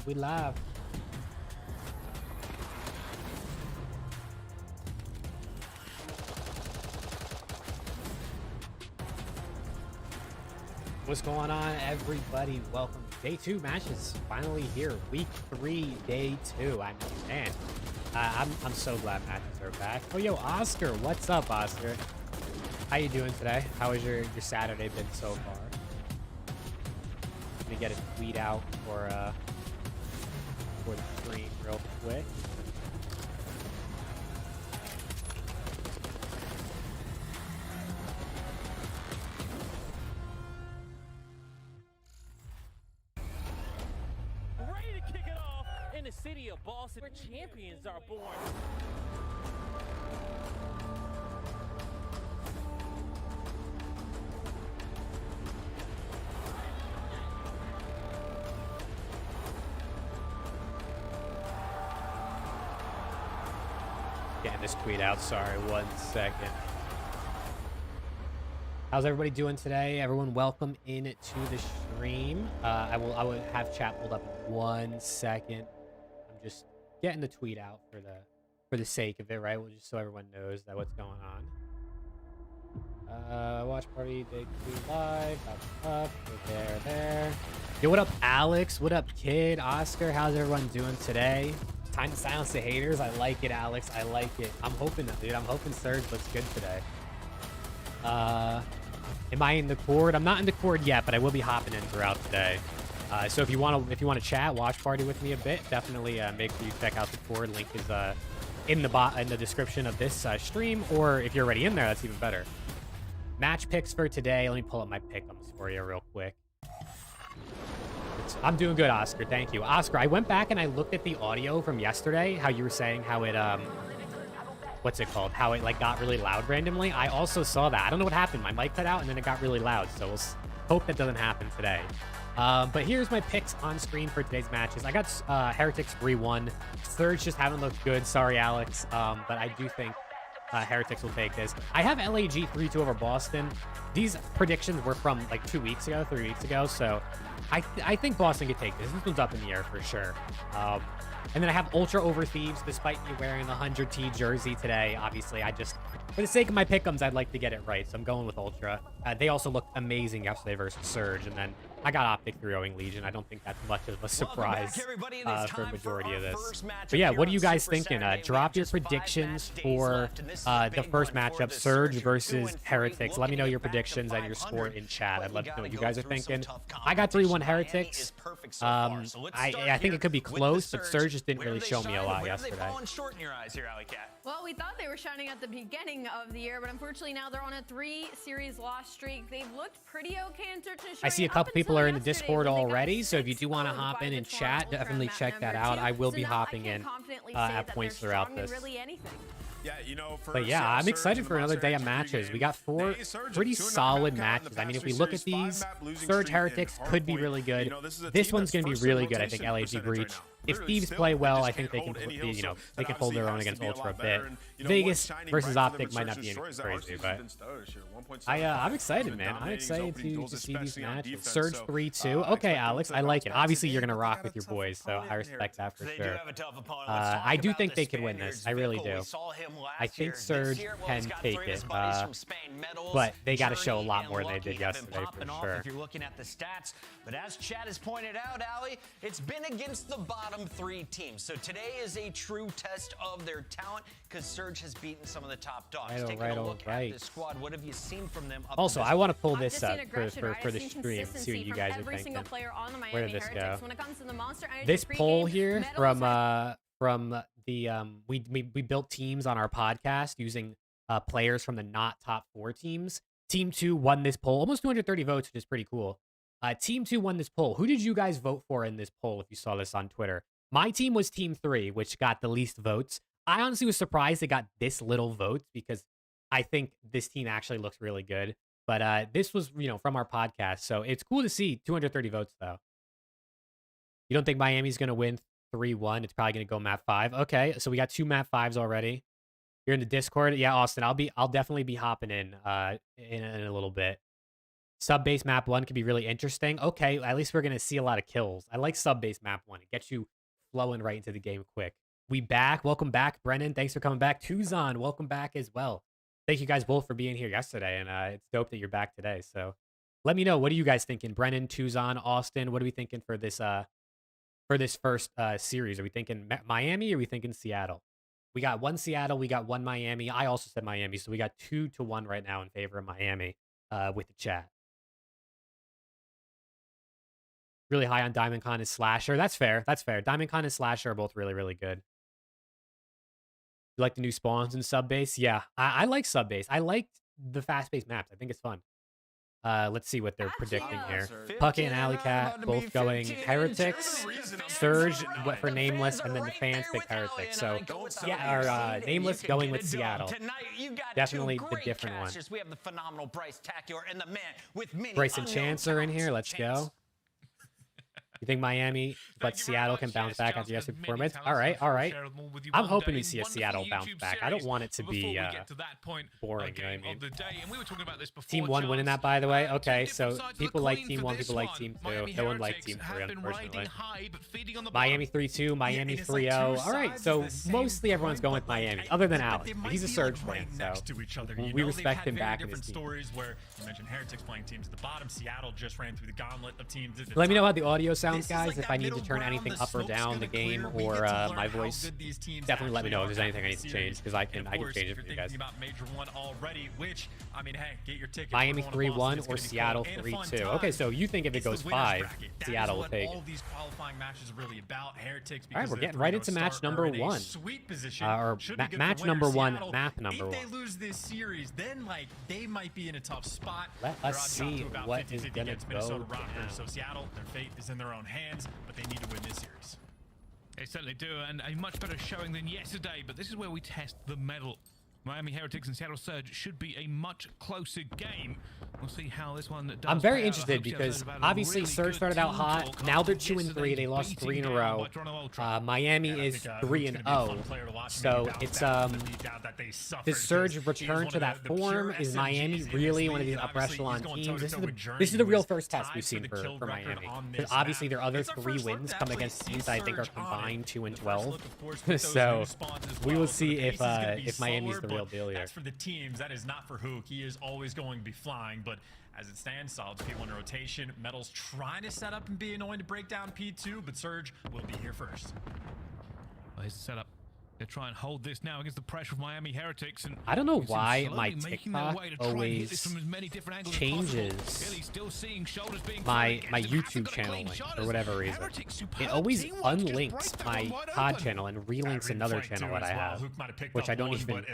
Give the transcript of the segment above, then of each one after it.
We live. What's going on, everybody? Welcome to day 2 matches. Finally here, week 3, day 2. I mean, man, I'm so glad matches are back. Oh, yo, Oscar, what's up, Oscar? How you doing today? How has your Saturday been so far? Let me get a tweet out for the stream real quick. Ready to kick it off in the city of Boston, where champions are born. Getting this tweet out, sorry, 1 second. How's everybody doing today? Everyone, welcome in to the stream. I will have chat pulled up in 1 second. I'm just getting the tweet out for the sake of it, right? Well, just so everyone knows that what's going on. Watch party, big tweet live, up, there. Yo, what up, Alex? What up, Kid? Oscar, how's everyone doing today? Time to silence the haters. I like it, Alex. I like it. I'm hoping, dude. I'm hoping Surge looks good today. Am I in the Cord? I'm not in the Cord yet, but I will be hopping in throughout today. So if you want to chat, watch party with me a bit, definitely make sure you check out the Cord. Link is in the description of this stream, or if you're already in there, that's even better. Match picks for today. Let me pull up my pick'ems for you real quick. I'm doing good, Oscar. Thank you. Oscar, I went back and I looked at the audio from yesterday, how you were saying how it, what's it called? How it, like, got really loud randomly. I also saw that. I don't know what happened. My mic cut out and then it got really loud, so we'll hope that doesn't happen today. But here's my picks on screen for today's matches. I got Heretics 3-1. Surge just haven't looked good. Sorry, Alex. But I do think Heretics will take this. I have LAG 3-2 over Boston. These predictions were from like 2 weeks ago, 3 weeks ago, so I think Boston could take this. This one's up in the air for sure. And then I have Ultra over Thieves, despite me wearing the 100T jersey today. Obviously, for the sake of my pick'ems, I'd like to get it right, so I'm going with Ultra. They also looked amazing yesterday versus Surge, and then I got Optic 3-0ing Legion. I don't think that's much of a surprise for a majority of this. But yeah, what are you guys thinking? Drop your predictions for the first matchup, Surge versus Heretics. Let me know your predictions and your score in chat. I'd love to know what you guys are thinking. I got 3-1 Heretics. I think it could be close, but Surge just didn't really show me a lot yesterday. Well, we thought they were shining at the beginning of the year, but unfortunately now they're on a 3-series loss streak. They've looked pretty okay in terms of I see a couple people are in the Discord already, so if you do want to hop in and chat, definitely check that out. I will be hopping in at points throughout this. Yeah, you know, but yeah, I'm excited for another day of matches. We got 4 pretty solid matches. I mean, if we look at these, Surge Heretics could be really good. This one's going to be really good, I think, LAG Breach. If Thieves play well, I think they can, they can hold their own against Ultra a bit. Vegas versus Optic might not be anything crazy, but I'm excited, man. I'm excited to see these matches. Surge 3-2. Okay, Alex, I like it. Obviously, you're going to rock with your boys, so I respect that for sure. I do think they can win this. I really do. I think Surge can take it, but they got to show a lot more than they did yesterday, for sure. If you're looking at the stats, but as Chad has pointed out, Ali, it's been against the bottom 3 teams. So today is a true test of their talent because Surge has beaten some of the top dogs. Taking a look at this squad, what have you seen from them? Also, I want to pull this up for the stream, see what you guys are thinking. Where did this go? This poll here from the we built teams on our podcast using players from the not top 4 teams. Team 2 won this poll, almost 230 votes, which is pretty cool. Team 2 won this poll. Who did you guys vote for in this poll if you saw this on Twitter? My team was Team 3, which got the least votes. I honestly was surprised it got this little votes because I think this team actually looks really good. But this was, from our podcast, so it's cool to see 230 votes, though. You don't think Miami's going to win 3-1? It's probably going to go map 5. Okay, so we got 2 map 5s already. You're in the Discord? Yeah, Austin, I'll definitely be hopping in a little bit. Sub-base map 1 could be really interesting. Okay, at least we're going to see a lot of kills. I like sub-base map 1. It gets you flowing right into the game quick. We back. Welcome back, Brennan. Thanks for coming back. Tuzon, welcome back as well. Thank you guys both for being here yesterday, and it's dope that you're back today. So let me know, what are you guys thinking? Brennan, Tuzon, Austin, what are we thinking for this first series? Are we thinking Miami or are we thinking Seattle? We got one Seattle, we got one Miami. I also said Miami, so we got 2-1 right now in favor of Miami with the chat. Really high on Diamond Con and Slasher. That's fair. That's fair. Diamond Con and Slasher are both really, really good. You like the new spawns in sub-base? Yeah, I like sub-base. I like the fast-paced maps. I think it's fun. Let's see what they're predicting here. Puckett and Alley Cat both going Heretics. Surge for Nameless, and then the fans pick Heretics. So, yeah, Nameless going with Seattle. Definitely the different one. We have the phenomenal Bryce Tactior and the man with many Bryce and Chance are in here. Let's go. You think Miami, but Seattle can bounce back after yesterday's performance? All right, all right. I'm hoping we see a Seattle bounce back. I don't want it to be boring, you know what I mean? Team 1 winning that, by the way. Okay, so people like Team 1, people like Team 2. No one liked Team 3, unfortunately. Miami 3-2, Miami 3-0. All right, so mostly everyone's going with Miami, other than Alex. He's a Surge fan, so we respect him back in his team. You mentioned Heretics playing teams at the bottom. Seattle just ran through the gauntlet of teams at the Let me know top. how the audio sounds, guys. If I need to turn anything up or down, the game or my voice, definitely let me know if there's anything I need to change, because I can change it for you guys. Miami 3-1 or Seattle 3-2. Okay, so you think if it goes 5, Seattle will take it. All right, we're getting right into match number 1. Or match number 1, map number 1. If they lose this series, then they might be in a tough spot. Let us see what is going to go down. So Seattle, their fate is in their own hands, but they need to win this series. They certainly do, and a much better showing than yesterday, but this is where we test the medal. Miami Heretics and Seattle Surge should be a much closer game. We'll see how this one does. I'm very interested because obviously Surge started out hot. Now they're 2-3. They lost 3 in a row. Miami is 3-0. So it's does Surge return to that form? Is Miami really one of these upper echelon teams? This is the real first test we've seen for Miami. Because obviously their other 3 wins come against teams that I think are combined 2-12. So we will see if Miami's the real deal here. That's for the teams. That is not for Hook. He is always going to be flying, but as it stands, Solid's P1 in rotation. Metal's trying to set up and be annoying to break down P2, but Surge will be here first. Well, here's the setup. They try and hold this now against the pressure of Miami Heretics, and I don't know why my TikTok always changes my YouTube channel link for whatever reason. It always unlinks my COD channel and relinks another channel that I have, which I don't even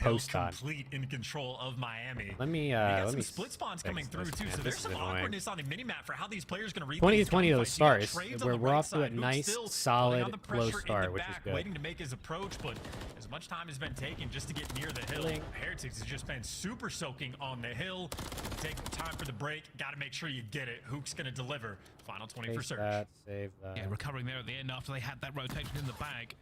post on. In control of Miami. Let me split spawns coming through too, so there's some awkwardness on the minimap for how these players going to 20-20 though starts. We're off to a nice, solid, low start, which is good. Waiting to make his approach, but as much time has been taken just to get near the hill. Heretics has just been super soaking on the hill. Take time for the break. Got to make sure you get it. Hook's going to deliver. Final 20 for Surge. Save that. Yeah, recovering there at the end after they had that rotation in the bag.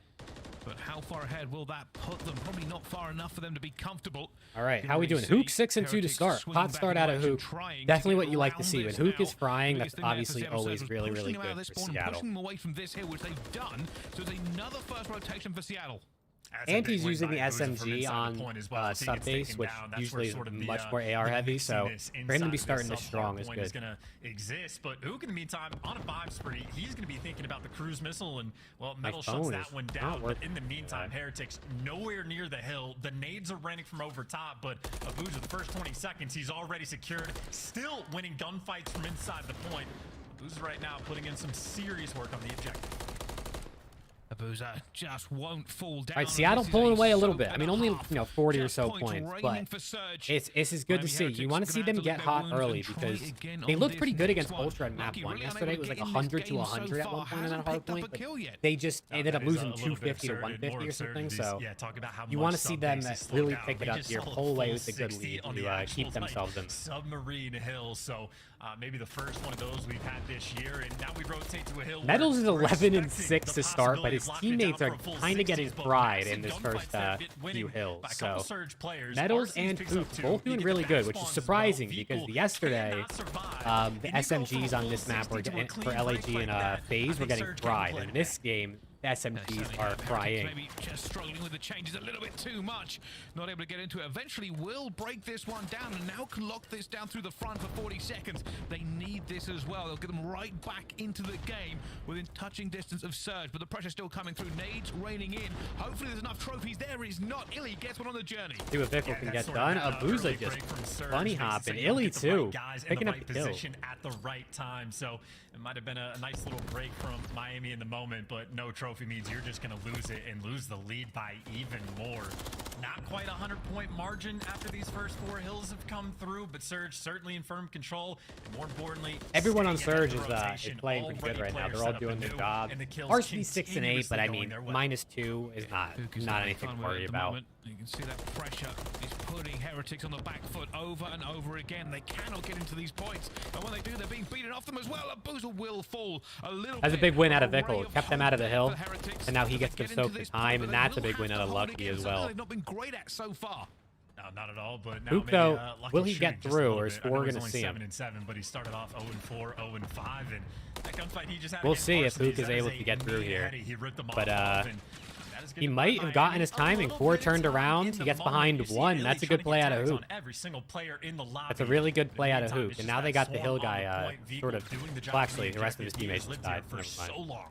But how far ahead will that put them? Probably not far enough for them to be comfortable. All right, how are we doing? Hook 6-2 to start. Hot start out of Hook. Definitely what you like to see. When Hook is frying, that's obviously always really, really good for Seattle. Pushing them away from this hill, which they've done. So it's another first rotation for Seattle. And he's using the SMG on sub-base, which usually is much more AR heavy, so for him to be starting this strong is good. Is gonna exist, but Hook in the meantime on a 5 spree, he's gonna be thinking about the cruise missile, and well, Metal shuts that one down. But in the meantime, Heretics nowhere near the hill. The nades are running from over top, but Abuja, the first 20 seconds, he's already secured, still winning gunfights from inside the point. Abuja right now putting in some serious work on the objective. Abuja just won't fall down. All right, Seattle pulling away a little bit. I mean, only 40 or so points, but it's is good to see. You want to see them get hot early because they looked pretty good against Ultra in map 1 yesterday. It was like 100 to 100 at one point in that hard point, but they just ended up losing 250 to 150 or something. So you want to see them really pick it up here, pull away with a good lead to keep themselves in. Submarine Hill, so maybe the first one of those we've had this year, and now we rotate to a hill. Metals is 11-6 to start, but his his teammates are kind of getting fried in this first few hills. So Metals and Poop both doing really good, which is surprising because yesterday the SMGs on this map were getting, for LAG and FaZe were getting fried. In this game, the SMGs are frying. Maybe just struggling with the changes a little bit too much. Not able to get into it. Eventually will break this one down and now can lock this down through the front for 40 seconds. They need this as well. They'll get them right back into the game within touching distance of Surge, but the pressure's still coming through. Nades raining in. Hopefully there's enough trophies. There is not. Illy gets one on the journey. See what Vickle can get done. Abuza just bunny hopping. Illy too, picking up the kill. At the right time, so it might have been a nice little break from Miami in the moment, but no trophy means you're just going to lose it and lose the lead by even more. Not quite a 100-point margin after these first 4 hills have come through, but Surge certainly in firm control. And more importantly, everyone on Surge is playing pretty good right now. They're all doing their job. RC 6 and 8, but I mean, -2 is not anything to worry about. You can see that pressure is putting Heretics on the back foot over and over again. They cannot get into these points, and when they do, they're being beaten off them as well. Abuza will fall a little. That's a big win out of Vickle. Kept them out of the hill, and now he gets to soak the time, and that's a big win out of Lucky as well. They've not been great at so far. No, not at all. But now Hook, though, will he get through, or is 4 going to see him? 7-7, but he started off 0-4, 0-5, and that gunfight he just had. We'll see if Hook is able to get through here. But he might have gotten his timing. 4 turned around. He gets behind 1. That's a good play out of Hook. That's a really good play out of Hook. And now they got the hill guy sort of. Well, actually, the rest of his teammates just died. Never mind.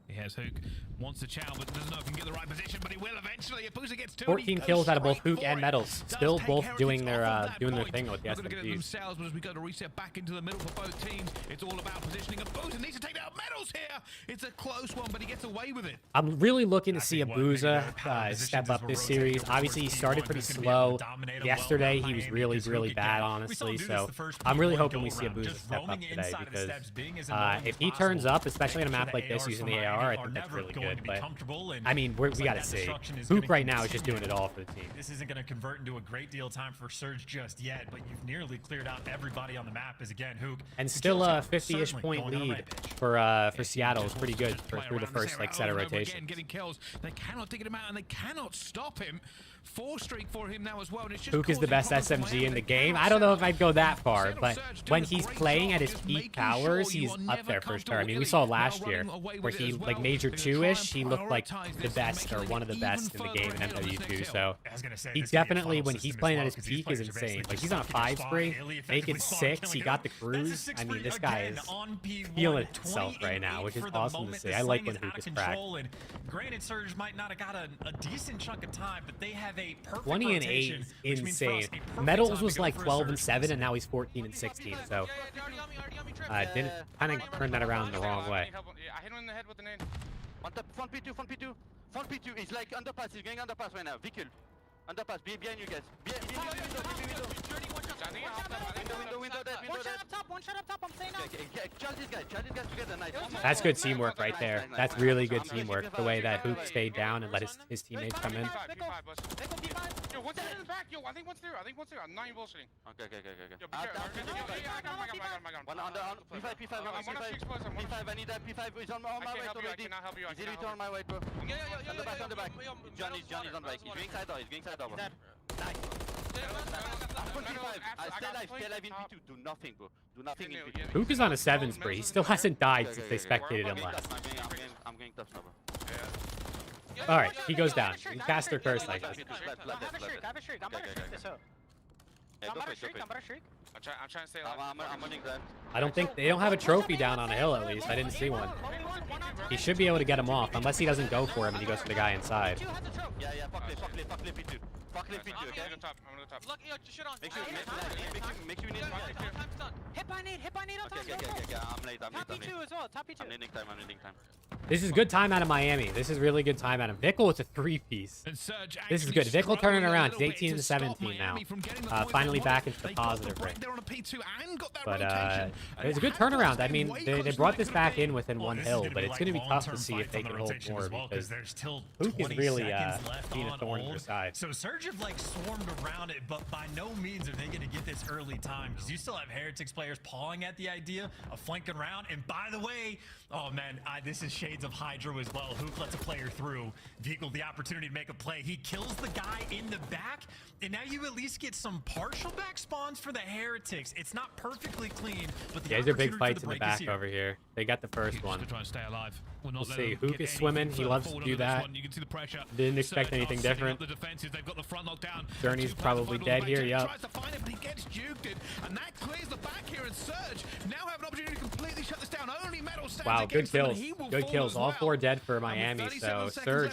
He has Hook, wants to chow, but doesn't know if he can get the right position, but he will eventually. Abuza gets 2. 14 kills out of both Hook and Metals. Still both doing their thing with the SMGs. Themselves, but as we go to reset back into the middle for both teams, it's all about positioning. Abuza needs to take out Metals here. It's a close one, but he gets away with it. I'm really looking to see Abuza step up this series. Obviously, he started pretty slow. Yesterday, he was really bad, honestly. So I'm really hoping we see Abuza step up today because if he turns up, especially on a map like this using the AR, I think that's really good. But I mean, we got to see. Hook right now is just doing it all for the team. This isn't going to convert into a great deal of time for Surge just yet, but you've nearly cleared out everybody on the map. As again, Hook and still a 50-ish point lead for Seattle is pretty good through the first set of rotations. Getting kills, they cannot take him out and they cannot stop him. 4 streak for him now as well. And it's just Hook is the best SMG in the game. I don't know if I'd go that far, but when he's playing at his peak powers, he's up there for sure. I mean, we saw last year where he, like Major 2-ish, he looked like the best or one of the best in the game in MW2. So he definitely, when he's playing at his peak, is insane. Like, he's on a 5 spree, making 6. He got the cruise. I mean, this guy is feeling himself right now, which is awesome to see. I like when Hook is cracked. Granted, Surge might not have got a decent chunk of time, but they have a perfect 20 and 8 is insane. Metals was like 12 and 7, and now he's 14 and 16. So didn't kind of turn that around the wrong way. I hit him in the head with the nade. On top, front P2, front P2. Front P2, he's like underpass, he's going underpass right now. Vehicle. Underpass, behind you guys. One shot up top, I'm saying Charge these guys together, nice. That's good teamwork right there. That's really good teamwork, the way that Hook stayed down and let his teammates come in. Yo, one's in the back, yo, I think one's through. I'm not even bullshitting. Okay. Yo, be careful. I got him. One on P5, I need that P5, he's on my way, I cannot help you. He's literally on my way, bro. On the back. Johnny's on the back. He's going side door, Nice. Stay alive in P2. Do nothing, bro. Do nothing in P2. Hook is on a 7 spree. He still hasn't died since they spectated him last. I'm going tough now, bro. Alright, he goes down. You cast their curse like this. I have a shriek. I'm gonna shriek this up. I'm gonna shriek. I'm trying to stay alive. I'm running that. I don't think they don't have a trophy down on a hill, at least. I didn't see one. He should be able to get him off, unless he doesn't go for him and he goes for the guy inside. Yeah, fuck P2. Fuck P2, okay? I'm gonna go top. Look, yo, shit on. Make sure you need Hit by nade on top. Okay, I'm late. Top P2 as well, top P2. I'm needing time. This is good time out of Miami. This is really good time out of Vickle. It's a 3-piece. This is good. Vickle turning around. He's 18 to 17 now. Finally back into the positive ring. But And It was a good turnaround. I mean, they brought this back in within one hill, but it's going to be tough to see if they can hold more because there's still Hook is really being a on thorn in their old. side. So Surge have like swarmed around it, but by no means are they going to get this early time because you still have Heretics players pawing at the idea of flanking around. And by the way, oh man, this is shades of Hydro as well. Hook lets a player through. Vehicle the opportunity to make a play. He kills the guy in the back, and now you at least get some partial back spawns for the Heretics. It's not perfectly clean, but Yeah, these are big fights in the back over here. They got the first one. To try and stay alive. We'll see. Hook is swimming. He loves to do that. You can see the pressure. Didn't expect anything different. The defenses. They've got the front locked down. Journey's probably dead here. Yep. Tries to find it, but he gets juked it, and that clears the back here. And Surge now have an opportunity to completely shut this down. Only Metal stands Wow, good against him, and kills. he will Good fall kills. as All well. 4 dead for Miami. So Surge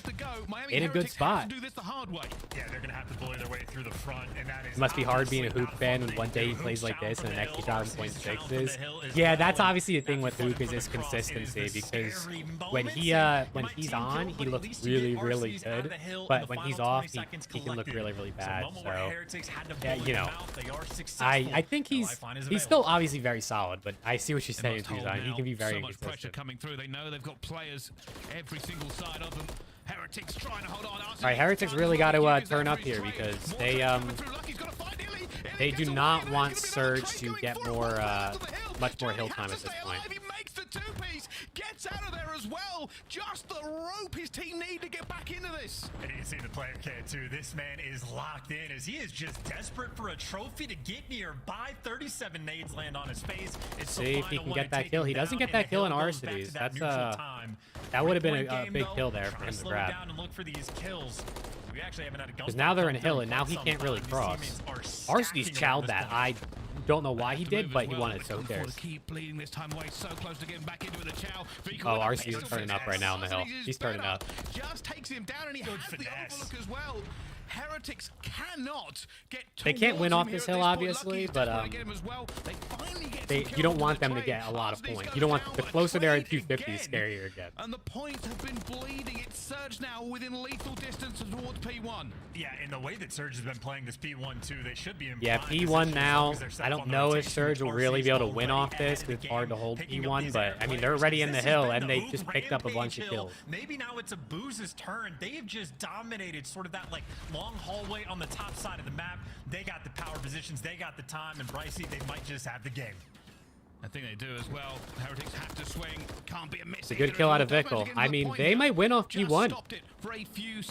in a good spot. Do this the hard way. Yeah, they're gonna have to bully their way through the front, and that is. It must be hard being a Hook fan when one day he plays like this and the next he's out in 0.6s. Yeah, that's obviously the thing with Hook is his consistency because when he's on, he looks really, really good, but when he's off, he can look really, really bad. So yeah, you know, I think he's still obviously very solid, but I see what you're saying, Tuzan. He can be very so much pressure inconsistent. coming through. They know they've got players every single side of them. Heretics trying to hold on. All right, Heretics really got to turn up here because they do not want Surge to get more, much more hill time at this point. He makes the two-piece, gets out of there as well. Just the rope his team need to get back into this. And you can see the player kid too. This man is locked in as he is just desperate for a trophy to get nearby. 37 nades land on his face. It's See if he can get that kill. He doesn't get that kill in Arcides. That's that would have been a big kill there for him to grab. Because now they're in hill and now he can't really cross. Arcides chowed that. I don't know why he did, but he wanted, so who cares? Keep bleeding this time away, so close to getting back into the chow. Oh, RC is turning up right now on the hill. He's turning up. Just takes him down, and he has the overlook as well. Heretics cannot get. They can't win off this hill, obviously, but you don't want them to get a lot of points. You don't want the closer they are at 250, the scarier it gets. And the points have been bleeding. It's Surge now within lethal distance towards P1. Yeah, in the way that Surge has been playing this P1 too, they should be in. Yeah, P1 now. I don't know if Surge will really be able to win off this because it's hard to hold P1, but I mean they're already in the hill and they just picked up a bunch of kills. Maybe now it's a Booze's turn. They have just dominated sort of that like long hallway on the top side of the map. They got the power positions, they got the time, and Brycey, they might just have the game. I think they do as well. Heretics have to swing. Can't be a miss. It's a good kill out of Vickle. I mean, they might win off P1.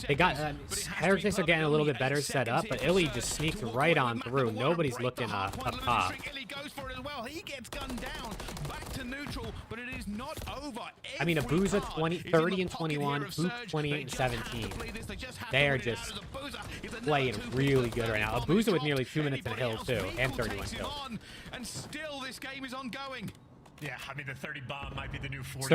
They got Heretics are getting a little bit better set up, but Illy just sneaks right on through. Nobody's looking up top. Illy goes for it as well. He gets gunned down. Back to neutral, but it is not over. I mean, Abuza 30 and 21, Hoop 28 and 17. They are just playing really good right now. Abuza with nearly 2 minutes in hill too, and 31 kills. And still, this game is ongoing. Yeah, I mean the 30 bomb might be the new 40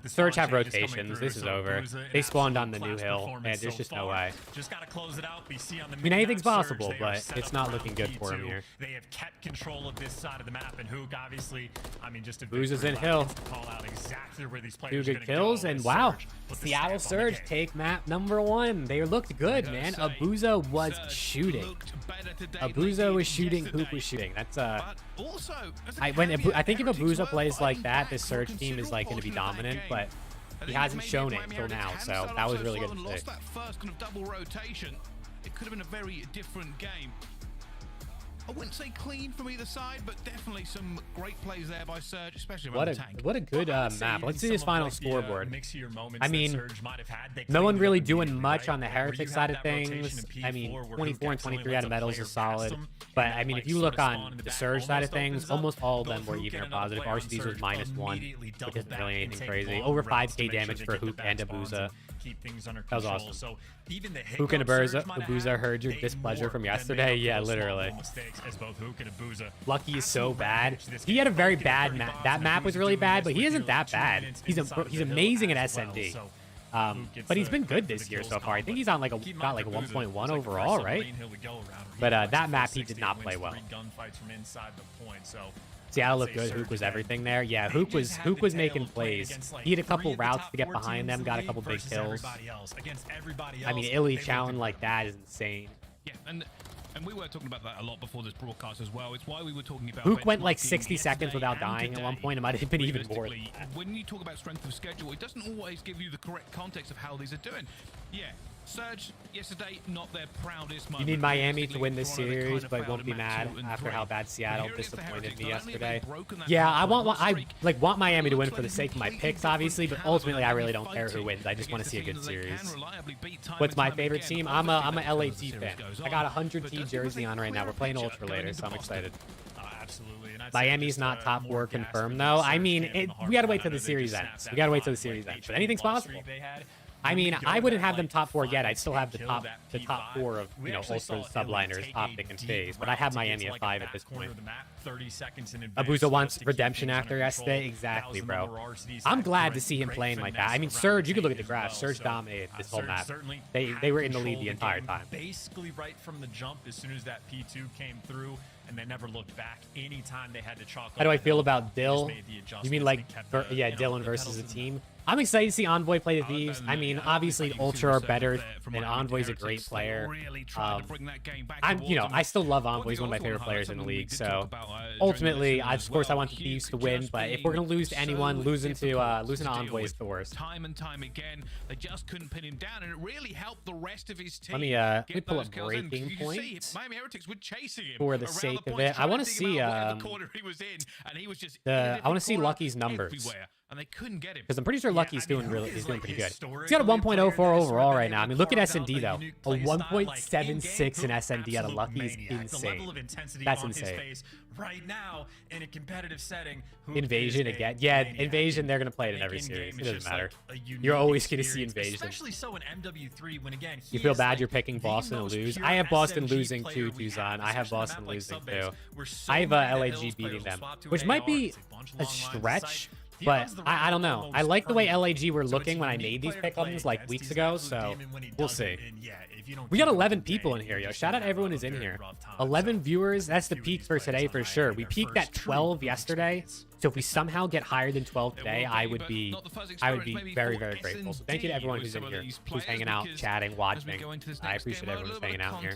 Surge have rotations. This is over. They spawned on the new hill, and there's just no way. Just gotta close it out. BC on the I mean, anything's possible, but it's not looking good for him here. They have kept control of this side of the map, and Hook obviously, I mean, just a Booza's in hill. Call out exactly where these players 2 good kills, and wow, Seattle Surge take map #1. They looked good, man. Abuza was shooting. Abuza was shooting. Hoop was shooting. That's I think if Abuza plays like that, this Surge team is like going to be dominant, but he hasn't shown it until now, so that was really good to see. Lost that first kind of double rotation. It could have been a very different game. I wouldn't say clean from either side, but definitely some great plays there by Surge, especially around the tank. What a good map. Let's see this final scoreboard. I mean, no one really doing much on the Heretic side of things. I mean, 24 and 23 out of medals is solid. But I mean, if you look on the Surge side of things, almost all of them were even or positive. RCDs was -1, which isn't really anything crazy. Over 5k damage for Hook and Abuza. That was awesome. So even the Hook and Abuza heard your displeasure from yesterday. Yeah, literally. As both Hook and Abuza. Lucky is so bad. He had a very bad map. That map was really bad, but he isn't that bad. He's amazing at SND. But he's been good this year so far. I think he's on like got like a 1.1 overall, right? But that map he did not play well. Seattle looked good. Hook was everything there. Yeah, Hook was making plays. He had a couple routes to get behind them, got a couple big kills. I mean, Illy challenge like that is insane. Yeah, and And we were talking about that a lot before this broadcast as well. It's why we were talking about Hook went like 60 seconds without dying at one point. It might have been even more than that. When you talk about strength of schedule, it doesn't always give you the correct context of how these are doing. Yeah, Surge yesterday, not their proudest moment. You need Miami to win this series, but won't be mad after how bad Seattle disappointed me yesterday. Yeah, I want Miami to win for the sake of my picks, obviously, but ultimately I really don't care who wins. I just want to see a good series. What's my favorite team? I'm a LAT fan. I got a 100T jersey on right now. We're playing Ultra later, so I'm excited. Absolutely. Miami's not top 4 confirmed, though. I mean, we got to wait till the series ends. We got to wait till the series ends, but anything's possible. I mean, I wouldn't have them top 4 yet. I'd still have the top 4 of, you know, Ultras, Subliners, Optic, and FaZe. But I have Miami at 5 at this point. Abuza wants redemption after yesterday. Exactly, bro. I'm glad to see him playing like that. I mean, Surge, you could look at the graph. Surge dominated this whole map. They were in the lead the entire time. Basically right from the jump as soon as that P2 came through. And they never looked back anytime they had to chalk. How do I feel about Dill? You mean like, yeah, Dylan versus a team? I'm excited to see Envoy play the Thieves. I mean, obviously Ultra are better, and Envoy's a great player. I still love Envoy. He's one of my favorite players in the league. So ultimately, of course, I want the Thieves to win. But if we're gonna lose to anyone, losing to Envoy is the worst. Time and time again, they just couldn't pin him down, and it really helped the rest of his team. Let me pull up breaking points Miami Heretics were chasing him for the sake of it. I want to see I want to see Lucky's numbers. And they couldn't get him. Because I'm pretty sure Lucky's doing pretty good. He's got a 1.04 overall right now. I mean, look at SND though. A 1.76 in SND out of Lucky is insane. That's insane. Right now in a competitive setting. Invasion again. Yeah, Invasion, they're going to play it in every series. It doesn't matter. You're always going to see Invasion. Especially so in MW3 when again, you feel bad you're picking Boston to lose. I have Boston losing too, Tuzan. I have Boston losing too. I have LAG beating them, which might be a stretch. But I don't know. I like the way LAG were looking when I made these pick-ups like weeks ago, so we'll see. We got 11 people in here, yo. Shout out everyone who's in here. 11 viewers. That's the peak for today for sure. We peaked at 12 yesterday. So if we somehow get higher than 12 today, I would be very, very grateful. So thank you to everyone who's in here, who's hanging out, chatting, watching. I appreciate everyone who's hanging out here.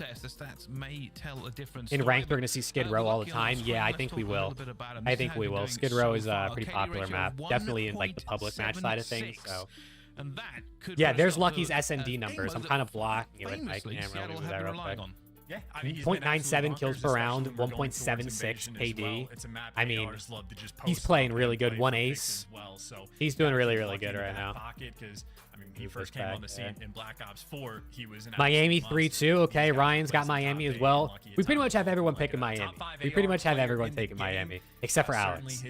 In ranked, we're going to see Skid Row all the time. Yeah, I think we will. I think we will. Skid Row is a pretty popular map, definitely in like the public match side of things. So. Yeah, there's Lucky's SND numbers. I'm kind of blocking it with my camera. Let me do that real quick. Yeah, I mean, 0.97 kills per round, 1.76 KD. I mean, he's playing really good. 1 ace. He's doing really, really good right now. I mean, he first came on the scene in Black Ops 4. He was Miami 3-2. Okay, Ryan's got Miami as well. We pretty much have everyone picking Miami. We pretty much have everyone taking Miami, except for Alex.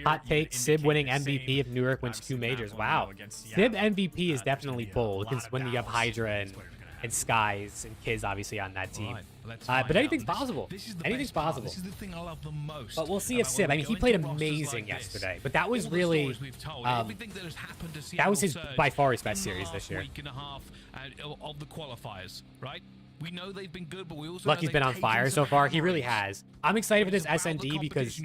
Hot take: Sib winning MVP if New York wins 2 majors. Wow, Sib MVP is definitely bold because when you have Hydra and Skies and Kiz obviously on that team. But anything's possible. Anything's possible. This is the thing I love the most. But we'll see if Sib. I mean, he played amazing yesterday, but that was really that was his by far his best series this year. Week and a half of the qualifiers, right? We know they've been good, but we also Lucky's been on fire so far. He really has. I'm excited for this SND because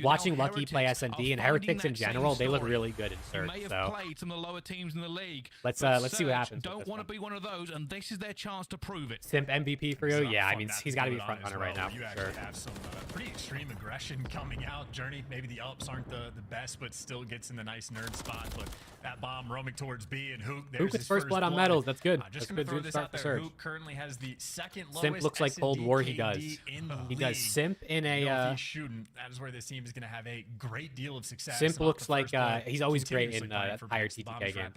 watching Lucky play SND and Heretics in general, they look really good in Surge. So some of the lower teams in the league. Let's see what happens. Don't want to be one of those, and this is their chance to prove it. Simp MVP for you? Yeah, I mean he's got to be front runner right now. You actually have some pretty extreme aggression coming out. Journey, maybe the ups aren't the best, but still gets in the nice nerd spot. But that bomb roaming towards B and Hook. Hook is first blood on medals. That's good. Just gonna throw this out there. Hook currently has the second lowest. Simp looks like Cold War. He does. He does. Simp in a. He's shooting. That is where this team is going to have a great deal of success. Simp looks like he's always great in higher TTK game.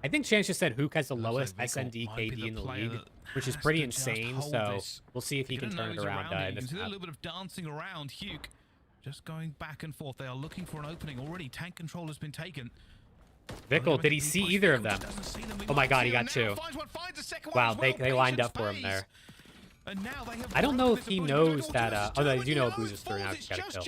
I think Chance just said Hook has the lowest SND KD in the league, which is pretty insane. So we'll see if he can turn it around. You can see a little bit of dancing around. Hugh just going back and forth. They are looking for an opening already. Tank control has been taken. Vickle, did he see either of them? Oh my god, he got 2. Wow, they lined up for him there. I don't know if he knows that, oh no, you do know Abuza's through now, he's got a kill.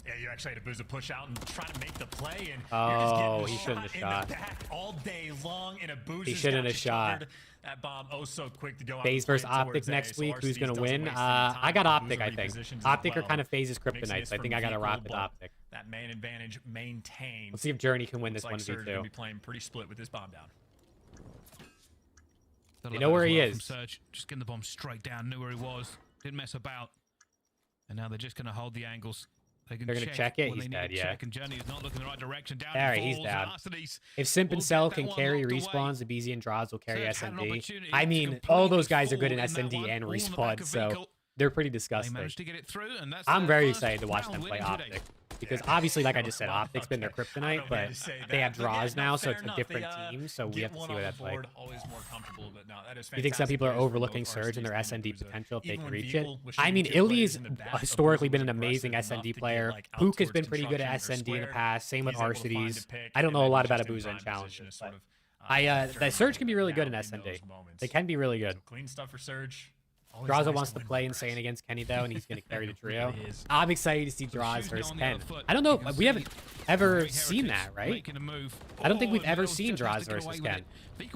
Yeah, you actually had Abuza push out and try to make the play, and oh, he shouldn't have shot. All day long, and Abuza's he shouldn't have shot. That bomb so quick to go out. FaZe versus Optic next week. Who's going to win? I got Optic, I think. Optic are kind of FaZe's kryptonites. I think I got to rock with Optic. That man advantage maintained. Let's see if Journey can win this 1v2. Surge be playing pretty split with this bomb down. They know where he is. From Surge, just getting the bomb straight down, knew where he was, didn't mess about. And now they're just going to hold the angles. They're going to check it. He's dead, yeah. And Journey is not looking in the right direction. Down All right, he's down. If Simp and Cell can carry respawns, the BZ and Draws will carry SMD. I mean, all those guys are good in SMD and respawn, so they're pretty disgusting. I'm very excited to watch them play Optic. Because obviously, like I just said, Optic's been their kryptonite, but they have Draws now, so it's a different team, so we have to see what that's like. You think some people are overlooking Surge and their SND potential if they can reach it? I mean, Illy's historically been an amazing SND player. Pook has been pretty good at SND in the past, same with Arcides. I don't know a lot about Abuza and challenges, but the Surge can be really good in SND. They can be really good. Clean stuff for Surge. Draza wants to play Insane against Kenny, though, and he's going to carry the trio. I'm excited to see Draws versus Ken. I don't know. We haven't ever seen that, right? I don't think we've ever seen Draws versus Ken.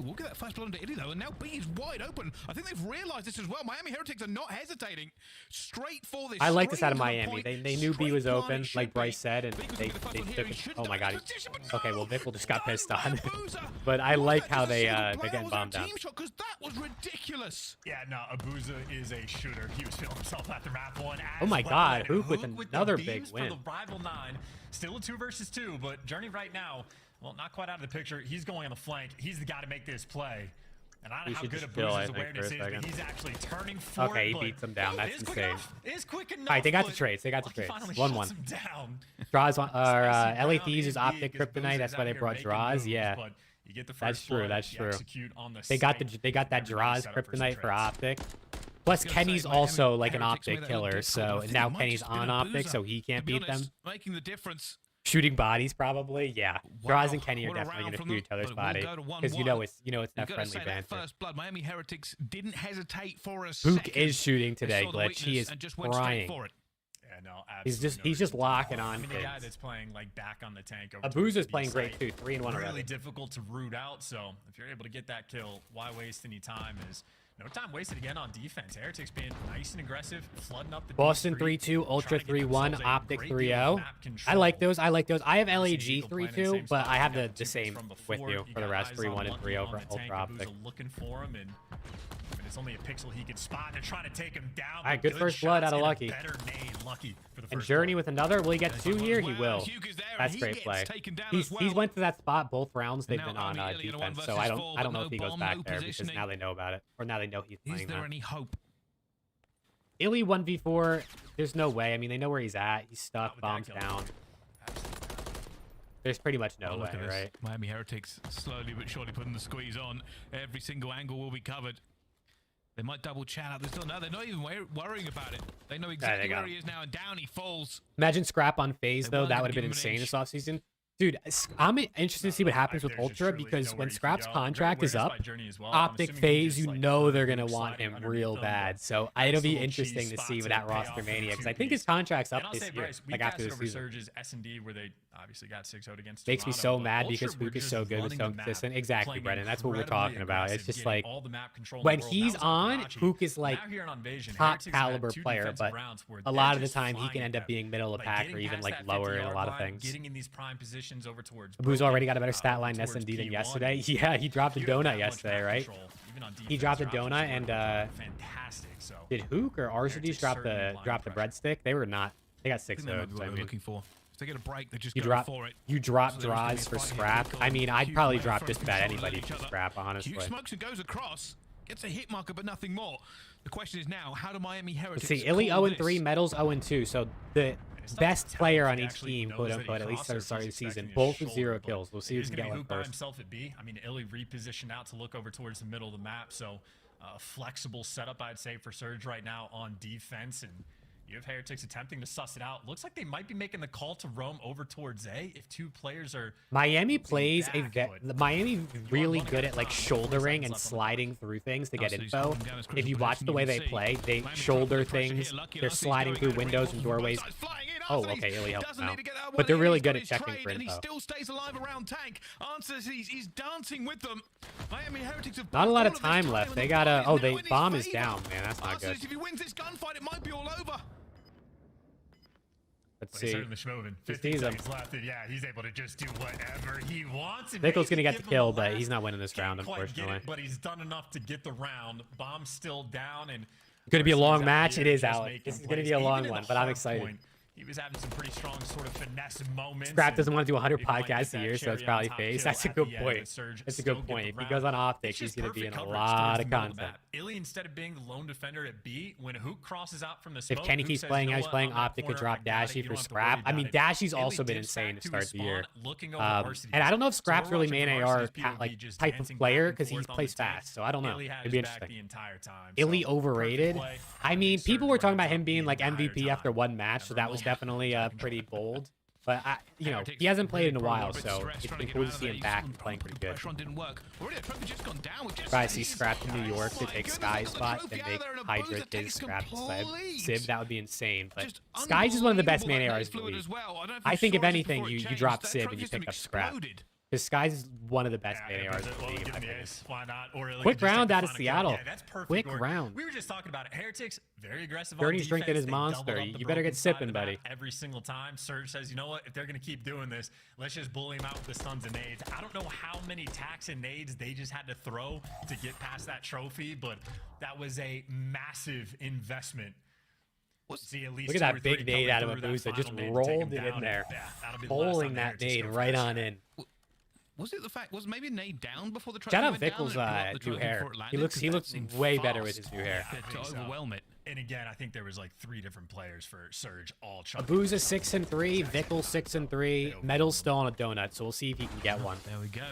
We'll get that first blood into Illy, though, and now B is wide open. I think they've realized this as well. Miami Heretics are not hesitating. Straight for this. I like this out of Miami. They knew B was open, like Bryce said, and they took it. Oh, my God. Okay, well, Vickle just got pissed on. But I like how they're getting bombed down. Because that was ridiculous. Yeah, no, Abuza is a shooter. He was feeling himself after map 1. Oh, my God. Hook with another big win. For the rival 9. Still a 2 versus 2, but Journey right now, well, not quite out of the picture. He's going on the flank. He's the guy to make this play. And I don't know how good Abuza's awareness is, but he's actually turning forward. Okay, he beats him down. That's insane. It's quick enough. All right, they got the trades. They got the trades. 1-1. Draws on, LA Thieves is Optic Kryptonite. That's why they brought Draws. Yeah. That's true. That's true. They got that Draws Kryptonite for Optic. Plus, Kenny's also like an Optic killer, so now Kenny's on Optic, so he can't beat them. Making the difference. Shooting bodies, probably, yeah. Draws and Kenny are definitely going to shoot each other's body because you know it's that friendly banter. First blood, Miami Heretics didn't hesitate for a second. Book is shooting today, Glitch. He is crying. Yeah, no, he's just locking on kids. The guy that's playing like back on the tank. Abuza's playing great too, 3-1 already. Really difficult to root out. So if you're able to get that kill, why waste any time? No time wasted again on defense. Heretics being nice and aggressive, flooding up the Boston 3-2, Ultra 3-1, Optic 3-0. I like those. I have LAG 3-2, but I have the same with you for the rest, 3-1 and 3-0 for Ultra Optic. Looking for him, and it's only a pixel he can spot. They're trying to take him down. All right, good first blood out of Lucky. And Journey with another. Will he get 2 here? He will. That's great play. He's went to that spot both rounds they've been on defense, so I don't know if he goes back there because now they know about it, or now they know he's playing that. Is there any hope? Illy 1v4. There's no way. I mean, they know where he's at. He's stuck. Bombs down. There's pretty much no way, right? Miami Heretics slowly but surely putting the squeeze on. Every single angle will be covered. They might double chat out. They're not even worrying about it. They know exactly where he is now, and down he falls. Imagine Scrap on phase, though. That would have been insane this offseason. Dude, I'm interested to see what happens with Ultra because when Scrap's contract is up, Optic phase, you know they're going to want him real bad. So it'll be interesting to see with that roster mania because I think his contract's up this year, like after the season. Makes me so mad because Hook is so good and so consistent. Exactly, Brennan. That's what we're talking about. It's just like when he's on, Hook is like top caliber player, but a lot of the time he can end up being middle of pack or even like lower in a lot of things. Over towards Abu's already got a better stat line in SND than yesterday. Yeah, he dropped a donut yesterday, right? He dropped a donut and did Hook or Arcides drop the breadstick? They were not. They got 6 hooks. I mean, looking for. If they get a break, they just go for it. You drop Draws for Scrap. I mean, I'd probably drop just about anybody for Scrap, honestly. Huge smokes and goes across. Gets a hit marker, but nothing more. The question is now, how do Miami Heretics? Let's see, Illy 0-3, Metals 0-2. So the best player on each team, quote unquote, at least at the start of the season, both with 0 kills. We'll see who can get one first. Himself at B. I mean, Illy repositioned out to look over towards the middle of the map, so a flexible setup, I'd say, for Surge right now on defense, and you have Heretics attempting to suss it out. Looks like they might be making the call to roam over towards A if 2 players are. Miami plays Miami really good at like shouldering and sliding through things to get info. If you watch the way they play, they shoulder things. They're sliding through windows and doorways. Oh, okay, Illy helped him out. But they're really good at checking for info. And he still stays alive around tank. Answers he's dancing with them. Miami Heretics have not a lot of time left. They gotta. Oh, they bomb is down, man. That's not good. If he wins this gunfight, it might be all over. see. He's certainly moving. 15 seconds left, and yeah, he's able to just do whatever he wants. Vickle's gonna get the kill, but he's not winning this round, unfortunately. But he's done enough to get the round. Bomb's still down, and it's gonna be a long match. It is, Alex. This is gonna be a long one, but I'm excited. He was having some pretty strong sort of finesse moments. Scrap doesn't want to do 100 podcasts a year, so it's probably face. That's a good point. That's a good point. If he goes on optics, he's going to be in a lot of content. Illy, instead of being the lone defender at B, when Hook crosses out from the smoke, if Kenny keeps playing how he's playing, optic could drop Dashy for Scrap. I mean, Dashy's also been insane to start the year. And I don't know if Scrap's really main AR like type of player because he plays fast, so I don't know. It'd be interesting. Illy overrated. I mean, people were talking about him being like MVP after one match, so that was definitely pretty bold. But you know, he hasn't played in a while, so it's been cool to see him back and playing pretty good. Try to see Scrap in New York to take Sky's spot and make Hydra his Scrap Civ. That would be insane. But Sky's is one of the best man ARs in the league. I think if anything, you drop Civ and you pick up Scrap. Because Skies is one of the best man ARs in the league. Why not? Or quick round out of Seattle. Yeah, that's perfect. Quick round. We were just talking about it. Heretics, very aggressive. Journey's drinking his monster. You better get sipping, buddy. Every single time. Surge says, you know what? If they're going to keep doing this, let's just bully him out with the stuns and nades. I don't know how many tax and nades they just had to throw to get past that trophy, but that was a massive investment. See, at least look at that big nade out of Abusa. Just rolled it in there. Bowling that nade right on in. Was it the fact? Was maybe nade down before the shout out Vickle's new hair. He looks way better with his new hair. To overwhelm it. And again, I think there was like 3 different players for Surge all. Abusa 6-3, Vickle 6-3, Metal's still on a donut, so we'll see if he can get one. There we go.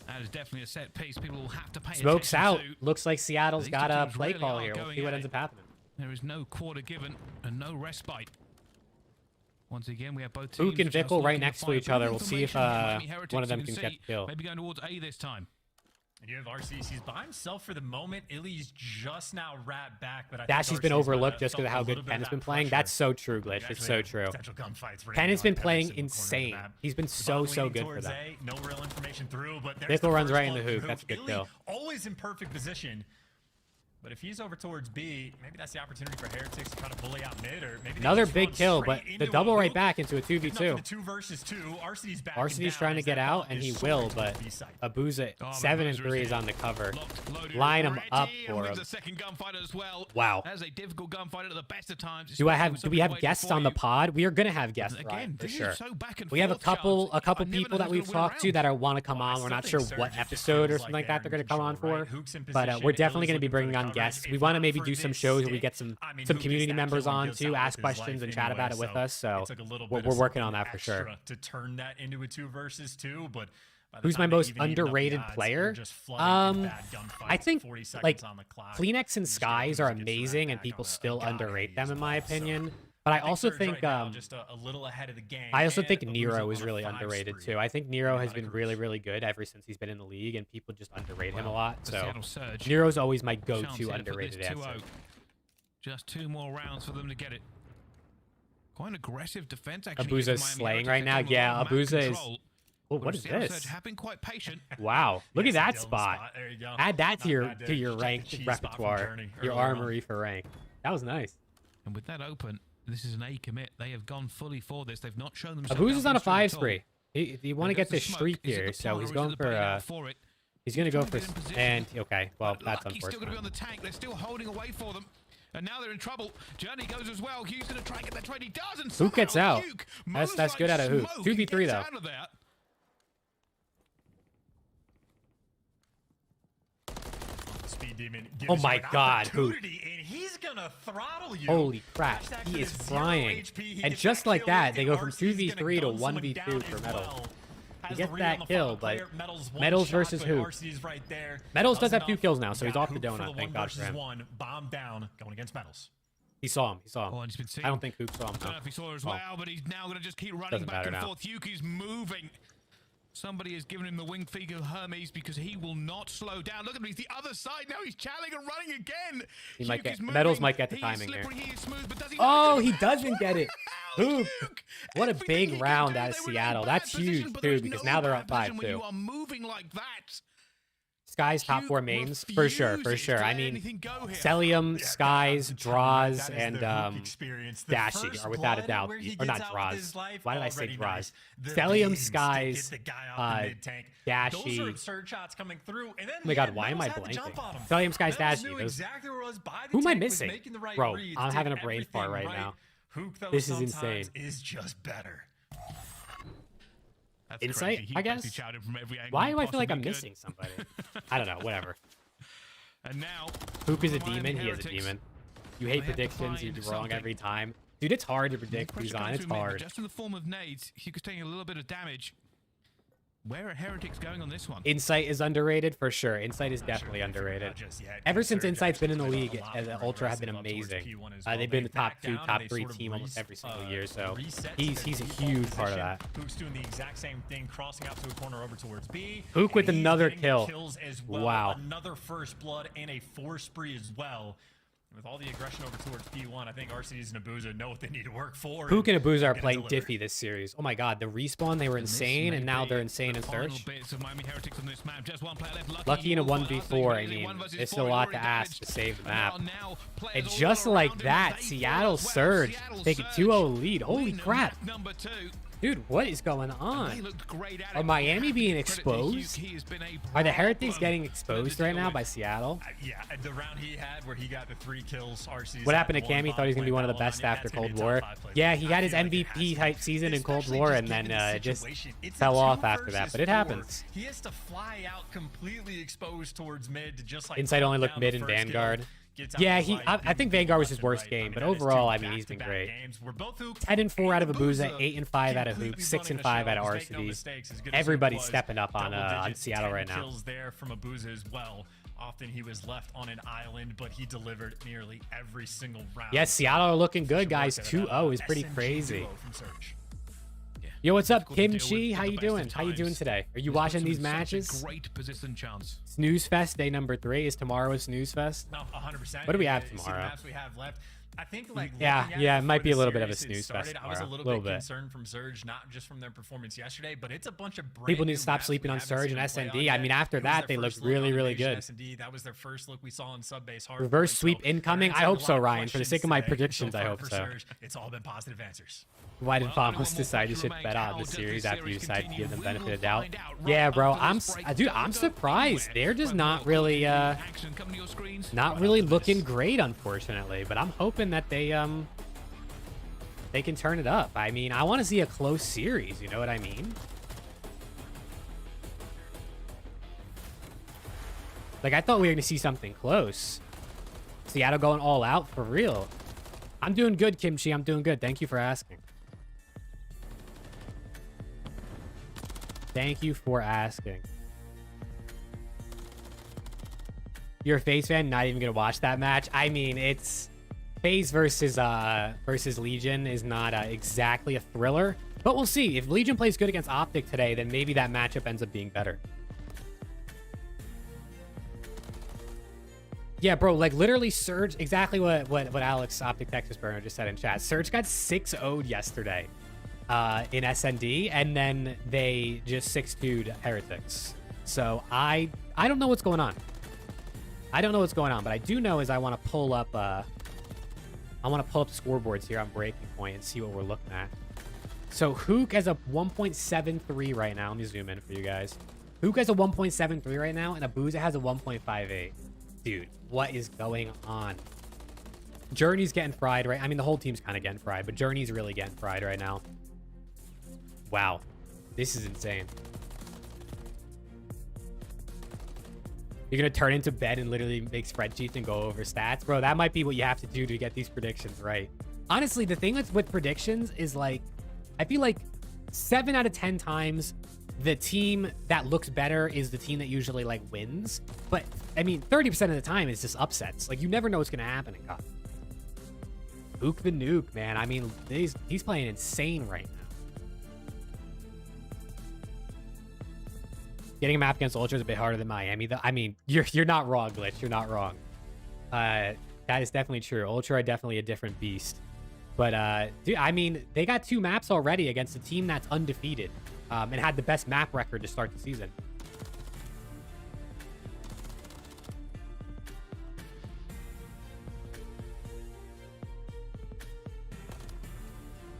That is definitely a set piece. People will have to pay Smoke's out. To. Looks like Seattle's got a play call here. We'll see what ends up happening. There is no quarter given and no respite. Once again, we have both teams. Hook and Vickle right next to each other. We'll see if one of them can get the kill. Maybe going towards A this time. And you have RCC's by himself for the moment. Illy's just now wrapped back, but I think Dashy's been overlooked just because of how good Pen has been playing. That's so true, Glitch. It's so true. Pen has been playing insane. He's been so good for them. No real information through, but Vickle runs right in the hoop. That's a good kill. Always in perfect position. But if he's over towards B, maybe that's the opportunity for Heretics to try to bully out mid, or maybe another big kill, but the double right back into a 2v2. 2 versus 2. RCD's back. RCD's trying to get out, and he will, but Abusa 7-3 is on the cover. Line him up for him. Wow. As a difficult gunfight at the best of times. Do we have guests on the pod? We are gonna have guests, Ryan, for sure. We have a couple people that we've talked to that want to come on. We're not sure what episode or something like that they're gonna come on for, but we're definitely gonna be bringing on guests. We want to maybe do some shows where we get some community members on to ask questions and chat about it with us. So we're working on that for sure. To turn that into a 2 versus 2, but who's my most underrated player? I think like Kleenex and Skies are amazing, and people still underrate them in my opinion. But I also think just a little ahead of the game. I also think Nero is really underrated too. I think Nero has been really good ever since he's been in the league, and people just underrate him a lot. So Nero's always my go-to underrated answer. Just 2 more rounds for them to get it. Quite an aggressive defense. Abusa's slaying right now. Yeah, Abusa is. Oh, what is this? Have been quite patient. Wow, look at that spot. There you go. Add that to your ranked repertoire, your armory for rank. That was nice. And with that open. This is an A commit. They have gone fully for this. They've not shown themselves. Abusa's on a 5 spree. You want to get this streak here, so he's going for. He's going to go for. And okay, well that's unfortunate. He's still going to be on the tank. They're still holding away for them, and now they're in trouble. Journey goes as well. Hugh's going to try and get that trade. He does, and Hook gets out. That's good out of Hook. 2v3 though. Oh my God, Hook. He's gonna throttle you. Holy crap, he is flying. And just like that, they go from 2v3 to 1v2 for Metal. You get that kill, but Metals versus Hook. Metals does have 2 kills now, so he's off the donut. Thank God for him. Bomb down, going against Metals. He saw him. Oh, and he's been seen. I don't think Hook saw him. I don't know if he saw her as well, but he's now going to just keep running back and forth. Yuki's moving. Somebody has given him the winged figure of Hermes because he will not slow down. Look at him, he's the other side now. He's channeling and running again. He might get Metals might get the timing here. Oh, he doesn't get it. Hook. What a big round out of Seattle. That's huge too, because now they're up 5-2. You are moving like that. Skies top 4 mains for sure. I mean, Celium, Skies, Draws, and Dashy are without a doubt, or not Draws. Why did I say Draws? Celium, Skies, Dashy. Those are surge shots coming through, and then oh my god, why am I blanking? Celium, Skies, Dashy. Exactly where it was by the who am I tank, missing? The right Bro, reads, I'm having a did brain fart everything right now. Hook, This is insane. Is just better. That's Insight, crazy. I guess. Why do I feel like I'm missing somebody? I don't know. Whatever. And now, Hook is a demon. He is a demon. You hate predictions. You do wrong every time. Dude, it's hard to predict who's on. It's hard. Just in the form of nades, Hugo's taking a little bit of damage. Where are Heretics going on this one? Insight is underrated for sure. Insight is definitely underrated. Ever since Insight's been in the league, Ultra have been amazing. They've been the top 2, top 3 team almost every single year, so he's a huge part of that. Hook's doing the exact same thing, crossing out to a corner over towards B. Hook with another kill. Kills as well. Wow. Another first blood and a 4 spree as well. With all the aggression over towards P1, I think RCDs and Abuza know what they need to work for. Hook and Abuza are playing Diffie this series. Oh my god, the respawn, they were insane, and now they're insane in Search. Lucky in a 1v4, I mean, it's a lot to ask to save the map. And just like that, Seattle Surge take a 2-0 lead. Holy crap. Dude, what is going on? Are Miami being exposed? Are the Heretics getting exposed right now by Seattle? Yeah, the round he had where he got the 3 kills, RC's what happened to Cammy? Thought he was going to be one of the best after Cold War. Yeah, he had his MVP type season in Cold War and then it just fell off after that, but it happens. He has to fly out completely exposed towards mid to just like Insight only looked mid in Vanguard. Yeah, I think Vanguard was his worst game, but overall, I mean, he's been great. 10-4 out of Abuza, 8-5 out of Hook, 6-5 out of RCDs. Everybody's stepping up on Seattle right now. Kills there from Abuza as well. Often he was left on an island, but he delivered nearly every single round. Yes, Seattle are looking good, guys. 2-0 is pretty crazy. Yo, what's up, Kimchi? How you doing? How you doing today? Are you watching these matches? Great position chance. Snooze Fest day number 3 is tomorrow. Is Snooze Fest? No, 100%. What do we have tomorrow? The maps we have left. I think like yeah, it might be a little bit of a snooze fest tomorrow. I was a little bit concerned from Surge, not just from their performance yesterday, but it's a bunch of people need to stop sleeping on Surge and SND. I mean, after that, they looked really, really good. That was their first look we saw in sub-base hard. Reverse sweep incoming. I hope so, Ryan. For the sake of my predictions, I hope so. It's all been positive answers. Why did Vamos decide you should bet on the series after you decided to give them benefit of doubt? Yeah, bro. I'm surprised. They're just not really looking great, unfortunately. But I'm hoping that they can turn it up. I mean, I want to see a close series. You know what I mean? Like, I thought we were going to see something close. Seattle going all out for real. I'm doing good, Kimchi. I'm doing good. Thank you for asking. Thank you for asking. You're a FaZe fan, not even gonna watch that match. I mean, it's FaZe versus Legion is not exactly a thriller, but we'll see. If Legion plays good against Optic today, then maybe that matchup ends up being better. Yeah, bro, like literally Surge, exactly what Alex Optic Texas Burner just said in chat. Surge got 6-0'd yesterday in SND, and then they just 6-2'd Heretics. So I don't know what's going on. I don't know what's going on, but I do know is I want to pull up scoreboards here on Breaking Point and see what we're looking at. So Hook has a 1.73 right now. Let me zoom in for you guys. Hook has a 1.73 right now, and Abuza has a 1.58. Dude, what is going on? Journey's getting fried, right? I mean, the whole team's kind of getting fried, but Journey's really getting fried right now. Wow. This is insane. You're going to turn into bed and literally make spreadsheets and go over stats? Bro, that might be what you have to do to get these predictions right. Honestly, the thing with predictions is like, I feel like 7 out of 10 times the team that looks better is the team that usually like wins. But I mean, 30% of the time it's just upsets. Like you never know what's going to happen in COD. Ook the Nuke, man. I mean, he's playing insane right now. Getting a map against Ultra is a bit harder than Miami, though. I mean, you're not wrong, Glitch. You're not wrong. That is definitely true. Ultra are definitely a different beast. But, dude, I mean, they got 2 maps already against a team that's undefeated and had the best map record to start the season.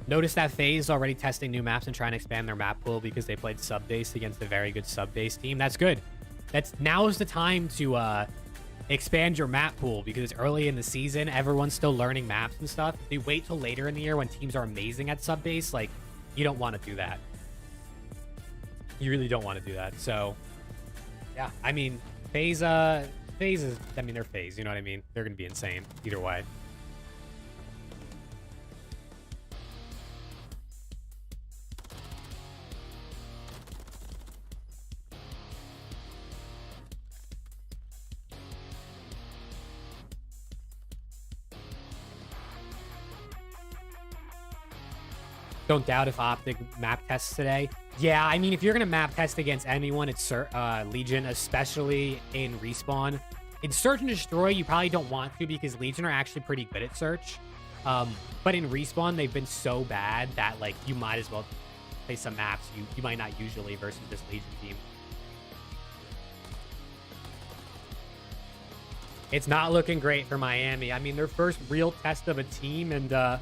Notice that FaZe already testing new maps and trying to expand their map pool because they played sub-based against a very good sub-based team. That's good. Now is the time to expand your map pool because it's early in the season. Everyone's still learning maps and stuff. If you wait till later in the year when teams are amazing at sub-based, like, you don't want to do that. You really don't want to do that. So, yeah, I mean, FaZe is, I mean, they're FaZe, you know what I mean? They're going to be insane either way. Don't doubt if Optic map tests today. Yeah, I mean, if you're going to map test against anyone, it's Legion, especially in Respawn. In Search and Destroy, you probably don't want to because Legion are actually pretty good at Search. But in Respawn, they've been so bad that, like, you might as well play some maps you might not usually versus this Legion team. It's not looking great for Miami. I mean, their first real test of a team, and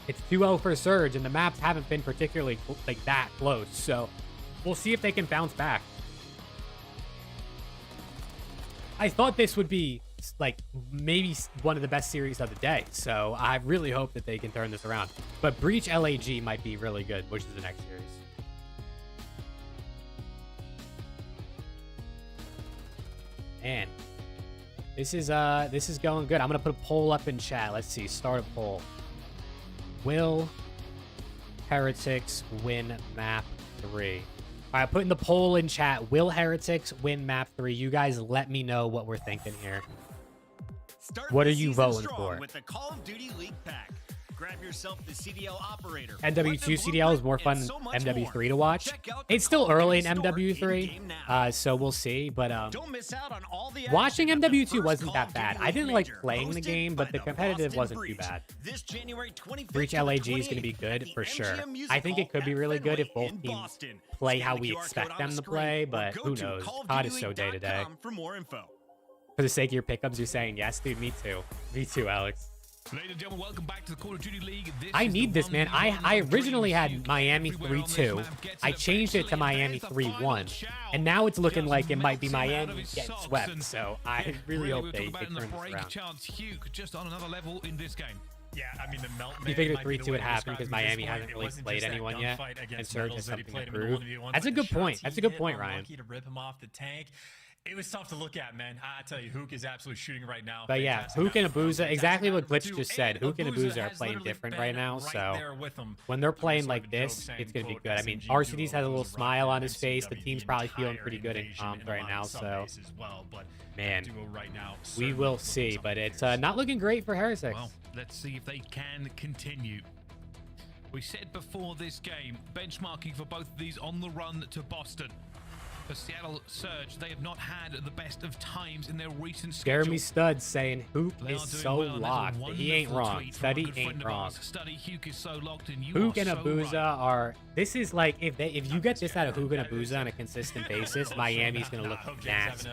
it's 2-0 for Surge, and the maps haven't been particularly like that close. So we'll see if they can bounce back. I thought this would be like maybe one of the best series of the day. So I really hope that they can turn this around. But Breach LAG might be really good, which is the next series. And this is going good. I'm gonna put a poll up in chat. Let's see. Start a poll. Will Heretics win map 3? All right, putting the poll in chat. Will Heretics win map 3? You guys let me know what we're thinking here. What are you voting for? With the Call of Duty League pack. Grab yourself the CDL operator. MW2 CDL is more fun than MW3 to watch. It's still early in MW3, so we'll see. But don't miss out on all the watching MW2 wasn't that bad. I didn't like playing the game, but the competitive wasn't too bad. Breach LAG is going to be good for sure. I think it could be really good if both teams play how we expect them to play, but who knows? COD is so day-to-day. For the sake of your pickups, you're saying yes, dude? Me too. Me too, Alex. Ladies and gentlemen, welcome back to the Call of Duty League. I need this, man. I originally had Miami 3-2. I changed it to Miami 3-1. And now it's looking like it might be Miami getting swept. So I really hope they turn this around. Just on another level in this game. Yeah, I mean, the Meltman. You figured 3-2 would happen because Miami hasn't really played anyone yet, and Surge has something to prove. That's a good point. That's a good point, Ryan. To rip him off the tank. It was tough to look at, man. I tell you, Hook is absolutely shooting right now. But yeah, Hook and Abuza, exactly what Glitch just said. Hook and Abuza are playing different right now, so when they're playing like this, it's going to be good. I mean, RCD's has a little smile on his face. The team's probably feeling pretty good in comms right now, so man, we will see. But it's not looking great for Heretics. Well, let's see if they can continue. We said before this game, benchmarking for both of these on the run to Boston. For Seattle Surge, they have not had the best of times in their recent schedule. Jeremy Studs saying Hook is so locked. He ain't wrong. Study ain't wrong. Hook is so locked in. Hook and Abuza are. This is like if you get this out of Hook and Abuza on a consistent basis, Miami's gonna look nasty.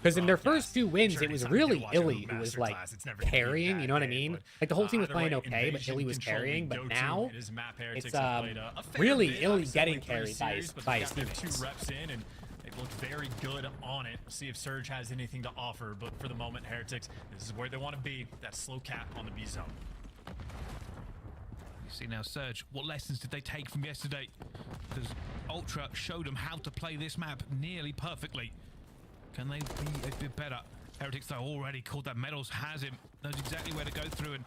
Because in their first 2 wins, it was really Illy who was like carrying. You know what I mean? Like the whole team was playing okay, but Illy was carrying. But now it's really Illy getting carried by his teammates. And they've looked very good on it. See if Surge has anything to offer, but for the moment, Heretics, this is where they want to be. That slow cap on the B zone. You see now, Surge, what lessons did they take from yesterday? Because Ultra showed them how to play this map nearly perfectly. Can they be a bit better? Heretics, though, already called that Metals has him. Knows exactly where to go through. And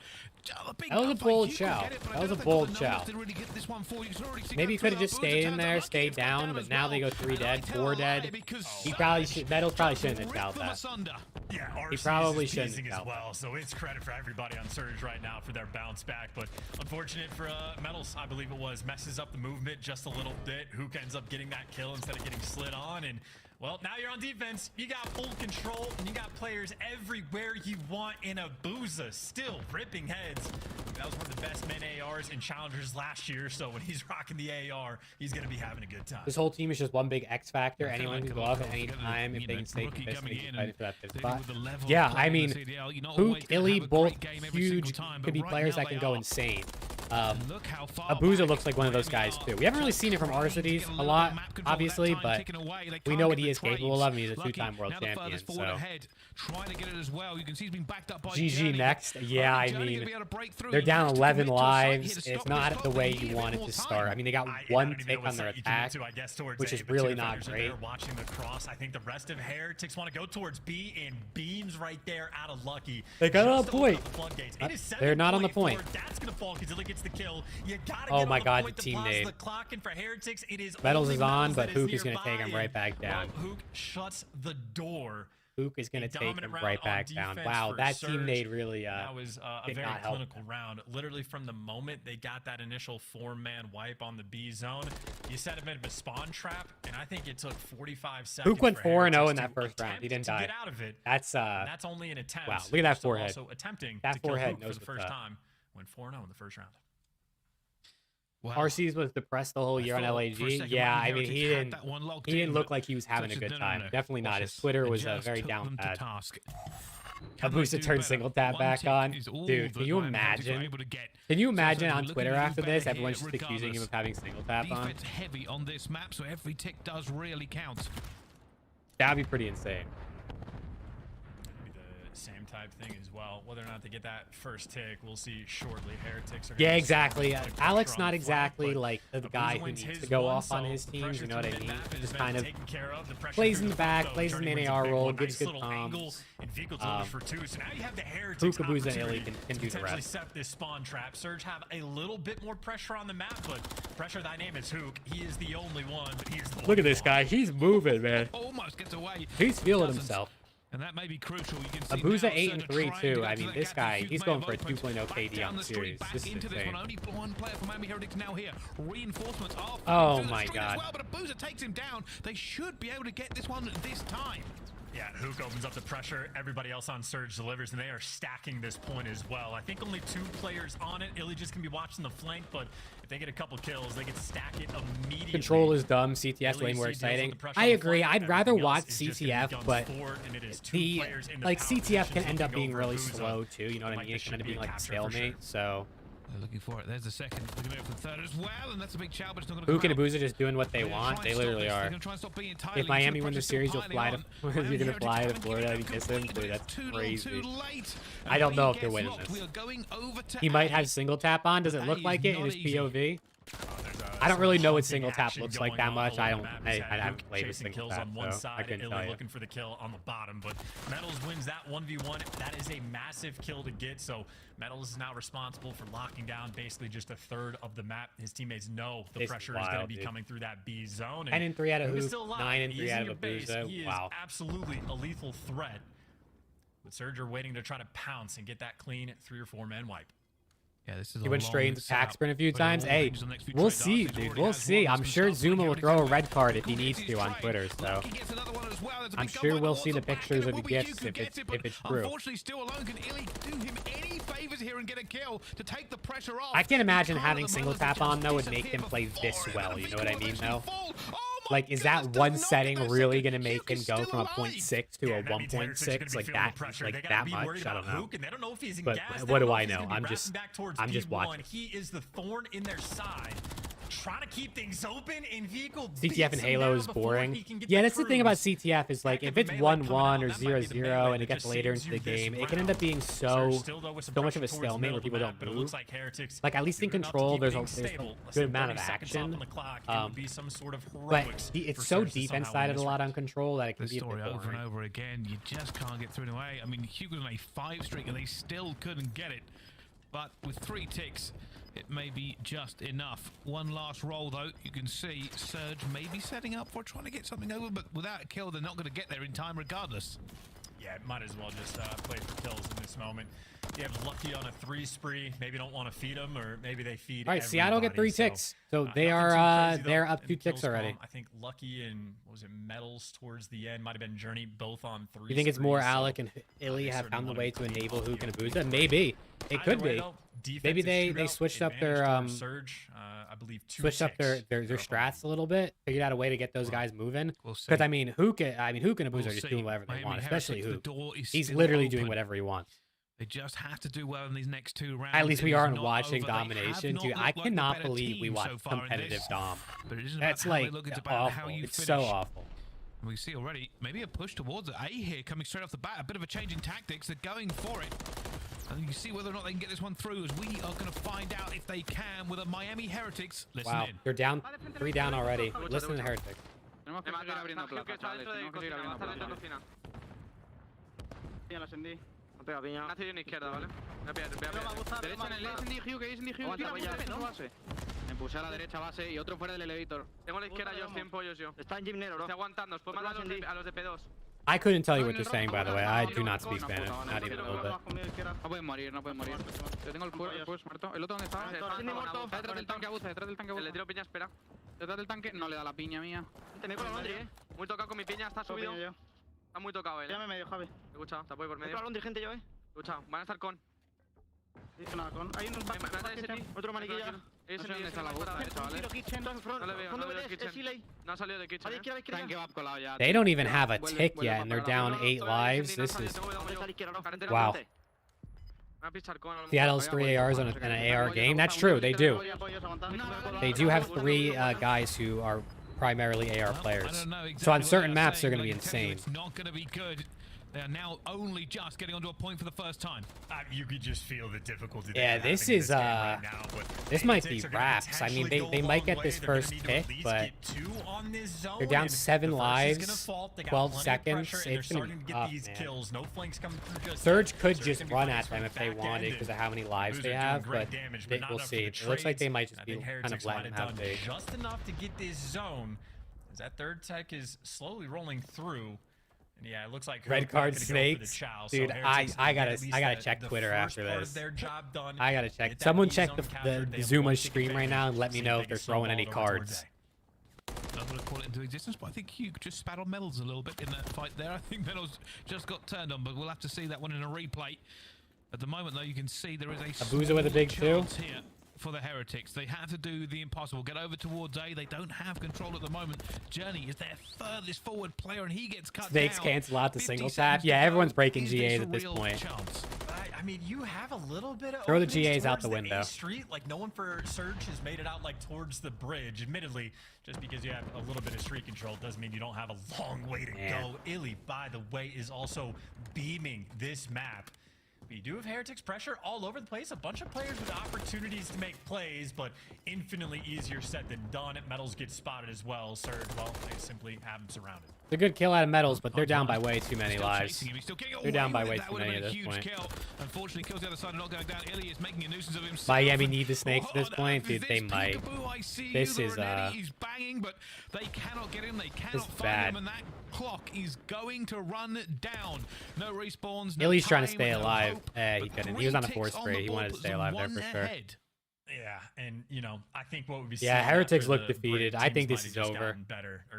that was a bold chow. That was a bold chow. Maybe he could have just stayed in there, stayed down, but now they go 3 dead, 4 dead. He probably should. Metals probably shouldn't have towed that. Yeah, he probably shouldn't have as well. So it's credit for everybody on Surge right now for their bounce back. But unfortunate for Metals, I believe it was, messes up the movement just a little bit. Hook ends up getting that kill instead of getting slid on. And well, now you're on defense. You got full control, and you got players everywhere you want in Abuza, still ripping heads. That was one of the best men ARs in Challengers last year, so when he's rocking the AR, he's going to be having a good time. This whole team is just one big X factor. Anyone can go off at any time if they can stay consistent and fighting for that fifth spot. Yeah, I mean, Hook, Illy, both huge, could be players that can go insane. Abuza looks like one of those guys too. We haven't really seen it from our cities a lot, obviously, but we know what he is capable of, and he's a two-time world champion. So GG next. Yeah, I mean, they're down 11 lives. It's not the way you want it to start. I mean, they got one tick on their attack, which is really not great. Watching the cross, I think the rest of Heretics want to go towards B, and Beams right there out of Lucky. They got on point. They're not on the point. That's gonna fall because Illy gets the kill. You gotta oh get my on god, the point the team to pause nade. the clock, and for Heretics, it is Metals only is on, Metals but that Hook is going to take nearby, him right back down. Hook shuts the door. Hook is going to take him right back down. Wow, that team nade really that was a very clinical round. Literally from the moment they got that initial 4-man wipe on the B zone, you set him in a spawn trap, and I think it took 45 seconds. Hook went 4-0 in that first round. He didn't die. Get out of it. That's only an attempt. Wow, look at that forehead. Also attempting that to kill forehead Hook knows for the first time. Went 4-0 in the first round. Wow. RC's was depressed the whole year on LAG. Yeah, I mean, he didn't look like he was having a good time. Definitely not. His Twitter was very down bad. Abusa turned single tap back on. Dude, can you imagine? Can you imagine on Twitter after this, everyone's just accusing him of having single tap on? Defense heavy on this map, so every tick does really count. That'd be pretty insane. Same type thing as well. Whether or not they get that first tick, we'll see shortly. Heretics are yeah, exactly. Alex not exactly like the guy who needs to go off on his teams, you know what I mean? Just kind of plays in the back, plays in the AR role, gives good comms. Hook, Abuza, and Illy can do the rest. Set this spawn trap. Surge have a little bit more pressure on the map, but pressure thy name is Hook. He is the only one, but he's the Look at this guy. He's moving, man. Almost gets away. He's feeling himself. And that may be crucial. You can see Abuza 8-3 too. I mean, this guy, he's going for a 2.0 KD on the series. This is insane. Only one player from Miami Heretics now here. Reinforcements are oh my god. well, but Abuza takes him down. They should be able to get this one this time. Yeah, Hook opens up the pressure. Everybody else on Surge delivers, and they are stacking this point as well. I think only 2 players on it. Illy just can be watching the flank, but if they get a couple kills, they can stack it immediately. Control is dumb. CTF's way more exciting. I agree. I'd rather watch CTF, but CTF can end up being really slow too. You know what I mean? It can end up being like a stalemate. So. They're looking for it. There's the second. They're going to go for the third as well, and that's a big shout, but it's not going to Hook and Abuza just doing what they want. They literally are. If Miami wins the series, you'll fly to. You're going to fly to Florida and kiss him. Dude, that's crazy. I don't know if they're winning this. He might have single tap on. Does it look like it in his POV? I don't really know what single tap looks like that much. I haven't played with single tap, so I couldn't tell you. Looking for the kill on the bottom, but Metals wins that 1v1. That is a massive kill to get, so Metals is now responsible for locking down basically just a third of the map. His teammates know the pressure is going to be coming through that B zone. 10-3 out of Hook, 9-3 out of Abuza. He is absolutely a lethal threat. But Surge are waiting to try to pounce and get that clean 3 or 4-man wipe. Yeah, this is he went straight into pack sprint a few times. Hey, we'll see, dude. We'll see. I'm sure Zuma will throw a red card if he needs to on Twitter. So I'm sure we'll see the pictures of the gifts if it's true. Unfortunately, still alone. Can Illy do him any favors here and get a kill to take the pressure off? I can't imagine having single tap on though would make him play this well. You know what I mean, though? Like, is that one setting really going to make him go from a 0.6 to a 1.6 like that much? I don't know. But what do I know? I'm just watching. He is the thorn in their side. Trying to keep things open in vehicle. CTF and Halo is boring. Yeah, that's the thing about CTF is like if it's 1-1 or 0-0 and it gets later into the game, it can end up being so much of a stalemate where people don't move. Like at least in Control, there's a good amount of action. But it's so defense-sided a lot on Control that it can be a bit boring. Over and over again, you just can't get through in a way. I mean, Hugo on a 5 streak and they still couldn't get it. But with 3 ticks, it may be just enough. One last roll, though. You can see Surge may be setting up for trying to get something over, but without a kill, they're not going to get there in time regardless. Yeah, might as well just play for kills in this moment. You have Lucky on a 3 spree. Maybe don't want to feed them, or maybe they feed. All right, Seattle get 3 ticks, so they are they're up 2 ticks already. I think Lucky and what was it, Metals towards the end might have been Journey both on 3. You think it's more Alec and Illy have found the way to enable Hook and Abuza? Maybe it could be. Maybe they switched up their Surge, I believe switched up their strats a little bit, figured out a way to get those guys moving. Because I mean, Hook and Abuza are just doing whatever they want, especially Hook. He's literally doing whatever he wants. They just have to do well in these next 2 rounds. At least we aren't watching domination, dude. I cannot believe we watch competitive dom. That's like awful. It's so awful. We see already maybe a push towards A here coming straight off the bat. A bit of a change in tactics. They're going for it. And you can see whether or not they can get this one through, as we are going to find out if they can with a Miami Heretics. Listen wow, in. they're down 3 down already. Listen to the Heretics. Pega piña. Nace en izquierda, ¿vale? Voy a pillar. Derecha en el SND Hugh, que SND Hugh. Base. Me puse a la derecha base y otro fuera del elevator. Tengo la izquierda yo, 100 pollos yo. Está en gimnero, bro. Estoy aguantando. Después mandar a los de P2. I couldn't tell you what they're saying, by the way. I do not speak Spanish. Not even a little bit. No pueden morir, no pueden morir. Yo tengo el push muerto. ¿El otro dónde está? Detrás del tanque abusa, detrás del tanque abusa. Le tiro piña, espera. Detrás del tanque no le da la piña mía. Tenéis con el muy tocado con mi piña, está subido. Está muy tocado él. Llame medio, Javi. Escucha, te apoyo por medio. Hay un dirigente yo, Escucha, van a estar con. Hay un otro maniquilla. Es el está la boca, ¿vale? No le veo, no le veo kitchen. No ha salido de kitchen. Tanque va colado ya. They don't even have a tick yet, and they're down 8 lives. This is wow. Seattle's 3 ARs on an AR game. That's true. They do. They do have 3 guys who are primarily AR players. So on certain maps, they're going to be insane. It's not going to be good. They are now only just getting onto a point for the first time. You could just feel the difficulty. Yeah, this is right now, this might be wraps. I mean, they might get this first pick, but they're down 7 lives, 12 seconds. It's gonna be tough, man. Surge could just run at them if they wanted because of how many lives they have, but we'll see. It looks like they might just be kind of letting them have big. Just enough to get this zone, as that third tech is slowly rolling through. And yeah, it looks like red card snakes, dude. I gotta check Twitter after this. I gotta check. Someone check the Zuma stream right now and let me know if they're throwing any cards. I'm gonna call it into existence, but I think Hugh just spat on Medals a little bit in that fight there. I think Medals just got turned on, but we'll have to see that one in a replay. At the moment, though, you can see there is a Abuza with a big 2 here for the Heretics. They have to do the impossible. Get over towards A. They don't have control at the moment. Journey is their furthest forward player, and he gets cut Snakes down. Cancel out the single tap. Yeah, everyone's breaking GAs at this point. I mean, you have a little bit of throw the GAs out the window. Street, like no one for Surge has made it out like towards the bridge. Admittedly, just because you have a little bit of street control doesn't mean you don't have a long way to go. Illy, by the way, is also beaming this map. We do have Heretics pressure all over the place. A bunch of players with opportunities to make plays, but infinitely easier said than done. Metals get spotted as well. Surge, well, they simply have him surrounded. It's a good kill out of Metals, but they're down by way too many lives. They're down by way too many at this point. Unfortunately, kills the other side, not going down. Illy is making a nuisance of himself. Miami need the snakes at this point, dude. They might. This is He's banging, but they cannot get him. They cannot find him, and that clock is going to run down. No respawns. Illy's trying to stay alive. He couldn't. He was on a 4 spray. He wanted to stay alive there for sure. Yeah, and you know, I think what would be Heretics look defeated. I think this is over.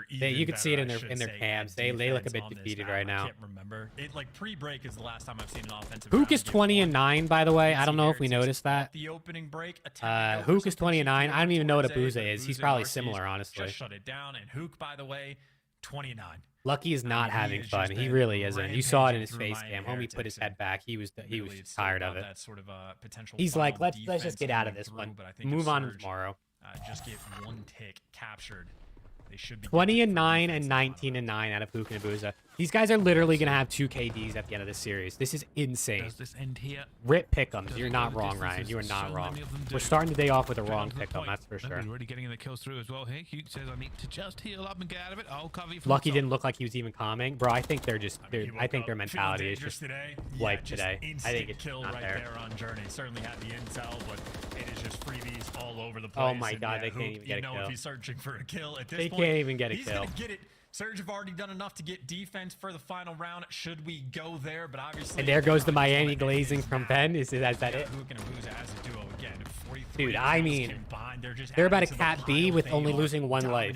You can see it in their cams. They look a bit defeated right now. I can't remember. It like pre-break is the last time I've seen an offensive. Hook is 20-9, by the way. I don't know if we noticed that. The opening break. Hook is 20-9. I don't even know what Abuza is. He's probably similar, honestly. Just shut it down. And Hook, by the way, 29. Lucky is not having fun. He really isn't. You saw it in his face cam. Homie put his head back. He was tired of it. He's like, let's just get out of this one. Move on tomorrow. Just get one tick captured. They should be 20-9 and 19-9 out of Hook and Abuza. These guys are literally gonna have 2 KDs at the end of this series. This is insane. Does this end here? Rip pick'ems. You're not wrong, Ryan. You are not wrong. We're starting the day off with a wrong pick'em. That's for sure. Really getting the kills through as well here. Hugh says, I need to just heal up and get out of it. I'll cover you. Lucky didn't look like he was even calming, bro. I think they're just. I think their mentality is just wiped today. I think it's kill not right there. On Journey. Certainly had the intel, but it is just freebies all over the place. Oh my god, they can't even get a kill. You know, if he's searching for a kill at this point, they can't even get a kill. He's gonna get it. Surge have already done enough to get defense for the final round. Should we go there? But obviously, and there goes the Miami glazing from Ben. Is that it? Hook and Abuza as a duo again. Dude, I mean, they're about to cat B with only losing 1 life.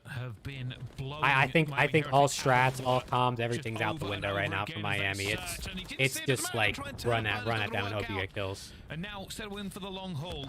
have been blowing. I think all strats, all comms, everything's out the window right now for Miami. It's just like run at them and hope you get kills. And now settle in for the long haul.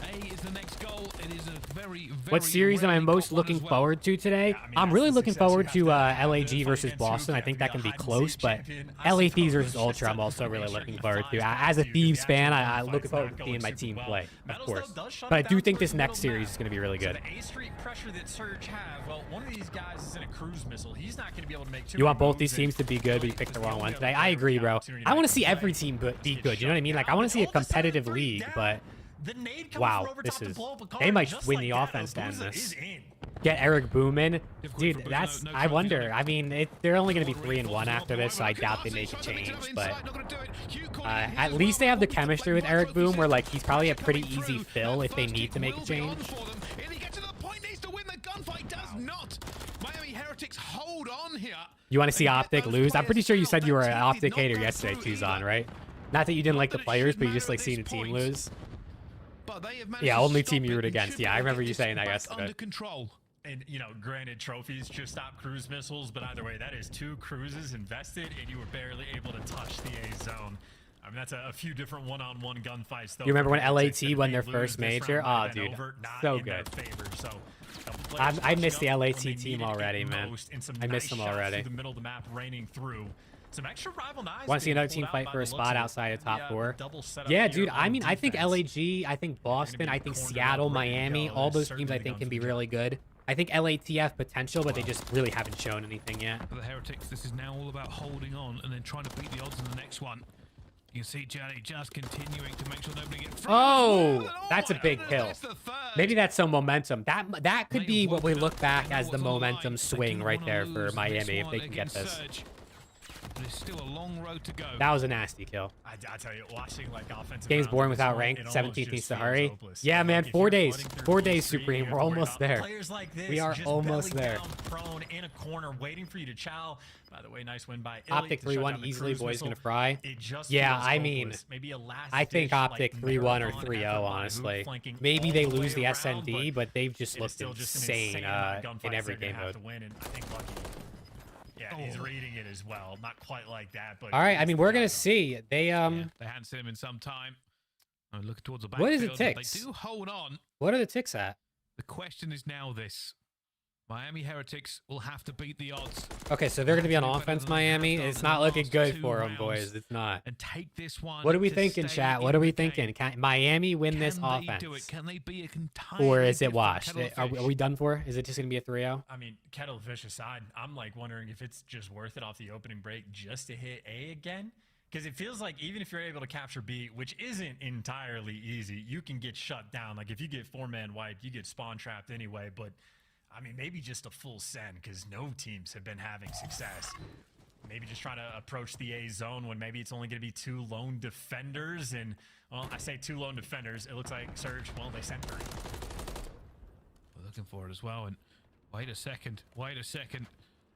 A is the next goal. It is a very what series am I most looking forward to today? Yeah, I mean, I'm really looking forward to LAG versus Boston. I think that can be close, but LA Thieves versus Ultra I'm also really looking forward to. As a Thieves fan, I look forward to seeing my team play, of course. But I do think this next series is going to be really good. A Street pressure that Surge have, well, one of these guys is in a cruise missile. He's not going to be able to make too You want both these teams to be good, but you picked the wrong one today. I agree, bro. I want to see every team be good. You know what I mean? Like, I want to see a competitive league, but wow, this is... They might win the offense to end this. Get Eric Boomin. Dude, that's... I wonder. I mean, they're only going to be 3-1 after this, so I doubt they make a change, but... at least they have the chemistry with Eric Boom, where, like, he's probably a pretty easy fill if they need to make a change. You want to see Optic lose? I'm pretty sure you said you were an Optic hater yesterday, Tuzon, right? Not that you didn't like the players, but you just like seeing the team lose. Yeah, only team you root against. Yeah, I remember you saying that yesterday. And, you know, granted, trophies just stop cruise missiles, but either way, that is 2 cruises invested, and you were barely able to touch the A zone. I mean, that's a few different one-on-one gunfights, though. You remember when LAT won their first major? Oh, dude, so good. I miss the LAT team already, man. I miss them already. The middle of the map raining through. Some extra rival knives. Want to see another team fight for a spot outside of top 4? Yeah, dude. I mean, I think LAG, I think Boston, I think Seattle, Miami, all those teams I think can be really good. I think LATF potential, but they just really haven't shown anything yet. For the Heretics, this is now all about holding on and then trying to beat the odds in the next one. You can see Johnny just continuing to make sure nobody gets through. Oh, that's a big kill. Maybe that's some momentum. That could be what we look back as the momentum swing right there for Miami if they can get this. There's still a long road to go. That was a nasty kill. I tell you, watching like offensive game's boring without rank. 17th needs to hurry. Yeah, man, 4 days. 4 days, Supreme. We're almost there. We are almost there. Prone in a corner, waiting for you to chow. By the way, nice win by Optic 3-1 easily. Boys gonna fry. Yeah, I mean, I think Optic 3-1 or 3-0. Honestly, maybe they lose the SND, but they've just looked insane in every game mode. Yeah, he's reading it as well. Not quite like that, but... All right, I mean, we're going to see. They haven't seen him in some time. Look towards the back. What is it ticks? They do hold on. What are the ticks at? The question is now this. Miami Heretics will have to beat the odds. Okay, so they're going to be on offense, Miami. It's not looking good for them, boys. It's not. And take this one. What are we thinking, chat? What are we thinking? Can Miami win this offense? Can they be or is it washed? Are we done for? Is it just going to be a 3-0? I mean, Kettlefish aside, I'm like wondering if it's just worth it off the opening break just to hit A again. Because it feels like even if you're able to capture B, which isn't entirely easy, you can get shut down. Like if you get 4-man wiped, you get spawn trapped anyway. But I mean, maybe just a full send because no teams have been having success. Maybe just trying to approach the A zone when maybe it's only going to be 2 lone defenders. And, well, I say 2 lone defenders. It looks like Surge, well, they sent 3. We're looking for it as well. And wait a second. Wait a second.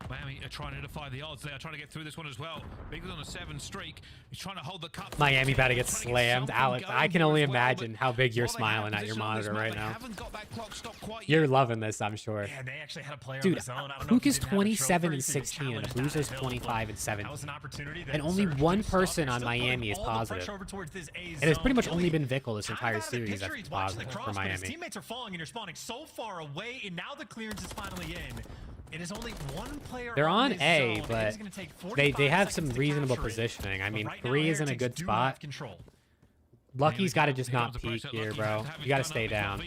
Miami are trying to defy the odds. They are trying to get through this one as well. Big's on a 7 streak. He's trying to hold the cup. Miami about to get slammed. Alex, I can only imagine how big you're smiling at your monitor right now. You're loving this, I'm sure. Yeah, they actually had a player dude, on his own. Hook is 27-16 and Bruiser's 25-7. And only one person on Miami is positive. And it's pretty much only been Vickle this entire series that's positive for Miami. Teammates are falling and you're spawning so far away, and now the clearance is finally in. It is only one player. They're on A, but they have some reasonable positioning. I mean, 3 is in a good spot. Lucky's got to just not peek here, bro. You got to stay down.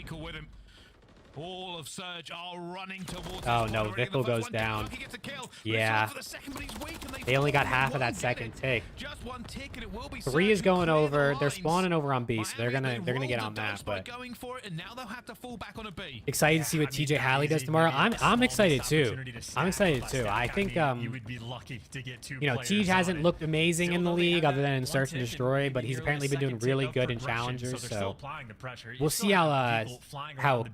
All of Surge are running towards. Oh no, Vickle goes down. Yeah. They only got half of that second tick. 3 is going over. They're spawning over on B, so they're gonna get on that. But excited to see what TJ Halley does tomorrow. I'm excited too. I'm excited too. I think you know, TJ hasn't looked amazing in the league other than in Search and Destroy, but he's apparently been doing really good in Challengers. So we'll see how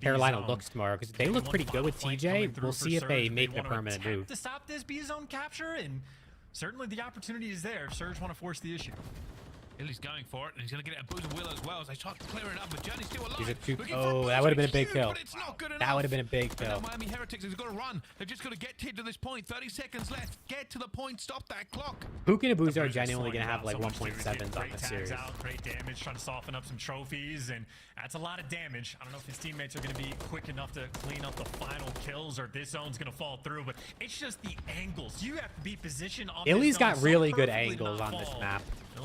Carolina looks tomorrow, because they look pretty good with TJ. We'll see if they make the permanent move to stop this B zone capture, and certainly the opportunity is there if Surge want to force the issue. Illy's going for it, and he's going to get it a boost of Will as well as they start clearing it up, but Journey's still alive. Oh, that would have been a big kill. That would have been a big And now kill. Miami Heretics has got to run. They've just got to get to this point. 30 seconds left. Get to the point. Stop that clock. Hook and Abuza are genuinely going to have like 1.7s on this series. Great damage, trying to soften up some trophies, and that's a lot of damage. I don't know if his teammates are going to be quick enough to clean up the final kills, or if this zone's going to fall through, but it's just the angles. You have to be positioned on Illy's got really good angles on this map.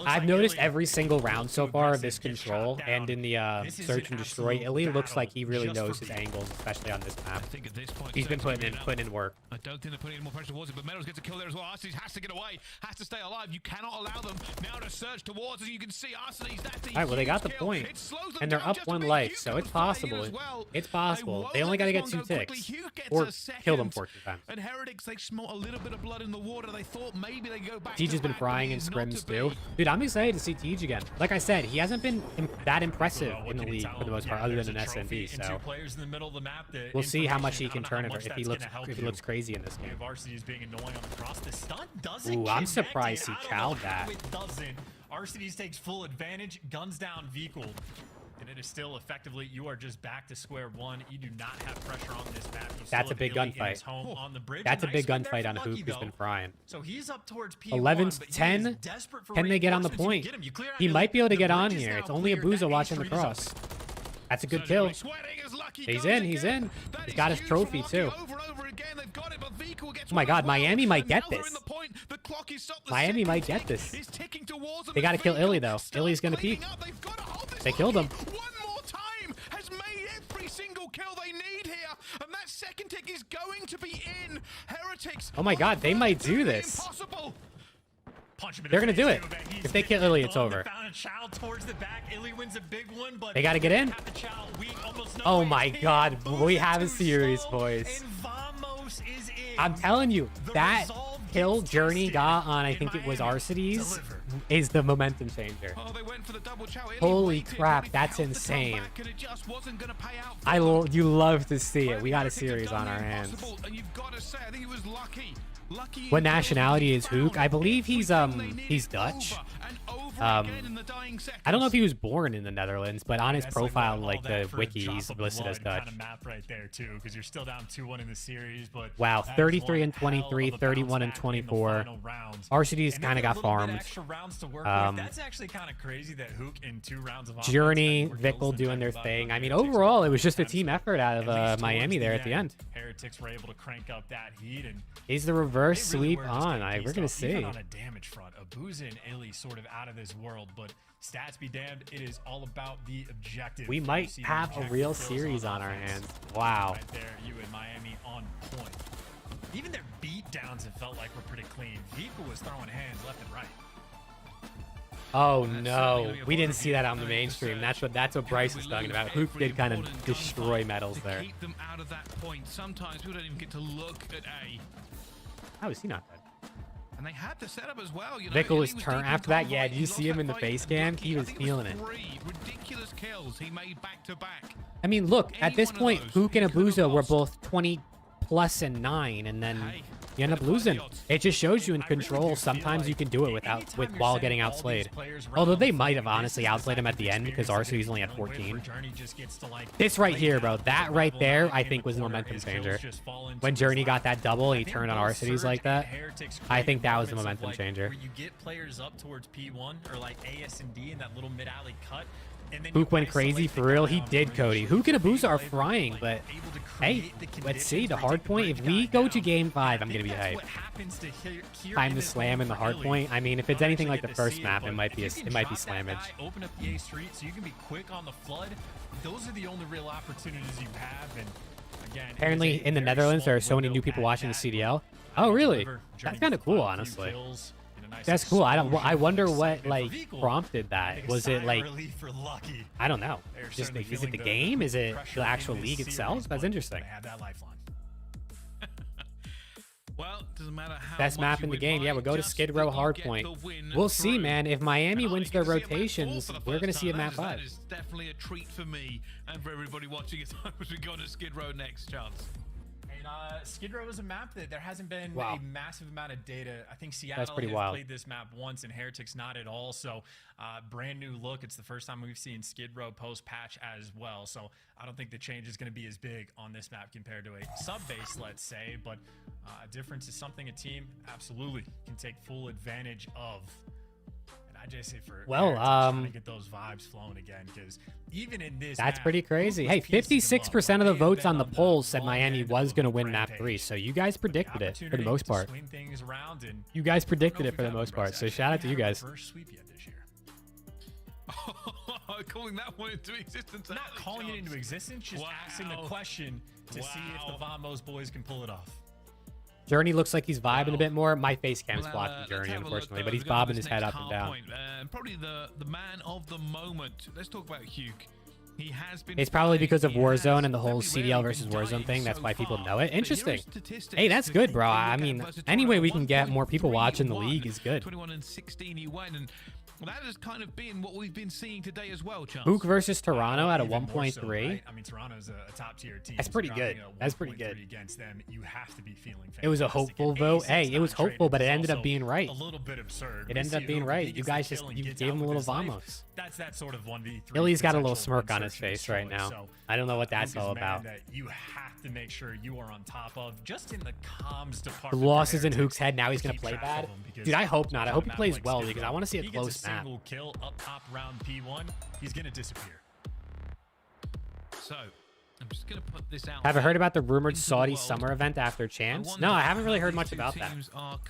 I've noticed every single round so far of this control and in the search and destroy, Illy looks like he really knows his angles, especially on this map. I think at this point, He's been putting in work. I don't think they're putting any more pressure towards it, but Meadows gets a kill there as well. Arsenes has to get away, has to stay alive. You cannot allow them now to surge towards it. You can see Arsenes. That's All right, well, they got the point, and they're up 1 life, so it's possible. It's possible. They only got to get 2 ticks or kill them 14 times. And Heretics, they smelt a little bit of blood in the water. They thought maybe they go back. Tej has been frying in scrims too. Dude, I'm excited to see Tej again. Like I said, he hasn't been that impressive in the league for the most part, other than an SMB. So we'll see how much he can turn it, if he looks crazy in this game. Ooh, I'm surprised he chowed that. Arsenes takes full advantage, guns down Vikul. And it is still effectively, you are just back to square one. You do not have pressure on this map. That's a big gunfight. That's a big gunfight on Hook, who's been frying. So he's up towards P1, 11-10. Can they get on the point? He might be able to get on here. It's only Abuza watching the cross. That's a good kill. He's in. He's got his trophy too. Oh my god, Miami might get this. Miami might get this. They gotta kill Illy though. Illy's gonna peek. They killed him. One more time has made every single kill they need here, and that second tick is going to be in. Heretics. Oh my god, they might do this. They're gonna do it. If they kill Illy, it's over. They gotta get in. Oh my god, we have a series, boys. I'm telling you, that kill Journey got on, I think it was Arsenes, is the momentum changer. Holy crap, that's insane. You love to see it. We got a series on our hands. What nationality is Hook? I believe he's Dutch. I don't know if he was born in the Netherlands, but on his profile, like the wiki, he's listed as Dutch. Map right there too, because you're still down 2-1 in the series. But wow, 33-23, 31-24. Arsenes kind of got farmed. That's actually kind of crazy that Hook in 2 rounds of Journey, Vikul doing their thing. I mean, overall, it was just a team effort out of Miami there at the end. Heretics were able to crank up that heat, and is the reverse sweep on? We're gonna see. Even on a damage front, Abuza and Illy sort of out of this world, but stats be damned, it is all about the objective. We might have a real series on our hands. Wow. Right there, you and Miami on point. Even their beat downs have felt like were pretty clean. Vikul was throwing hands left and right. Oh no, we didn't see that on the mainstream. That's what Bryce was talking about. Hook did kind of destroy medals there. Keep them out of that point. Sometimes we don't even get to look at A. How is he not dead? And they had the setup as well. You know, Vikul was turned after that. Yeah, did you see him in the face cam? He was feeling it. Ridiculous kills he made back to back. I mean, look, at this point, Hook and Abuza were both 20+ and 9, and then you end up losing. It just shows you in control, sometimes you can do it while getting outslayed. Although they might have honestly outslayed him at the end because Arsenes only had 14. This right here, bro, that right there, I think was the momentum changer. When Journey got that double and he turned on Arsenes like that, I think that was the momentum changer. Where you get players up towards P1 or like AS and D in that little mid-alley cut. Hook went crazy for real. He did, Cody. Hook and Abuza are frying, but hey, let's see the hard point. If we go to game 5, I'm gonna be hyped. Time to slam in the hard point. I mean, if it's anything like the first map, it might be slammage. Open up the A street so you can be quick on the flood. Those are the only real opportunities you have. And again, apparently in the Netherlands, there are so many new people watching the CDL. Oh, really? That's kind of cool, honestly. That's cool. I wonder what like prompted that. Was it like, I don't know. Just like, is it the game? Is it the actual league itself? That's interesting. Well, doesn't matter how best map in the game. Yeah, we'll go to Skid Row Hardpoint. We'll see, man. If Miami wins their rotations, we're gonna see a map 5. That is definitely a treat for me and for everybody watching it as we go to Skid Row next chance. mean, Skid Row is a map that there hasn't been a massive amount of data. I think Seattle has played this map once and Heretics not at all. So brand new look. It's the first time we've seen Skid Row post-patch as well. So I don't think the change is going to be as big on this map compared to a sub-base, let's say. But difference is something a team absolutely can take full advantage of. I just say for trying to get those vibes flowing again, because even in this that's pretty crazy. Hey, 56% of the votes on the polls said Miami was going to win map 3, so you guys predicted it for the most part. You guys predicted it for the most part, so shout out to you guys. First sweep yet this year. Calling that one into existence. Not calling it into existence, just asking the question to see if the Vamos boys can pull it off. Journey looks like he's vibing a bit more. My face cam's blocking Journey, unfortunately, but he's bobbing his head up and down. Probably the man of the moment. Let's talk about Hugh. He has been. It's probably because of Warzone and the whole CDL versus Warzone thing. That's why people know it. Interesting. Hey, that's good, bro. I mean, any way we can get more people watching the league is good. 21-16 he went, and that has kind of been what we've been seeing today as well, Charles. Book versus Toronto at a 1.3. So, right? I mean, Toronto's a top tier team. That's pretty good. That's pretty good. Against them, you have to be feeling fantastic. It was a hopeful vote. Hey, it was hopeful, but it ended up being right. A little bit absurd. It ended up being right. You guys just gave him a little vamos. That's that sort of 1v3. Illy's got a little smirk on his face right now. So, I don't know what that's all about. That you have to make sure you are on top of, just in the comms department. The losses in Hook's head. Now he's gonna play bad. Dude, I hope not. I hope he plays well because I want to see a close map. Single kill up top round P1, he's gonna disappear. So I'm just gonna put this out. Have you heard about the rumored Saudi summer event after Chance? No, I haven't really heard much about that.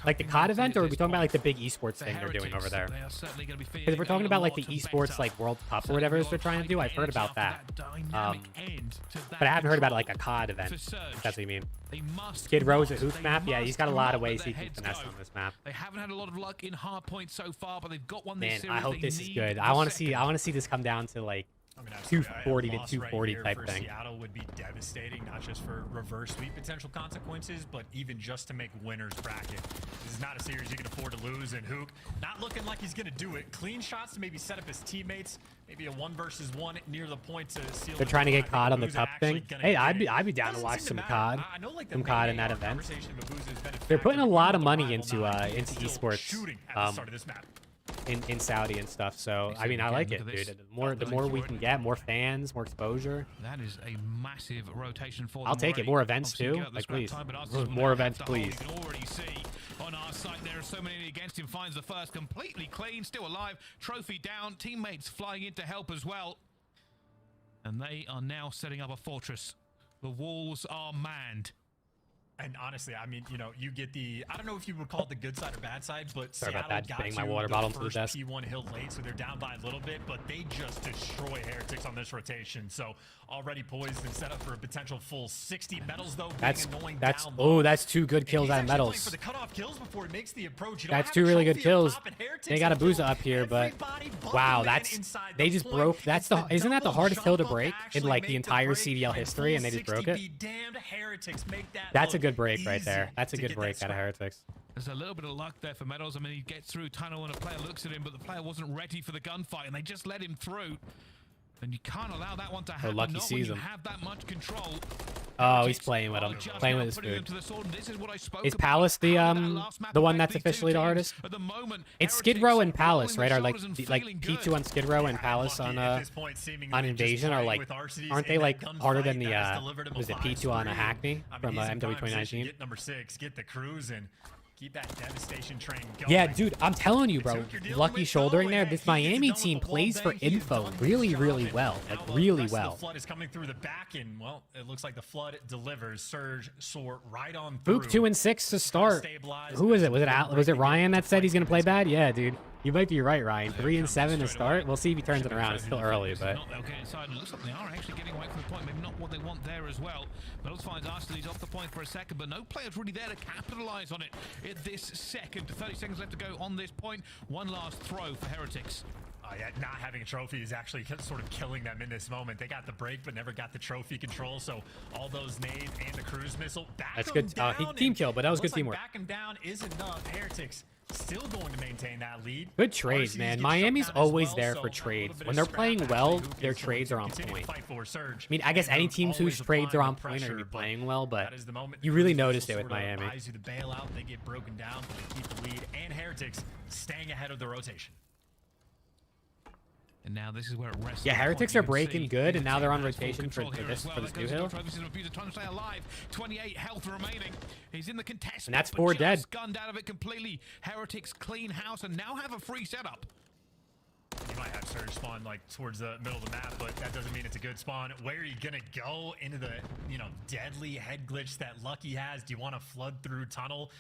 Like the COD event, or are we talking about like the big esports thing they're doing over there? Because if we're talking about like the esports like World Cup or whatever they're trying to do, I've heard about that. But I haven't heard about like a COD event. If that's what you mean. Skid Row's a Hook map. Yeah, he's got a lot of ways he can finesse on this map. They haven't had a lot of luck in hard points so far, but they've got one this series. Man, I hope this is good. I want to see this come down to like 240 to 240 type thing. Seattle would be devastating, not just for reverse sweep potential consequences, but even just to make winners bracket. This is not a series you can afford to lose, and Hook not looking like he's going to do it. Clean shots to maybe set up his teammates, maybe a 1 versus 1 near the point to seal. They're trying to get COD on the cup thing. Hey, I'd be down to watch some COD. Some COD in that event. They're putting a lot of money into esports. In Saudi and stuff, so I mean I like it, dude. The more we can get, more fans, more exposure. That is a massive rotation for them. I'll take it. More events too, like please. More events, please. You can already see on our site there are so many against him. Finds the first completely clean, still alive. Trophy down. Teammates flying in to help as well, and they are now setting up a fortress. The walls are manned. And honestly, I mean, you know, you get the, I don't know if you would call it the good side or bad side, but sorry Seattle about that, got my water bottle to the first desk. P1 hill late, so they're down by a little bit, but they just destroy Heretics on this rotation. So already poised and set up for a potential full 60 medals, though. That's 2 good kills out of medals. For the cutoff kills before he makes the approach. That's 2 really good kills. They got a Booza up here, but wow, they just broke. That's the isn't that the hardest hill to break in like the entire CDL history, and they just broke it. That's a good break right there. That's a good break out of Heretics. There's a little bit of luck there for medals. I mean, he gets through tunnel and a player looks at him, but the player wasn't ready for the gunfight, and they just let him through. And you can't allow that one to happen. Lucky sees him. Have that much control. Oh, he's playing with him. Playing with his food. Is Palace the one that's officially the hardest? It's Skid Row and Palace, right? Are like P2 on Skid Row and Palace on Invasion are like, aren't they like harder than the was it P2 on a Hackney from MW 2019? Get number 6, get the cruise, and keep that devastation train going. Yeah, dude, I'm telling you, bro. Lucky shouldering there. This Miami team plays for info really, really well. Like, really well. The flood is coming through the back, and, well, it looks like the flood delivers. Surge, soar right on through. Boop 2 and 6 to start. Who was it? Was it Ryan that said he's going to play bad? Yeah, dude. You might be right, Ryan. 3 and 7 to start. We'll see if he turns it around. It's still early, but okay, inside. It looks like they are actually getting away from the point. Maybe not what they want there as well. Metals finds Arsenal. He's off the point for a second, but no player's really there to capitalize on it at this second. 30 seconds left to go on this point. One last throw for Heretics. Yeah, not having a trophy is actually sort of killing them in this moment. They got the break, but never got the trophy control. So all those nades and the cruise missile back. That's good. He team kill, but that was good teamwork. Back him down is enough. Heretics still going to maintain that lead. Good trades, man. Miami's always there for trades. When they're playing well, their trades are on point. I mean, I guess any teams whose trades are on point are going to be playing well, but you really notice it with Miami. The bailout, they get broken down, but they keep the lead, and Heretics staying ahead of the rotation. And now this is where it rests. Yeah, Heretics are breaking good, and now they're on rotation for this new hill. 28 health remaining. He's in the contest. And that's 4 dead. Gunned out of it completely. Heretics clean house and now have a free setup. You might have Surge spawn like towards the middle of the map, but that doesn't mean it's a good spawn. Where are you gonna go into the deadly head glitch that Lucky has? Do you want to flood through tunnel?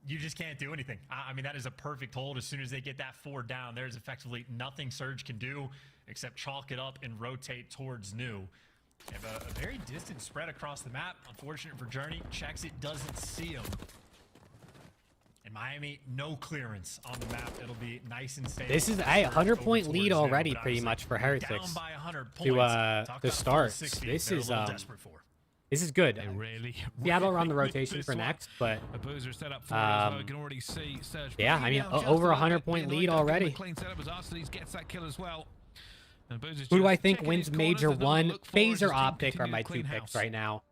You just can't do anything. I mean, that is a perfect hold. As soon as they get that 4 down, there's effectively nothing Surge can do except chalk it up and rotate towards new. They have a very distant spread across the map. Unfortunate for Journey. Checks it, doesn't see him. And Miami, no clearance on the map. It'll be nice and stable. This is a 100-point lead already, pretty much, for Heretics down by 100 points. To start. This is good. Seattle are on the rotation for next, but yeah, I mean, over 100-point lead already. Who do I think wins Major 1? FaZe or Optic are my 2 picks right now.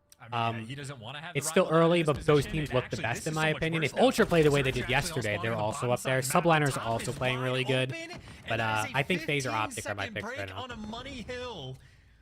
He doesn't want to have It's still early, but those teams look the best in my opinion. If Ultra play the way they did yesterday, they're also up there. Subliners are also playing really good, but I think FaZe or Optic are my picks right now.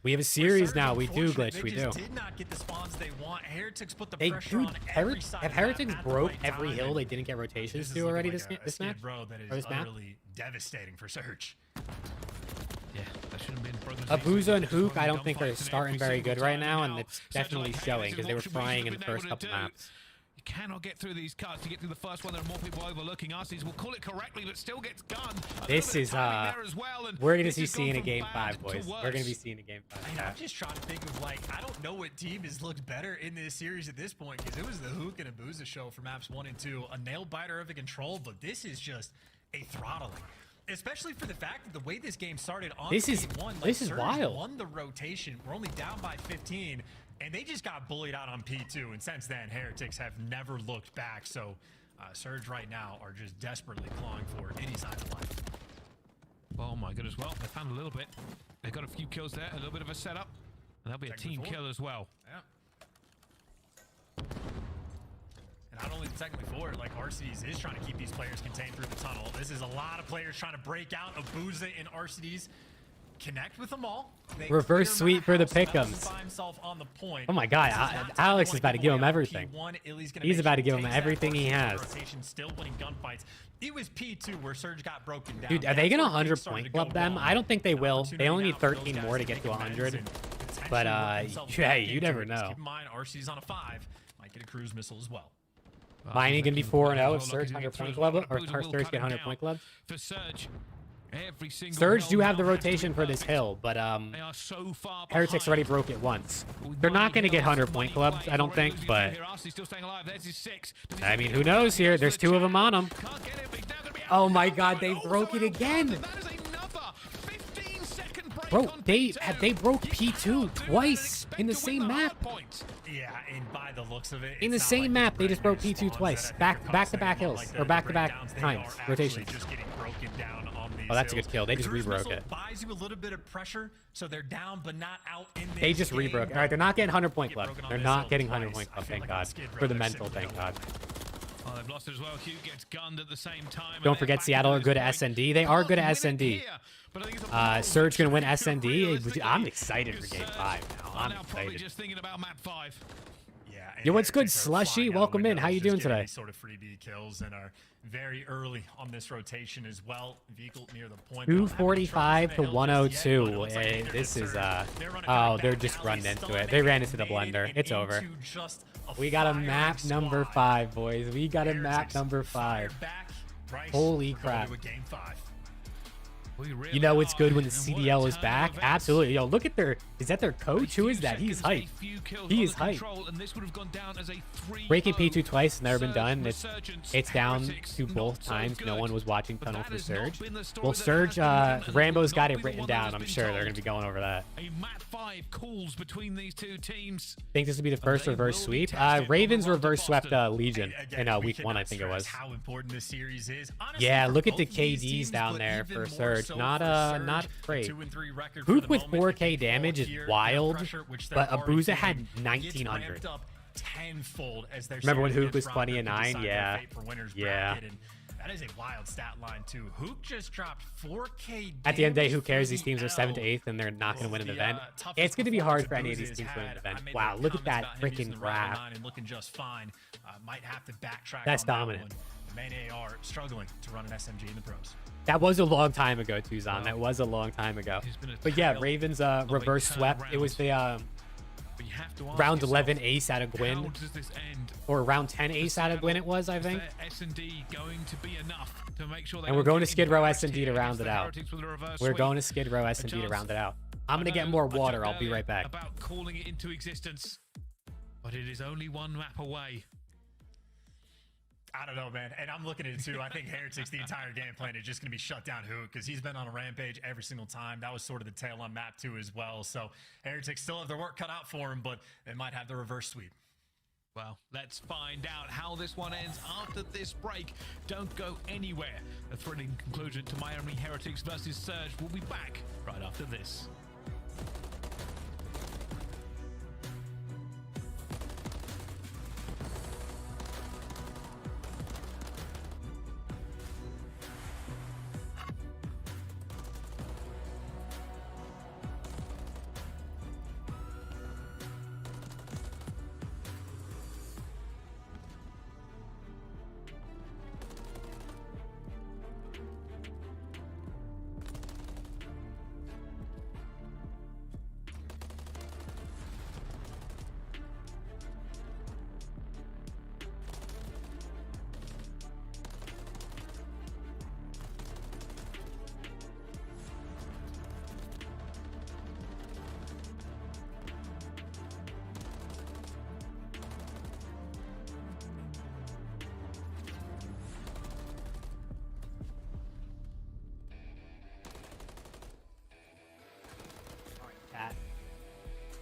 We have a series now. We do, Glitch. We do. Did not get the spawns they want. Heretics put the They pressure do. on every side Have Heretics broke every hill they didn't get rotations to already this match? Bro, that is utterly devastating for Surge. Yeah, that shouldn't have been Abuza and Hook, I don't think are starting very good right now, and it's definitely showing because they were trying in the first couple maps. You cannot get through these cuts. To get through the first one, there are more people overlooking Arcees. We'll call it correctly, but still gets gunned. This is we're gonna see in a game 5, boys. We're gonna be seeing a game 5. I'm just trying to think of I don't know what team has looked better in this series at this point, because it was the Hook and Abuza show for maps 1 and 2, a nail biter of a control, but this is just a throttling. Especially for the fact that the way this game started on this is Surge wild. Won the rotation. We're only down by 15. And they just got bullied out on P2, and since then, Heretics have never looked back. So, Surge right now are just desperately clawing for any sign of life. Oh my goodness, well, they found a little bit. They got a few kills there, a little bit of a setup. And that'll be a team kill as well. Yeah. And not only the technically forward, RCDs is trying to keep these players contained through the tunnel. This is a lot of players trying to break out. Abuza and RCDs connect with them all. Reverse sweep for the pick'ems. Oh my god, Alex is about to give him everything. He's about to give him everything he has. Still winning gunfights. It was P2 where Surge got broken down. Dude, are they gonna 100-point club them? I don't think they will. They only need 13 more to get to 100. But hey, you never know. Keep in mind, RC's on a 5. Might get a cruise missile as well. Miami gonna be 4-0 if Surge 100-point club, or Surge get 100-point club. For Surge. Surge do have the rotation for this hill, but Heretics already broke it once. They're not going to get 100-point clubs, I don't think, but I mean, who knows here? There's 2 of them on them. Oh my god, they broke it again. Bro, they broke P2 twice in the same map. Yeah, and by the looks of it, in the same map, they just broke P2 twice. Back-to-back hills, or back-to-back times, rotations. Oh, that's a good kill. They just rebroke it. Buys you a little bit of pressure, so they're down but not out in this They just rebroke it. All right, they're not getting 100-point club. They're not getting 100-point club, thank God. For the mental, thank God. Oh, they've lost it as well. Hugh gets gunned at the same time. Don't forget, Seattle are good at SND. They are good at SND. Surge gonna win SND. I'm excited for Game 5 now. I'm excited. Just thinking about map 5. Yo, what's good, Slushy? Welcome in. How you doing today? Sort of freebie kills and are very early on this rotation as well. Vehicle near the point. 245 to 102. Hey, this is oh, they're just running into it. They ran into the blender. It's over. We got a map number 5, boys. We got a map number 5. Holy crap. You know it's good when the CDL is back. Absolutely. Yo, look at their... Is that their coach? Who is that? He's hype. He is hype. Breaking P2 twice has never been done. It's down to both times. No one was watching Tunnel for Surge. Well, Surge, Rambo's got it written down. I'm sure they're going to be going over that. A Mat 5 calls between these two teams. Think this will be the first reverse sweep. Ravens reverse swept Legion in week 1, I think it was. How important this series is. Honestly, yeah, look at the KDs down there for Surge. Not great. Hook with 4K damage is wild, but Abuza had 1900. Tenfold as their remember when Hook was 20 and 9? Yeah. Yeah. That is a wild stat line too. Hook just dropped 4K. At the end of the day, who cares? These teams are 7th to 8th, and they're not going to win an event. It's going to be hard for any of these teams to win an event. Wow, look at that freaking graph. Looking just fine. Might have to backtrack. That's dominant. Man, are struggling to run an SMG in the pros. That was a long time ago, Tuzan. That was a long time ago. But yeah, Ravens reverse swept. It was the round 11 ace out of Gwyn, or round 10 ace out of Gwyn it was, I think. And we're going to Skid Row S&D to round it out. We're going to Skid Row S&D to round it out. I'm going to get more water. I'll be right back. About calling it into existence, but it is only one map away. I don't know, man. And I'm looking at it too. I think Heretic's the entire game plan is just going to be shut down Hook because he's been on a rampage every single time. That was sort of the tail on map 2 as well. So Heretics still have their work cut out for him, but they might have the reverse sweep. Well, let's find out how this one ends after this break. Don't go anywhere. A thrilling conclusion to Miami Heretics versus Surge. We'll be back right after this.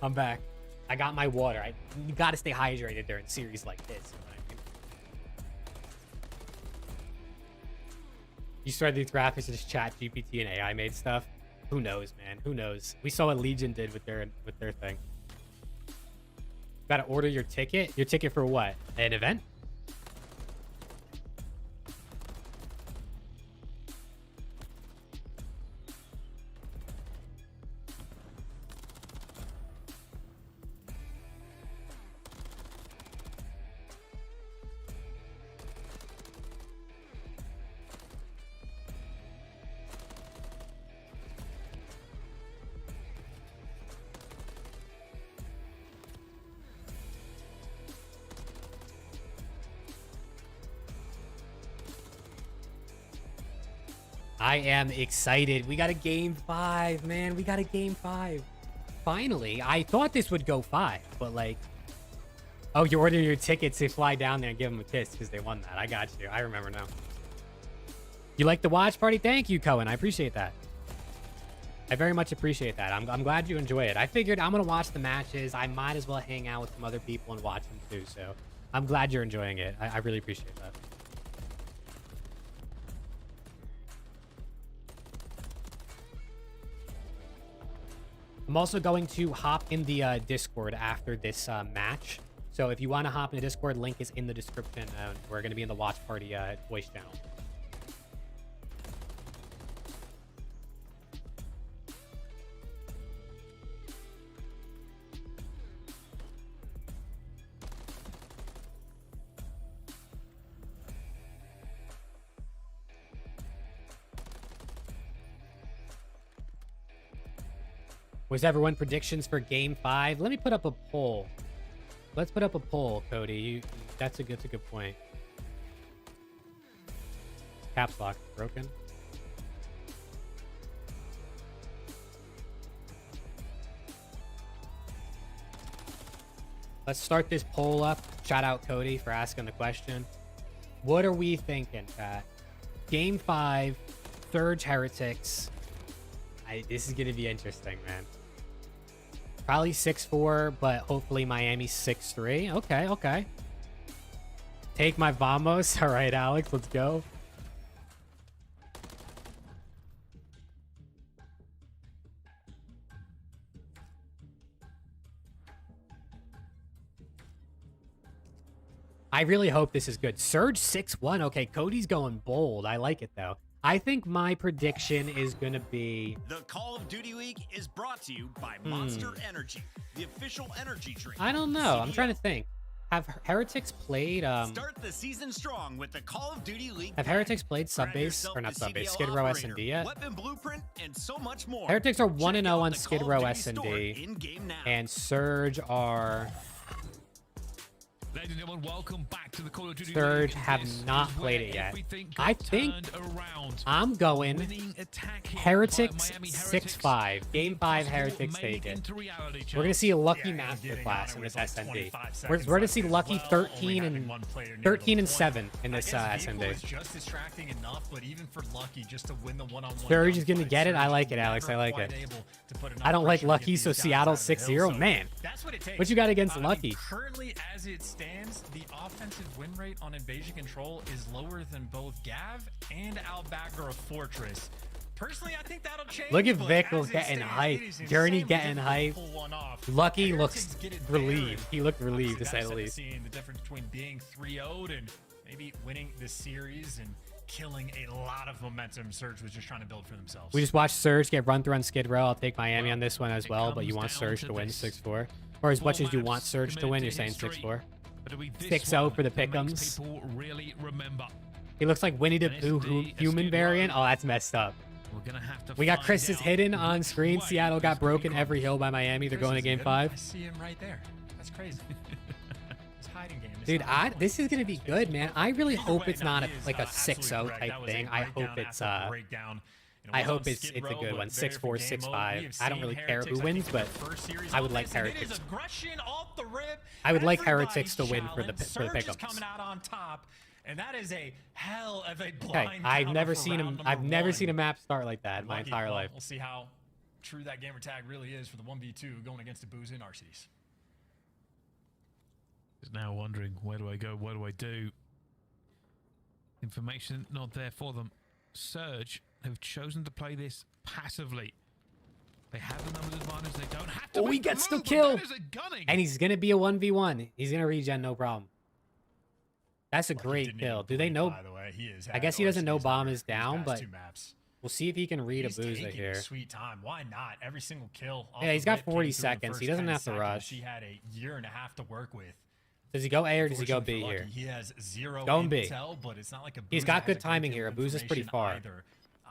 I'm back. I got my water. You got to stay hydrated during series like this. You know what I mean? You started these graphics to just chat GPT and AI made stuff. Who knows, man? Who knows? We saw what Legion did with their thing. Got to order your ticket. Your ticket for what? An event? I am excited. We got a game 5, man. We got a game 5. Finally. I thought this would go 5, but like... Oh, you order your tickets to fly down there and give them a kiss because they won that. I got you. I remember now. You like the watch party? Thank you, Cohen. I appreciate that. I very much appreciate that. I'm glad you enjoy it. I figured I'm going to watch the matches. I might as well hang out with some other people and watch them too. So I'm glad you're enjoying it. I really appreciate that. I'm also going to hop in the Discord after this match. So if you want to hop in the Discord, link is in the description. We're going to be in the watch party voice channel. Was everyone predictions for game 5? Let me put up a poll. Let's put up a poll, Cody. That's a good point. Caps lock broken. Let's start this poll up. Shout out Cody for asking the question. What are we thinking, Pat? Game 5, Surge Heretics. This is going to be interesting, man. Probably 6-4, but hopefully Miami 6-3. Okay, okay. Take my Vamos. All right, Alex, let's go. I really hope this is good. Surge 6-1. Okay, Cody's going bold. I like it, though. I think my prediction is going to be... The Call of Duty League is brought to you by Monster Energy, the official energy drink. I don't know. I'm trying to think. Have Heretics played... Start the season strong with the Call of Duty League. Have Heretics played Subbase, or not Subbase, Skid Row S&D yet? Weapon Blueprint, and so much more. Heretics are 1-0 on Skid Row S&D, and Surge are... Ladies and gentlemen, welcome back to the Call of Duty. Surge have not played it yet. I think I'm going Heretics 6-5. Game 5, Heretics take it. We're going to see a lucky masterclass in this SND. We're going to see lucky 13 and 7 in this SND. Just distracting enough, but even for lucky, just to win the one-on-one. Surge is going to get it. I like it, Alex. I like it. I don't like lucky, so Seattle 6-0. Man, what you got against lucky? Currently, as it stands, the offensive win rate on invasion control is lower than both Gav and Al-Baghdad Fortress. Personally, I think that'll change. Look at Vic getting hyped. Journey getting hyped. Lucky looks relieved. He looked relieved, to say the least. Seeing the difference between being 3-0'd and maybe winning this series and killing a lot of momentum Surge was just trying to build for themselves. We just watched Surge get run through on Skid Row. I'll take Miami on this one as well, but you want Surge to win 6-4. Or as much as you want Surge to win, you're saying 6-4. 6-0 for the pick'ems. He looks like Winnie the Pooh human variant. Oh, that's messed up. We got Chris's hidden on screen. Seattle got broken every hill by Miami. They're going to game 5. I see him right there. That's crazy. It's hiding game. Dude, this is going to be good, man. I really hope it's not like a 6-0 type thing. I hope it's it's a good one. 6-4, 6-5. I don't really care who wins, but I would like Heretics. I would like Heretics to win for the pick'ems. Coming out on top, and that is a hell of a blind. Okay, I've never seen a map start like that in my entire life. We'll see how true that gamer tag really is for the 1v2 going against the Booze in RCs. Is now wondering, where do I go? What do I do? Information not there for them. Surge have chosen to play this passively. They have the numbers advantage. They don't have to. Oh, he gets the kill. And he's going to be a 1v1. He's going to regen, no problem. That's a great kill. Do they know? By the way, he is. I guess he doesn't know bomb is down, but we'll see if he can read a Booza here. Sweet time. Why not? Every single kill. Yeah, he's got 40 seconds. He doesn't have to rush. He had a year and a half to work with. Does he go A or does he go B here? He has 0 going B. intel, but it's not like a He's got good timing here. Abuza's pretty far.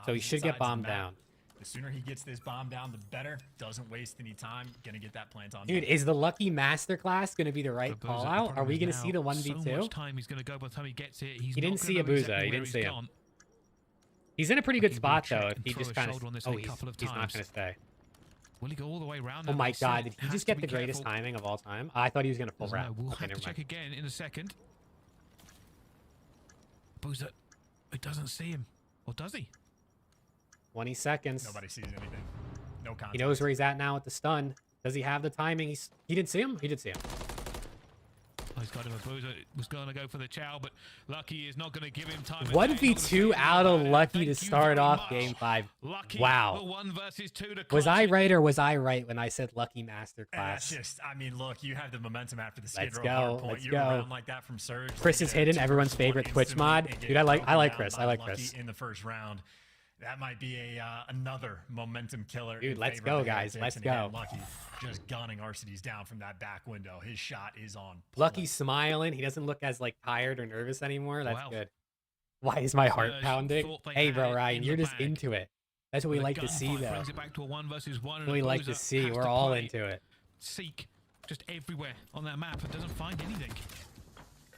So he should get bombed down. The sooner he gets this bomb down, the better. Doesn't waste any time. Gonna get that plant on. Dude, is the lucky masterclass gonna be the right call out? Are we gonna see the 1v2? So much time he's gonna go by the time he gets it. He didn't see Abuza. He didn't see him. He's in a pretty good spot though. If he just kind of, he's not gonna stay. Will he go all the way around? Oh my God! Did he just get the greatest timing of all time? I thought he was gonna full wrap. We'll have to check again in a second. Abuza, it doesn't see him, or does he? 20 seconds. Nobody sees anything. No contact. He knows where he's at now with the stun. Does he have the timing? He didn't see him? He did see him. Oh, he's got him. Abuza was going to go for the chow, but Lucky is not going to give him time. 1v2 out of Lucky to start off game 5. Wow. Was I right or was I right when I said Lucky Masterclass? That's just, I mean, look, you have the momentum after the Let's Skid Row go. hard point. Let's You're go. around like that from Surge. Chris is hidden, everyone's favorite Twitch mod. Dude, I like Chris. I like Chris. In the first round. That might be another momentum killer. Dude, let's go, guys. Let's go. Lucky just gunning RCDs down from that back window. His shot is on. Lucky's smiling. He doesn't look as like tired or nervous anymore. That's good. Why is my heart pounding? Hey, bro, Ryan, you're just into it. That's what we like to see, though. That's what we like to see. We're all into it. Seek just everywhere on that map and doesn't find anything.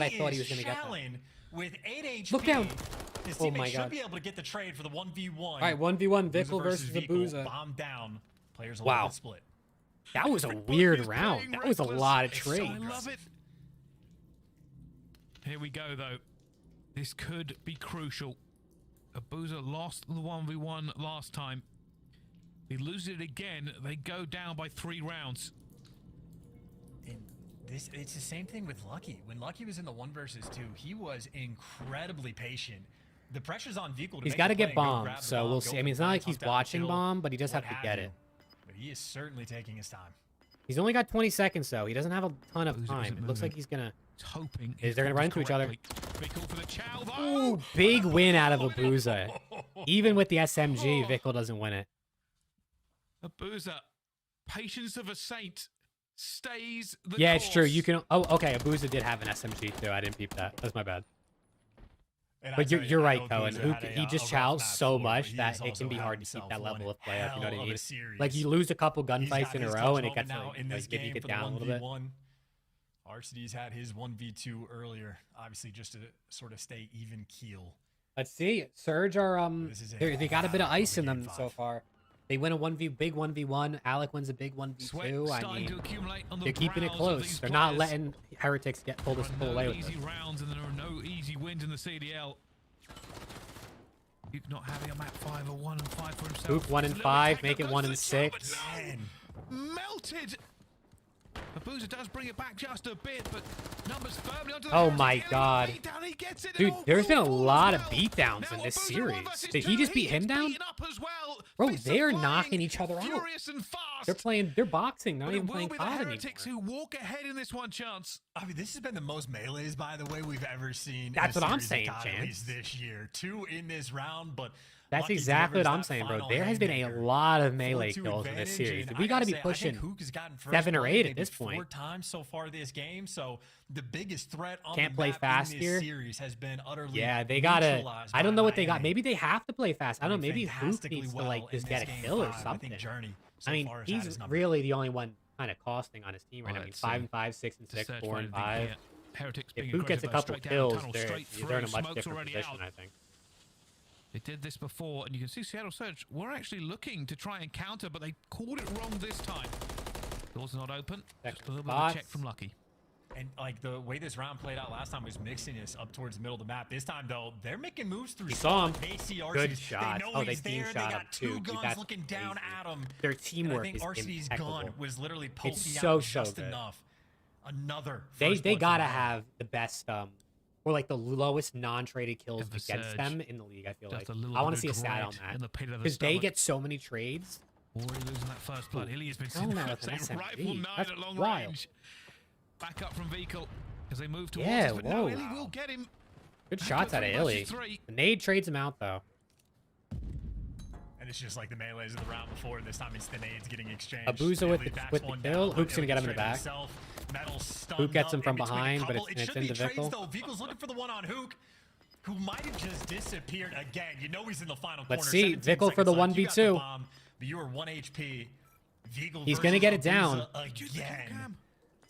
god, I thought he was gonna get that. with 8 HP. Look down. His Oh teammate my should God. be able to get the trade for the 1v1. All right, 1v1 Vickle versus Abuza. Bomb down. Players a Wow. little bit split. That was a weird round. That was a lot of trades. I love it. Here we go, though. This could be crucial. Abuza lost the 1v1 last time. He loses it again. They go down by 3 rounds. And it's the same thing with Lucky. When Lucky was in the 1 versus 2, he was incredibly patient. The pressure's on Vickle. He's got to get bombed, so we'll see. I mean, it's not like he's watching bomb, but he does have to get it. But he is certainly taking his time. He's only got 20 seconds, though. He doesn't have a ton of time. It looks like he's gonna. Hoping they're gonna run into each other. For the chow, Ooh, big win out of Abuza. Even with the SMG, Vickle doesn't win it. Abuza, patience of a saint, stays the Yeah, course. it's true. You can. Oh, okay. Abuza did have an SMG too. I didn't peep that. That's my bad. And But you're right, Cohen. Abuza He just chows so much that it can be hard to keep that level of play up. You know what I mean? Like you lose a couple gunfights in a row, and it gets like get you down a little bit. Arcidy's had his 1v2 earlier, obviously just to sort of stay even keel. Let's see. Surge are they got a bit of ice in them 5v5. so far. They win a big 1v1. Alec wins a big 1v2. I mean, they're keeping it close. They're not letting Heretics pull away with easy this. rounds, and there are no easy wins in the CDL. Duke not having a map 5 or 1 and 5 for himself. Duke 1 and 5, make it 1 and 6. Melted. Abuza does bring it back just a bit, but numbers firmly onto the Oh hands. my God. He gets it, Dude, and there's been a falls lot as of well. beatdowns in Now this Abuza series. 1 versus Did 2, he just beat him gets down? beaten up as well. Bro, Fists they're are flying, knocking each other out. furious and fast. They're boxing, not But it even will playing be COD the anymore. Heretics who walk ahead in this one, Chance. I mean, this has been the most melees, by the way, we've ever seen. That's in a what I'm series saying, of COD, at Chance. least this year. 2 in this round, but That's Lucky exactly what delivers I'm that saying, bro. final There has been a haymaker. lot of melee 4-2 kills in this advantage, series. and We I got to gotta be say, I pushing think Hook has gotten first 7 or blood 8 at maybe this 4 point. times so far this game. So the biggest threat on Can't the play map fast in this here. series has been utterly Yeah, they gotta. neutralized I don't by know what they got. Miami. Maybe they have to play fast. I don't know. Playing Maybe Hook fantastically needs to well like in just get this a game kill or 5. something. I think Journey so I mean, far has had he's his number. really the only one kind of costing on his team right now. I mean, Let's 5 see. and 5, 6 and 6, Search 4 and for anything 5. here. Heretics If being Hook gets a aggressive, couple straight down kills, tunnel, straight they're in a through. much Smoke's different already position, out. I think. They did this before, and you can see Seattle Surge were actually looking to try and counter, but they called it wrong this time. Doors are not open. Just a little bit of a check from Lucky. And like the way this round played out last time was mixing us up towards the middle of the map. This time though, they're making moves through. You saw him. They see Good Arcedy's. shot. They know Oh, they he's team there. shot They him got too. 2 Dude, guns that's looking down crazy. at him. Their teamwork and I think is Arcedy's impeccable. gun was literally poking so out just good. enough. Another. They first blood gotta from them. have the best or like the lowest non-traded kills And the against Surge, them in the league. I feel just like a little I want bit to see a of stat on dread that in the pit of the because they stomach. get so many trades. Already losing that first blood. Illy has been Oh, sitting no, there that's an saying SMG. rifle 9 That's at long wild. range. Back up from Vehicle as they move towards Yeah, us, but now whoa. Illy will get him. Good Back shots up out of 3 Illy. versus 3. The nade trades him out though. And it's just like the melees of the round before. This time it's the nades getting exchanged. Abuza with Illy the- backs with the one kill. down, Hook's but gonna get him in Illy the back. himself. Metal stunned Hook gets up him from in between a behind, but couple. it's It should into be trades, Vickle. though. Vickle's looking for the one on Hook, who might have just disappeared again. You know he's in the final Let's corner. see, 17 Vickle for the seconds left. You got the 1v2. bomb, but you were 1 HP. Vickle He's gonna versus get it down. Abuza again.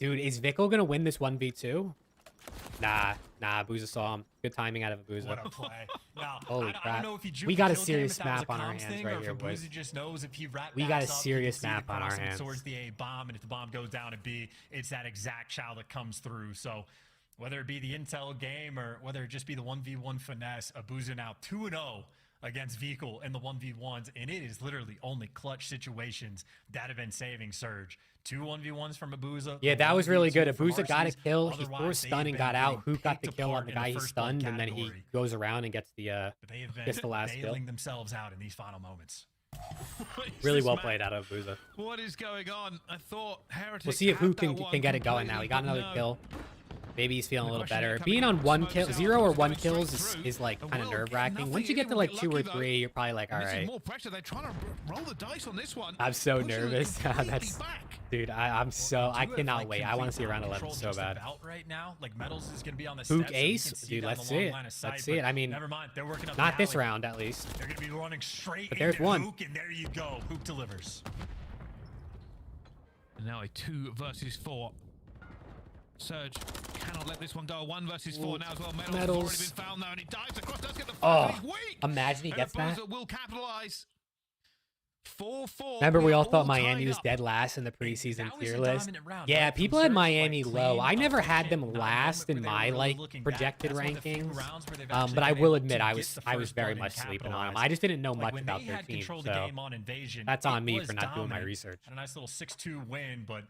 Dude, is Vickle gonna win this 1v2? Nah, Abuza saw him. Good timing out of Abuza. What a play. Now, Holy I crap. don't know if he drew We the got a kill cam, serious if that was map a on our comms hands thing, right or here, if boys. Abuza just knows if he We got a backs up, he serious can see the map on our crossing hands. towards the A bomb, and if the bomb goes down to B, it's that exact chow that comes through. So whether it be the intel game or whether it just be the 1v1 finesse, Abuza now 2-0 against Vehicle in the 1v1s, and it is literally only clutch situations that have been saving Surge. 2 1v1s from Abuza. Yeah, that was really good. Abuza got a Arcedy's. kill. He Otherwise, threw a they stun have and been got out. getting Hook got the picked kill on apart the in the guy he first blood stunned, and then he category. goes around and gets the But they have been gets the last kill. bailing themselves out in these final moments. Really well played out of Abuza. What is going on? I thought Heretics We'll see if had Hook that can one get it going now. He got completely, another but no. kill. Maybe he's feeling a The little question better. coming Being in on from 1 Smoke's kill, out, 0 or Abuza 1 going kills straight is like through. kind of Will nerve get wracking. nothing. Once you get to Illy like will 2 or lucky, though. 3, you're probably like, all This is right. more pressure. They're trying to roll the dice on this one. I'm so Pushing it nervous. completely That's back. dude. I cannot wait. I want to see round 11 so bad. Right now, like Metals is going to be on the Hook steps, so you ace, can see dude. down Let's the see long it. line of sight, Let's see it. but I mean, never mind. They're working up not the this alley. round at least. They're going to be running straight But there's into one. Hook, and there you go. Hook delivers. And now a 2 versus 4. Surge cannot cannot let this one go. 1 versus 4 now as well. Medals Medals. already been found now, and he dives across. Does get the Oh, he's weak. imagine he gets that. Will capitalize. 4-4. Remember, we all thought Miami was dead last in the preseason tier list. Yeah, people had Miami low. I never had them last in my like projected rankings. But I will admit, I was very much sleeping on them. I just didn't know much about their team, so that's on me for not doing my research. A nice little 6-2 win, but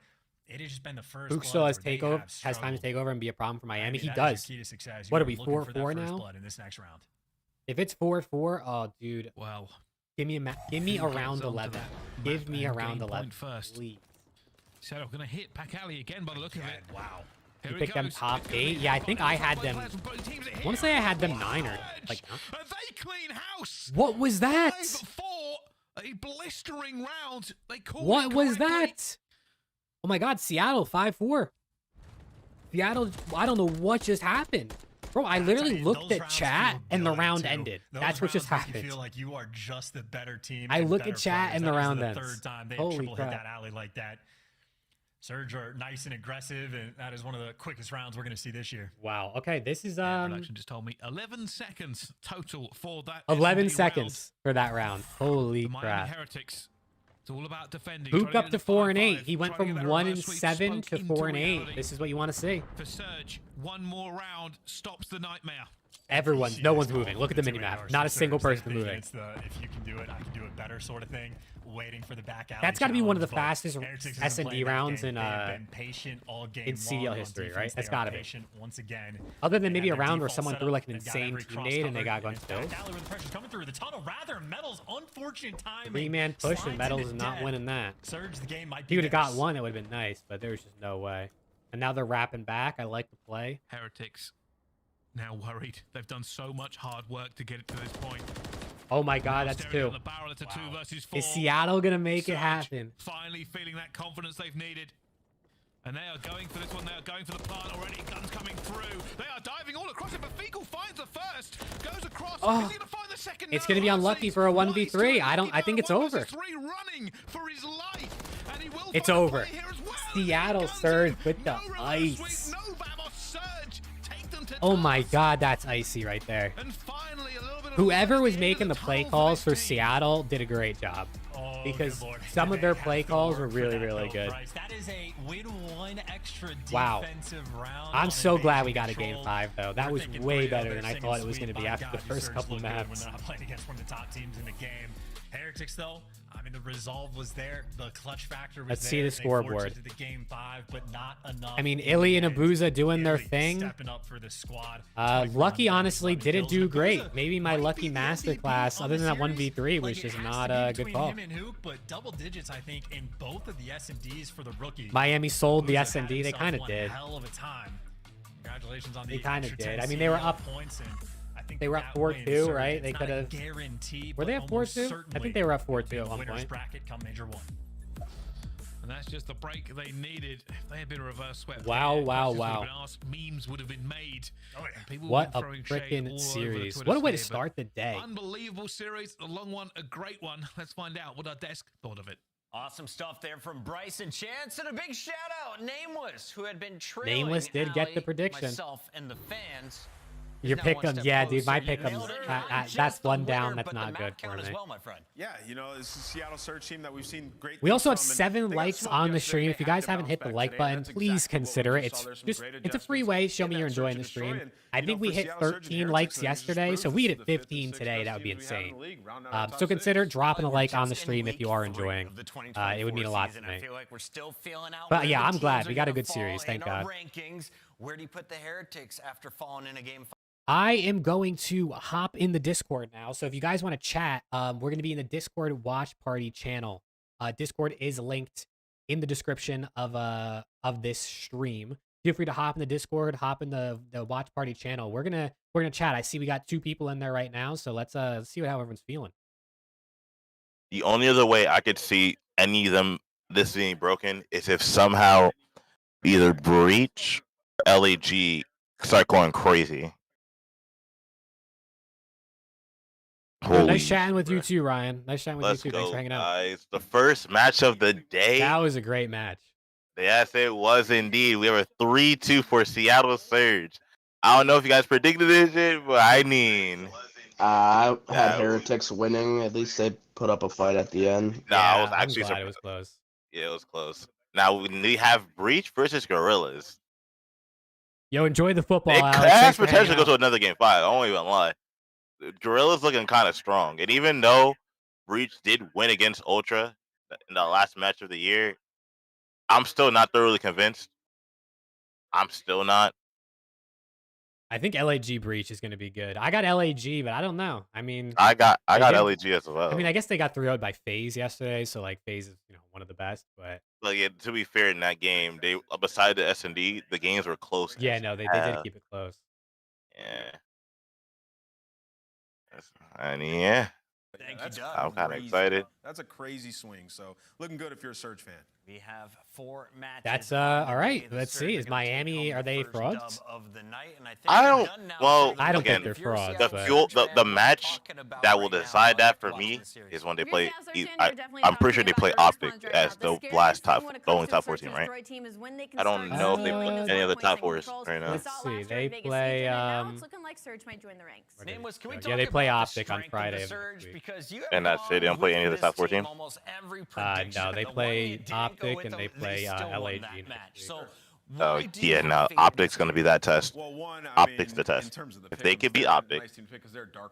it has just been the first. Luke still has time to take over and be a problem for Miami. He does. What are we, 4-4 now? In this next round. If it's 4-4, oh dude. Wow. Give me around 11. Give me around 11 first. Please. Shadow gonna hit Pack Alley again by the look of it. Wow. You picked them top 8? Yeah, I think I had them. I want to say I had them 9 or like. Huh? They clean house. What was that? 5-4. A blistering round. They called what it was correctly. that? Oh my God, Seattle 5-4. Seattle, I don't know what just happened. Bro, I literally looked at chat and the round ended. That's what just happened. You feel like you are just the better team. I look at chat and the round ends. Third time they Holy triple crap. hit that alley like that. Surge are nice and aggressive, and that is one of the quickest rounds we're going to see this year. Wow. Okay, this is Production just told me 11 seconds total for that. 11 S&D seconds for that round. Holy round. The Miami crap. Heretics. It's all about defending. Book up to 4 and 8. He went Trying to from get that 1 and reverse sweep 7 to spoke 4 and into 8. reality. This is what you want to see. For Surge, one more round stops the nightmare. No one's moving. Look at the mini map. Not a single person moving. It's the if you can do it, I can do it better sort of thing. Waiting for the back alley. That's got to be one of the challenge, but fastest Heretics isn't S&D playing that rounds game. in They've been patient all game in CDL long on history, defense. right? That's They are got to be. patient once again. Other than They maybe a had their round where default someone setup. threw like an They've got insane every cross teammate and they covered. got guns Back killed. alley where the pressure's coming through the tunnel. Rather, Metals unfortunate timing. 3-man push slides and Metals into is not death. winning that. Surge, the game might If be he would have got theirs. one, it would have been nice, but there's just no way. And now they're wrapping back. I like the play. Heretics now worried. They've done so much hard work to get it to this point. Oh my God, that's Staring 2. on the barrel, it's a 2 versus 4. Is Seattle going to make it Surge happen? finally feeling that confidence they've needed. And they are going for this one. They are going for the plant already. Guns coming through. They are diving all across it, but Fecal finds the first. Goes across. Oh, Is he gonna find the second? it's No, going to be Hussey's unlucky for a 1v3. I think it's 1 over. versus 3 running for his life. And he will It's find a over. play here as well. Seattle Guns Surge with the no reverse ice. sweep, no Vamos Surge. Take them to Oh my task. God, that's icy right there. And finally, a little bit of Whoever luck was in making the play tunnel calls for this team. Seattle did a great job. Oh, Because good Lord. some of They their have play to calls work were for really, that, really though, good. Bryce. That is a win 1 extra Wow. defensive round. I'm on so glad we invasion got a game control. 5, though. That We're was thinking way 3-0 better there, than I single thought it was sweep. going to be By after the God, first Surge couple look good when maps. they're not playing against one of the top teams in the game. Heretics, though, I mean, the resolve was there. The clutch factor was Let's there. see the They scoreboard. forged it to the game 5, but not enough. I mean, in Illy the and end. Abuza doing their Illy thing. Stepping up for the squad. Lucky, 21 honestly, 11 didn't kills. do Abuza great. Maybe my might Lucky be the masterclass, MVP other than that on the 1v3, series. was Like, just it has not to be a good between call. him and Hoop, but double digits, I think, in both of the S&Ds for the rookie. Miami sold the Abuza S&D. had They himself kind of one did. Hell of a time. Congratulations on They the kinda extra did. 10 I mean, they were CDL up- points, and I think They were up that 4-2, win, certainly, right? it's They not could a have. guarantee, Were but they up almost 4-2? I certainly think they were up be 4-2 at the one winner's point. bracket come major 1. And that's just the break they needed. If they had been reverse swept, Wow, there, wow, questions would have would been asked, memes would have been made. Oh, yeah. And people What were a throwing shade all freaking over the series. Twitter What a way to sphere, start the day. but Unbelievable series, a long one, a great one. Let's find out what our desk thought of it. Awesome stuff there from Bryce and Chance, and a big shout out Nameless, who had been trailing Nameless did get Allie, the prediction. myself and the fans. Your Now one pick'em, step yeah, dude, closer. my You pick'em, nailed it. that's Just the one down. winner, That's but the not map good for count as me. well, my friend. Yeah, you know, this is Seattle Surge team that we've seen great. We also had things from, and 7 they got likes smoked on the yesterday. stream. If you They had guys to haven't bounce hit the back like today, button, and that's please exactly what consider we it. saw. It's There's some just, great it's a free way. Show adjustments me in you're that enjoying Surge the and stream. Destroy, and, I you think know, we for hit Seattle Surge and 13 Heretics, likes I think it's just yesterday, so proves we this hit is the 15 fifth, today. sixth That would be best team we've had in insane. the league, rounding out top So 6. consider dropping a like on the Just in stream if you are week 3 enjoying. of the It would mean a lot to 2024 season. me. I feel like we're still feeling out But where yeah, the I'm glad. teams We are got a gonna good fall series, in thank our God. rankings. Where do you put the Heretics after falling in a game 5? I am going to hop in the Discord now. So if you guys want to chat, we're going to be in the Discord watch party channel. Discord is linked in the description of this stream. Feel free to hop in the Discord, hop in the watch party channel. We're gonna chat. I see we got 2 people in there right now, so let's see how everyone's feeling. The only other way I could see any of them this being broken is if somehow either Breach or LAG start going crazy. Yo, nice chatting with you too, Ryan. Nice chatting with Let's you too. Thanks go, for hanging out. guys. The first match of the day. That was a great match. Yes, it was indeed. We have a 3-2 for Seattle Surge. I don't know if you guys predicted this shit, but I mean, I had Heretics winning. At least they put up a fight at the end. No, I was actually I'm glad surprised. it was close. Yeah, it was close. Now we have Breach versus Gorillas. Yo, enjoy the football. It Alex. has Thanks for potential to hanging go to out. another game 5. I won't even lie. Gorillas looking kind of strong, and even though Breach did win against Ultra in the last match of the year, I'm still not thoroughly convinced. I'm still not. I think LAG Breach is going to be good. I got LAG, but I don't know. I mean, I got they did- LAG as well. I mean, I guess they got 3-0'd by FaZe yesterday, so like FaZe is one of the best. But Like, yeah, to be fair, in that game, they beside the S&D, the games were close. yeah, no, they did keep it close. Yeah. And yeah. Thank you, Doug. I'm kind of excited. That's a crazy swing. So looking good if you're a Surge fan. We have 4 matches. That's all right. Let's see. Is Miami? Are they frauds? Of the night, and I don't. Well, I don't again, think they're frauds. The match that will decide that for me is when they play. I'm pretty sure they play Optic as the only top 4 team, right? I don't know if they play any of the top 4s right now. Let's see. They play. It's looking like Surge might join the ranks. Yeah, they play Optic on Friday. And that's it. They don't play any of the top 4 teams. No, they play Optic and they play LAG. Oh yeah, no. Optic's gonna be that test. Optic's the test. If they could beat Optic,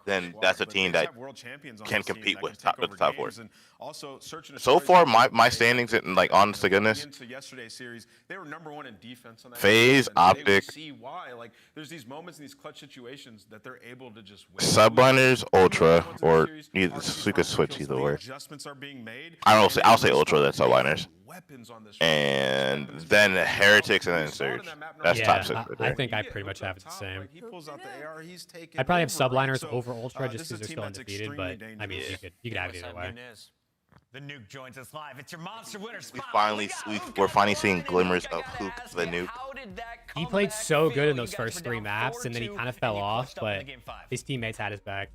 then that's a team that can compete with the top 4. So far, my standings, like honest to goodness, they were #1 in defense on that. FaZe, Optic, see why? Like, there's these moments in these clutch situations that they're able to just win. Subliners, Ultra, or you could switch either way. I'll say Ultra, that's Subliners. And then Heretics and then Surge. That's top 6 right there. I think I pretty much have it the same. I probably have Subliners over Ultra just because they're still undefeated, but I mean, you could have it either way. The Nuke joins us live. It's your monster winner spot. We're finally seeing glimmers of Hook the Nuke. He played so good in those first 3 maps, and then he kind of fell off, but his teammates had his back.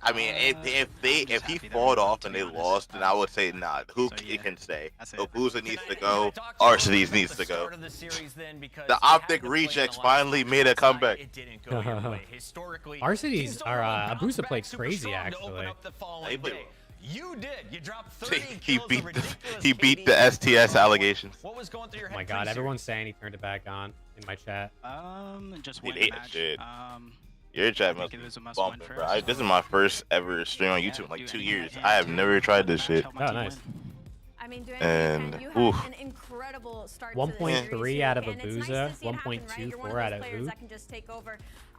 I mean, if he fought off and they lost, then I would say nah. Hook can stay. Obuza needs to go. Arcades needs to go. The Optic rejects finally made a comeback. Arcades are Abusa played crazy actually. You did. You dropped 30 he beat the STS allegations. What was going through your head? Oh my god, everyone's saying he turned it back on in my chat. Just one match. Your chat must be bumping, bro. This is my first ever stream on YouTube in like 2 years. I have never tried this shit. Oh, nice. I mean, and an incredible start 1.3 out of Abusa, 1.24 out of Hook.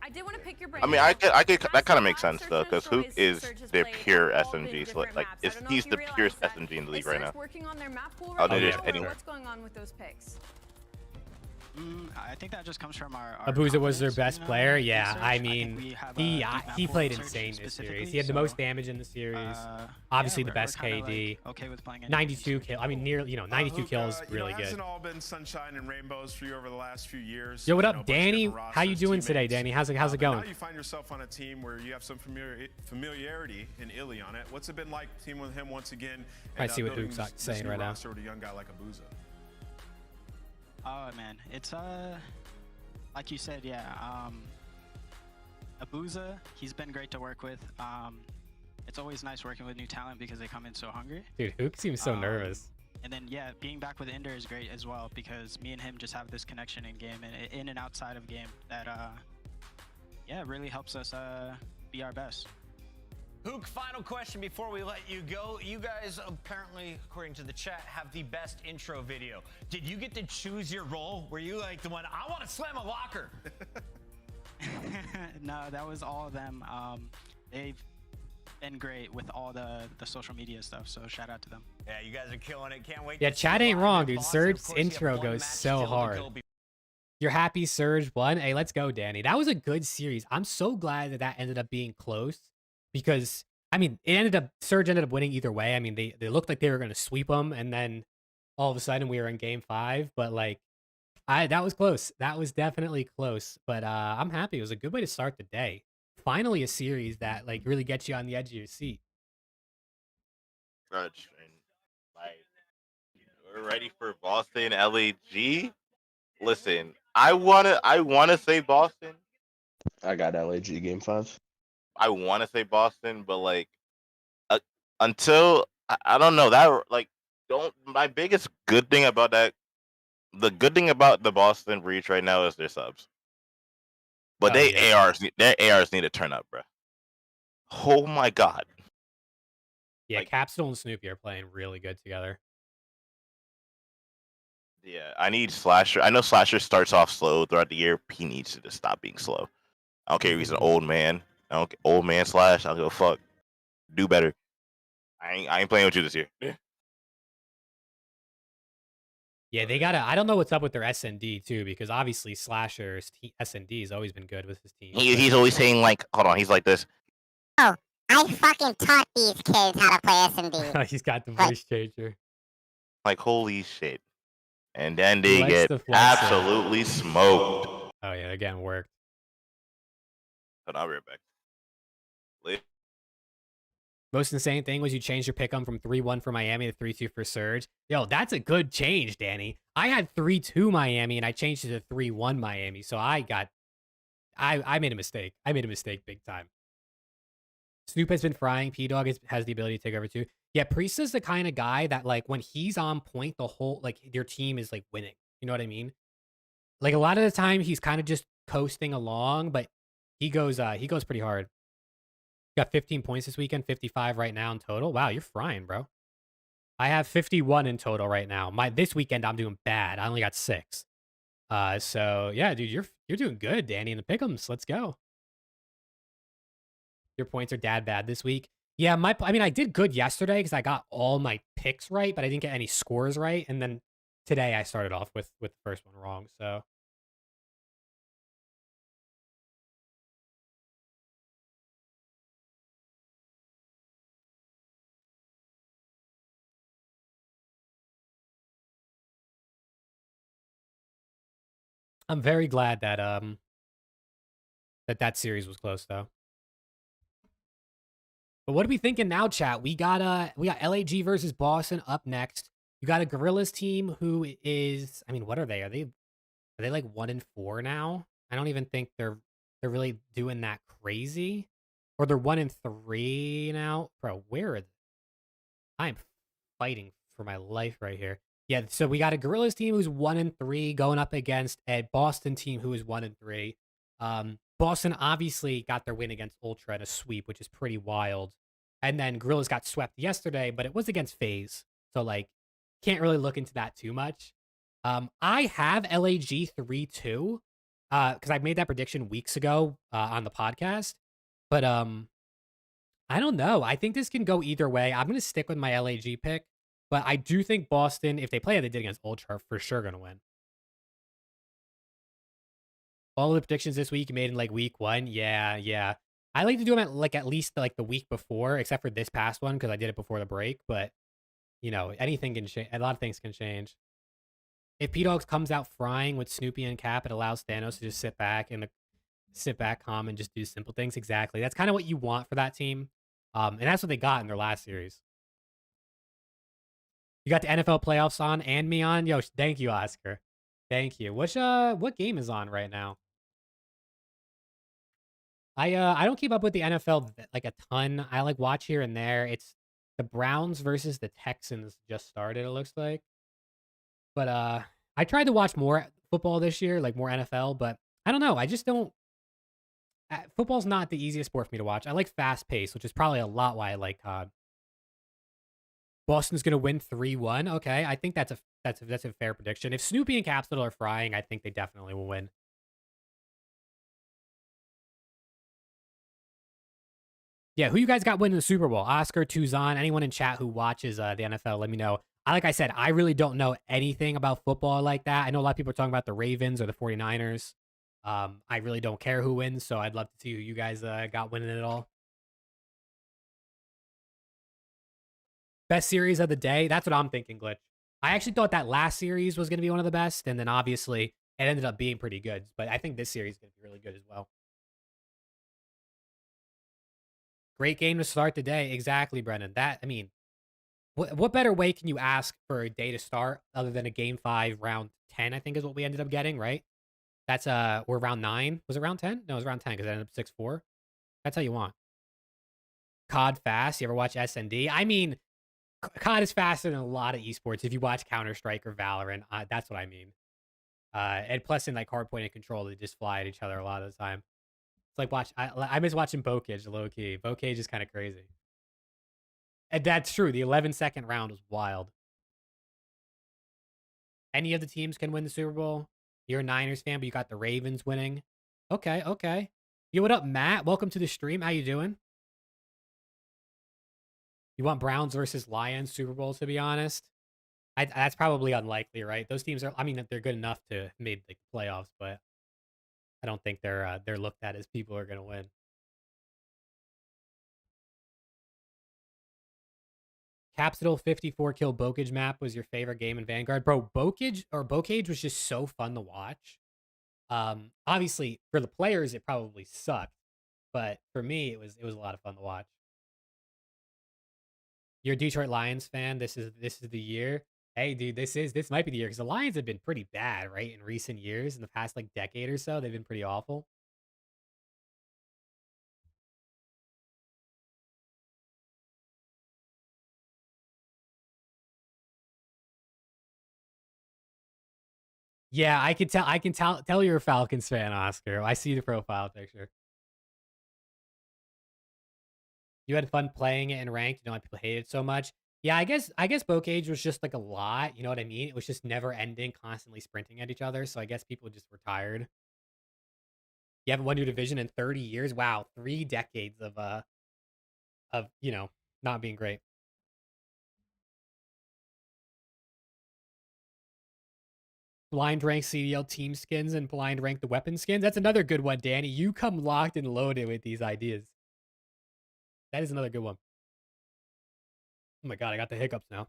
I did want to pick your brain. I mean, I could that kind of makes sense though, because Hook is their pure SMG. So like, he's the purest SMG in the league right now. Oh, what's going on with those picks? I think that just comes from our Abusa was their best player. Yeah, I mean, he played insane this series. He had the most damage in the series. Obviously, the best KD. 92 kill. I mean, nearly 92 kills. Really good. It hasn't all been sunshine and rainbows for you over the last few years. Yo, what up, Danny? How you doing today, Danny? How's it going? Now you find yourself on a team where you have some familiarity in Illy on it. What's it been like teaming with him once again? I see what Hook's saying right now. With a young guy like Abusa. Oh man, it's like you said, yeah. Abusa, he's been great to work with. It's always nice working with new talent because they come in so hungry. Dude, Hook seems so nervous. And then yeah, being back with Inder is great as well because me and him just have this connection in game and in and outside of game that yeah, really helps us be our best. Hook, final question before we let you go. You guys, apparently, according to the chat, have the best intro video. Did you get to choose your role? Were you like the one, I want to slam a locker? No, that was all of them. They've been great with all the social media stuff, so shout out to them. Yeah, you guys are killing it. Can't wait. Yeah, chat ain't wrong, dude. Surge's intro goes so hard. You're happy Surge won? Hey, let's go, Danny. That was a good series. I'm so glad that ended up being close. Because, I mean, Surge ended up winning either way. I mean, they looked like they were going to sweep them, and then all of a sudden we were in game 5. But, like, that was close. That was definitely close. But I'm happy. It was a good way to start the day. Finally a series that, like, really gets you on the edge of your seat. ready for Boston LAG. Listen, I wanna say Boston. I got LAG game 5. I wanna say Boston, but like until I don't know that like don't my biggest good thing about that the good thing about the Boston Breach right now is their subs. But their ARs need to turn up, bro. Oh my god. Yeah, like, Capsule and Snoopy are playing really good together. Yeah, I need Slasher. I know Slasher starts off slow throughout the year. He needs to just stop being slow. I don't care if he's an old man. Old man Slash. I don't give a fuck. Do better. I ain't playing with you this year. Yeah, they gotta. I don't know what's up with their SND too, because obviously Slasher's SND has always been good with his team. He's always saying like, hold on, he's like this. Oh, I fucking taught these kids how to play SND. He's got the voice changer. Like holy shit, and then they get absolutely smoked. Oh yeah, again worked. But I'll be right back. Most insane thing was you changed your pick'em from 3-1 for Miami to 3-2 for Surge. Yo, that's a good change, Danny. I had 3-2 Miami and I changed it to 3-1 Miami. So I made a mistake. I made a mistake big time. Snoop has been frying. P-Dog has the ability to take over too. Yeah, Priest is the kind of guy that like when he's on point, the whole like your team is like winning. You know what I mean? Like a lot of the time he's kind of just coasting along, but he goes pretty hard. Got 15 points this weekend, 55 right now in total. Wow, you're frying, bro. I have 51 in total right now. This weekend I'm doing bad. I only got 6. So yeah, dude, you're doing good, Danny, in the pick'ems. Let's go. Your points are dad bad this week. Yeah, I mean I did good yesterday because I got all my picks right, but I didn't get any scores right. And then today I started off with the first one wrong. So I'm very glad that that series was close though. But what are we thinking now, chat? We got LAG versus Boston up next. You got a Gorillas team who is, I mean, what are they? Are they like 1-4 now? I don't even think they're really doing that crazy. Or they're 1-3 now. Bro, where are they? I'm fighting for my life right here. Yeah, so we got a Gorillas team who's 1-3 going up against a Boston team who is 1-3. Boston obviously got their win against Ultra in a sweep, which is pretty wild. And then Gorillas got swept yesterday, but it was against FaZe. So, like, can't really look into that too much. I have LAG 3-2 because I made that prediction weeks ago on the podcast. But I don't know. I think this can go either way. I'm going to stick with my LAG pick. But I do think Boston, if they play how they did against Ultra, are for sure going to win. All the predictions this week you made in like week 1. Yeah. I like to do them at least like the week before, except for this past one because I did it before the break. But, you know, anything can change. A lot of things can change. If P-Dogs comes out frying with Snoopy and Cap, it allows Thanos to just sit back, calm, and just do simple things. Exactly. That's kind of what you want for that team. And that's what they got in their last series. You got the NFL playoffs on and me on. Yo, thank you, Oscar. Thank you. What game is on right now? I don't keep up with the NFL like a ton. I like watch here and there. It's the Browns versus the Texans just started, it looks like. But I tried to watch more football this year, like more NFL, but I don't know. I just don't. Football's not the easiest sport for me to watch. I like fast pace, which is probably a lot why I like COD. Boston's gonna win 3-1. Okay, I think that's a fair prediction. If Snoopy and Capsule are frying, I think they definitely will win. Yeah, who you guys got winning the Super Bowl? Oscar, Tuzan, anyone in chat who watches the NFL, let me know. Like I said, I really don't know anything about football like that. I know a lot of people are talking about the Ravens or the 49ers. I really don't care who wins, so I'd love to see who you guys got winning it all. Best series of the day? That's what I'm thinking, Glitch. I actually thought that last series was going to be one of the best, and then obviously it ended up being pretty good. But I think this series is going to be really good as well. Great game to start the day. Exactly, Brennan. I mean, What better way can you ask for a day to start other than a game 5 round 10? I think is what we ended up getting, right? That's we're round 9. Was it round 10? No, it was round 10 because it ended up 6-4. That's how you want. COD fast. You ever watch SND? I mean, COD is faster than a lot of esports. If you watch Counter-Strike or Valorant, that's what I mean. And plus in like hardpoint and control, they just fly at each other a lot of the time. It's like I miss watching Bokage low key. Bokage is kind of crazy. And that's true. The 11-second round was wild. Any of the teams can win the Super Bowl. You're a Niners fan, but you got the Ravens winning. Okay, okay. Yo, what up, Matt? Welcome to the stream. How you doing? You want Browns versus Lions Super Bowl, to be honest? That's probably unlikely, right? Those teams are, I mean, they're good enough to make the playoffs, but I don't think they're looked at as people who are going to win. Capsule 54 kill Bokage map was your favorite game in Vanguard. Bro, Bokage was just so fun to watch. Obviously, for the players, it probably sucked. But for me, it was a lot of fun to watch. You're a Detroit Lions fan. This is the year. Hey, dude, this might be the year because the Lions have been pretty bad, right? In recent years, in the past like decade or so, they've been pretty awful. Yeah, I can tell you're a Falcons fan, Oscar. I see the profile picture. You had fun playing it in ranked. You know why people hate it so much? Yeah, I guess Bokage was just like a lot. You know what I mean? It was just never ending, constantly sprinting at each other. So I guess people just were tired. You haven't won your division in 30 years. Wow, 3 decades of you know, not being great. Blind rank CDL team skins and blind rank the weapon skins. That's another good one, Danny. You come locked and loaded with these ideas. That is another good one. Oh my god, I got the hiccups now.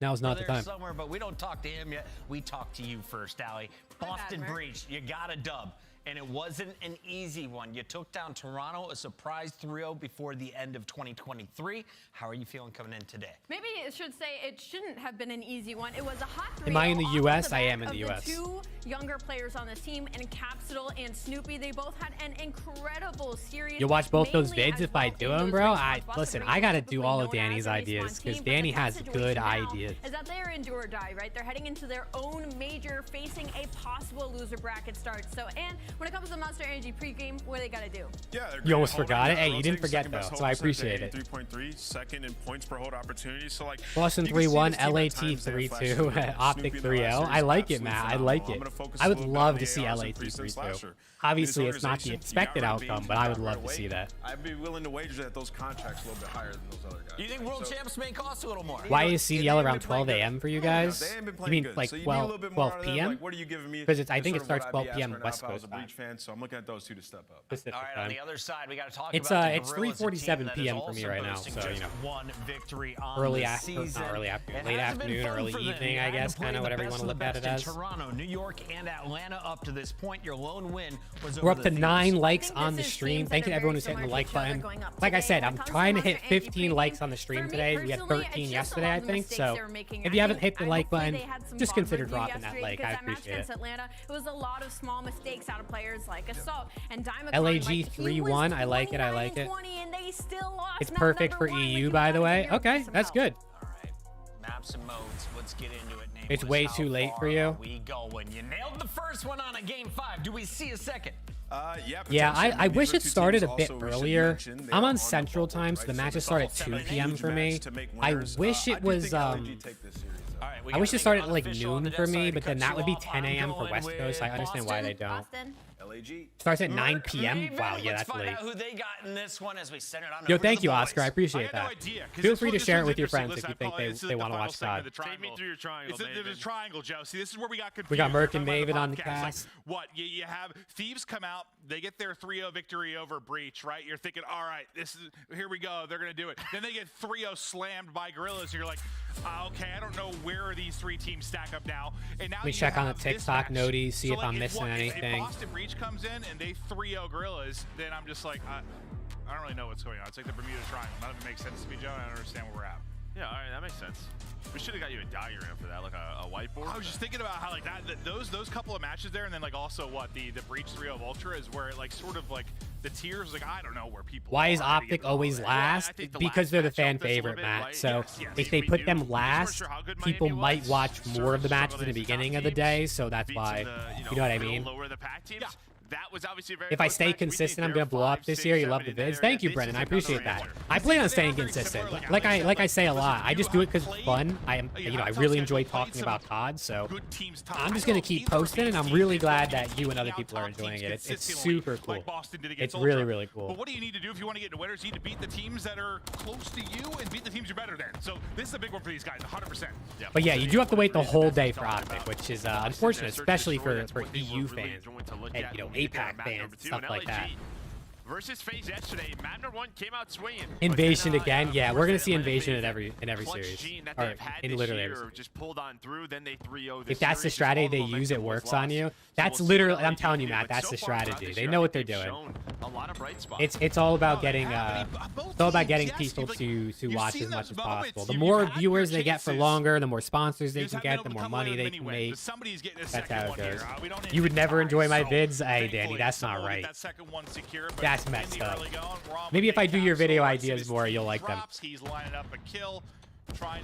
Now is not the time. Somewhere, but we don't talk to him yet. We talk to you first, Allie. Boston Breach, you got a dub. And it wasn't an easy one. You took down Toronto, a surprise 3-0 before the end of 2023. How are you feeling coming in today? Maybe it should say it shouldn't have been an easy one. It was a hot 3-0. Am I in the U.S.? I am in the U.S. Two younger players on this team, and Capsule and Snoopy, they both had an incredible series. You'll watch both those vids if I do them, bro. Listen, I got to do all of Danny's ideas because Danny has good ideas. Is that they're in do or die, right? They're heading into their own major, facing a possible loser bracket start. So, and when it comes to Monster Energy pregame, what do they got to do? Yeah, you almost forgot it. Hey, you didn't forget though, so I appreciate it. 3.3, second in points per hold opportunity. So like Boston 3-1, LAT 3-2, Optic 3-0. I like it, Matt. I like it. I would love to see LAT 3-2. Obviously, it's not the expected outcome, but I would love to see that. I'd be willing to wager that those contracts a little bit higher than those other guys. You think world champs may cost a little more? Why is CDL around 12 a.m. for you guys? You mean like 12 p.m.? Because I think it starts 12 p.m. West Coast time. So I'm looking at those two to step up. All right, on the other side, we got to talk about it's 3:47 p.m. for me right now, so you know, one victory on early afternoon, late afternoon, early evening, I guess, kind of whatever you want to look at it as. Toronto, New York, and Atlanta up to this point. Your lone win was we're up to 9 likes on the stream. Thank you to everyone who's hitting the like button. Like I said, I'm trying to hit 15 likes on the stream today. We had 13 yesterday, I think. So if you haven't hit the like button, just consider dropping that like. I appreciate it. Atlanta, it was a lot of small mistakes out of players like Assault and Diamond. LAG 3-1. I like it. I like it. It's perfect for EU, by the way. Okay, that's good. All right, maps and modes. Let's get into it. It's way too late for you. We go when you nailed the first one on a game 5. Do we see a second? Yeah, I wish it started a bit earlier. I'm on Central Time, so the matches start at 2 p.m. for me. I wish it was I wish it started at like noon for me, but then that would be 10 a.m. for West Coast. So I understand why they don't. Starts at 9 p.m. Wow, yeah, that's late. Who they got in this one as we send it on. Yo, thank you, Oscar. I appreciate that. Feel free to share it with your friends if you think they want to watch COD. Take me through your triangle. It's the triangle, Joe. See, this is where we got confused. We got Merc and Maven on the cast. Like, what? You have Thieves come out. They get their 3-0 victory over Breach, right? You're thinking, all right, here we go. They're going to do it. Then they get 3-0 slammed by Gorillas. You're like, okay, I don't know where these 3 teams stack up now. And now we check on the TikTok noties, see if I'm missing anything. If Boston Breach comes in and they 3-0 Gorillas, then I'm just like, I don't really know what's going on. It's like the Bermuda Triangle. None of it makes sense to me, Joe. I don't understand where we're at. Yeah, all right, that makes sense. We should have got you a diagram for that, like a whiteboard. I was just thinking about how like those couple of matches there, and then like also what the Breach 3-0 Ultra is where it like sort of like the tiers, like I don't know where people. Why is Optic always last? Because they're the fan favorite, Matt. So if they put them last, people might watch more of the matches in the beginning of the day. So that's why. You know what I mean? That was obviously very if I stay consistent, I'm gonna blow up this year. You love the vids. Thank you, Brennan. I appreciate that. I plan on staying consistent. Like I say a lot. I just do it because it's fun. I really enjoy talking about COD. So I'm just gonna keep posting, and I'm really glad that you and other people are enjoying it. It's super cool. It's really, really cool. But what do you need to do if you want to get into winners? You need to beat the teams that are close to you and beat the teams you're better than. So this is a big one for these guys, 100%. But yeah, you do have to wait the whole day for Optic, which is unfortunate, especially for EU fans and APAC fans, stuff like that. Versus FaZe yesterday, Madner 1 came out swinging. Invasion again, yeah, we're gonna see Invasion in every series, or in literally every series. Just pulled on through, then they 3-0 if that's the strategy they use, it works on you. That's literally, I'm telling you, Matt, that's the strategy. They know what they're doing. It's all about getting people to watch as much as possible. The more viewers they get for longer, the more sponsors they can get, the more money they can make. That's how it goes. You would never enjoy my vids? Hey, Danny, that's not right. That's messed up. Maybe if I do your video ideas more, you'll like them.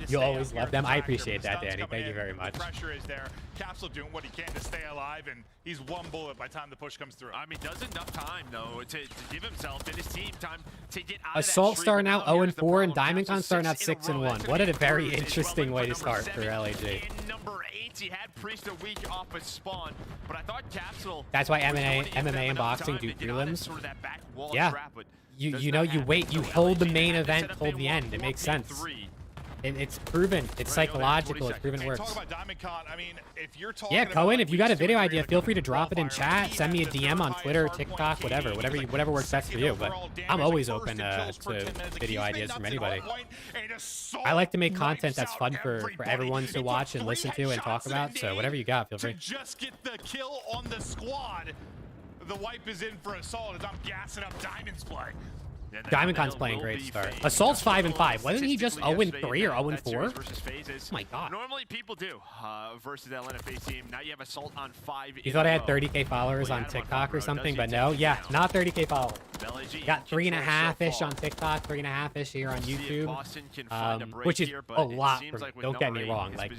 You always love them. I appreciate that, Danny. Thank you very much. Pressure is there. Capsule doing what he can to stay alive, and he's one bullet by the time the push comes through. I mean, does enough time though to give himself and his team time to get out Assault starting out 0-4 and DiamondCon starting out 6-1. What a very interesting way to start for LAG. Number 8, he had Priest a week off a spawn, but I thought Capsule. That's why MMA and boxing do prelims. Yeah, you wait, you hold the main event till the end. It makes sense. It's proven. It's psychological. It's proven it works. Talk about DiamondCon. I mean, if you're talking yeah, Cohen, if you got a video idea, feel free to drop it in chat. Send me a DM on Twitter, TikTok, whatever works best for you. But I'm always open to video ideas from anybody. I like to make content that's fun for everyone to watch and listen to and talk about. So whatever you got, feel free. Just get the kill on the squad. The wipe is in for Assault as I'm gassing up Diamond's play. DiamondCon's playing great start. Assault's 5-5. Wasn't he just 0-3 or 0-4? Oh my god. Normally people do versus that Atlanta FaZe team. Now you have Assault on 5. You thought I had 30k followers on TikTok or something, but no. Yeah, not 30k followers. Got 3.5-ish on TikTok, 3.5-ish here on YouTube, which is a lot for me. Don't get me wrong. Like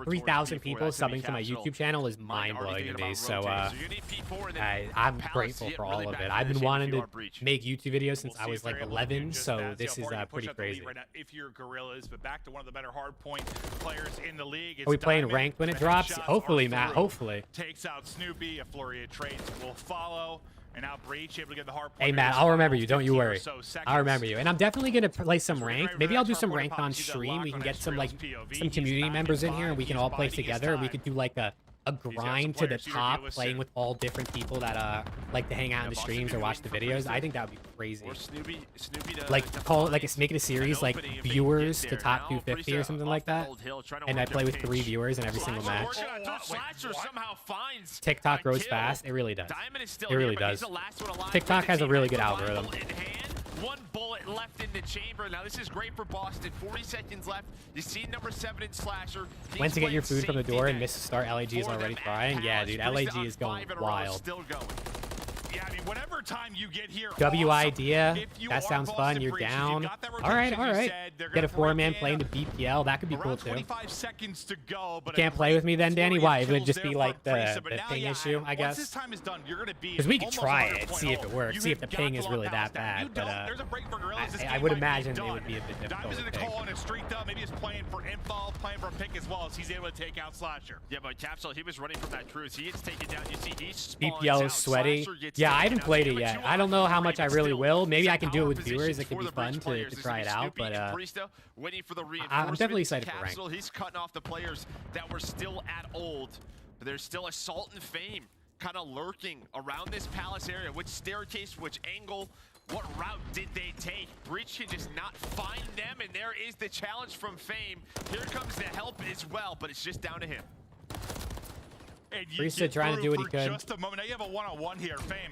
3,000 people subbing to my YouTube channel is mind-blowing to me. So I'm grateful for all of it. I've been wanting to make YouTube videos since I was like 11, so this is pretty crazy. Right now, if you're Gorillas, but back to one of the better hardpoint players in the league. Are we playing ranked when it drops? Hopefully, Matt. Hopefully. Takes out Snoopy. A flurry of trades will follow. And now Breach able to get the hard point. Hey, Matt, I'll remember you. Don't you worry. I'll remember you. And I'm definitely going to play some ranked. Maybe I'll do some ranked on stream. We can get some community members in here, and we can all play together. And we could do like a grind to the top, playing with all different people that like to hang out in the streams or watch the videos. I think that would be crazy. Like make it a series like viewers to top 250 or something like that, and I play with 3 viewers in every single match. TikTok grows fast. It really does. It really does. TikTok has a really good algorithm. 1 bullet left in the chamber. Now this is great for Boston. 40 seconds left. You see number 7 in Slasher. Went to get your food from the door and missed the start. LAG is already trying. Yeah, dude, LAG is going wild. Still going. Yeah, I mean, whatever time you get here. W idea. That sounds fun. You're down. All right. Get a 4-man playing the BPL. That could be cool too. 25 seconds to go, but can't play with me then, Danny? Why? It would just be like the ping issue, I guess. Because we could try it, see if it works, see if the ping is really that bad. But I would imagine it would be a bit difficult to ping. On his streak though, maybe he's playing for info, playing for a pick as well as he's able to take out Slasher. Yeah, but Capsule, he was running from that truth. He gets taken down. You see, he BPL is sweaty. Yeah, I haven't played it yet. I don't know how much I really will. Maybe I can do it with viewers. It could be fun to try it out. But I'm definitely excited for ranked. He's cutting off the players that were still at old. But there's still Assault and Fame kind of lurking around this palace area. Which staircase, which angle, what route did they take? Breach can just not find them, and there is the challenge from Fame. Here comes the help as well, but it's just down to him. Priesthood trying to do what he could. Just a moment. Now you have a 1-on-1 here, Fame.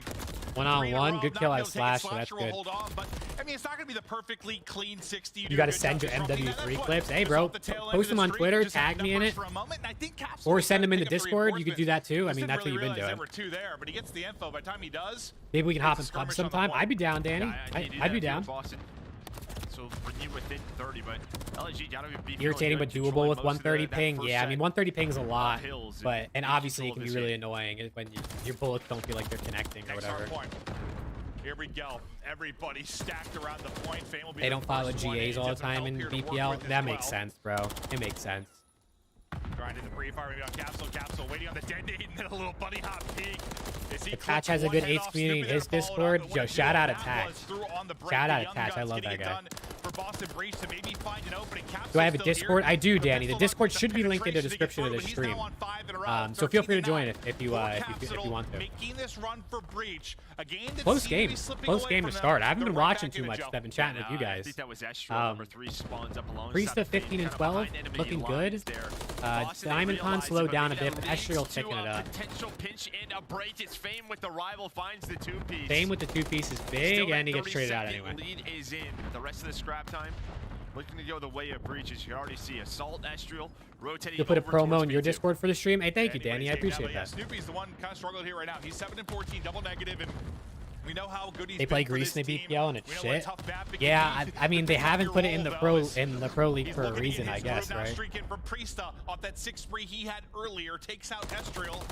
1-on-1, good kill. I slash, so that's good. Hold on, but I mean, it's not going to be the perfectly clean 60. You got to send your MW3 clips. Hey, bro, post them on Twitter, tag me in it, or send them into Discord. You could do that too. I mean, that's what you've been doing. But he gets the info. By the time he does, maybe we can hop in pub sometime. I'd be down, Danny. I'd be down. So Renew within 30, but LG gotta be irritating but doable with 130 ping. Yeah, I mean 130 ping is a lot, but and obviously it can be really annoying when your bullets don't feel like they're connecting or whatever. Here we go. Everybody stacked around the point. They don't follow GAs all the time in BPL. That makes sense, bro. It makes sense. Grinding the pre-fire, maybe on Capsule, waiting on the detonate, and then a little buddy hop peek. Attach has a good AIDS community in his Discord. Yo, shout out Attach. Shout out Attach. I love that guy. Do I have a Discord? I do, Danny. The Discord should be linked in the description of the stream. So feel free to join if you want to. Close game. Close game to start. I haven't been watching too much. I've been chatting with you guys. Priesta 15 and 12, looking good. Diamond Con slowed down a bit, but Estriel ticking it up. Potential pinch and a break. It's Fame with the rival finds the 2-piece. Fame with the 2-piece is big, and he gets traded out anyway. Lead is in. The rest of the scrap time looking to go the way of breaches. You can already see Assault, Estriel rotating. You'll put a promo in your Discord for the stream. Hey, thank you, Danny. I appreciate that. Yeah, Snoopy's the one kind of struggling here right now. He's 7-14, double negative, and we know how good he's. They play Greece in the BPL and it's shit. Yeah, I mean they haven't put it in the pro league for a reason, I guess, right? Streaking from Priesta off that 6-3 he had earlier, takes out Estriel.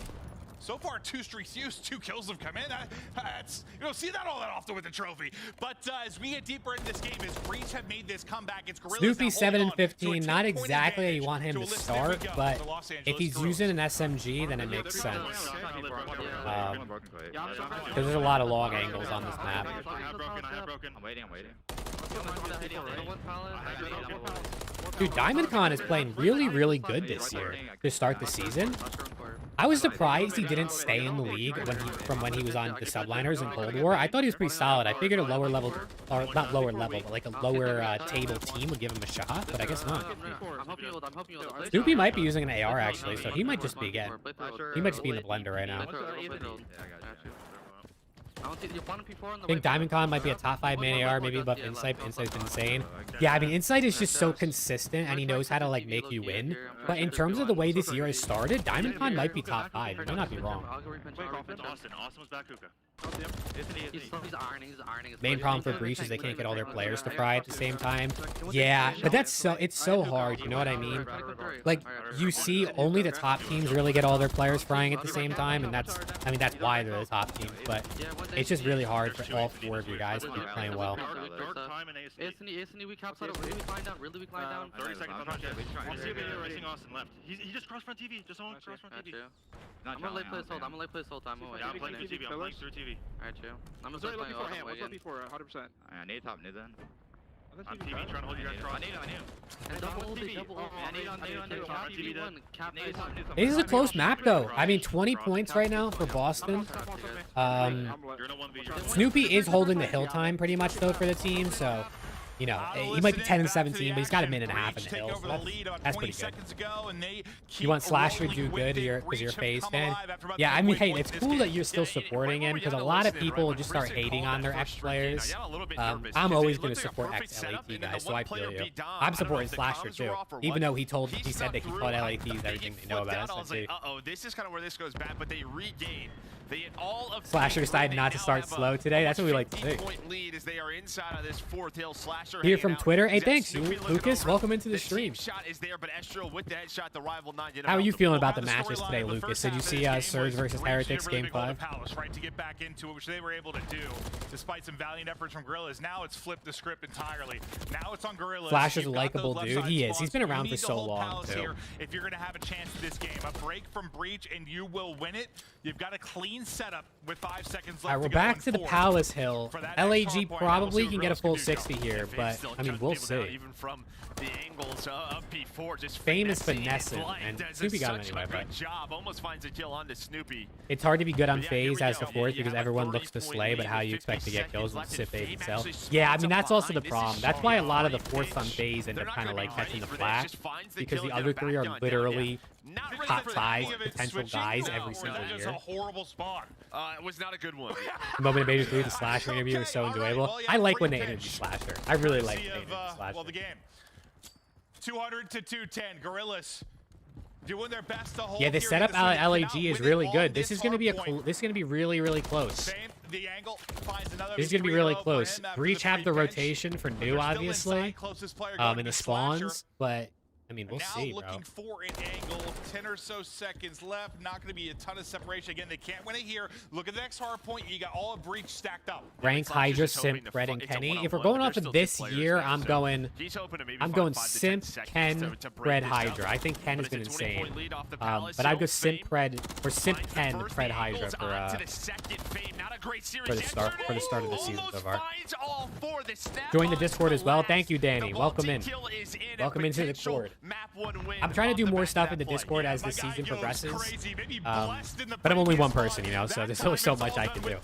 So far, 2 streaks used, 2 kills have come in. You don't see that all that often with the trophy. But as we get deeper into this game, as Breach have made this comeback, it's Gorillas. Snoopy 7-15, not exactly how you want him to start, but if he's using an SMG, then it makes sense. Because there's a lot of long angles on this map. I'm waiting. Dude, DiamondCon is playing really, really good this year to start the season. I was surprised he didn't stay in the league from when he was on the Subliners in Cold War. I thought he was pretty solid. I figured a lower level, or not lower level, but like a lower table team would give him a shot, but I guess not. Snoopy might be using an AR actually, so he might just be in the blender right now. I think DiamondCon might be a top 5 main AR, maybe above Insight, but Insight's insane. Yeah, I mean, Insight is just so consistent, and he knows how to, like, make you win. But in terms of the way this year has started, DiamondCon might be top 5. You might not be wrong. Main problem for Breach is they can't get all their players to fry at the same time. Yeah, but it's so hard, you know what I mean? Like, you see only the top teams really get all their players frying at the same time, and that's why they're the top teams, but it's just really hard for all 4 of you guys to be playing well. Really weak line down. 30 seconds on that. We'll see if they're racing Austin left. He just crossed front TV. Just on cross front TV. I'm gonna late play this whole time. Yeah, I'm playing through TV. I'm playing through TV. Alright, chill. I'm gonna start playing all the way again. 100%. I need top mid then. On TV, trying to hold you guys cross. I need. And double ult. This is a close map, though. I mean, 20 points right now for Boston. Snoopy is holding the hill time pretty much, though, for the team, so... You know, he might be 10 and 17, but he's got a minute and a half in the hills. So that's pretty good. You want Slasher to do good because you're a FaZe fan? Yeah, I mean, hey, it's cool that you're still supporting him because a lot of people just start hating on their ex players. I'm always going to support ex-LAT guys, so I feel you. I'm supporting Slasher too, even though he said that he thought LAT is everything they know about SMG. This is kind of where this goes bad, but they regain. They get all of Slasher decided not to start slow today. That's what we like to see. Lead as they are inside of this 4th hill. Slasher here from Twitter. Hey, thanks, Lucas. Welcome into the stream. Shot is there, but Estriel with the headshot, the rival 9. How are you feeling about the matches today, Lucas? Did you see Surge versus Heretics game 5? Right, to get back into it, which they were able to do, despite some valiant efforts from Gorillas. Now it's flipped the script entirely. Now it's on Gorillas. Flasher's a likable dude. He is. He's been around for so long, too. If you're going to have a chance in this game, a break from Breach and you will win it. You've got a clean setup with 5 seconds left. All right, we're back to the Palace Hill. LAG probably can get a full 60 here, but I mean, we'll see. Even from the angles of P4, just Fame is finessing, and Snoopy got him anyway. But almost finds a kill onto Snoopy. It's hard to be good on FaZe as the 4th because everyone looks to slay, but how you expect to get kills with Sip FaZe itself. Yeah, I mean that's also the problem. That's why a lot of the 4ths on FaZe end up kind of like catching the flash because the other 3 are literally Not really top for the 5 hang of it potential switching. guys No, every or single that year. is a horrible spawn. It was not a good one. The moment of Major 3, the Slasher interview was so enjoyable. Well, yeah, I like when free they pitch. interview Slasher. I really like when they Courtesy interview of, Slasher. well, the game. 200 to 210. Gorillas doing their best to hold. Yeah, the here setup in this one. LAG is Cannot really win it good. on This is going to be this is going to be really, really close. Same, the angle finds another This is going to be really 3-0 for close. him after Breach the have the free pitch. rotation for But new, they're still obviously, inside. Closest player going to in the be Slasher. spawns, but I mean, we'll Now see, bro. looking for an angle, 10 or so seconds left. Not going to be a ton of separation. Again, they can't win it here. Look at the next hard point. You got all of Breach stacked up. Rank Hydra, Simp, Red, and Kenny. If we're going off of this year, I'm going Simp, Ken, Red, Hydra. I think Ken has been insane. But I'd go Simp, Red, or Simp, Ken, Red, Hydra for the start of the season so far. Join the Discord as well. Thank you, Danny. Welcome in. Welcome into the Discord. I'm trying to do more stuff in the Discord as the season progresses. But I'm only one person, you know, so there's only so much I can do.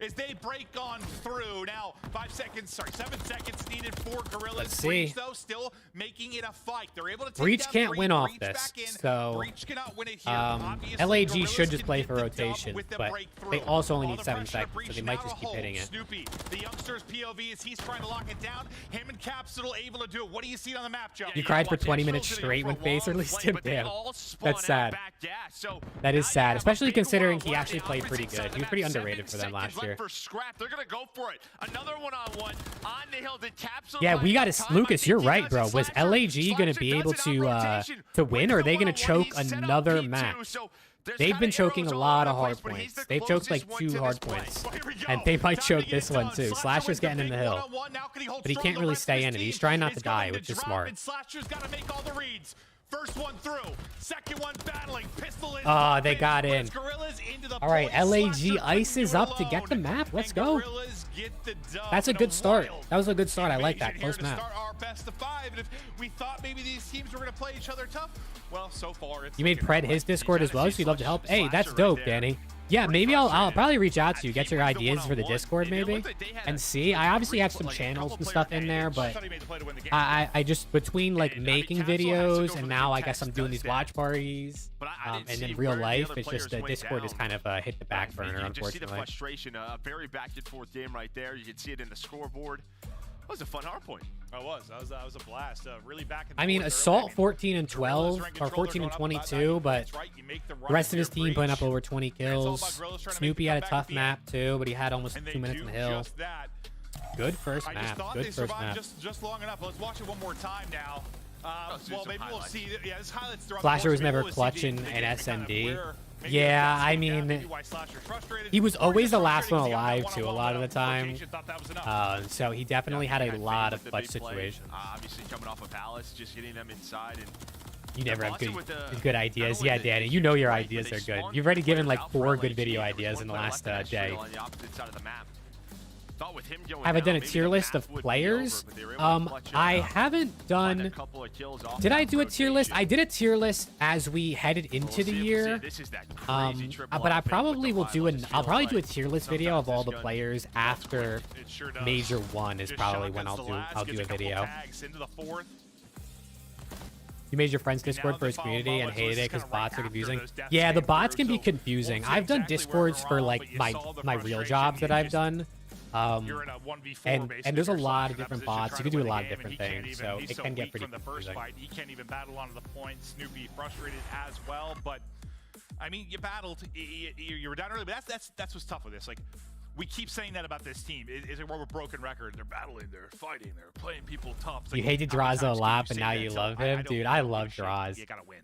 As they break on through. Now, 7 seconds needed for Gorillas. Let's see. Breach, though, still making it a fight. They're able to take Breach down can't Breach. win off Breach this, back in. so Breach cannot win it here. Obviously, LAG Gorillas should just can play get for the rotation, dub with the but breakthrough. they also only All need the 7 pressure, seconds, so Breach they might now just keep holds. hitting it. Snoopy, the youngster's POV as he's trying to lock it down. Him and Capsule able to do it. What do you see on the map, Joe? You cried for 20 minutes straight when FaZe released him? Damn. That's sad. That is sad, especially considering he actually played pretty good. He was pretty underrated for them last year. For Scrap, they're gonna go for it. Another one-on-one on the hill. Did Capsule Yeah, we got to Lucas. You're right, bro. Was LAG going to be able to win, or are they going to choke another map? They've been choking a lot of hard points. They've choked like 2 hard points, and they might choke this one too. Slasher's getting in the hill, but he can't really stay in it. He's trying not to die, which is smart. Slasher's got to make all the reads. First one through, second one battling, pistol is Oh, they got in. All right, LAG ices up to get the map. Let's go. That's a good start. That was a good start. I like that. Close map. Our best of 5. And if we thought maybe these teams were going to play each other tough, well, so far it's... You made Pred his Discord as well, so you'd love to help. Hey, that's dope, Danny. Yeah, maybe I'll probably reach out to you, get your ideas for the Discord maybe, and see. I obviously have some channels and stuff in there, but I just, between like making videos and now I guess I'm doing these watch parties, and in real life, it's just the Discord has kind of hit the back burner, unfortunately. You see the frustration, a very back and forth game right there. You can see it in the scoreboard. That was a fun hard point. That was a blast. Really back and forth. I mean, Assault 14 and 12 or 14 and 22, but the rest of his team putting up over 20 kills. Snoopy had a tough map too, but he had almost 2 minutes in the hill. Good first map. Good first map. Just long enough. Let's watch it one more time now. Well, maybe we'll see. Yeah, this highlights throughout. Flasher was never clutching an SMD. Yeah, I mean, he was always the last one alive too a lot of the time. So he definitely had a lot of clutch situations. Obviously coming off of Palace, just getting them inside and you never have good ideas. Yeah, Danny, you know your ideas are good. You've already given like 4 good video ideas in the last day. Have I done a tier list of players? I haven't done... Did I do a tier list? I did a tier list as we headed into the year. But I probably will do I'll probably do a tier list video of all the players after Major 1 is probably when I'll do a video. You made your friend's Discord for his community and hated it because bots are confusing. Yeah, the bots can be confusing. I've done Discords for like my real jobs that I've done. And there's a lot of different bots. You can do a lot of different things, so it can get pretty confusing. He can't even battle onto the point. Snoopy frustrated as well, but I mean, you battled. You were down early, but that's what's tough with this. Like, we keep saying that about this team. Is it we're a broken record? They're battling, they're fighting, they're playing people tough. You hated Draza a lot, but now you love him, dude. I love Draz. You gotta win.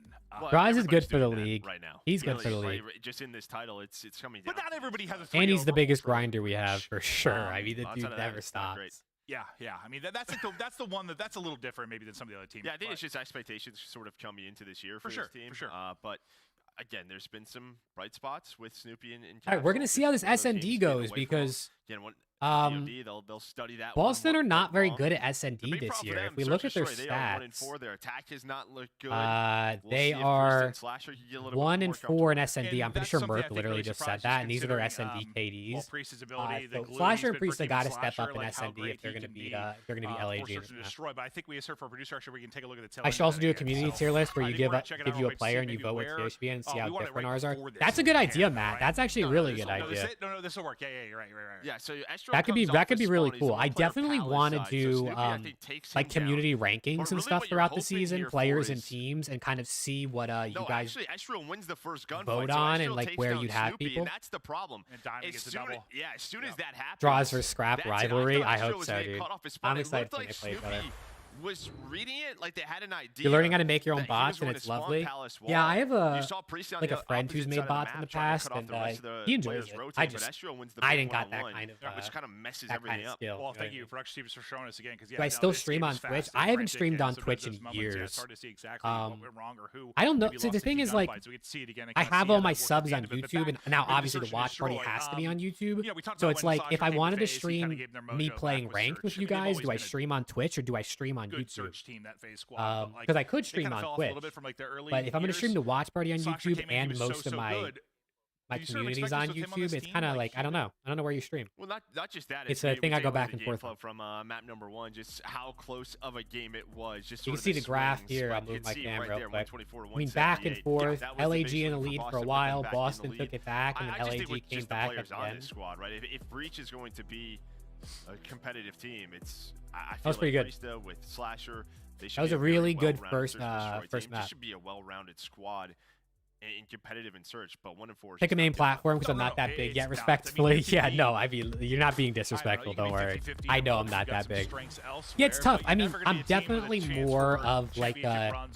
Draz is good for the league. Right now. He's good for the league. Just in this title, it's coming down. But not everybody has a 3-0. And he's the biggest grinder we have for sure. I mean, the dude never stops. Yeah. I mean, that's the one that's a little different maybe than some of the other teams. Yeah, I think it's just expectations sort of coming into this year for this team. For sure. But again, there's been some bright spots with Snoopy and all right, we're gonna see how this SND goes because COD, they'll study that. Boston are not very good at S&D this year. If we look at their stats, their attack has not looked good. They are 1-4 in S&D. I'm pretty sure Merc literally just said that, and these are their S&D KDs. So Slasher and Priest have got to step up in S&D if they're going to beat LAG. But I think we assert for producer structure, we can take a look at the I should also do a community tier list where you give you a player and you vote what tier you should be in and see how different ours are. That's a good idea, Matt. That's actually a really good idea. No, this will work. Yeah, you're right. Yeah, so that could be really cool. I definitely want to do like community rankings and stuff throughout the season, players and teams, and kind of see what you guys wins the first vote on and like where you'd have people. And that's the problem. And Diamond gets a double. Yeah, as soon as that happens, draws for scrap rivalry. I hope so, dude. I'm excited when they play each other. Was reading it like they had an idea. You're learning how to make your own bots, and it's lovely. Yeah, I have a friend who's made bots in the past, and he enjoys it. I didn't got that kind of which kind of messes everything up. Well, thank you, production teams, for showing us again. Do I still stream on Twitch? I haven't streamed on Twitch in years. I don't know. So the thing is, like, I have all my subs on YouTube, and now obviously the watch party has to be on YouTube. So it's like, if I wanted to stream me playing ranked with you guys, do I stream on Twitch or do I stream on YouTube? Because I could stream on Twitch, but if I'm going to stream the watch party on YouTube and most of my communities on YouTube, it's kind of like, I don't know where you stream. Well, not just that. It's a thing I go back and forth from map number 1, just how close of a game it was. Just you can see the graph here. I'll move my camera real quick. I mean, back and forth. LAG in the lead for a while. Boston took it back, and then LAG came back at the end. Squad, right? If Breach is going to be a competitive team, it's I feel that was pretty good. With Slasher, that was a really good first map. This should be a well-rounded squad and competitive in search, but 1-4. Pick a main platform because I'm not that big yet. Respectfully, yeah, no, I mean, you're not being disrespectful. Don't worry. I know I'm not that big. Yeah, it's tough. I mean, I'm definitely more of like a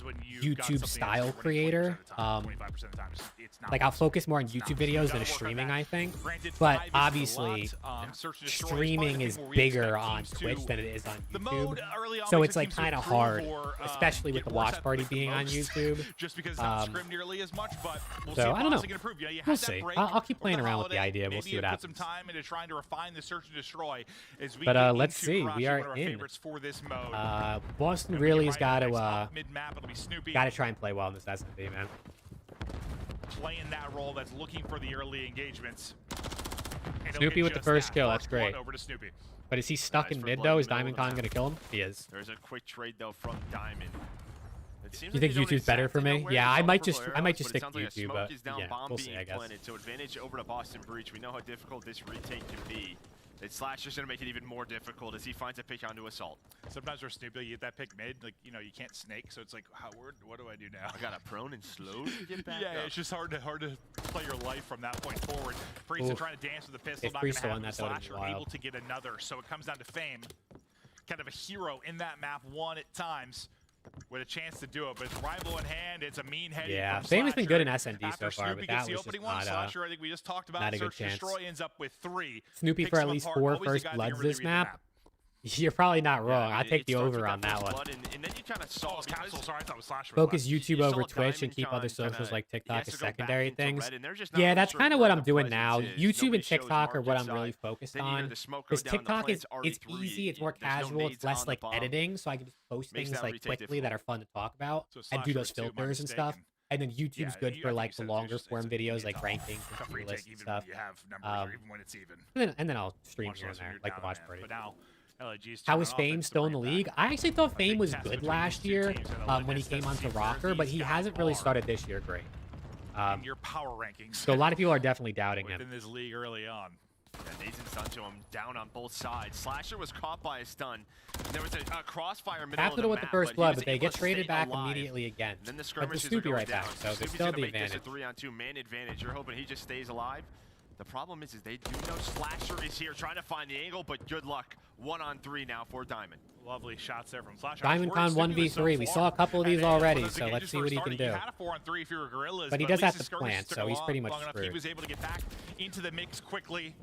YouTube style creator. Like I'll focus more on YouTube videos than streaming, I think. But obviously, streaming is bigger on Twitch than it is on YouTube. So it's like kind of hard, especially with the watch party being on YouTube. Just because it doesn't scrim nearly as much, but we'll so I don't know. We'll see. I'll keep playing around with the idea. We'll see what happens. Put some time into trying to refine the search and destroy. But let's see. We are in. Boston really has got to try and play well in this S&D, man. Playing that role that's looking for the early engagements. Snoopy with the first kill. That's great. Over to Snoopy. But is he stuck in mid though? Is Diamond Con gonna kill him? He is. There's a quick trade though from Diamond. You think YouTube's better for me? Yeah, I might just stick to YouTube, but yeah, we'll see, I guess. So advantage over to Boston Breach. We know how difficult this retake can be. Slasher's gonna make it even more difficult as he finds a pick onto Assault. Sometimes we're Snoopy, you get that pick mid, like, you know, you can't snake, so it's like, what do I do now? I got a prone and slow to get back up. It's just hard to play your life from that point forward. Priest trying to dance with the pistol, not gonna happen. Slasher able to get another, so it comes down to Fame. Kind of a hero in that map, one at times. With a chance to do it, but it's rival in hand. It's a mean head. Yeah, Fame has been good in S&D so far, but that was just not Slasher, I think we just talked about not a good Search chance. Destroy ends up with 3. Snoopy for at least 4 first bloods this map. You're probably not wrong. I take the over on that one. And then you kind of saw focus YouTube over Twitch and keep other socials like TikTok as secondary things. Yeah, that's kind of what I'm doing now. YouTube and TikTok are what I'm really focused on. Because TikTok it's easy, it's more casual, it's less like editing, so I can just post things like quickly that are fun to talk about and do those filters and stuff. And then YouTube's good for like the longer form videos, like rankings and tier lists and stuff. And then I'll stream here and there, like the watch party. How is Fame still in the league? I actually thought Fame was good last year when he came onto Rocker, but he hasn't really started this year great. In your power rankings. So a lot of people are definitely doubting him. In this league early on. Yeah, Nathan's done to him down on both sides. Slasher was caught by a stun. There was a crossfire middle Capital with the first blood, but they get traded back immediately again. Then the but the Snoopy right back, so they still have the advantage. This a 3-on-2 man advantage. You're hoping he just stays alive. The problem is they do know Slasher is here trying to find the angle, but good luck. 1-on-3 now for Diamond. Lovely shots there from Slasher. Diamond Con 1v3. We saw a couple of these already, so let's see what he can do. But he does have to plant, so he's pretty much screwed. He was able to get back into the mix quickly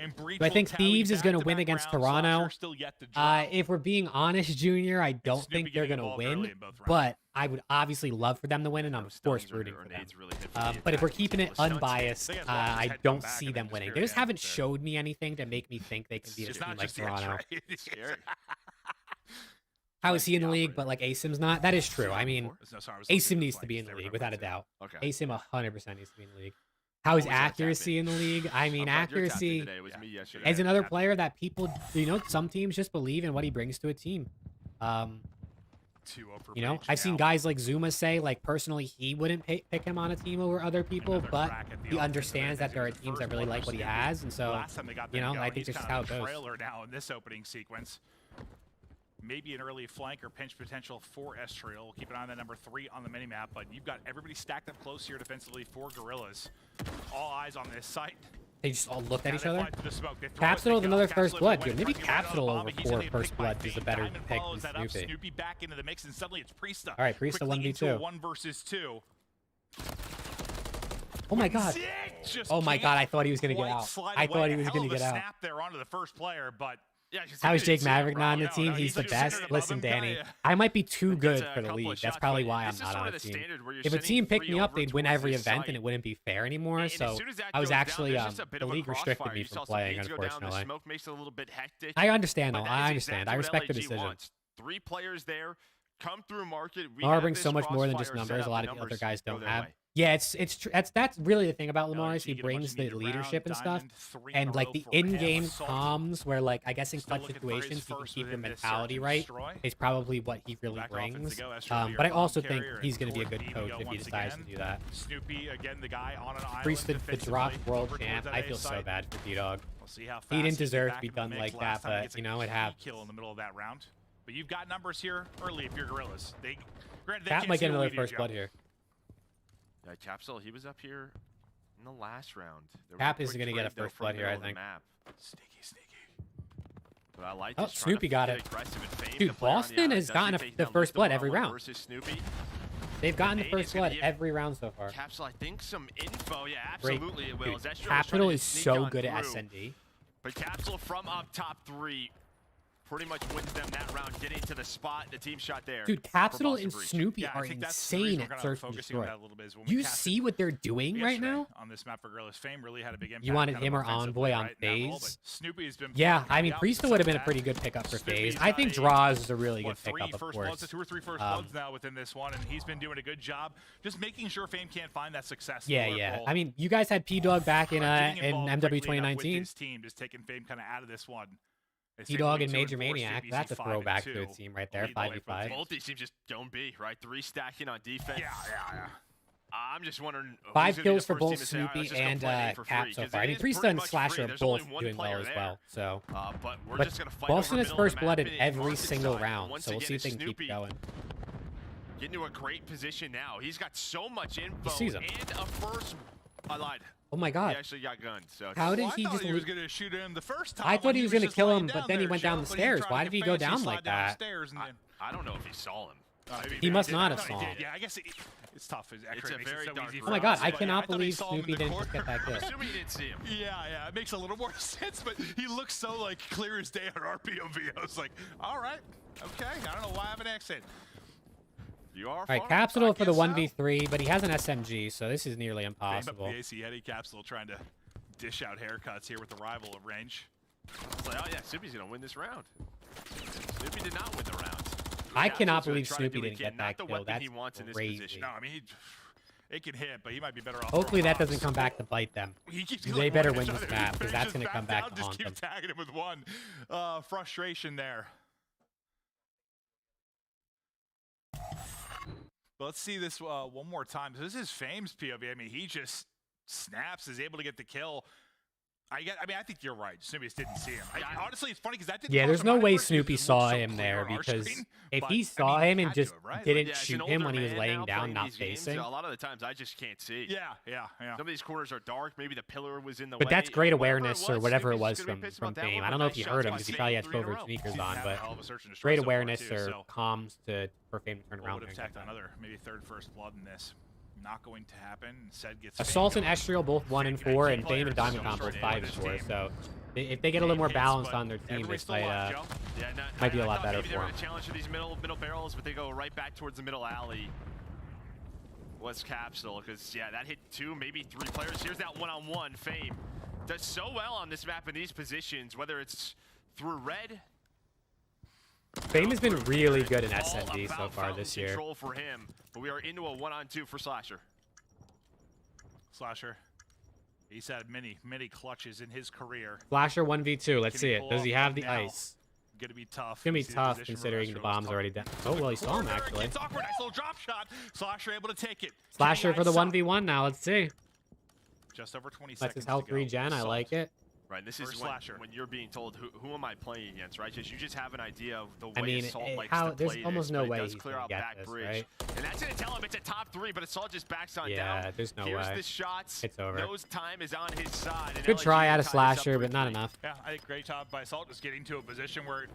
And Breach So I think will tally Thieves is going to back-to-back win against rounds. Toronto. Slosher still yet to drop. If we're being honest, Junior, I don't Snoopy think they're getting going to involved early win. in both rounds. But I would obviously love for them to win, and I'm of course rooting for them. But if we're keeping it unbiased, I don't see them winning. They just haven't showed me anything to make me think they can beat a team like Toronto. How is he in the league, but like ASIM's not? That is true. I mean, ASIM needs to be in the league, without a doubt. ASIM 100% needs to be in the league. How is accuracy in the league? I mean, accuracy as another player that people, some teams just believe in what he brings to a team. I've seen guys like Zuma say, like, personally, he wouldn't pick him on a team over other people, but he understands that there are teams that really like what he has, and so, I think that's just how it goes. Now in this opening sequence. Maybe an early flank or pinch potential for Estriel. We'll keep an eye on that number 3 on the minimap, but you've got everybody stacked up close here defensively for Gorillas. All eyes on this site. They just all looked at each other. Capsule with another first blood, dude. Maybe Capsule over 4 first blood is a better pick than Snoopy. Snoopy back into the mix, and suddenly it's Priesta. All right, Priesta 1v2. 1 versus 2. Oh my god. Oh my god, I thought he was going to get out. I thought he was going to get out. Snap there onto the first player, but how is Jake Maverick not on the team? He's the best. Listen, Danny, I might be too good for the league. That's probably why I'm not on a team. If a team picked me up, they'd win every event, and it wouldn't be fair anymore. So I was actually, the league restricted me from playing, unfortunately. I understand, though. I understand. I respect the decision. 3 players there. Come through market. Lamar brings so much more than just numbers. A lot of the other guys don't have. Yeah, that's really the thing about Lamar is he brings the leadership and stuff, and like the in-game comms where, like, I guess in clutch situations he can keep your mentality right is probably what he really brings. But I also think he's going to be a good coach if he decides to do that. Snoopy again, the guy on an island. Priest, the drop world champ. I feel so bad for D-Dog. He didn't deserve to be done like that, but it happens. Kill in the middle of that round. But you've got numbers here early if you're Gorillas. Cap might get another first blood here. Yeah, Capsule, he was up here in the last round. Cap is going to get a first blood here, I think. Sneaky. But I like this. Snoopy got it. Dude, Boston has gotten the first blood every round. They've gotten the first blood every round so far. Capsule, I think some info. Yeah, absolutely it will. Capital is so good at SND. But Capsule from up top 3 pretty much wins them that round, getting to the spot. The team shot there. Dude, Capsule and Snoopy are insane at search and destroy. You see what they're doing right now? On this map for Gorillas, Fame really had a big impact. You wanted him or Envoy on FaZe? Snoopy has been. Yeah, I mean, Priesta would have been a pretty good pickup for FaZe. I think Draws is a really good pickup, of course. 2 or 3 first bloods now within this one, and he's been doing a good job just making sure Fame can't find that success. Yeah. I mean, you guys had P-Dog back in MW 2019. His team just taking Fame kind of out of this one. T-Dog and Major Maniac, that's a throwback to a team right there, 5v5. Both these teams just don't be, right? 3 stacking on defense. Yeah. I'm just wondering. 5 kills for both Snoopy and Cap so far. I mean, Priesta and Slasher are both doing well as well. So, but Boston has first blood in every single round, so we'll see if they can keep going. Getting to a great position now. He's got so much info He sees him. and a first. I lied. Oh my god. He actually got gunned. So how did he just? He was gonna shoot him the first time. I thought he was gonna kill him, but then he went down the stairs. Why did he go down like that? I don't know if he saw him. He must not have saw him. Yeah, I guess it's tough. It's a very dark. Oh my god, I cannot believe Snoopy didn't just get that kill. I'm assuming he didn't see him. Yeah, it makes a little more sense, but he looks so like clear as day on RPOV. I was like, all right, okay. I don't know why I have an accent. You are. All right, Capsule for the 1v3, but he has an SMG, so this is nearly impossible. The AC Eddie Capsule trying to dish out haircuts here with the rival of range. It's like, oh yeah, Snoopy's gonna win this round. Snoopy did not win the round. I cannot believe Snoopy didn't get that kill. That's crazy. No, I mean, it can hit, but he might be better off. Hopefully that doesn't come back to bite them. They better win this map, because that's going to come back to haunt them. Just keep tagging him with one. Frustration there. But let's see this one more time. So this is Fame's POV. I mean, he just snaps, is able to get the kill. I think you're right. Snoopy just didn't see him. Honestly, it's funny because that didn't. Yeah, there's no way Snoopy saw him there, because if he saw him and just didn't shoot him when he was laying down, not facing. A lot of the times, I just can't see. Yeah. Some of these corners are dark. Maybe the pillar was in the way. But that's great awareness or whatever it was from Fame. I don't know if you heard him because he probably had Covert sneakers on, but great awareness or comms for Fame to turn around. Would have tacked another, maybe third first blood in this. Not going to happen. Said gets Assault and Estriel both 1 and 4, and Fame and Diamond Con both 5 and 4. So If they get a little more balanced on their team, this might be a lot better maybe for they're them. a challenge for these middle barrels, but they go right back towards the middle alley. Was Capsule, because yeah, that hit 2, maybe 3 players. Here's that one-on-one. Fame does so well on this map in these positions, whether it's through red. Fame has been really good in SND so far this year. Control for him, but we are into a 1-on-2 for Slasher. Slasher. He's had many clutches in his career. Slasher 1v2. Let's see it. Does he have the now? ice? Gonna be tough. It's gonna be tough considering the bomb's already down. Oh well, he saw him actually. It's awkward. Nice little drop shot. Slasher able to take it. Slasher for the 1v1 now. Let's see. Just over 20 Let's seconds. his health regen. I like it. Right, this is when you're being told who am I playing against, right? You just have an idea of the way Assault likes to play there's almost this, no but way it does he's clear gonna out get back this, bridge. right? And that's gonna tell him it's a top 3, but Assault just backs on down. Yeah, there's no Here's way. the shots. It's over. Knows time is on his side. And Good LG try out of ties Slasher, up but not 3-3. enough. Yeah, I think great job by Assault just getting to a position where you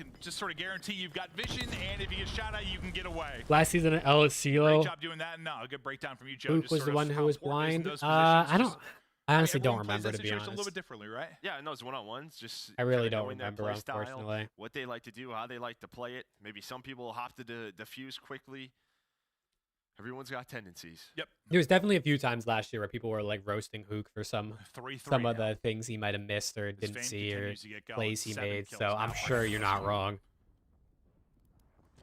can just sort of guarantee you've got vision, and if you get shot at, you can get away. Last season at LSCO, Great job doing that. No, a good breakdown from you, Joe. Luke Just was sort the of one who was how important it is in blind. those positions. I honestly don't Everyone plays remember, that to be situation a little honest. bit differently, right? Yeah, no, it's one-on-ones. Just I really kinda don't knowing their remember, play style, unfortunately. what they like to do, how they like to play it. Maybe some people have to defuse quickly. Everyone's got tendencies. Yep. There was definitely a few times last year where people were like roasting Hook for some 3-3 of the things he might have missed or didn't Fame see or continues to get going. plays he 7 made. kills So I'm now. sure you're not wrong.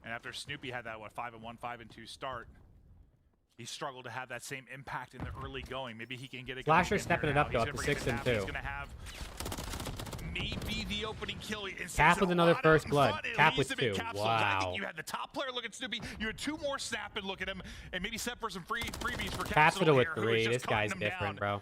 And after Snoopy had that, 5-1, 5-2 start, he struggled to have that same impact in the early going. Maybe he can get a Slasher stepping it up though, He's up to gonna bring 6 it and down. 2. He's gonna have maybe the opening kill. Cap with another first blood. Cap with 2. I Wow. think you had the top player look at Snoopy. You had 2 more snap and look at him, and maybe set for some freebies for Capsule with here, who was 3. just This guy's cutting him different, down. bro.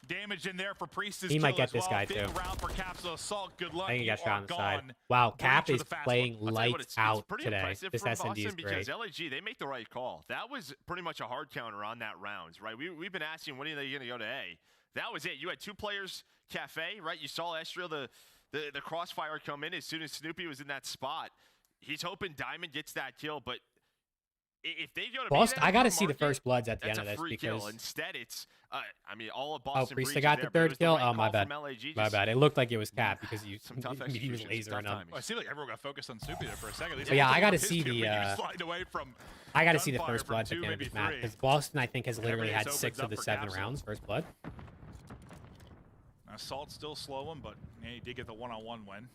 Damage in there for Priest's He might kill get as this well. guy, Big too. round for Capsule Assault. Good luck. I think he got You shot are on the side. gone. Wow, Breach Cap with is the fast playing one. lights It's out pretty today. impressive This from SND is Boston because great. LAG, they make the right call. That was pretty much a hard counter on that rounds, right? We've been asking when are they going to go to A. That was it. You had 2 players, Cafe, right? You saw Estriel, the crossfire come in as soon as Snoopy was in that spot. He's hoping Diamond gets that kill, but if they go to Boston, B, I got to see the first bloods at the that's end of a this free kill. because. Instead, it's I mean, all of Boston. Priest breaches got there, the but it third was the kill. right Oh, my call bad. from LAG. My bad. It looked like it was Cap because he was executions, lasering tough him. I see like everyone got focused on Snoopy there for a second. But yeah, I got to see the. I got to see the gunfire first from bloods at 2, the end of maybe this map 3. because Boston, I think, has literally Everything had opens 6 of up the for 7 Capsule. rounds first blood. Assault still slow him, but yeah, he did get the one-on-one win.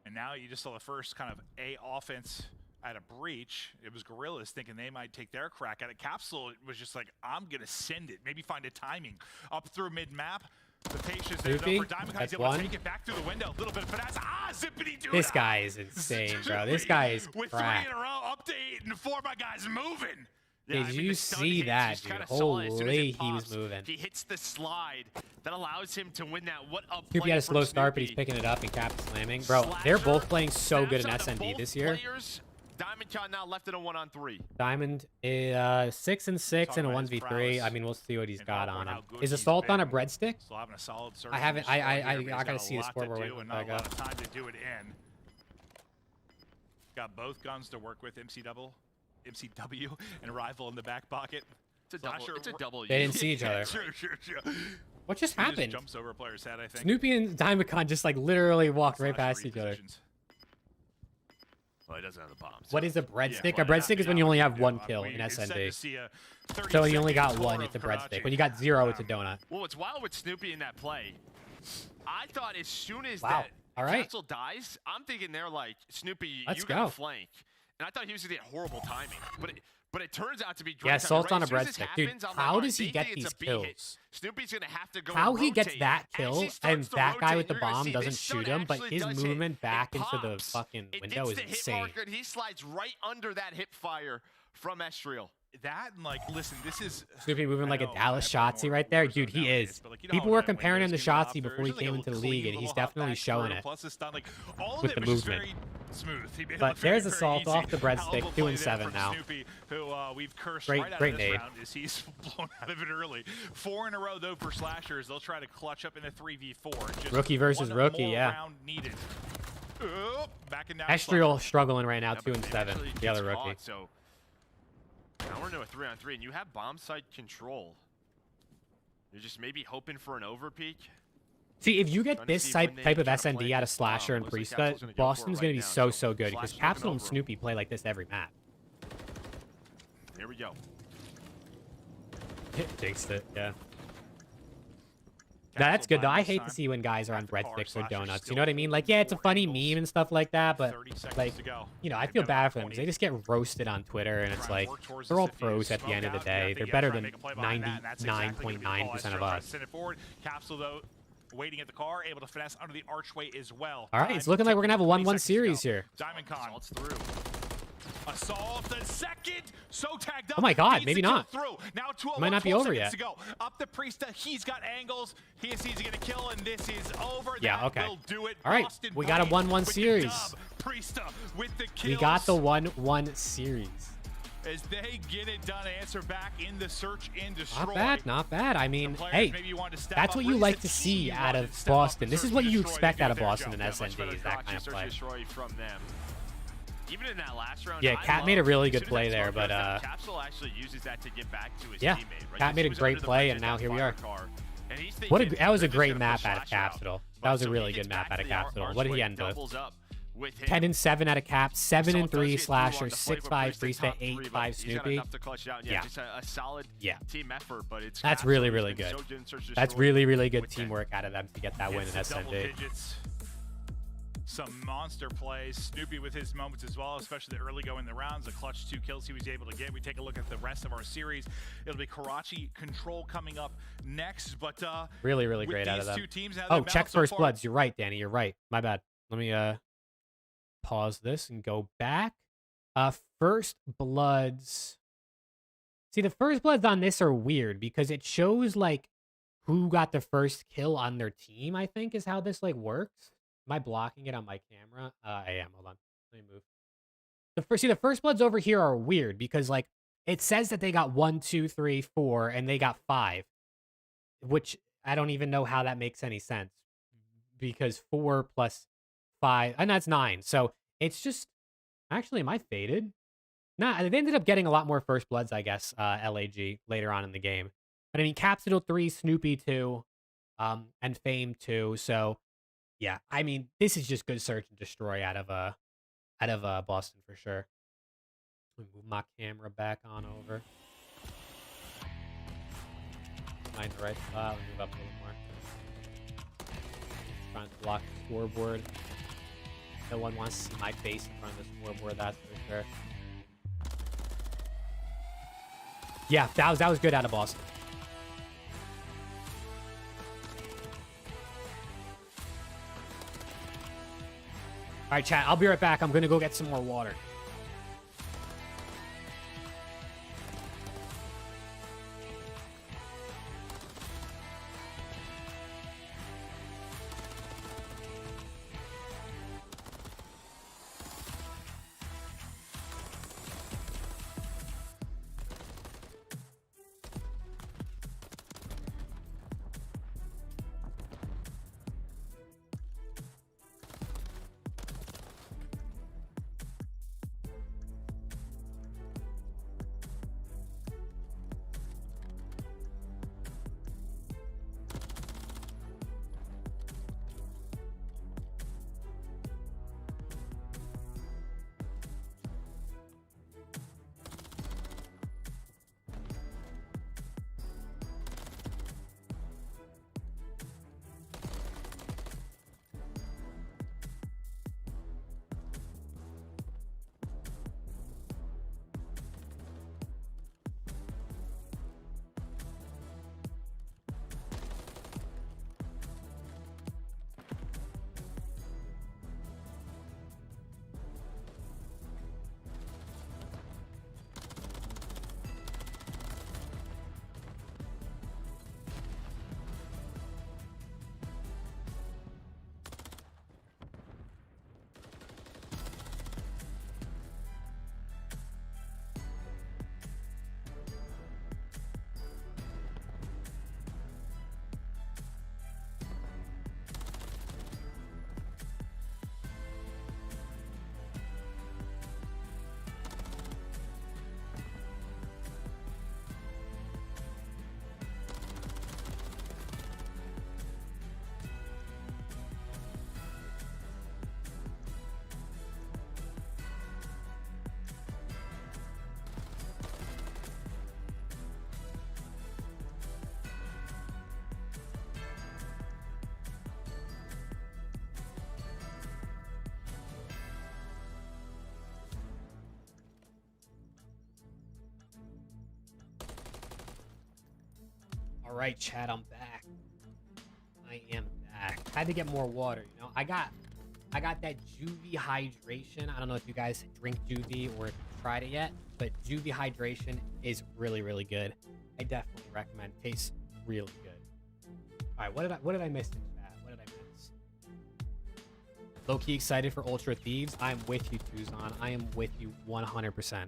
And now you just saw the first kind of A offense at a breach. It was Gorillas thinking they might take their crack at it. Capsule was just like, I'm going to send it. Maybe find a timing. Up through mid-map. The patience there though for Diamond. He's able to take it back through the window. A little bit of finesse. Zippity doo. This guy is insane, bro. This guy is with crap. 3 in a row, up to 8 and 4. My guy's moving. Yeah, Did you see that, dude? Holy, he was moving. He hits the slide that allows him to win that up Snoopy had a slow start, but he's picking it up and Cap is slamming. Bro, they're both playing so good in SND this year. Diamond Con now left in a 1-on-3. Diamond is 6 and 6 and a 1v3. I mean, we'll see what he's got on him. Is Assault on a breadstick? Still having a solid search. I haven't. I gotta see the scoreboard when I Not a got. lot of time to do it in. Got both guns to work with. MCW, and Rival in the back pocket. It's a double. They didn't see each other. Sure. What just He happened? jumps over a player's head, I think. Snoopy and Diamond Con just like literally walked right past each other. Well, he doesn't have the bombs. What is a breadstick? A breadstick is when you only have 1 kill in SND. So you only got 1, it's a breadstick. When you got 0, it's a donut. Well, what's wild with Snoopy in that play, I thought as soon as Wow. that All right. Capsule dies, I'm thinking they're like, Snoopy, Let's you go. got flank. And I thought he was going to get horrible timing. But it turns out to be great Yeah, timing. Assault's on a As soon as this breadstick. Dude, happens, I'm like, how all right, does he they get think it's these a B hit. kills? Snoopy's going to have to go How and he gets rotate. that As kill he starts and to that guy rotate, with the you're gonna bomb see doesn't this shoot stun him, but actually his does hit. movement back It into the pops. fucking It window gets is the hit insane. marker, and he slides right under that hip fire from Estriel. That and like, listen, this is Snoopy moving like a Dallas Shotzzy right there. Dude, he is. People were comparing him to Shotzzy before he came into the league, and he's definitely showing it Plus stun, like, all of with it the was just movement. very smooth. He made it But look very, there's very Assault easy. off the breadstick, Hell of a 2 play and there 7 from now. Snoopy, who we've cursed Great right out of this nade. round as he's blown out of it early. 4 in a row though for Slashers. They'll try to clutch up in a 3v4. Just Rookie versus one rookie, more yeah. round needed. Backing down. Estriel struggling right now, 2 and 7. The other rookie. So Now we're into a 3-on-3, and you have bomb site control. You're just maybe hoping for an overpeak. See, if you get this type of SND out of Slasher and Priesta, Boston's going to be so good because Capsule and Snoopy play like this every map. Here we go. Jinxed it, yeah. Now, that's good, though. I hate to see when guys are on breadsticks or donuts. You know what I mean? Like, yeah, it's a funny meme and stuff like that, but, like, you know, I feel bad for them because they just get roasted on Twitter, and it's like, they're all pros at the end of the day. They're better than 99.9% of us. Send it forward. Capsule, though, waiting at the car, able to finesse under the archway as well. All right, it's looking like we're going to have a 1-1 series here. Diamond Con. It's through. Assault the second, so tagged up. Oh my God, maybe not. Through. Now it might not be over yet. To go. Up the Priesta, he's got angles. He's gonna kill, and this is over. Yeah, that okay. Will do it. All right, Boston we got a 1-1 series. Priesta with the kills. We got the 1-1 series. As they get it done, answer back in the search and destroy. Not bad, not bad. I mean, hey, that's what you like to see out of Boston. This is what you expect out of Boston and SNDs, that kind of play. From them. Even in that last round, yeah, Cat made a really good play there, but Capsule actually uses that to get back to his yeah, teammate. Right? Cat made a great play, and now here we are. That was a great map out of Capsule. That was a really good map out of Capsule. What did he end with? 10-7 out of Cap, 7-3 Slasher, 6-5 Priesta, 8-5 Snoopy. Yeah, just a solid team effort, but it's that's really good. That's really good teamwork out of them to get that win in SND. Some monster plays. Snoopy with his moments as well, especially the early go in the rounds. The clutch 2 kills he was able to get. We take a look at the rest of our series. It'll be Karachi Control coming up next. But really great out of them. Two teams, oh, check First Bloods. You're right, Danny. You're right. My bad. Let me pause this and go back. First Bloods. See, the First Bloods on this are weird because it shows like who got the first kill on their team, I think is how this like works. Am I blocking it on my camera? I am. Hold on. Let me move. The First Bloods over here are weird because, like, it says that they got 1, 2, 3, 4, and they got 5. Which I don't even know how that makes any sense. Because 4 plus 5, and that's 9. So it's just... Actually, am I faded? Nah, they ended up getting a lot more First Bloods, I guess, LAG, later on in the game. But I mean, Capsule 3, Snoopy 2, and Fame 2, so... Yeah, I mean, this is just good search and destroy out of Boston for sure. Let me move my camera back on over. Find the right spot. Let me move up a little more. Trying to block the scoreboard. No one wants to see my face in front of the scoreboard, that's for sure. Yeah, that was good out of Boston. All right, chat, I'll be right back. I'm going to go get some more water. All right, Chad, I'm back. I am back. Had to get more water, you know. I got that Juvie hydration. I don't know if you guys drink Juvie or if you've tried it yet, but Juvie hydration is really, really good. I definitely recommend. It tastes really good. All right, what did I miss in chat? What did I miss? Low-key excited for Ultra Thieves. I'm with you, Tuzon. I am with you 100%.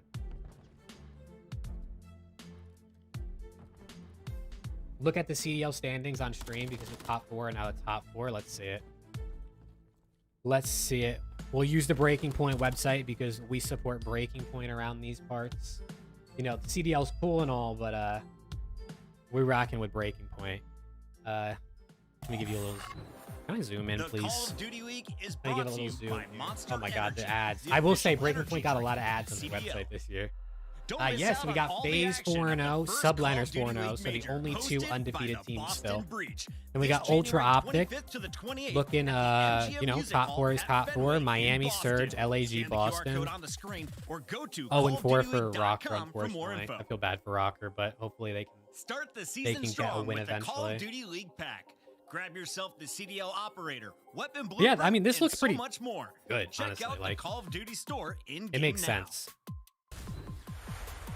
Look at the CDL standings on stream because the top 4 are now the top 4. Let's see it. Let's see it. We'll use the Breaking Point website because we support Breaking Point around these parts. You know, the CDL's cool and all, but we're rocking with Breaking Point. Let me give you a little. Can I zoom in, please? Call of Duty Week is Can I get a brought to little you zoom? by Monster Oh my God, the Energy, ads! the I will say official Breaking energy Point got a drink lot of ads of on the CDL. website this year. Don't miss Yes, out we on got all the FaZe action 4-0, of the first Subliners Call of Duty 4-0, Week so the major, only 2 hosted by undefeated the teams Boston still. Breach. And we got This Ultra January Optic, 25th to the 28th looking, at the MGM you know, Music top Hall 4 is at top 4. Fenway in Miami, Boston. Surge, LAG, Scan the QR Boston. code on the screen or go to 0-4 for Rocker, callofdutyleague.com for more unfortunately. info. I feel bad for Rocker, but hopefully they can. Start the They season can get a strong win with the Call of eventually. Duty League pack. Grab yourself the CDL operator, weapon Yeah, blueprint, I mean, this and looks so pretty much more. good, Check honestly. out Like, the Call of Duty store in it game makes now. sense.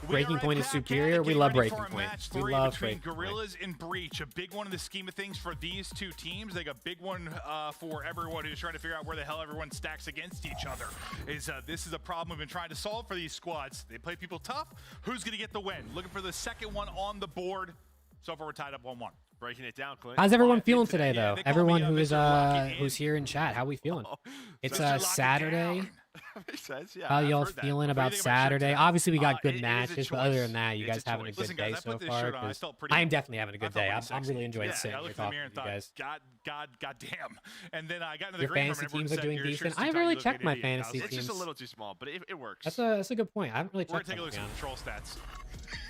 Breaking Point is superior. We love Breaking Point. We love between Breaking Point. Gorillas and Breach. A big one in the scheme of things for these two teams. They got a big one for everyone who's trying to figure out where the hell everyone stacks against each other. This is a problem we've been trying to solve for these squads. They play people tough. Who's going to get the win? Looking for the second one on the board. So far, we're tied up 1-1. Breaking it down, Clint. How's everyone feeling today, though? they call Everyone me, who is Mr. who's here in chat, how we feeling? It's Mr. Lock It Saturday. Makes sense, yeah. How I've y'all heard that. feeling What do you about think of my shirt Saturday? today? Obviously, we got It good is a matches, but choice. other than that, you It's guys a having a choice. good Listen, day guys, I so put this far. shirt on. I 'Cause felt pretty- I am definitely having a I good felt day. pretty I'm sexy. really enjoying Yeah, sitting I here looked in the talking mirror to and you thought, guys. God damn. And then I got into the Your green room fantasy and everyone teams are said, doing your decent. shirt's I too haven't tight, really you look checked like my an idiot. fantasy I was like, It's just a teams. little too small, but it works. That's a good point. I haven't really We're checked going to take a them. look at some control stats.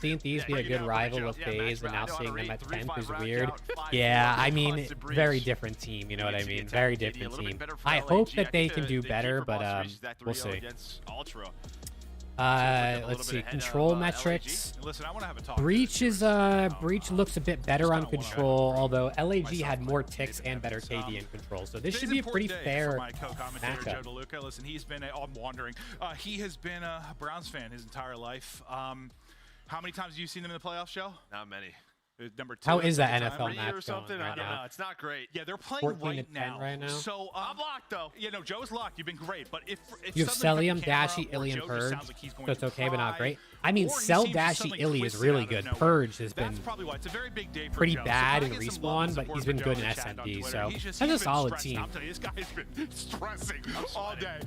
Seeing Thieves be a break it good down, rival break it with down. Yeah, FaZe and now match seeing them rate, at 10th 3-5 is round weird. count, 5 Yeah, I lost mean, to Breach. very different team. You know what I Needs to mean? get Very 10, different a little bit team. better for I LAG. hope that I they think can do the better, keeper but boss reaches that we'll 3-0 see. against Ultra. Let's see. Control metrics. Listen, I want to have a talk. Breach looks a bit better on control, although LAG had more ticks and better KD in control. So this should be a pretty fair my co-commentator matchup. Joe DeLuca. Listen, he's been I'm wandering. He has been a Browns fan his entire life. How many times have you seen them in the playoffs, Joe? Not many. Number 2. How is that every NFL time? match or something? going I right don't now? know. It's not great. Yeah, they're playing 14 to 10 right now. So I'm locked though. Yeah, no, Joe's locked. You've been great, but if You have suddenly Celium, the camera Dashy, or Illy, and Joe just Purge, sounds like he's going so it's to okay but not cry, great. I mean, or he Cell, seems to Dashy, suddenly Illy is twist it really out of good. nowhere. Purge has That's been probably why it's a very big day for pretty Joe. bad So in gotta get some love Respawn, and but support he's for been Joe good in the chat on SMD, Twitter. so He's that's a been solid stressed. team. I'm telling you, this guy's been stressing all day.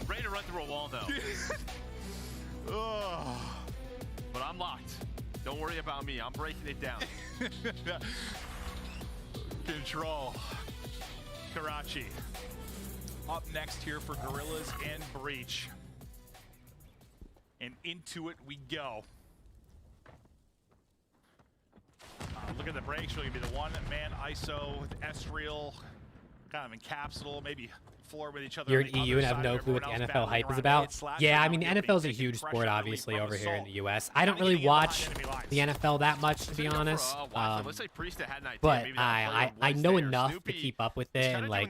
Ready to run through a wall though. But I'm locked. Don't worry about me. I'm breaking it down. Control. Karachi. Up next here for Gorillas and Breach. And into it we go. Look at the break. She'll be the one-man ISO with S-Reel. Kind of in capsule, maybe floor with each other. You're in EU and have no clue what the NFL hype is about. Yeah, I mean, the NFL is a huge sport, obviously, over here in the US. I don't really watch the NFL that much, to be honest. But I know enough to keep up with it and, like,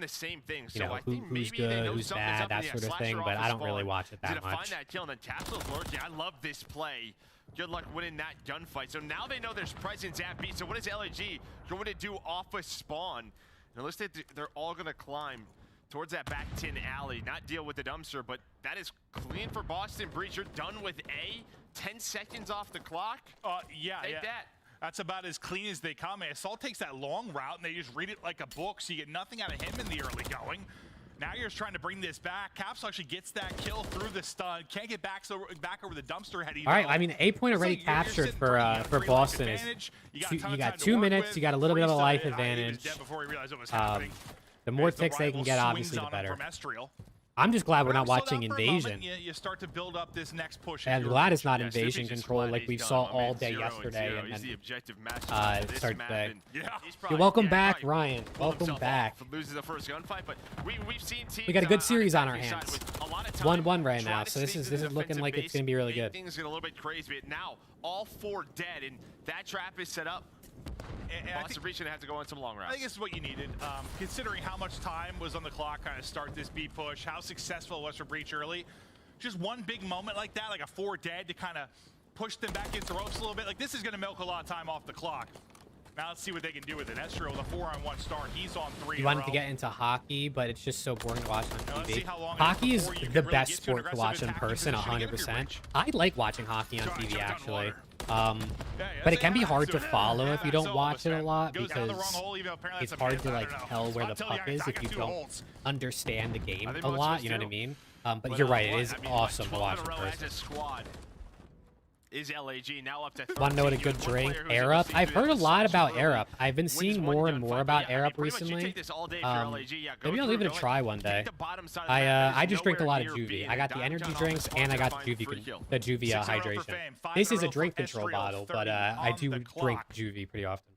you know, who's good, who's bad, that sort of thing, but I don't really watch it that much. I love this play. Good luck winning that gunfight. So now they know there's presence at B. So what is LAG going to do off a spawn? Now let's say they're all going to climb towards that back tin alley, not deal with the dumpster, but that is clean for Boston Breach. You're done with A. 10 seconds off the clock. Yeah, Take that. That's about as clean as they come. Assault takes that long route, and they just read it like a book, so you get nothing out of him in the early going. Now you're just trying to bring this back. Capsule actually gets that kill through the stun. Can't get back over the dumpster head either. All right, I mean, 8 point already captured for Boston. You got 2 minutes. You got a little bit of a life advantage. The more ticks they can get, obviously, the better. I'm just glad we're not watching Invasion. You start to build up this next push. And glad it's not Invasion control like we saw all day yesterday. And then it started today. You're welcome back, Ryan. Welcome back. Loses the first gunfight, but we've seen teams. We got a good series on our hands. 1-1 right now, so this is looking like it's gonna be really good. Things get a little bit crazy, but now all 4 dead, and that trap is set up. Boston Breach gonna have to go on some long rounds. I think this is what you needed, considering how much time was on the clock, kind of start this B push, how successful it was for Breach early. Just one big moment like that, like a 4 dead to kind of push them back into the ropes a little bit. Like this is gonna milk a lot of time off the clock. Now let's see what they can do with it. Estro with a 4-on-1 start. He's on 3. You wanted to get into hockey, but it's just so boring to watch on TV. Hockey is the best sport to watch in person, 100%. I like watching hockey on TV, actually. But it can be hard to follow if you don't watch it a lot, because it's hard to like tell where the puck is if you don't understand the game a lot, you know what I mean? But you're right, it is awesome to watch in person. Is LAG now up to Want to know what a good drink? Air Up? I've heard a lot about Air Up. I've been seeing more and more about Air Up recently. Maybe I'll give it a try one day. I just drink a lot of Juvie. I got the energy drinks and I got the Juvie hydration. This is a drink control bottle, but I do drink Juvie pretty often.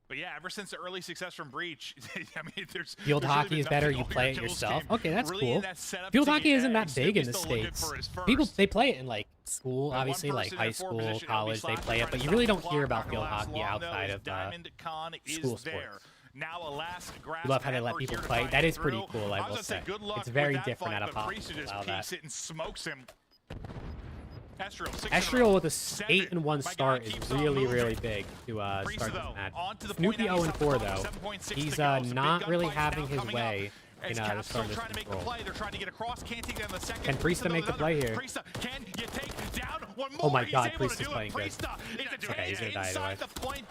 But yeah, ever since the early success from Breach, I mean, there's field hockey is better. You play it yourself. Okay, that's cool. Field hockey isn't that big in the States. People, they play it in like school, obviously, like high school, college. They play it, but you really don't hear about field hockey outside of school sports. You love how they let people play. That is pretty cool, I will say. It's very different out of hockey. Allow that. Estriel with a 8-1 start is really, really big to start this match. Snoopy 0-4 though. He's not really having his way in the start of this control. Can Priesta make the play here? Oh my god, Priest is playing good. Okay, he's gonna die anyway.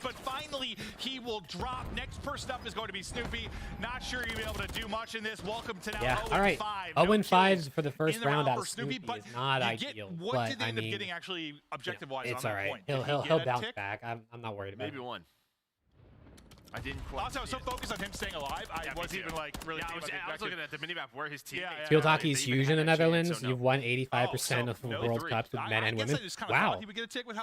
But finally, he will drop. Next person up is going to be Snoopy. Not sure he'll be able to do much in this. Welcome to now 0-5. All right, 0-5 for the first round out of Snoopy is not ideal. What but I mean, getting actually objective-wise it's on all that right. point? He'll bounce back. I'm not worried about it. Maybe 1. I didn't quite. Also, I was so focused on him staying alive, I wasn't even like really. I was looking at the minimap where his team. Field hockey is huge in the Netherlands. You've won 85% of the World Cups with men and women. Wow.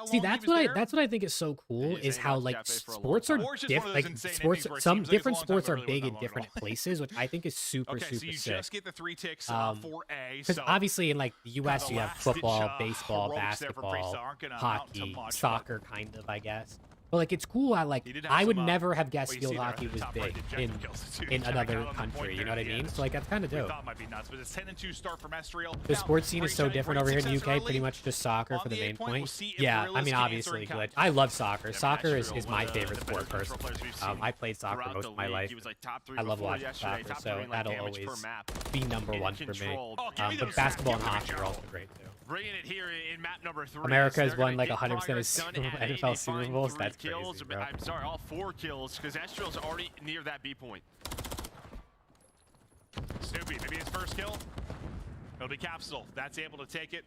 See, that's what I think is so cool is how like sports are different. Like sports, some different sports are big in different places, which I think is super sick. Just get the 3 ticks for A. Because obviously in like the U.S. you have football, baseball, basketball, hockey, soccer, kind of, I guess. But like it's cool. I would never have guessed field hockey was big in another country. You know what I mean? So like that's kind of dope. The sports scene is so different over here in the UK. Pretty much just soccer for the main point. Yeah, I mean obviously glitch. I love soccer. Soccer is my favorite sport personally. I played soccer most of my life. I love watching soccer, so that'll always be #1 for me. But basketball and hockey are also great too. Bringing it here in map number 3. America has won like 100% of NFL Super Bowls. That's crazy, bro. I'm sorry, all 4 kills because Estriel's already near that B point. Snoopy, maybe his first kill. It'll be Capsule. That's able to take it.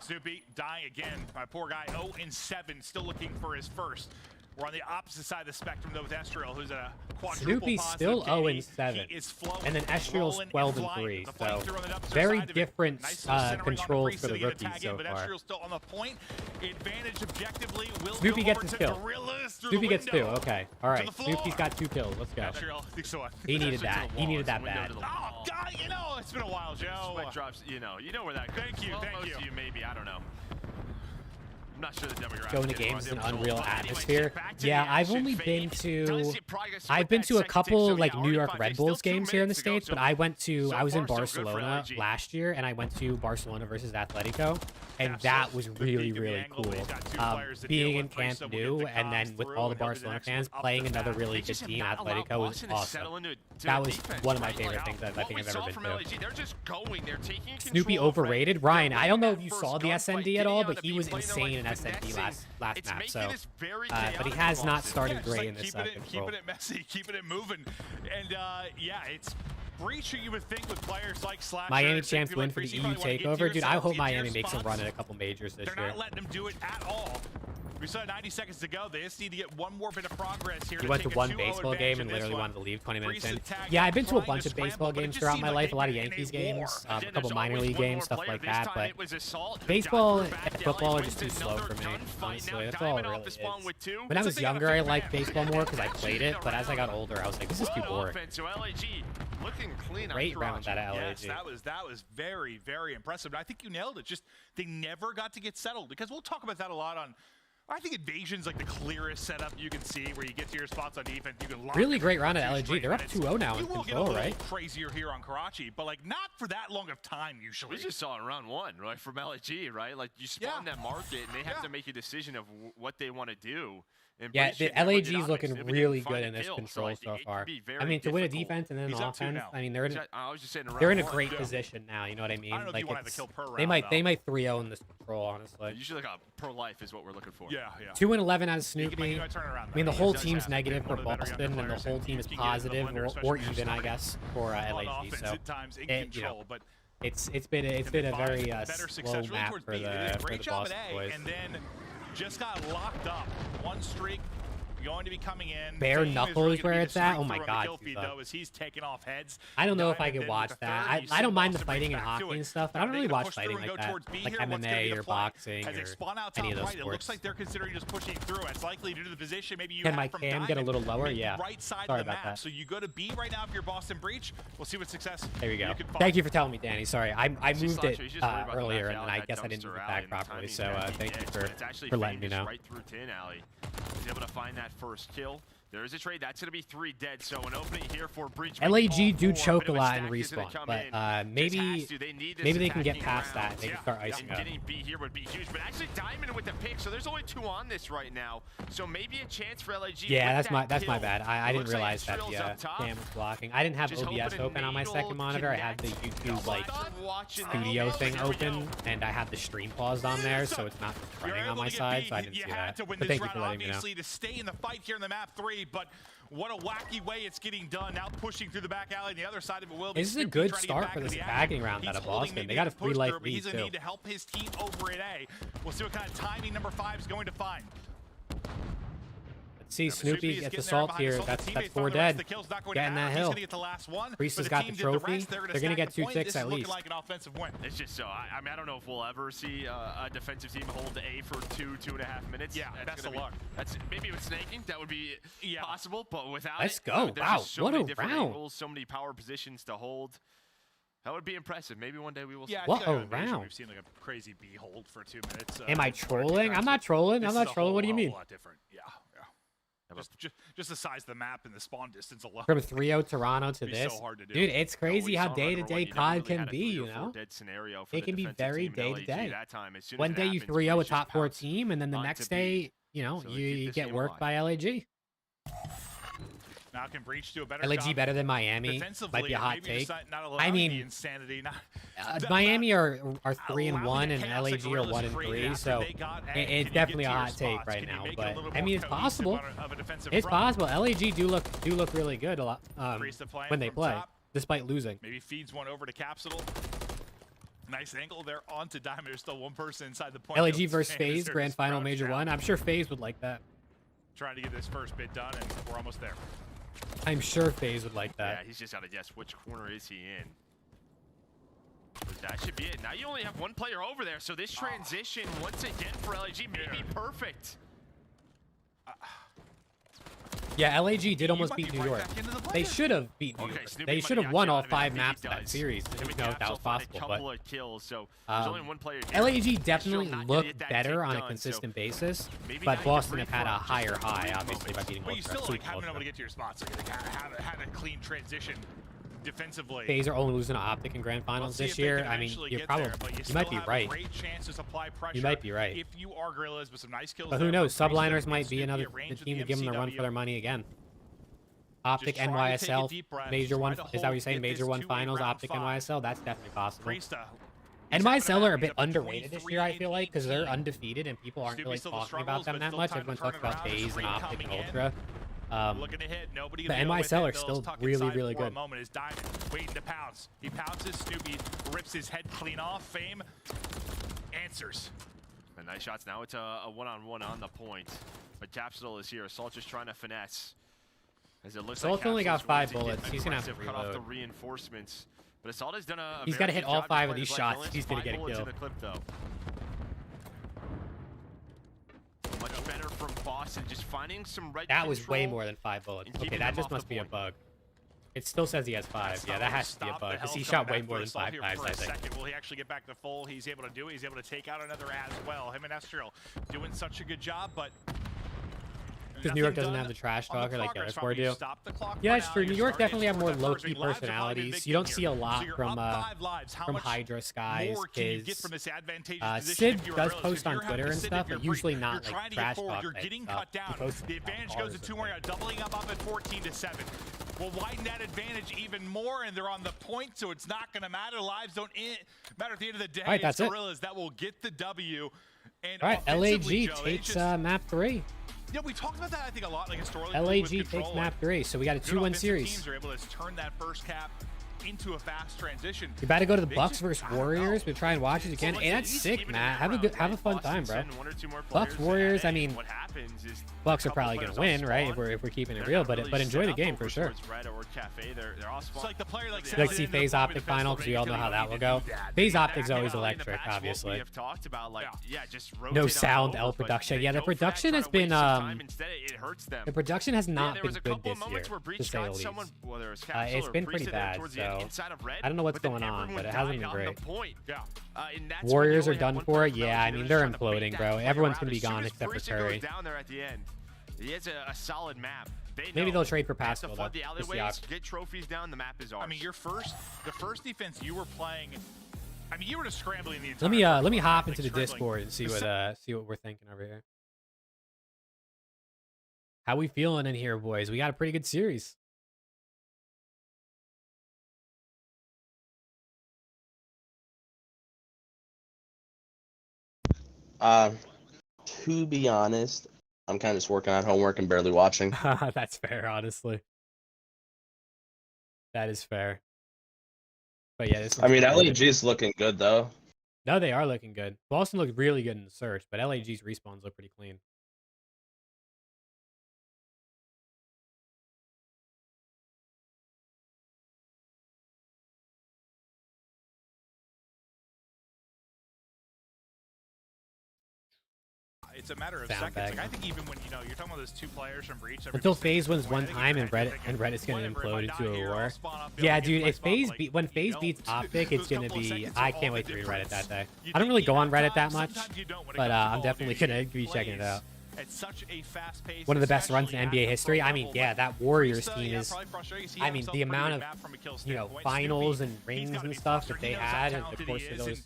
Snoopy dying again. My poor guy, 0-7, still looking for his first. We're on the opposite side of the spectrum though with Estriel, who's a quadruple. Snoopy's still 0-7, and then Estriel's 12-3. So very different controls for the rookies so far. Still on the point. Advantage objectively. Snoopy gets his kill. Snoopy gets 2. Okay, all right. Snoopy's got 2 kills. Let's go. He needed that. He needed that bad. Oh God, you know it's been a while, Joe. Sweat drops. You know where that. Thank you. Maybe I don't know. I'm not sure the demographic. Going to games in an unreal atmosphere. Yeah, I've only been to a couple like New York Red Bulls games here in the States, but I was in Barcelona last year, and I went to Barcelona versus Atletico, and that was really, really cool. Being in Camp Nou and then with all the Barcelona fans playing another really good team, Atletico, was awesome. That was one of my favorite things that I think I've ever been to. Snoopy overrated? Ryan, I don't know if you saw the SND at all, but he was insane in SND last map, so but he has not started great in this control. Keeping it messy, keeping it moving, and yeah, it's Breach who you would think with players like Slasher. Miami champs win for the EU takeover, dude. I hope Miami makes a run at a couple majors this year. They're not letting them do it at all. We still have 90 seconds to go. They just need to get one more bit of progress here. You went to one baseball game and literally wanted to leave 20 minutes in. Yeah, I've been to a bunch of baseball games throughout my life, a lot of Yankees games, a couple minor league games, stuff like that, but baseball and football are just too slow for me, honestly. That's all it really is. When I was younger, I liked baseball more because I played it, but as I got older, I was like, this is too boring. Looking clean. Great round at LAG. Yes, that was very, very impressive. And I think you nailed it. Just they never got to get settled, because we'll talk about that a lot on. I think Invasion's like the clearest setup you can see, where you get to your spots on defense. You can lock really great round at LAG. They're up 2-0 now in control, right? Crazier here on Karachi, but like not for that long of time usually. We just saw in round 1, right, from LAG, right? Like you spawn that market, and they have to make a decision of what they want to do. Yeah, the LAG's looking really good in this control so far. I mean, to win a defense and then an offense, I mean, they're in a great position now. You know what I mean? Like they might 3-0 in this control, honestly. Usually, like a pro life is what we're looking for. Yeah. 2-11 as Snoopy. I mean, the whole team's negative for Boston, and the whole team is positive or even, I guess, for LAG. So it's been a very slow map for the Boston boys. And then just got locked up. One streak going to be coming in. Bare knuckles where it's at. Oh my god. He's taking off heads. I don't know if I could watch that. I don't mind the fighting and hockey and stuff, but I don't really watch fighting like that. Like MMA or boxing or any of those sports. It looks like they're considering just pushing through. It's likely due to the position. Maybe you can my cam get a little lower? Yeah. Right side Sorry of the about map. that. So you go to B right now if you're Boston Breach. We'll see what success. There we go. Thank you for telling me, Danny. Sorry, I moved it earlier and then I guess I didn't move it back properly. So thank you for letting me know. Right through Tin Alley. He's able to find that first kill. There is a trade. That's going to be 3 dead. So an opening here for Breach. LAG do choke a lot in respawn, but maybe they can get past that. They can start icing up. Getting B here would be huge. But actually Diamond with the pick. So there's only 2 on this right now. So maybe a chance for LAG. Yeah, that's my bad. I didn't realize that the cam was blocking. I didn't have OBS open on my second monitor. I had the YouTube like studio thing open, and I had the stream paused on there, so it's not running on my side. So I didn't see that. But thank you for letting me know. To stay in the fight here in the map 3. But what a wacky way it's getting done. Now pushing through the back alley, and the other side of it will be. This is a good start for this bagging round out of Boston. They got a 3-life lead, he's going to need to help his team over at A. We'll see what kind of timing number 5 is going to find. See, Snoopy gets assault here. That's 4 dead. Getting that hill. Priest has got the trophy. They're going to get 2 ticks at least. It's just so. I mean, I don't know if we'll ever see a defensive team hold A for 2.5 minutes. Yeah, best of luck. That's maybe with snaking that would be possible, but without Let's go. Wow, what a round. Angles, so many power positions to hold. That would be impressive. Maybe one day we will. Yeah, what a round. We've seen like a crazy B hold for 2 minutes. Am I trolling? I'm not trolling. I'm not trolling. What do you mean? A lot different. Yeah. Just the size of the map and the spawn distance alone. From 3-0 Toronto to this, so hard to do. Dude, it's crazy how day-to-day COD can be. You know, it can be very day-to-day. One day you 3-0 a top 4 team, and then the next day, you know, you get worked by LAG. Now can Breach do a better LAG job better than Miami. Might be a hot take. I mean, insanity. Miami are 3-1 and LAG are 1-3, so it's definitely a hot take right now. But I mean, it's possible. It's possible. LAG do look really good a lot when they play, despite losing. Maybe feeds one over to Capsule. Nice angle there onto Diamond. There's still one person inside the point. LAG versus FaZe, Grand Final Major 1. I'm sure FaZe would like that. Trying to get this first bit done, and we're almost there. I'm sure FaZe would like that. Yeah, he's just got to guess which corner is he in. But that should be it. Now you only have 1 player over there, so this transition, once again, for LAG may be perfect. Yeah, LAG did almost beat New York. They should have beat New York. They should have won all 5 maps of that series. I didn't know if that was possible, but LAG definitely looked better on a consistent basis, but Boston have had a higher high, obviously, by beating Ultra. You still haven't been able to get to your spots. They had a clean transition defensively. FaZe are only losing to Optic in Grand Finals this year. I mean, you might be right. You might be right. If you are Gorillas with some nice kills, but who knows? Subliners might be another team to give them a run for their money again. Optic NYSL Major 1. Is that what you're saying? Major 1 Finals, Optic NYSL. That's definitely possible. NYSL are a bit underrated this year, I feel like, because they're undefeated and people aren't really talking about them that much. Everyone talks about FaZe and Optic and Ultra. Looking to hit, nobody the NYSL are still really good. Moment is Diamond waiting to pounce. He pounces. Snoopy rips his head clean off. Fame answers. And nice shots. Now it's a one-on-one on the point. But Capsule is here. Assault just trying to finesse. As it looks Assault's like only got 5 Capsule's bullets. He's gonna have to cut off the reload. reinforcements. But Assault has done a He's got to hit all 5 of these shots. He's gonna get a kill. In the clip, though. Much better from Boston, just finding some red That was control way more than 5 bullets. and Okay, keeping that them just off the must be a point. bug. It still says he has 5. Yeah, that has to be a bug because he shot way more than 5 times, I think. Will he actually get back to full? He's able to do it. He's able to take out another as well. Him and Estriel doing such a good job, but Because New York doesn't have the trash talker like the other 4 do. Yeah, it's true. New York definitely have more low-key personalities. You don't see a lot from Hydra Skies. Sid does post on Twitter and stuff, but usually not like trash talk You're type getting stuff. cut down. He posts The advantage goes to 2 more. Doubling up at 14-7. Will widen that advantage even more, and they're on the point, so it's not going to matter. Lives don't matter at the end of the day. All right, that's it's it. Gorillas that will get the W. And All right, offensively, LAG Joe, they takes just- map 3. Yeah, we talked about that, I think, a lot, like historically. LAG with takes control, map 3, so we got a good 2-1 offensive series. Teams are able to turn that first cap into a fast transition. You better go to the They Bucks just- versus I don't Warriors. know. We try and watch it again. Hey, that's sick, Matt. Have a fun time, bro. Bucks Warriors. I mean, Bucks are probably gonna win, right? If we're keeping it real, but enjoy the game for sure. It's like the player like Like see FaZe Optic final because we all know how that will go. FaZe Optic's always electric, obviously. have talked about, like, just No rotate sound on L over, but production. they Yeah, the go for that, production try has to waste been some time. Instead, it hurts them. the production has not there been was a good couple this year, moments where to Breach say the got least. someone, whether it was Capsule It's or been Breach, pretty they were bad, towards the so inside of red, I don't know what's but then going on, everyone but it hasn't died been on great. the point. And that's when Warriors you are only have done one for. player Yeah, I left, mean and they're you're just trying to imploding, bait bro. that Everyone's player gonna be out. gone As soon except for as Breach goes Curry. down there at the end, he has a solid map. Maybe they'll trade for They have to Pascal, flood though. the It's the alleyways, option. get trophies down. The map is ours. I mean, the first defense you were playing. I mean, you were just scrambling the entire. Let me hop into the scrambling. Discord and see what we're thinking over here. How we feeling in here, boys? We got a pretty good series. To be honest, I'm kind of just working on homework and barely watching. That's fair, honestly. That is fair. But yeah, this. I mean, one's pretty LAG good. is looking good though. No, they are looking good. Boston looked really good in the search, but LAG's respawns look pretty clean. It's a matter of Sound seconds. Like, bag. I think even when you're talking about those 2 players from Breach. Until FaZe wins one time and Reddit's gonna implode into a war. Yeah, dude. If FaZe when FaZe beats Optic, it's gonna be. I can't wait to read Reddit that day. I don't really go on Reddit that much, but I'm definitely gonna be checking it out. At such a fast pace, One of the best runs in NBA history. I mean, yeah, that Warriors team is. I mean, the amount of finals and rings and stuff that they had in the course of those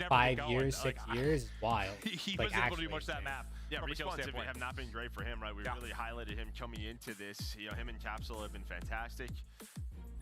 5 years, 6 years is wild. He Like was able to do actually. much that map. Yeah, from a kill respawns standpoint. have not been great for him, right? We really highlighted him coming into this. You know, him and Capsule have been fantastic.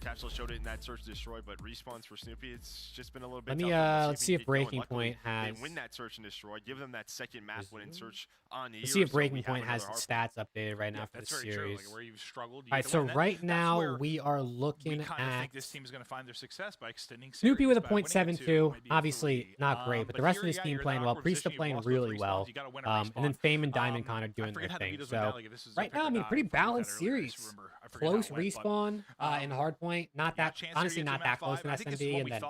Capsule showed it in that search and destroy, but respawns for Snoopy, it's just been a little bit. Let me tougher. let's see if get going. Breaking Luckily, Point has. They win that search and destroy. Give them that second map win and search on the year. Let's see if so we Breaking have Point has another stats updated right now for the That's very series. true. Like where you've struggled. All right, so right now we are looking We kind of at think this team is going to find their success by extending. Snoopy with a series, by winning it 0.72. 2, maybe Obviously 3. not great, but the rest of this team playing well. Priesta playing really well. And then Fame and Diamond Con are doing their thing. So right now, I mean, pretty balanced series. Close respawn in Hardpoint. Not that honestly not that close in SMB, and then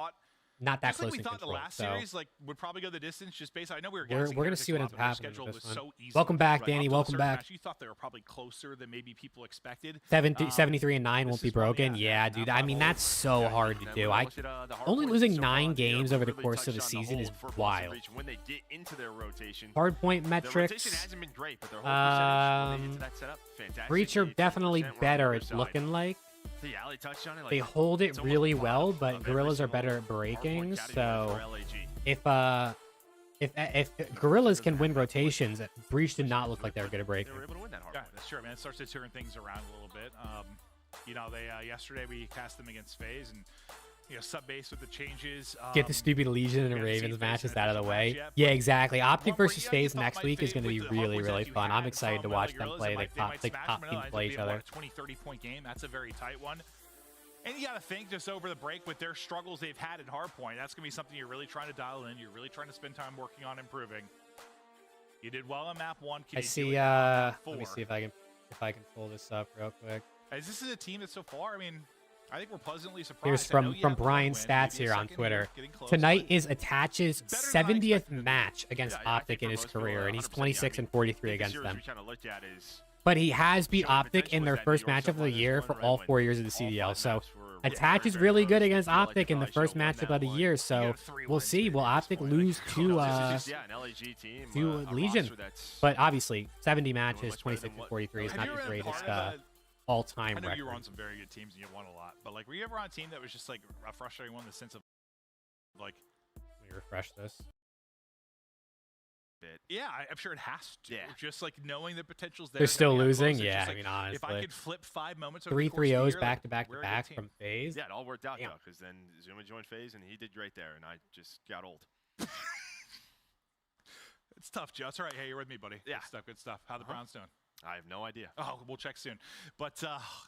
not that close in we thought Control. the last So series we're would probably go the distance just based. I know we were gonna see what ends up happening schedule with was this so one. easy. Welcome back, Right, Danny. up to a Welcome certain back. match, you thought they were probably closer than maybe people expected. 73 and 9 won't be broken. Yeah, dude. I mean, that's so hard to do. Only losing 9 games over the course of the season is wild. When they get into their rotation, Hardpoint their metrics. rotation hasn't been great, but their whole percentage when they get to that setup, fantastic. Breach are 82% definitely we're on the better. other It's side. looking like. See, Ali touched on it, like, They hold it it's almost really bottom well, of but every Gorillas are single better at hardpoint breaking. category So for LAG. if Gorillas can win rotations, Breach did not look like they were good at breaking. They were able to win that hardpoint. Yeah, that's true, man. It starts to turn things around a little bit. You know, they yesterday we cast them against FaZe and sub base with the changes. Get the stupid Legion and Ravens matches out of the way. Yeah, exactly. Optic versus FaZe next week is going to be really, really fun. I'm excited to watch them play. Like top teams play each other. 20-30 point game. That's a very tight one. And you got to think just over the break with their struggles they've had at hardpoint, that's going to be something you're really trying to dial in. You're really trying to spend time working on improving. You did well on map 1. I see. Let me see if I can pull this up real quick. Is this a team that so far? I mean, I think we're pleasantly surprised. Here's from Brian's stats here on Twitter. Tonight is Attach's 70th match against Optic in his career, and he's 26-43 against them. But he has beat Optic in their first matchup of the year for all 4 years of the CDL. So Attach is really good against Optic in the first matchup of the year. So we'll see. Will Optic lose to Legion? But obviously, 70 matches, 26-43 is not the greatest all-time record. I know you were on some very good teams and you won a lot. But like, were you ever on a team that was just like a frustrating one in the sense of like? Let me refresh this. Yeah, I'm sure it has to. Yeah. Just like knowing the potential's there. They're still losing. Yeah, I mean, honestly. If I could flip 5 moments, 3-3-0s back to back from FaZe. Yeah, it all worked out though, because then Zuma joined FaZe and he did great there, and I just got old. It's tough, Joe. It's all right. Hey, you're with me, buddy. Yeah. Good stuff. Good stuff. How the Browns doing? I have no idea. Oh, we'll check soon. But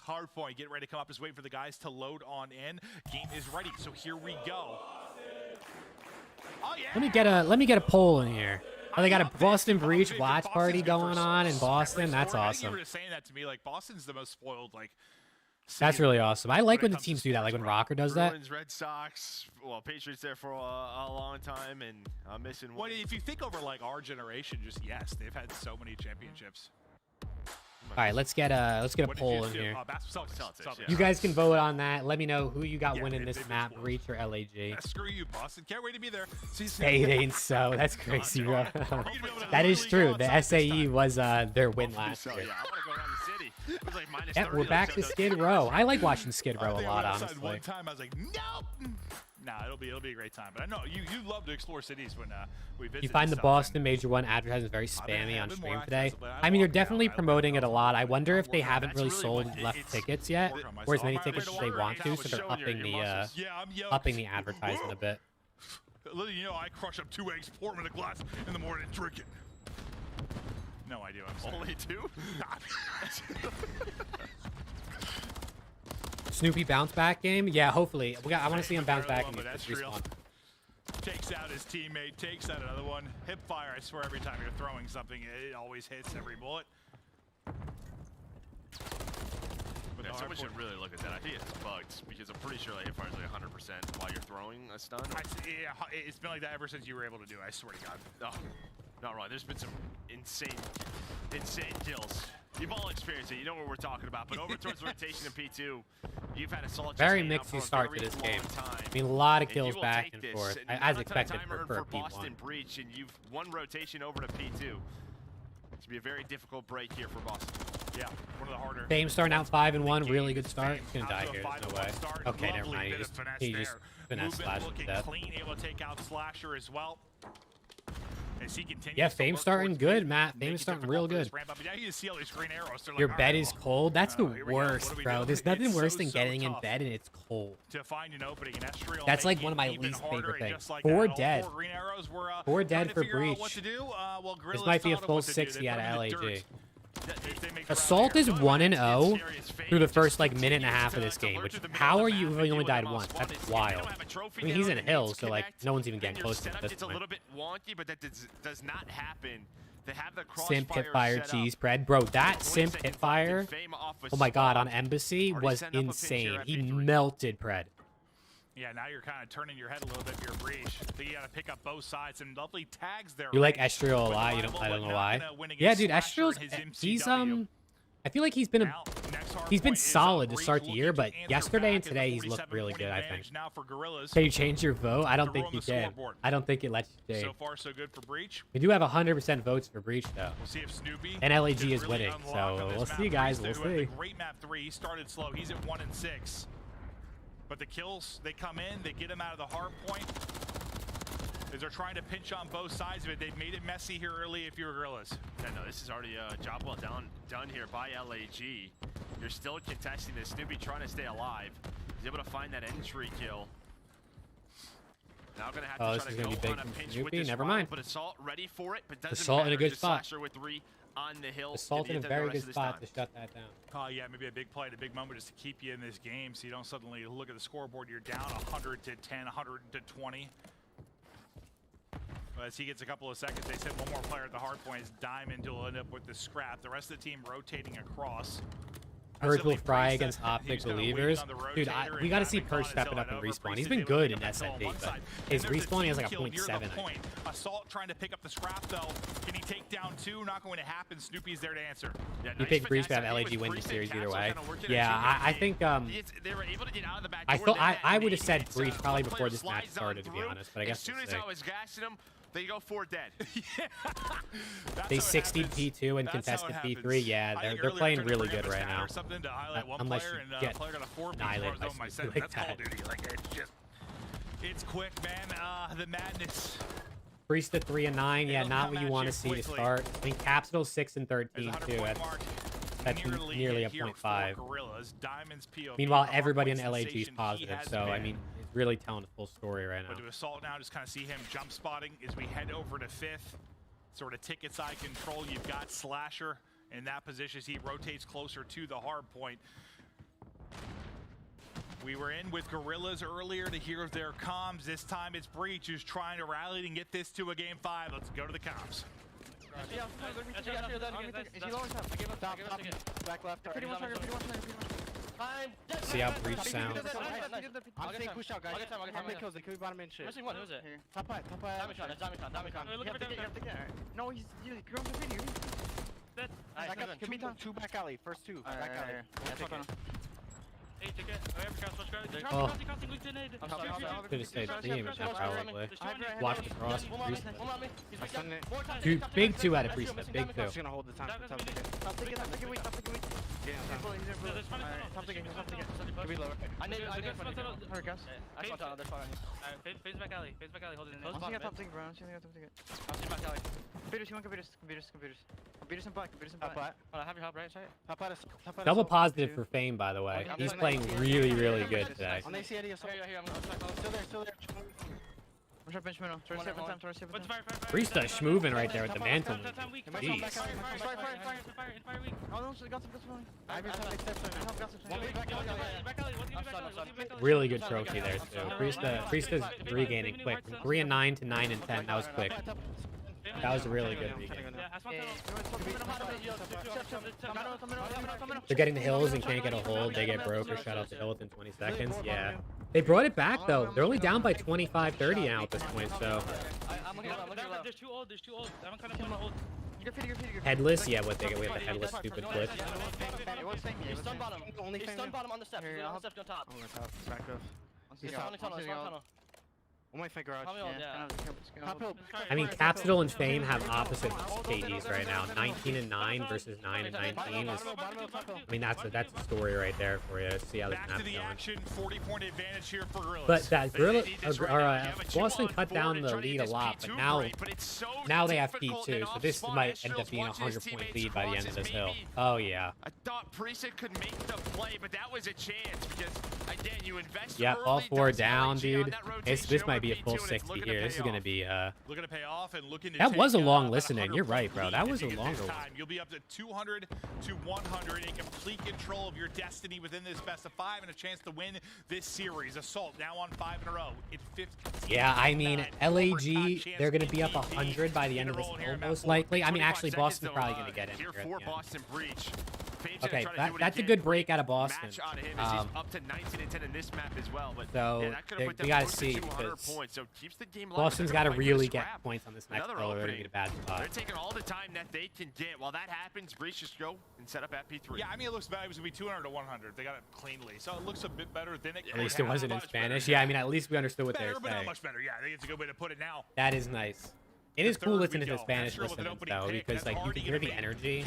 hardpoint, get ready to come up. Just waiting for the guys to load on in. Game is ready, so here we go. Oh yeah. Let me get a poll in here. Oh, they got a Boston Breach watch party going on in Boston. That's awesome. You were just saying that to me. Like Boston's the most spoiled. Like. That's really awesome. I like when the teams do that, like when Rocker does that. Bruins, Red Sox, well, Patriots there for a long time, and I'm missing one. Well, if you think over like our generation, just yes, they've had so many championships. All right, let's get a poll in here. Celtics, you guys can vote on that. Let me know who you got winning this map, Breach or LAG. Screw you, Boston. Can't wait to be there. It ain't so. That's crazy, bro. That is true. The SAE was their win last year. Yeah, I want to go around the city. It was like minus Yeah, we're back to Skid Row. I like watching Skid Row a lot, honestly. One time I was like, nope. Nah, it'll be a great time. But I know you love to explore cities when we visit. You find the Boston Major 1 advertising is very spammy on stream today. I mean, you're definitely promoting it a lot. I wonder if they haven't really sold left tickets yet, or as many tickets as they want to, so they're upping the advertising a bit. Literally, you know, I crush up 2 eggs, pour them in a glass in the morning, and drink it. No idea what I'm saying. Only 2? Snoopy bounce back game? Yeah, hopefully. I want to see him bounce back and respawn. Takes out his teammate, takes out another one. Hip fire, I swear every time you're throwing something, it always hits every bullet. Yeah, someone should really look at that. I think it's bugged because I'm pretty sure like hip fire is like 100% while you're throwing a stun. Yeah, it's been like that ever since you were able to do it, I swear to God. Oh, not right. There's been some insane kills. You've all experienced it. You know what we're talking about. But over towards rotation in P2, you've had a solid. Very mixed start to this game. I mean, a lot of kills back and forth, as expected for a Boston P1. Breach, and you've won rotation over to P2. It's gonna be a very difficult break here for Boston. Yeah, one of the harder. Fame starting out 5-1, really good start. He's gonna die here. There's no way. Okay, never mind. He just finesse Slash to death. Clean, able to take out Slasher as well. Yeah, Fame's starting good, Matt. Fame's starting real good. Your bed is cold? That's the worst, bro. There's nothing worse than getting in bed and it's cold. That's like one of my least favorite things. 4 dead. 4 dead for Breach. This might be a full 60 out of LAG. Assault is 1-0 through the first like minute and a half of this game. Which how are you? He only died once. That's wild. I mean, he's in hills, so like no one's even getting close to him at this point. A little bit wonky, but that does not happen. They have the Simp Hipfire cheese bread, bro. That Simp Hipfire, oh my god, on Embassy was insane. He melted Pred. Yeah, now you're kind of turning your head a little bit for your Breach. I think you got to pick up both sides and lovely tags there. You like Estriel a lot. I don't know why. Yeah, dude, Estriel's he's I feel like he's been solid to start the year, but yesterday and today he's looked really good. I think. Can you change your vote? I don't think you can. I don't think it lets you change. So far, so good for Breach. We do have 100% votes for Breach though. We'll see if Snoopy and LAG is winning. So we'll see, guys. We'll see. Great map 3. He started slow. He's at 1 and 6. But the kills, they come in, they get him out of the hard point. As they're trying to pinch on both sides of it, they've made it messy here early if you're Gorillas. Yeah, no, this is already a job well done here by LAG. You're still contesting this. Snoopy trying to stay alive. He's able to find that entry kill. Now gonna have Oh, to this try is to gonna go be on big a from pinch with Snoopy. this Never Ronald, mind. but Assault ready for it, but doesn't Assault in a matter. good Just spot. Slasher with 3 on the hill. Assault in a Get very the good rest of this spot time. to shut that down. Oh, yeah, maybe a big play at a big moment just to keep you in this game so you don't suddenly look at the scoreboard. You're down 100 to 10, 100 to 20. As he gets a couple of seconds, they said one more player at the hard point. Is Diamond will end up with the scrap. The rest of the team rotating across. Purge will fry against Optic Believers. Dude, we got to see Purge stepping up and respawn. He's been good in SND, but his respawn, he has like a 0.7. Assault trying to pick up the scrap, though. Can he take down 2? Not going to happen. Snoopy's there to answer. Yeah, you pick Breach, but have LAG win the series either way. Yeah, I think They were able to get out of the back I door. thought I would have said Breach probably before this match started, to be honest. But I guess as soon as I was gassing him, they go 4 dead. they 60 P2 and contested P3. Yeah, they're playing really good right now. Unless you get annihilated by Snoopy like that. It's quick, man. The madness. Priest at 3 and 9. Yeah, not what you want to see to start. I mean, Capsule 6 and 13 too. That's nearly a 0.5. Meanwhile, everybody in LAG is positive, so I mean, it's really telling the full story right now. But to Assault now, just kind of see him jump spotting as we head over to 5th. Sort of ticket side control. You've got Slasher in that position as he rotates closer to the hard point. We were in with Gorillas earlier to hear their comms. This time it's Breach who's trying to rally and get this to a game 5. Let's go to the comms. See how Breach sounds. I'm saying push out, guys. How many kills? They could be bottom in shit. Missing one, who's it? Top right. No, he's you're on the video. I got 2 back alley. First 2. Back alley. Hey, ticket. Oh, should have stayed team, probably. Watch the cross. Dude, big 2 out of Priest. Big 2. Just gonna hold the time. Top ticket. Top ticket. Could be lower. I need Face back alley, holding it. I'm seeing a top ticket, bro. I'm seeing a top ticket. I'm seeing back alley. Computers, you want computers? Computers and black. I have your help, right? Double positive for Fame, by the way. He's playing really, really good today. On the CID, still there. I'm trying to bench middle. Priest is schmoving right there with the mantle. Jeez. Really good trophy there, too. Priest is regaining quick. From 3 and 9 to 9 and 10. That was quick. That was a really good regain. They're getting the hills and can't get a hold. They get broke or shut off the hill within 20 seconds. Yeah. They brought it back, though. They're only down by 25-30 now at this point, so. There's 2 old. I'm kind of feeling old. Headless? Yeah, what they get? We have the headless stupid glitch. He's stun bottom. He's stun bottom on the steps. He's on the steps on top. He's tunnel. On my fake garage. I mean, Capsule and Fame have opposite KDs right now. 19 and 9 versus 9 and 19. I mean, that's a story right there for you. See how this map's going. Action, 40-point advantage here for Gorillas. But that Boston cut down the lead a lot, but now they have P2, so this might end up being a 100-point lead by the end of this hill. Oh yeah. I thought Precinct could make the play, but that was a chance because again, you invest. Yeah, all 4 down, dude. This might be a full 60 here. This is gonna be looking to pay off and looking to that was a long listening. You're right, bro. That was a longer one. You'll be up to 200 to 100 in complete control of your destiny within this best of 5 and a chance to win this series. Assault now on 5 in a row. It's 15. Yeah, I mean, LAG, they're gonna be up 100 by the end of this hill, most likely. I mean, actually, Boston's probably gonna get in here. Boston Breach. Okay, that's a good break out of Boston. Up to 19 and 10 in this map as well. But so we gotta see because Boston's got to really get points on this next hill or to get a bad spot. They're taking all the time that they can get. While that happens, Breach just go and set up at P3. Yeah, I mean, it looks bad. It was going to be 200 to 100. They got it cleanly. So it looks a bit better than it could have. At least it wasn't in Spanish. Yeah, I mean, at least we understood what they were saying. But not much better. Yeah, I think it's a good way to put it now. That is nice. It is cool listening to Spanish listening though, because like you can hear the energy.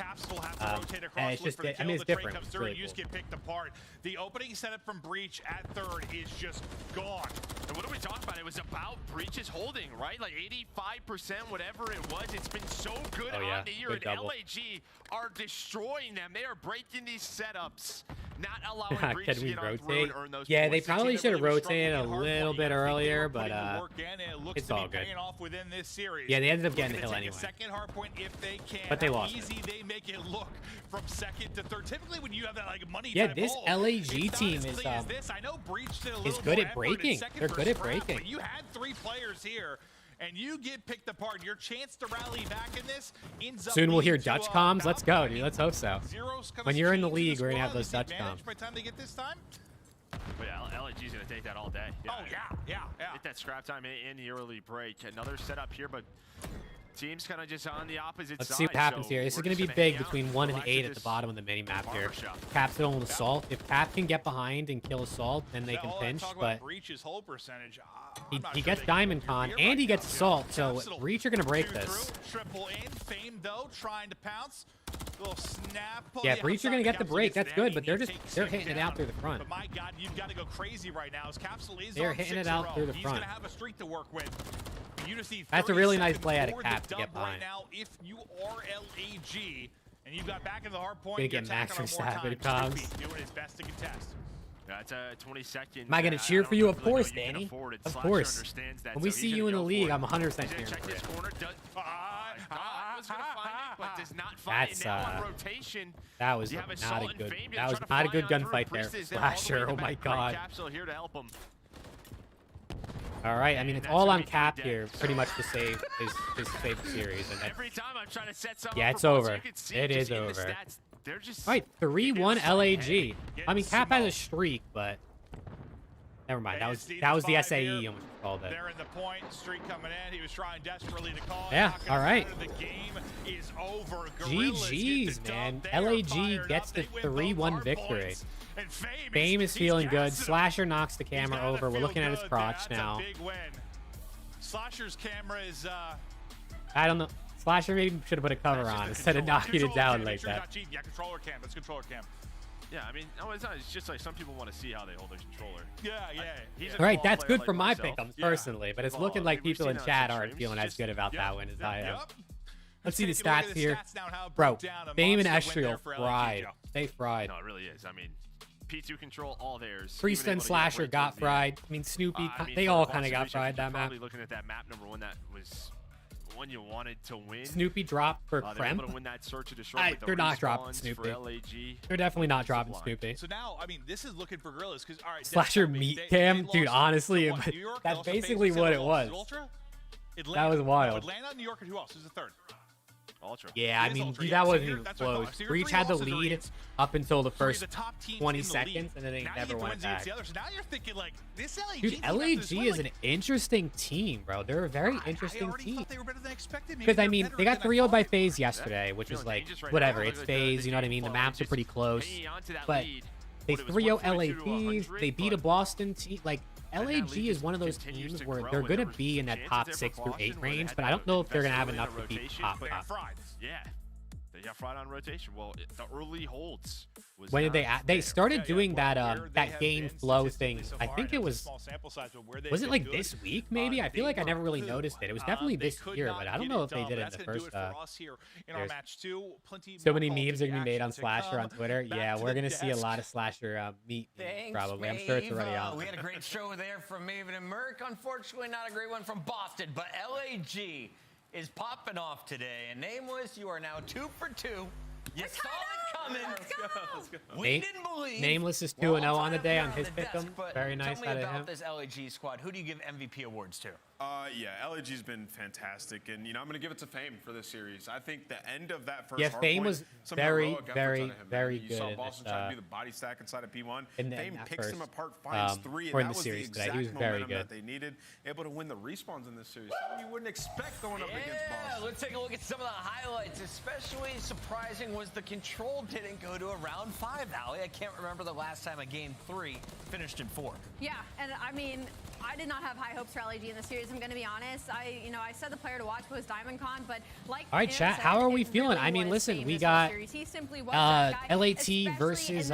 And it's just, I mean, it's different. It's really cool. Get picked apart. The opening setup from Breach at 3rd is just gone. what are we talking about? It was about Breach's holding, right? Like 85%, whatever it was. It's been so good on the year, and LAG are destroying them. They are breaking these setups, not allowing Breach to get on through and earn those points. They probably should have rotated a little bit earlier, but it's all good. Yeah, they ended up getting the hill anyway. Second hard point if they can. But they lost. Easy they make it look from second to third. Typically, when you have that like money. Yeah, this LAG team is good at breaking. They're good at breaking. But you had 3 players here, and you get picked apart. Your chance to rally back in this ends up soon we'll hear Dutch comms. Let's go, dude. Let's hope so. When you're in the league, we're gonna have those Dutch comms. By the time they get this time. But yeah, LAG's gonna take that all day. Oh yeah. Get that scrap time in the early break. Another setup here, but teams kind of just on the opposite side. Let's see what happens here. This is going to be big between 1 and 8 at the bottom of the mini map here. Cap's still on Assault. If Cap can get behind and kill Assault, then they can pinch. But Breach's whole percentage. he gets Diamond Con and he gets Assault, so Breach are going to break this. Triple in. Fame though trying to pounce. Little snap. Yeah, Breach are going to get the break. That's good, but they're hitting it out through the front. But my God, you've got to go crazy right now. As Capsule is they're hitting it out through the front. He's going to have a streak to work with. That's a really nice play out of Cap to get behind. Right now, if you are LAG and you got back in the hard point, gonna get max for stab in comms. Doing his best to contest. That's a 22nd. Am I gonna cheer for you? Of course, Danny. Of course. When we see you in the league, I'm 100% cheering for you. That's that was not a good. That was not a good gunfight there. Slasher. Oh my God. All right, I mean, it's all on Cap here, pretty much to save his favorite series. And every time I'm trying to set something it's over. It is over. All right, 3-1 LAG. I mean, Cap has a streak, but never mind. That was the SAE. Almost called it. They're in the point. Streak coming in. He was trying desperately to call. Yeah. All right. The game is over. GG's, man. LAG gets the 3-1 victory. Fame is feeling good. Slasher knocks the camera over. We're looking at his crotch now. Big win. Slasher's camera is. I don't know. Slasher maybe should have put a cover on instead of knocking it down like that. Yeah, controller cam. That's controller cam. Yeah, I mean, no, it's not. It's just like some people want to see how they hold their controller. Yeah. All right, that's good for my pick'ems personally, but it's looking like people in chat aren't feeling as good about that win as I am. Let's see the stats here. Bro, Fame and Estriel fried. They fried. No, it really is. I mean, P2 control, all theirs. Priest and Slasher got fried. I mean, Snoopy, they all kind of got fried that map. Probably looking at that map number 1, that was one you wanted to win. Snoopy dropped for Kremp. They're not dropping Snoopy. They're definitely not dropping Snoopy. So now, I mean, this is looking for Gorillas because all right. Slasher meat cam, dude. Honestly, that's basically what it was. That was wild. Atlanta, New York, and who else? Who's the third? Ultra. Yeah, I mean, that wasn't even close. Breach had the lead up until the first 20 seconds, and then they never went back. So now you're thinking, like, this LAG dude, LAG is an interesting team, bro. They're a very interesting team. Because, I mean, they got 3-0 by FaZe yesterday, which was like, whatever, it's FaZe, you know what I mean? The maps are pretty close. But they 3-0 LAPs, they beat a Boston team. Like, LAG is one of those teams where they're going to be in that top 6 through 8 range, but I don't know if they're going to have enough to beat top. Yeah, they got fried on rotation. Well, the early holds. When did they started doing that that game flow thing? I think it was it like this week maybe? I feel like I never really noticed it. It was definitely this year, but I don't know if they did it in the first So many memes are gonna be made on Slasher on Twitter. Yeah, we're gonna see a lot of Slasher meat probably. I'm sure it's already out. We had a great show there from Maven and Merc. Unfortunately, not a great one from Boston, but LAG is popping off today. And Nameless, you are now 2 for 2. You saw it coming. Let's go. We didn't believe. Nameless is 2-0 on the day on his pick'em. Very nice out of him. Tell me about this LAG squad. Who do you give MVP awards to? Yeah, LAG's been fantastic, and I'm gonna give it to Fame for this series. I think the end of that first Fame was very good. You saw Boston trying to do the body stack inside of P1. Fame picks him apart, finds 3, and that was the exact momentum that they needed. Able to win the respawns in this series. Something you wouldn't expect going up against Boston. Let's take a look at some of the highlights. Especially surprising was the control didn't go to a round 5, Allie. I can't remember the last time a game 3 finished in 4. Yeah, and I mean, I did not have high hopes for LAG in the series. I'm gonna be honest. I said the player to watch was DiamondCon, but like. All right, chat. How are we feeling? I mean, listen, we got LAT versus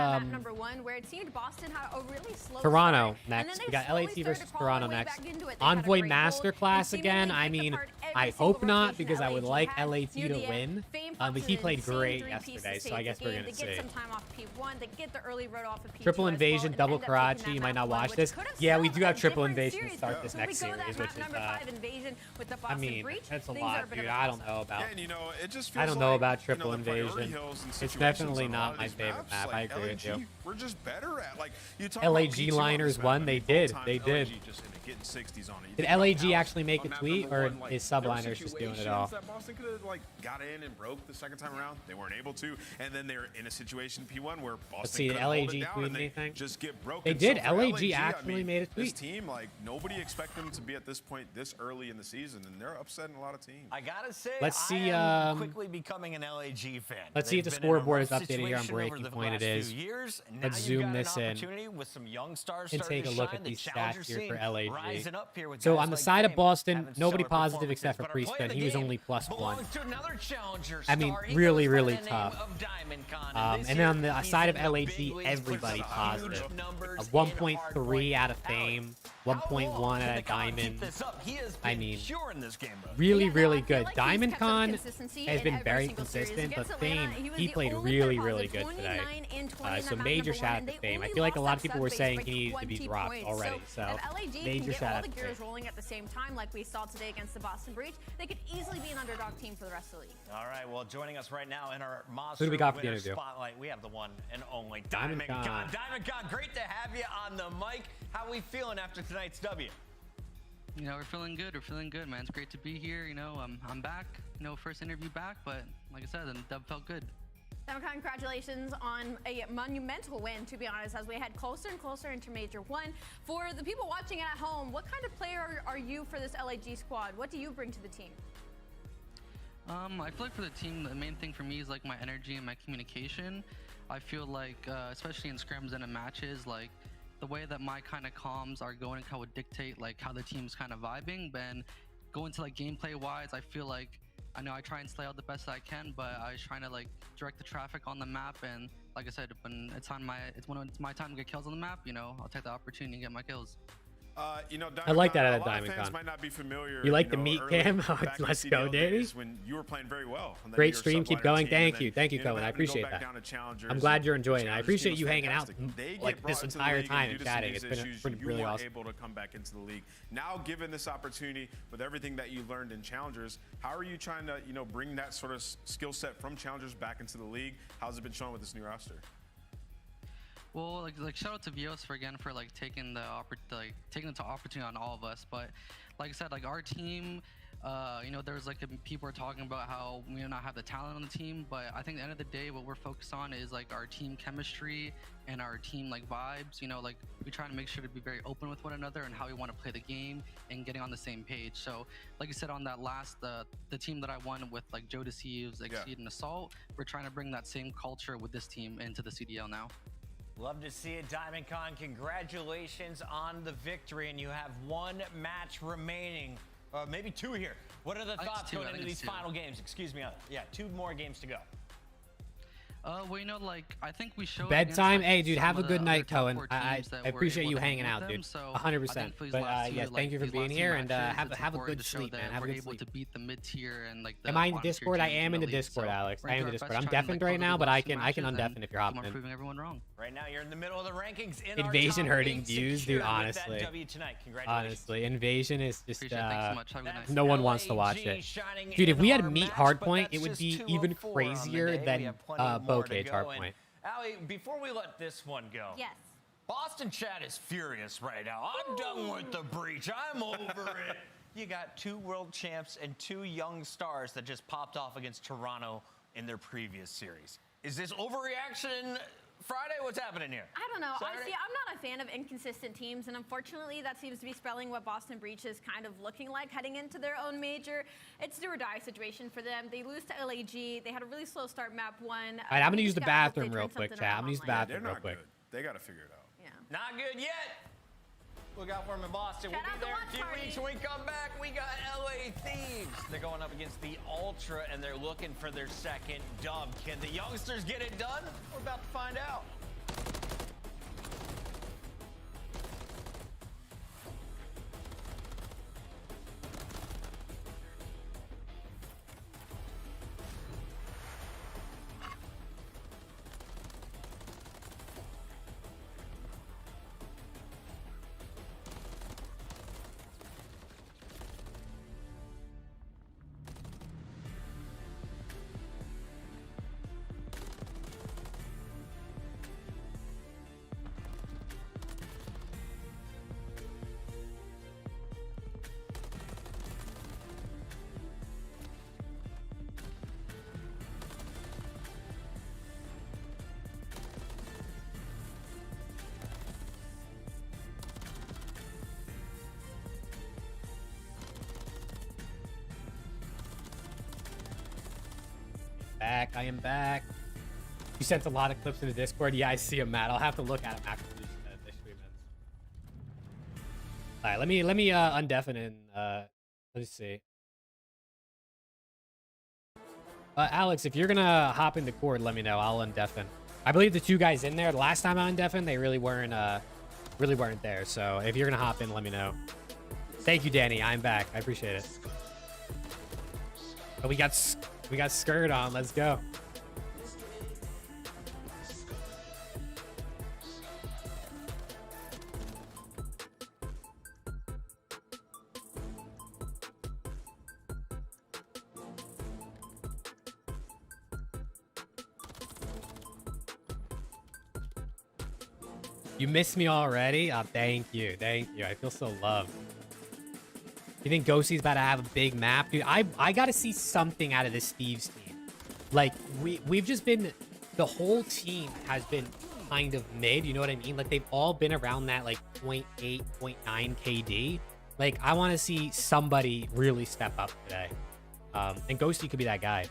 Toronto next. We got LAT versus Toronto next. Envoy Masterclass again. I mean, I hope not because I would like LAT to win. But he played great yesterday, so I guess we're gonna see. Triple Invasion, double Karachi. You might not watch this. Yeah, we do have Triple Invasion to start this next series, which is, I mean, that's a lot, dude. I don't know about. I don't know about Triple Invasion. It's definitely not my favorite map. I agree with you. We're just better at, like, LAG liners won. They did. They did. Did LAG actually make a tweet, or is Subliners just doing it all? That Boston could have, like, got in and broke the second time around. They weren't able to, and then they're in a situation P1 where Boston. Let's see, did LAG tweet anything? Just get broken. They did. LAG actually made a tweet. This team, like, nobody expect them to be at this point this early in the season, and they're upsetting a lot of teams. I gotta say, let's see. I am quickly becoming an LAG fan. Let's see if the scoreboard is updated here on Breaking Point. It is. Let's zoom this in and take a look at these stats here for LAG. So on the side of Boston, nobody positive except for Priestman. He was only +1. I mean, really, really tough. And then on the side of LAG, everybody positive. 1.3 out of Fame, 1.1 out of Diamond. I mean, really, really good. DiamondCon has been very consistent, but Fame, he played really, really good today. So major shout out to Fame. I feel like a lot of people were saying he needs to be dropped already. So major shout out to Fame. Rolling at the same time, like we saw today against the Boston Breach, they could easily be an underdog team for the rest of the league. All right, well, joining us right now in our Monster Who do we got for the interview? Spotlight, we have the one and only DiamondCon. DiamondCon, great to have you on the mic. How are we feeling after tonight's W? You know, we're feeling good. We're feeling good, man. It's great to be here. You know, I'm back. You know, first interview back, but like I said, the dub felt good. DiamondCon, congratulations on a monumental win, to be honest, as we head closer and closer into Major 1. For the people watching at home, what kind of player are you for this LAG squad? What do you bring to the team? I feel like for the team, the main thing for me is like my energy and my communication. I feel like, especially in scrims and in matches, like the way that my kind of comms are going kind of would dictate like how the team's kind of vibing. Then going to like gameplay wise, I feel like I know I try and slay out the best I can, but I was trying to like direct the traffic on the map, and like I said, when it's my time to get kills on the map, you know, I'll take the opportunity and get my kills. You know, I like that at a DiamondCon. Might not be familiar, you like the meat cam? Let's go, Danny. When you were playing very well. Great stream. Keep going. Thank you, Cohen. I appreciate that. I'm glad you're enjoying it. I appreciate you hanging out like this entire time and chatting. It's been really awesome. Able to come back into the league now, given this opportunity with everything that you learned in Challengers. How are you trying to, you know, bring that sort of skill set from Challengers back into the league? How's it been shown with this new roster? Well, like shout out to Vios for taking the opportunity on all of us. But like I said, like our team, you know, there's like people are talking about how we do not have the talent on the team, but I think at the end of the day, what we're focused on is like our team chemistry and our team like vibes. You know, like we try to make sure to be very open with one another and how we want to play the game and getting on the same page. So like I said on that last the team that I won with like Joe Deceives, Exceed and Assault, we're trying to bring that same culture with this team into the CDL now. Love to see it, DiamondCon. Congratulations on the victory, and you have one match remaining, maybe two here. What are the thoughts going into these final games? Excuse me. Yeah, 2 more games to go. Well, you know, like I think we showed bedtime. Hey, dude, have a good night, Cohen. I appreciate you hanging out, dude. 100%. But yes, thank you for being here, and have a good sleep, man. Have a good sleep. To beat the mid-tier and like. Am I in the Discord? I am in the Discord, Alex. I am in the Discord. I'm deafened right now, but I can undeafen if you're hopping in. Proving everyone wrong. Right now, you're in the middle of the rankings. Invasion hurting views, dude. Honestly, Invasion is just no one wants to watch it, dude. If we had Meat Hardpoint, it would be even crazier than Bocage Hardpoint. Allie, before we let this one go, yes. Boston chat is furious right now. I'm done with the breach. I'm over it. You got 2 world champs and 2 young stars that just popped off against Toronto in their previous series. Is this overreaction Friday? What's happening here? I don't know. Honestly, I'm not a fan of inconsistent teams, and unfortunately, that seems to be spelling what Boston Breach is kind of looking like heading into their own major. It's a do-or-die situation for them. They lose to LAG. They had a really slow start map 1. All right, I'm going to use the bathroom real quick, chat. I'm going to use the bathroom real quick. They got to figure it out. Yeah. Not good yet. we got for them in Boston. We'll be there in 2 weeks. When we come back, we got LA Thieves. They're going up against the Ultra, and they're looking for their second dub. Can the youngsters get it done? We're about to find out. Back. I am back. You sent a lot of clips in the Discord. Yeah, I see them, Matt. I'll have to look at them after this stream ends. All right, let me undeafen and let's see. Alex, if you're gonna hop into Cord, let me know. I'll undeafen. I believe the two guys in there, the last time I undeafen, they really weren't there. So if you're gonna hop in, let me know. Thank you, Danny. I'm back. I appreciate it. Oh, we got skirt on. Let's go. You missed me already? Oh, thank you. Thank you. I feel so loved. You think Ghosty's about to have a big map? Dude, I got to see something out of this Thieves team. Like, we've just been... The whole team has been kind of mid, you know what I mean? Like, they've all been around that, like, 0.8, 0.9 KD. Like, I want to see somebody really step up today. And Ghosty could be that guy.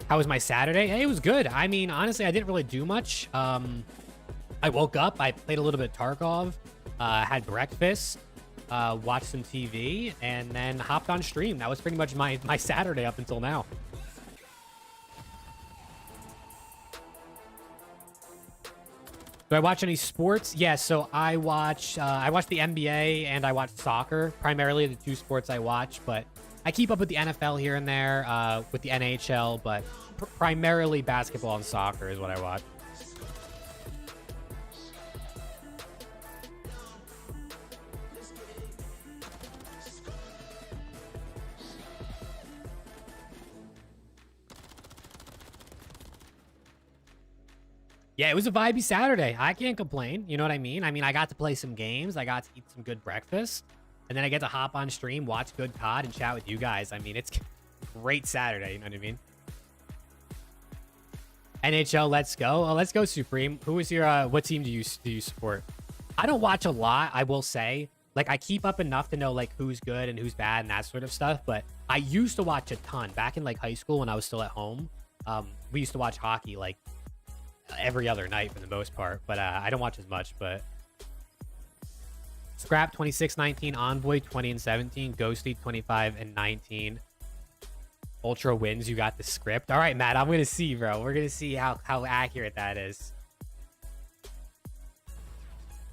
How was my Saturday? Hey, it was good. I mean, honestly, I didn't really do much. I woke up, I played a little bit of Tarkov, had breakfast, watched some TV, and then hopped on stream. That was pretty much my Saturday up until now. Do I watch any sports? Yeah, so I watch the NBA and I watch soccer, primarily the two sports I watch, but I keep up with the NFL here and there, with the NHL, but primarily basketball and soccer is what I watch. Yeah, it was a vibey Saturday. I can't complain. You know what I mean? I mean, I got to play some games. I got to eat some good breakfast. And then I get to hop on stream, watch good COD, and chat with you guys. I mean, it's a great Saturday. You know what I mean? NHL, let's go. Oh, let's go, Supreme. Who is your, what team do you support? I don't watch a lot, I will say. Like, I keep up enough to know, like, who's good and who's bad and that sort of stuff. But I used to watch a ton. Back in, like, high school when I was still at home, we used to watch hockey, like, every other night for the most part, but I don't watch as much. But Scrap 26-19, Envoy 20-17, Ghosty 25-19. Ultra wins. You got the script. All right, Matt, I'm gonna see, bro. We're gonna see how accurate that is.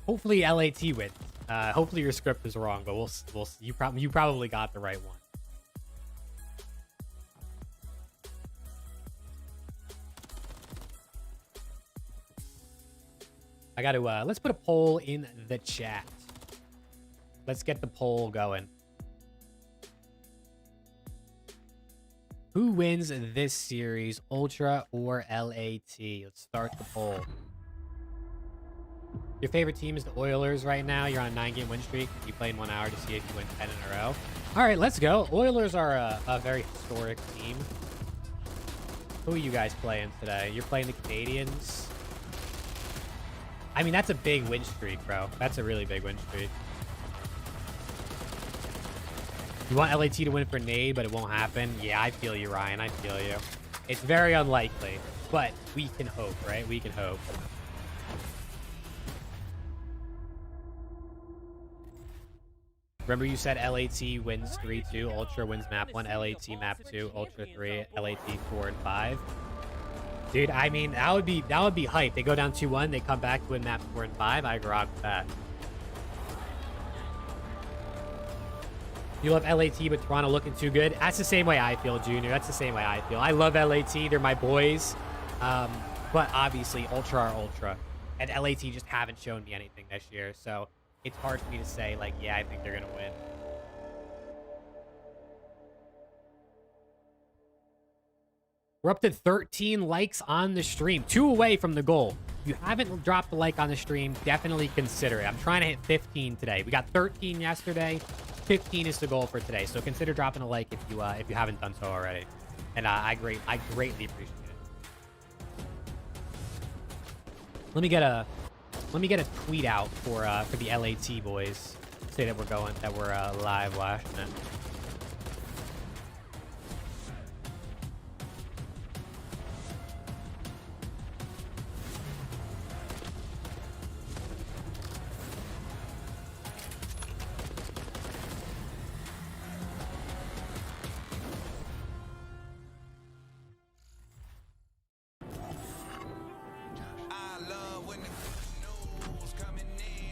Hopefully LAT wins. Hopefully your script is wrong, but we'll see. You probably got the right one. I got to, let's put a poll in the chat. Let's get the poll going. Who wins this series, Ultra or LAT? Let's start the poll. Your favorite team is the Oilers right now. You're on a 9-game win streak. You play in 1 hour to see if you win 10 in a row. All right, let's go. Oilers are a very historic team. Who are you guys playing today? You're playing the Canadians. I mean, that's a big win streak, bro. That's a really big win streak. You want LAT to win for Nade, but it won't happen. Yeah, I feel you, Ryan. I feel you. It's very unlikely, but we can hope, right? We can hope. Remember you said LAT wins 3-2, Ultra wins map 1, LAT map 2, Ultra 3, LAT 4 and 5. Dude, I mean, that would be hype. They go down 2-1, they come back to win map 4 and 5. I rock with that. You love LAT, but Toronto looking too good. That's the same way I feel, Junior. That's the same way I feel. I love LAT. They're my boys. But obviously, Ultra are Ultra. And LAT just haven't shown me anything this year. So it's hard for me to say, like, yeah, I think they're going to win. We're up to 13 likes on the stream. 2 away from the goal. If you haven't dropped a like on the stream, definitely consider it. I'm trying to hit 15 today. We got 13 yesterday. 15 is the goal for today. So consider dropping a like if you haven't done so already. And I greatly appreciate it. Let me get a tweet out for the LAT boys. Say that we're live watching it.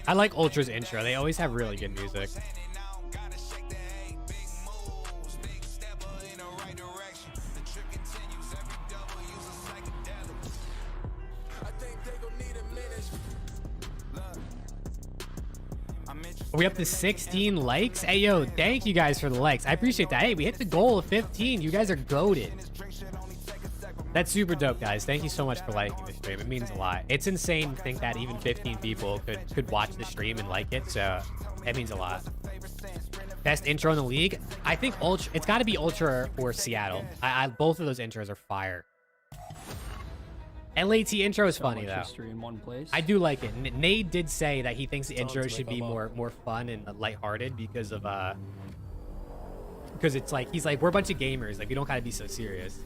I like Ultra's intro. They always have really good music. Are we up to 16 likes? Hey, yo, thank you guys for the likes. I appreciate that. Hey, we hit the goal of 15. You guys are goated. That's super dope, guys. Thank you so much for liking the stream. It means a lot. It's insane to think that even 15 people could watch the stream and like it, so it means a lot. Best intro in the league? I think Ultra. It's got to be Ultra or Seattle. Both of those intros are fire. LAT intro is funny, though. In one place. I do like it. Nate did say that he thinks the intro should be more fun and lighthearted because of because it's like he's like, we're a bunch of gamers, like we don't gotta be so serious.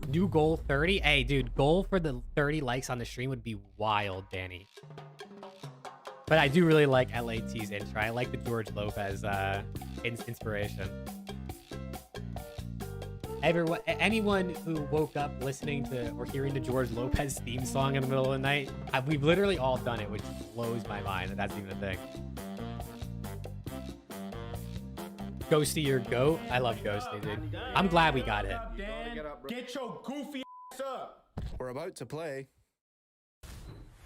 New goal 30. Hey, dude, goal for the 30 likes on the stream would be wild, Danny. But I do really like LAT's intro. I like the George Lopez inspiration. Anyone who woke up listening to or hearing the George Lopez theme song in the middle of the night, we've literally all done it, which blows my mind that that's even a thing. Ghosty, your goat. I love Ghosty, dude. I'm glad we got it. Get your goofy ass up. We're about to play.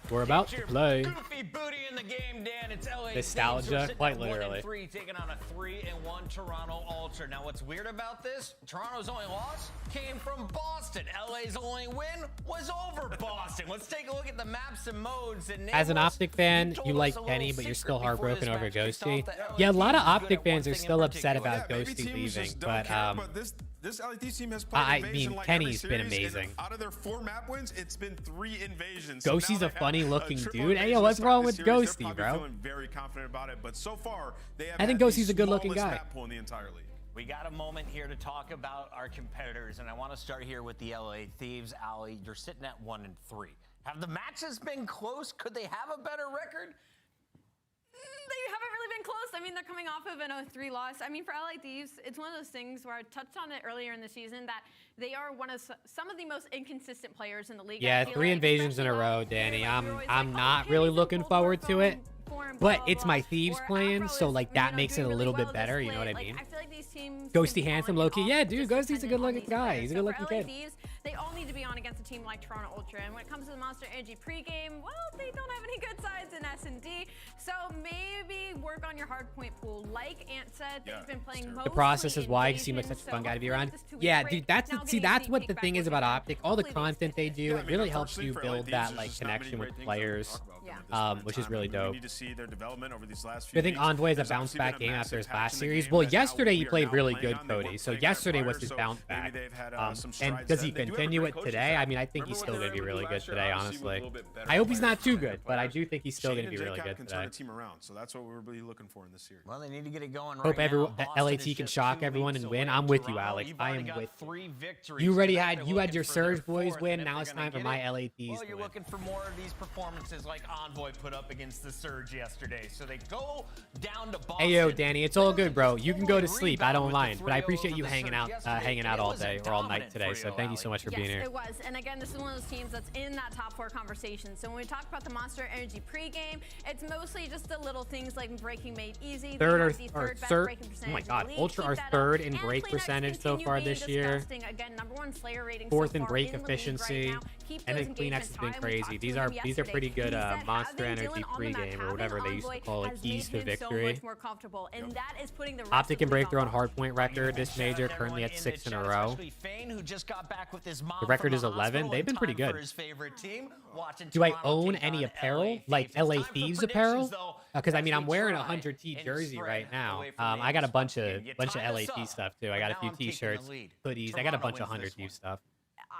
We're about to play. Goofy booty in the game, Dan. It's LA. Nostalgia, quite literally. 1-3, taking on a 3-1 Toronto Ultra. Now, what's weird about this? Toronto's only loss came from Boston. LA's only win was over Boston. Let's take a look at the maps and modes. And as an Optic fan, you like Kenny, but you're still heartbroken over Ghosty. Yeah, a lot of Optic fans are still upset about Ghosty leaving, but this LAT team has I mean, Kenny's been amazing. Out of their 4 map wins, it's been 3 invasions. Ghosty's a funny-looking dude. Hey, yo, what's wrong with Ghosty, bro? Feeling very confident about it, but so far they have. I think Ghosty's a good-looking guy. Map pool in the entire league. We got a moment here to talk about our competitors, and I want to start here with the LA Thieves. Ali, you're sitting at 1-3. Have the matches been close? Could they have a better record? They haven't really been close. I mean, they're coming off of an 0-3 loss. I mean, for LA Thieves, it's one of those things where I touched on it earlier in the season that they are one of some of the most inconsistent players in the league. Yeah, 3 invasions in a row, Danny. I'm not really looking forward to it. But it's my Thieves playing, so like that makes it a little bit better, you know what I mean? I feel like these teams Ghosty handsome, low-key. Yeah, dude, Ghosty's a good-looking guy. He's a good-looking kid. They all need to be on against a team like Toronto Ultra. And when it comes to the Monster Energy pregame, well, they don't have any good sides in S&D. So maybe work on your hardpoint pool. Like Ant said, they've been playing mostly the process is why he seems like such a fun guy to be around. Yeah, dude, that's what the thing is about Optic. All the content they do, it really helps you build that like connection with players, which is really dope. Need to see their development over these last few I think Envoy is a bounce back game after his last series. Well, yesterday he played really good, Cody. So yesterday was his bounce back. And does he continue it today? I mean, I think he's still going to be really good today, honestly. I hope he's not too good, but I do think he's still going to be really good today. So that's what we're really looking for in this series. Well, they need to get it going right hope everyone, now. LAT can shock everyone and win. I'm with you, Alex. I am with you. You had your Surge boys win. Now it's time for my LATs. Well, you're looking for more of these performances like Envoy Envoy put up against the Surge yesterday. So they go down to Boston. Hey, yo, Danny, it's all good, bro. You can go to sleep. I don't mind. But I appreciate you hanging out all day or all night today. So thank you so much for being here. It was. And again, this is one of those teams that's in that top 4 conversation. So when we talk about the Monster Energy pregame, it's mostly just the little things like breaking made easy. Third or third. Oh my God, Ultra are third in break percentage so far this year. Again, #1 Slayer rating. Fourth in break efficiency. And then CleanX has been crazy. These are pretty good Monster Energy pregame or whatever they used to call it, keys to victory. Optic can break their own hardpoint record this major, currently at 6 in a row. The record is 11. They've been pretty good. Do I own any apparel, like LA Thieves apparel? Because I mean, I'm wearing a 100T jersey right now. I got a bunch of LA Thieves stuff too. I got a few T-shirts, hoodies. I got a bunch of 100 Thieves stuff.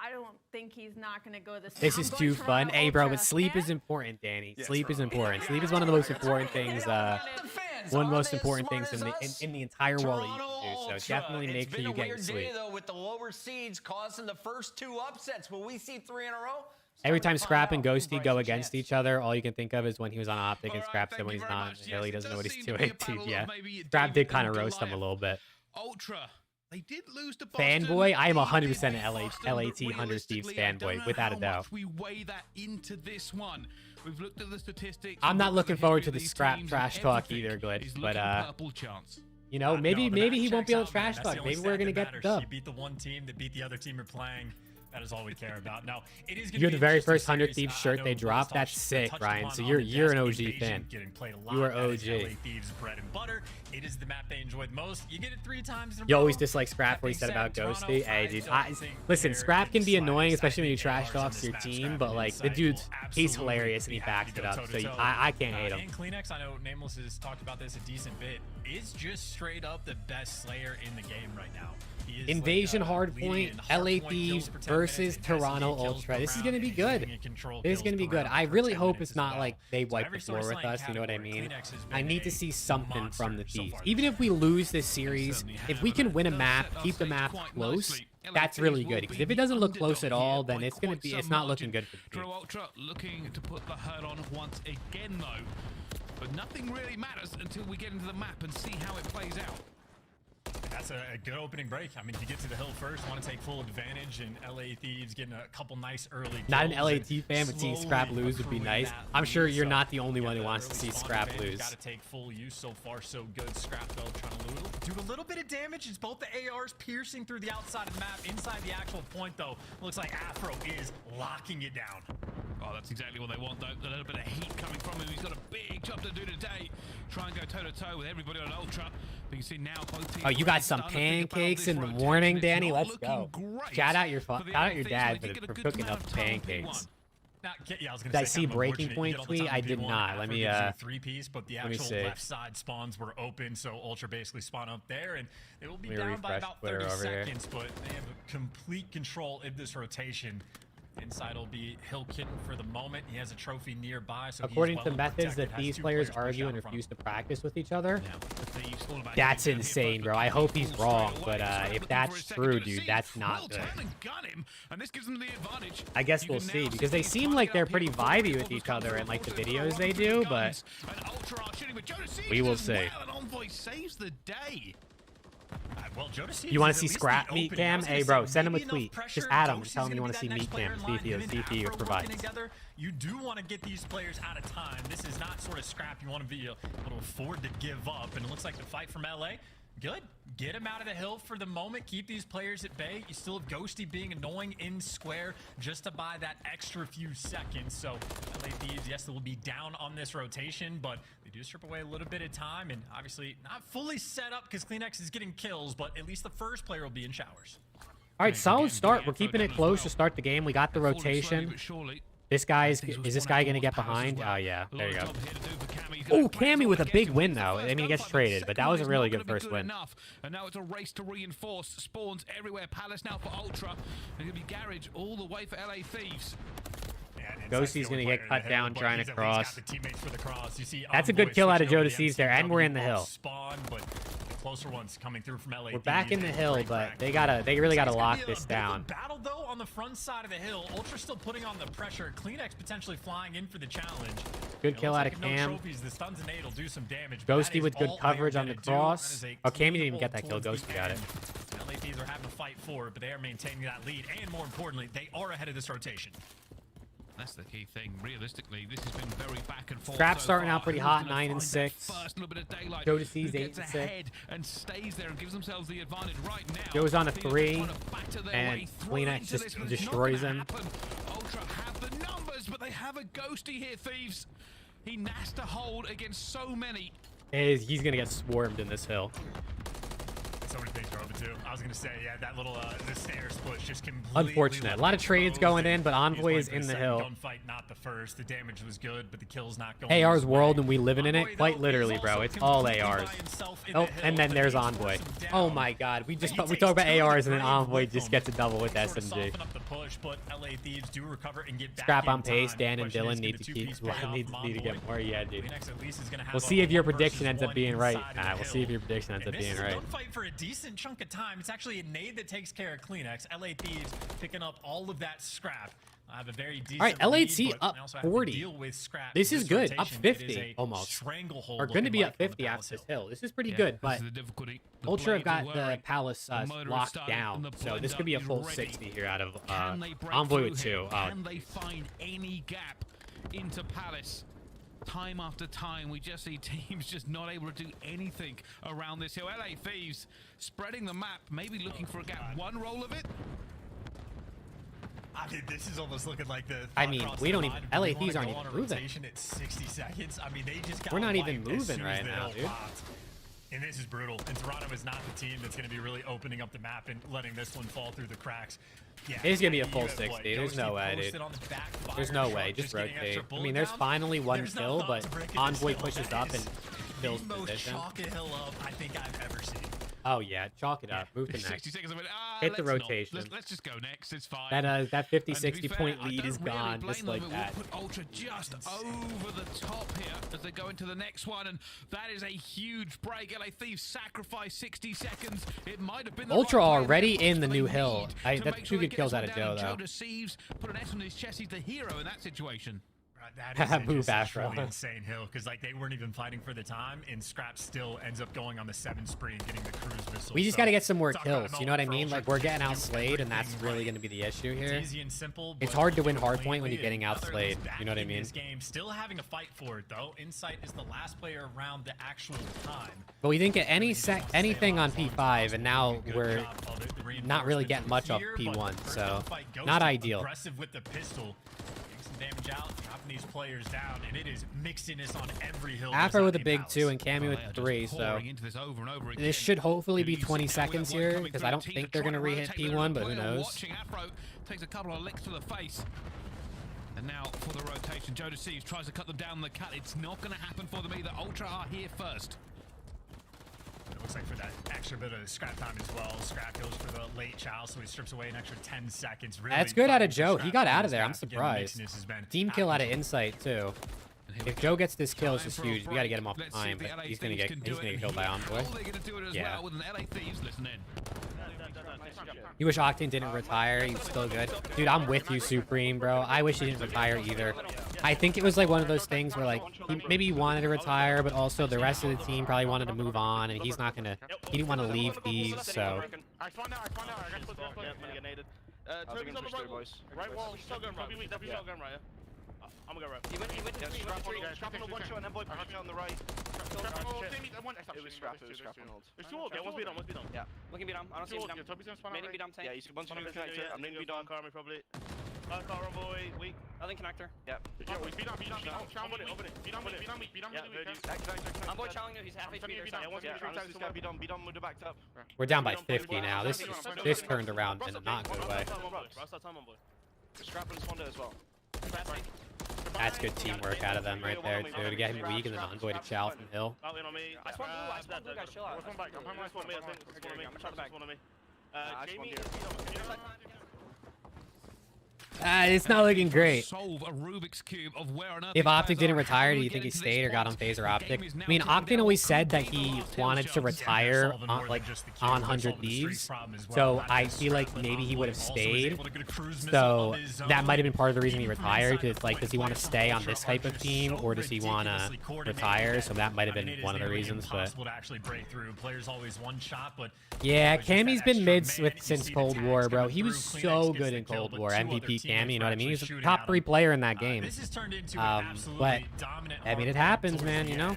I don't think he's not going to go this. This is too fun. Hey, bro, but sleep is important, Danny. Sleep is important. Sleep is one of the most important things. One of the most important things in the entire world that you can do. So definitely make sure you get your sleep. Though, with the lower seeds causing the first 2 upsets, will we see 3 in a row? Every time Scrap and Ghosty go against each other, all you can think of is when he was on Optic and Scrap said when he's not. He doesn't know what he's doing. Yeah, Scrap did kind of roast him a little bit. Ultra. They did lose to Boston. Fanboy, I am 100% an LAT 100 Thieves fanboy, without a doubt. We weigh that into this one. We've looked at the statistics. I'm not looking forward to the Scrap trash talk either, Glitch, but you know, maybe he won't be able to trash talk. Maybe we're gonna get the dub. You beat the one team that beat the other team you're playing. That is all we care about. Now, it is you're the very first 100 Thieves shirt they dropped. That's sick, Ryan. So you're an OG fan. You are OG. Thieves bread and butter. It is the map they enjoyed most. You get it 3 times in a row. You always dislike Scrap what he said about Ghosty. Hey, dude. Listen, Scrap can be annoying, especially when you trash talk your team. But like the dude's, he's hilarious and he backs it up. So I can't hate him. And CleanX, I know Nameless has talked about this a decent bit. Is just straight up the best Slayer in the game right now. Invasion Hardpoint, LA Thieves versus Toronto Ultra. This is going to be good. This is going to be good. I really hope it's not like they wipe the floor with us. You know what I mean? I need to see something from the Thieves. Even if we lose this series, if we can win a map, keep the map close, that's really good. Because if it doesn't look close at all, then it's not looking good for the Thieves. Ultra looking to put the hurt on once again, though. But nothing really matters until we get into the map and see how it plays out. That's a good opening break. I mean, if you get to the hill first, want to take full advantage, and LA Thieves getting a couple nice early kills. Not an LAT fan, but seeing Scrap lose would be nice. I'm sure you're not the only one who wants to see Scrap lose. Got to take full use. So far, so good. Scrap though trying to do a little bit of damage. It's both the ARs piercing through the outside of the map. Inside the actual point, though, looks like Afro is locking it down. Oh, that's exactly what they want, though. A little bit of heat coming from him. He's got a big job to do today. Try and go toe-to-toe with everybody on Ultra. But you can see now both teams... Oh, you got some pancakes in the morning, Danny? Let's go. Shout out your dad for cooking up pancakes. Yeah, I was gonna did I see Breaking Point tweet? I did not. Let me 3-piece, but the actual left side spawns were open, so Ultra basically spawned up there, and they will be down by about 30 seconds, but they have complete control of this rotation. Inside will be Hill Kitten for the moment. He has a trophy nearby. So according to methods that these players argue and refuse to practice with each other, that's insane, bro. I hope he's wrong, but if that's true, dude, that's not good. I guess we'll see, because they seem like they're pretty vibey with each other in like the videos they do, but we will see. Well, you want to see Scrap meet cam? Hey, bro, send him a tweet. Just add him. Tell him you want to see meet cam. See if he provides. You do want to get these players out of time. This is not sort of Scrap you want to be able to afford to give up. And it looks like the fight from LA. Good. Get him out of the hill for the moment. Keep these players at bay. You still have Ghosty being annoying in square just to buy that extra few seconds. So LA Thieves, yes, they will be down on this rotation, but they do strip away a little bit of time, and obviously not fully set up because CleanX is getting kills, but at least the first player will be in showers. All right, solid start. We're keeping it close to start the game. We got the rotation. This guy is this guy going to get behind? Oh, yeah. There you go. Oh, Cammy with a big win, though. I mean, he gets traded, but that was a really good first win. And now it's a race to reinforce. Spawns everywhere. Palace now for Ultra. And going to be Garage all the way for LA Thieves. Ghosty's going to get cut down trying to cross. That's a good kill out of Joe Deceives there, and we're in the hill. Closer ones coming through from LA. We're back in the hill, but they really gotta lock this down. Battle though on the front side of the hill. Ultra still putting on the pressure. CleanX potentially flying in for the challenge. Good kill out of Cam. Trophies, the stuns and 8 will do some damage. Ghosty with good coverage on the cross. Oh, Cam didn't even get that kill. Ghosty got it. LA Thieves are having to fight for it, but they are maintaining that lead, and more importantly, they are ahead of this rotation. That's the key thing. Realistically, this has been very back and forth. Scrap so starting far. out pretty hot, 9-6. First little bit of daylight. Go to C's Who gets 8-6. ahead and stays there and gives themselves the advantage right now. Goes on a Thieves 3, trying to batter their and way through Lena into just this, but it's destroys not him. gonna happen. Ultra have the numbers, but they have a Ghosty here, Thieves. He has to hold against so many. He's gonna get swarmed in this hill. So many things are open too. I was gonna say, yeah, that little the stairs push just completely. Unfortunate. A lot of trades going in, but Envoy is in the hill. Gunfight, not the first. The damage was good, but the kill's not going. AR's world, and we living in it. Quite literally, bro. It's all ARs. Oh, and then there's Envoy. Oh my God. We talk about ARs, and then Envoy just gets a double with SMG. Scrap on pace. Dan and Dylan need to get more. Yeah, dude. We'll see if your prediction ends up being right. We'll see if your prediction ends up being right. Gunfight for a decent chunk of time. It's actually a nade that takes care of Kleenex. LA Thieves picking up all of that scrap. I have a very decent all right, LAC lead, up 40. This is good. Up 50 almost. We're going to be up 50 after this hill. This is pretty good, but Ultra have got the Palace locked down, so this could be a full 60 here out of Envoy with 2. Can they find any gap into Palace? Time after time, we just see teams just not able to do anything around this hill. LA Thieves spreading the map, maybe looking for a gap. One roll of it. I mean, this is almost looking like the. I mean, we don't even. LA Thieves aren't even moving. At 60 seconds. I mean, they just got. We're not even moving right now, dude. And this is brutal. And Toronto is not the team that's going to be really opening up the map and letting this one fall through the cracks. Yeah, it's going to be a full 60. There's no way, dude. There's no way. Just rotate. I mean, there's finally one kill, but Envoy pushes up and fills position. Chalk a hill up I think I've ever seen. Oh yeah, chalk it up. Move to next. 60 seconds. Hit the rotation. Let's just go next. It's fine. That 50-60 point lead is gone, just like that. We'll put Ultra just over the top here as they go into the next one, and that is a huge break. LA Thieves sacrifice 60 seconds. It might have been the Ultra right already in the new hill. That's 2 good kills out of Joe though. Put an S on his chest. He's the hero in that situation. That is just a truly insane hill because like they weren't even fighting for the time, and Scrap still ends up going on the 7 spree and getting the cruise missile. We just got to get some more kills. You know what I mean? Like we're getting outslayed, and that's really going to be the issue here. It's easy and simple. It's hard to win hardpoint when you're getting outslayed. You know what I mean? This game still having a fight for it though. Insight is the last player around the actual time. But we didn't get anything on P5, and now we're not really getting much off P1, so not ideal. Aggressive with the pistol. Damage out, dropping these players down, and it is mixiness on every hill. Afro with a big 2 and Cammy with 3, so this should hopefully be 20 seconds here because I don't think they're gonna re-hit P1, but who knows? Afro takes a couple of licks to the face. And now for the rotation, Joe Deceives tries to cut them down the cut. It's not going to happen for them either. Ultra are here first. It looks like for that extra bit of scrap time as well, Scrap goes for the late chow, so he strips away an extra 10 seconds. Really that's good out of Joe. He got out of there. I'm surprised. Team kill out of Insight too. If Joe gets this kill, it's just huge. We got to get him off time, but he's gonna get killed by Envoy. Yeah. You wish Octane didn't retire. He's still good. Dude, I'm with you, Supreme, bro. I wish he didn't retire either. I think it was like one of those things where like maybe he wanted to retire, but also the rest of the team probably wanted to move on, and he's not gonna. He didn't want to leave Thieves, so. I found out. I got I'm gonna get naded. Toby's on the right wall. Shotgun right. Definitely shotgun right. I'm gonna go right. He went Scrap on the one shot and then boy pushing on the right. It was Scrap and hold. It's 2 ult. Yeah, one's beat on. Yeah. Look at beat on. I don't see beat on. Toby's gonna spawn out. Beat on tank. Yeah, he's one to the connector. I'm gonna beat on. Karma probably. Car boy, weak. Nothing connector. Yeah. Beat on. Beat on. Beat on. I'm boy challenging you. He's half HP. Yeah, beat on. Move backed up. We're down by 50 now. This turned around in a not good way. Scrap and Swanda as well. That's good teamwork out of them right there, too, to get him weak and then Envoy to chow from Hill. I spawned blue guys, chill out. I'm gonna try to back. It's not looking great. Solve a Rubik's Cube of where on earth If Optic didn't retire, do you think he stayed or got on FaZe or Optic? I mean, Octane always said that he wanted to retire on, like, on 100 Thieves. So I feel like maybe he would have stayed. So that might have been part of the reason he retired. Because, like, does he want to stay on this type of team or does he want to retire? So that might have been one of the reasons. But yeah, Cammy's been mid since Cold War, bro. He was so good in Cold War. MVP Cammy, you know what I mean? He's a top 3 player in that game. But I mean, it happens, man. You know,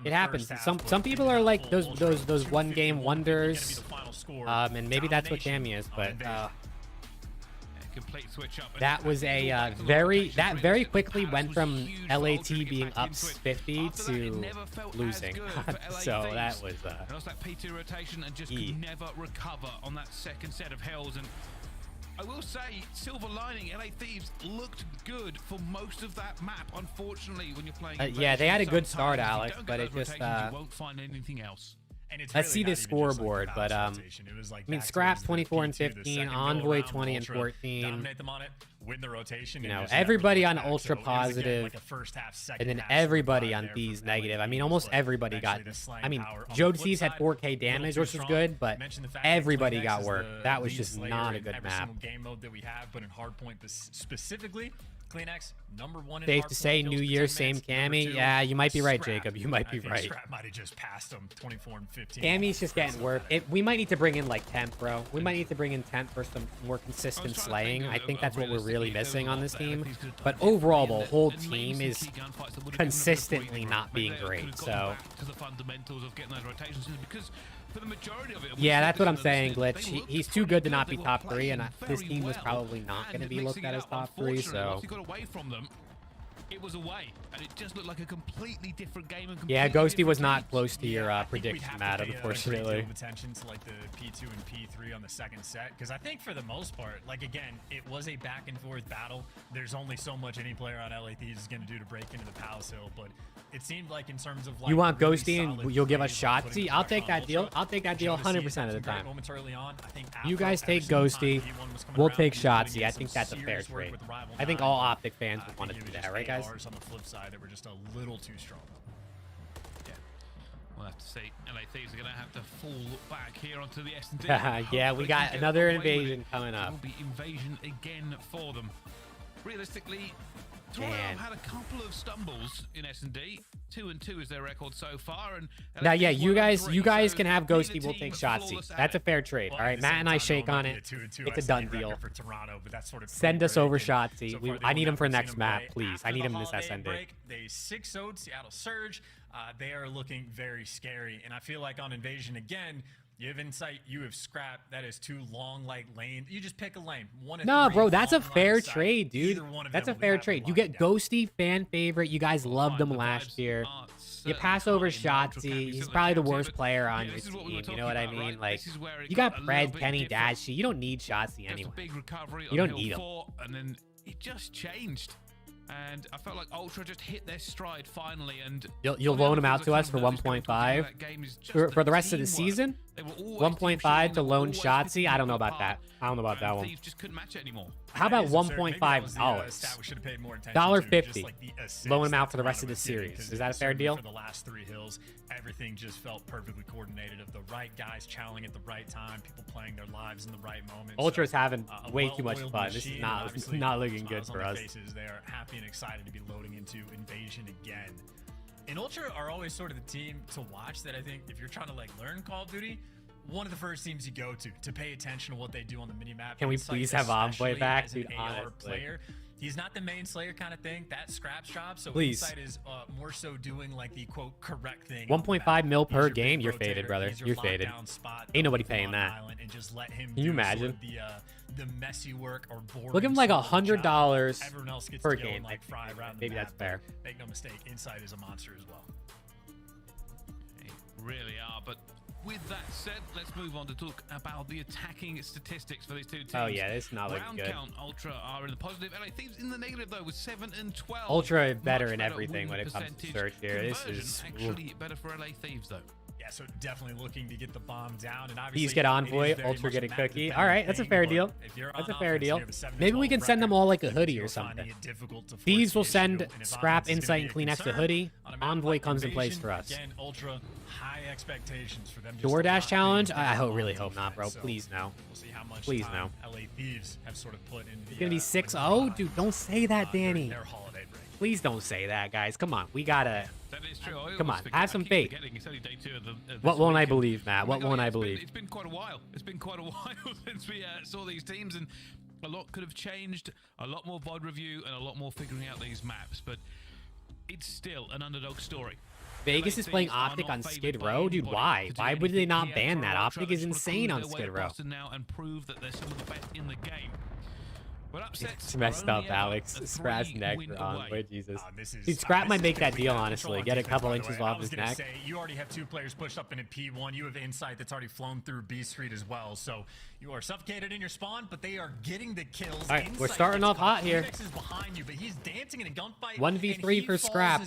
it happens. Some people are like those one game wonders, and maybe that's what Cammy is. But that was a very quickly went from LAT being up 50 to losing. So that was that P2 rotation and just could never recover on that second set of hells. And I will say, silver lining, LA Thieves looked good for most of that map. Unfortunately, when you're playing, yeah, they had a good start, Alex, but it just you won't find anything else. Let's see this scoreboard, but I mean, Scraps 24 and 15, Envoy 20 and 14. Win the rotation. You know, everybody on Ultra positive, and then everybody on Thieves negative. I mean, almost everybody got. I mean, Jode's had 4K damage, which was good, but everybody got work. That was just not a good map. Game mode that we have, but in Hardpoint specifically. CleanX, #1 in Safe to say, New Year, same Cammy. Yeah, you might be right, Jacob. You might be right. Scrap might have just passed him, 24 and 15. Cammy's just getting work. We might need to bring in like Temp, bro. We might need to bring in Temp for some more consistent slaying. I think that's what we're really missing on this team. But overall, the whole team is consistently not being great. So for the majority of it, yeah, that's what I'm saying, Glitch. He's too good to not be top 3, and this team was probably not going to be looked at as top 3. So once he got away from them, it was away, and it just looked like a completely different game. And yeah, Ghosty was not close to your prediction, Matt, unfortunately. Attention to like the P2 and P3 on the second set, because I think for the most part, like again, it was a back and forth battle. There's only so much any player on LA Thieves is going to do to break into the Palace Hill, but it seemed like in terms of like you want Ghosty and you'll give us Shotzzy. I'll take that deal. I'll take that deal 100% of the time. You guys take Ghosty. We'll take Shotzzy. I think that's a fair trade. I think all Optic fans would want to do that, right, guys? On the flip side, that were just a little too strong. Yeah, we'll have to see. LA Thieves are going to have to fall back here onto the S&D. Yeah, we got another invasion coming up. It will be invasion again for them. Realistically, Toronto had a couple of stumbles in S&D. 2-2 is their record so far. And now, yeah, you guys can have Ghosty. We'll take Shotzzy. That's a fair trade. All right, Matt and I shake on it. It's a done deal. Send us over Shotzzy. I need him for next map, please. I need him in this SND. They 6-0'd Seattle Surge. They are looking very scary, and I feel like on Invasion again. You have Insight, you have Scrap. That is 2 long, like, lanes. You just pick a lane. No, bro, that's a fair trade, dude. That's a fair trade. You get Ghosty, fan favorite. You guys loved him last year. You pass over Shotzzy. He's probably the worst player on your team. You know what I mean? Like, you got Fred, Kenny, Dashy. You don't need Shotzzy anyway. You don't need him. And then it just changed. And I felt like Ultra just hit their stride finally, and you'll loan him out to us for 1.5 for the rest of the season. 1.5 to loan Shotzzy. I don't know about that. I don't know about that one. Just couldn't match it anymore. How about $1.5? $1.50. Loan him out for the rest of the series. Is that a fair deal? For the last 3 hills, everything just felt perfectly coordinated. Of the right guys challenging at the right time, people playing their lives in the right moment. Ultra's having way too much fun. This is not looking good for us. They are happy and excited to be loading into Invasion again. And Ultra are always sort of the team to watch that I think if you're trying to like learn Call of Duty, one of the first teams you go to pay attention to what they do on the minimap. Can we please have Envoy back, dude? AR player. He's not the main Slayer kind of thing. That's Scrap's job. So please. Insight is more so doing like the quote correct thing. 1.5 mil per game. You're faded, brother. You're faded. Ain't nobody paying that. And just let him Can you imagine? The messy work or boring. Look at him like $100 per game. Like maybe that's fair. Make no mistake, Insight is a monster as well. They really are, but with that said, let's move on to talk about the attacking statistics for these two teams. Oh yeah, this is not looking good. Round count, Ultra are in the positive. LA Thieves in the negative though with 7 and 12. Ultra better in everything when it comes to search here. This is actually better for LA Thieves though. Yeah, so definitely looking to get the bomb down. And obviously, These get Envoy, Ultra get a cookie. All right, that's a fair deal. That's a fair deal. Maybe we can send them all like a hoodie or something. These will send Scrap, Insight, and CleanX a hoodie. Envoy comes in place for us. Again, ultra high expectations for them. DoorDash challenge? I really hope not, bro. Please no. Please no. LA Thieves have sort of put in the, it's gonna be 6-0, dude. Don't say that, Danny. Please don't say that, guys. Come on, we gotta. That is true. Come on, have some faith. What won't I believe, Matt? What won't I believe? It's been quite a while. It's been quite a while since we saw these teams, and a lot could have changed. A lot more VOD review and a lot more figuring out these maps, but it's still an underdog story. Vegas is playing Optic on Skid Row, dude. Why? Why would they not ban that? Optic is insane on Skid Row. Now and prove that they're some of the best in the game. It's messed up, Alex. Scratch neck for Envoy, Jesus. Dude, Scrap might make that deal, honestly. Get a couple inches off his neck. You already have 2 players pushed up in a P1. You have Insight that's already flown through B Street as well. So you are suffocated in your spawn, but they are getting the kills. All right, we're starting off hot here. Is behind you, but he's dancing in a gunfight. 1v3 for Scrap.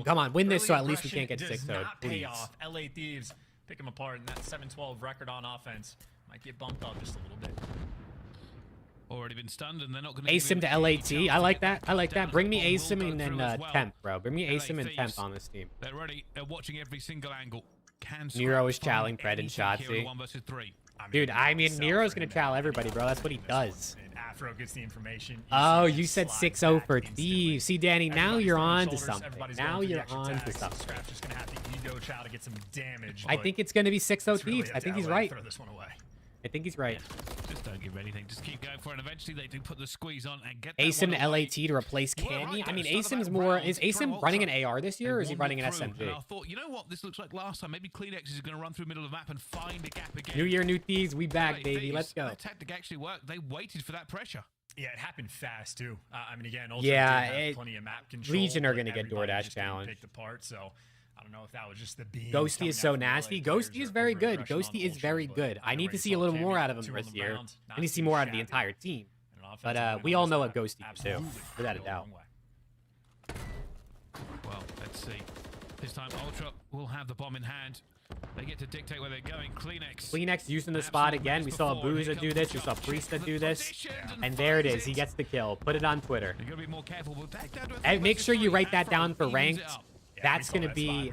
Come on, win this so at least we can't get 6-0'd, please. LA Thieves pick him apart, and that 7-12 record on offense might get bumped up just a little bit. Already been stunned, and they're not going to ASIM to LAT. I like that. I like that. Bring me ASIM and then Temp, bro. Bring me ASIM and Temp on this team. They're ready. They're watching every single angle. Nero is chowing Pred and Shotzi. Dude, I mean, Nero's going to chow everybody, bro. That's what he does. Afro gets the information. Oh, you said 6-0 for Thieves. See, Danny, now you're on to something. Now you're on to something. Scrap's just going to have to ego chow to get some damage. I think it's going to be 6-0 Thieves. I think he's right. Throw this one away. I think he's right. Just don't give anything. Just keep going for it. And eventually they do put the squeeze on and get ASIM to LAT to replace Cammy. I mean, ASIM's more. Is ASIM running an AR this year, or is he running an SMG? And I thought, you know what? This looks like last time. Maybe CleanX is going to run through the middle of the map and find a gap again. New year, new Thieves. We back, baby. Let's go. That tactic actually worked. They waited for that pressure. Yeah, it happened fast too. I mean, again, plenty of map control. Legion are going to get DoorDash challenge. Picked apart, so. I don't know if that was just the beam. Ghosty is so nasty. Ghosty is very good. Ghosty is very good. I need to see a little more out of him this year. I need to see more out of the entire team. But we all know what Ghosty can do, without a doubt. Well, let's see. This time Ultra will have the bomb in hand. They get to dictate where they're going. CleanX using the spot again. We saw Booza do this. We saw Priesta do this. And there it is. He gets the kill. Put it on Twitter. And make sure you write that down for ranked. That's going to be,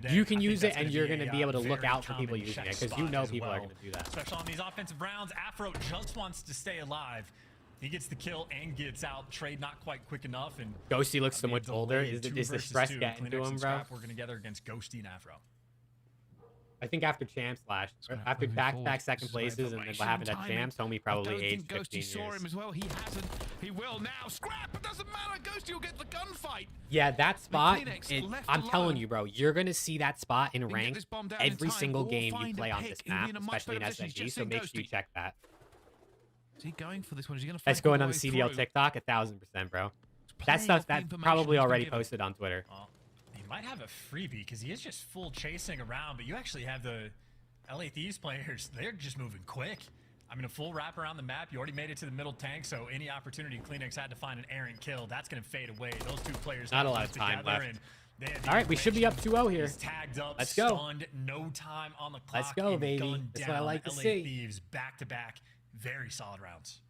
you can use it and you're going to be able to look out for people using it because you know people are going to do that. Especially on these offensive rounds, Afro just wants to stay alive. He gets the kill and gets out. Trade not quite quick enough. And Ghosty looks so much older. Is the stress getting to him, bro? Working together against Ghosty and Afro. I think after Champs after back-to-back second places and then what happened at Champs, Homie probably aged 15 years. Saw him as well. He hasn't. He will now. Scrap. It doesn't matter. Ghosty will get the gunfight. Yeah, that spot. I'm telling you, bro. You're gonna see that spot in ranked every single game you play on this map, especially in SMG. So make sure you check that. Is he going for this one? Is he gonna? That's going on the CDL TikTok. 1000%, bro. That stuff that's probably already posted on Twitter. Might have a freebie because he is just full chasing around, but you actually have the LA Thieves players. They're just moving quick. I mean, a full wrap around the map. You already made it to the middle tank, so any opportunity CleanX had to find an errant kill, that's going to fade away. Those 2 players not a lot of time left. All right, we should be up 2-0 here. Tagged up, let's go. Stunned, no time on the clock. Let's go, baby. That's what I like to see. Thieves back to back, very solid rounds.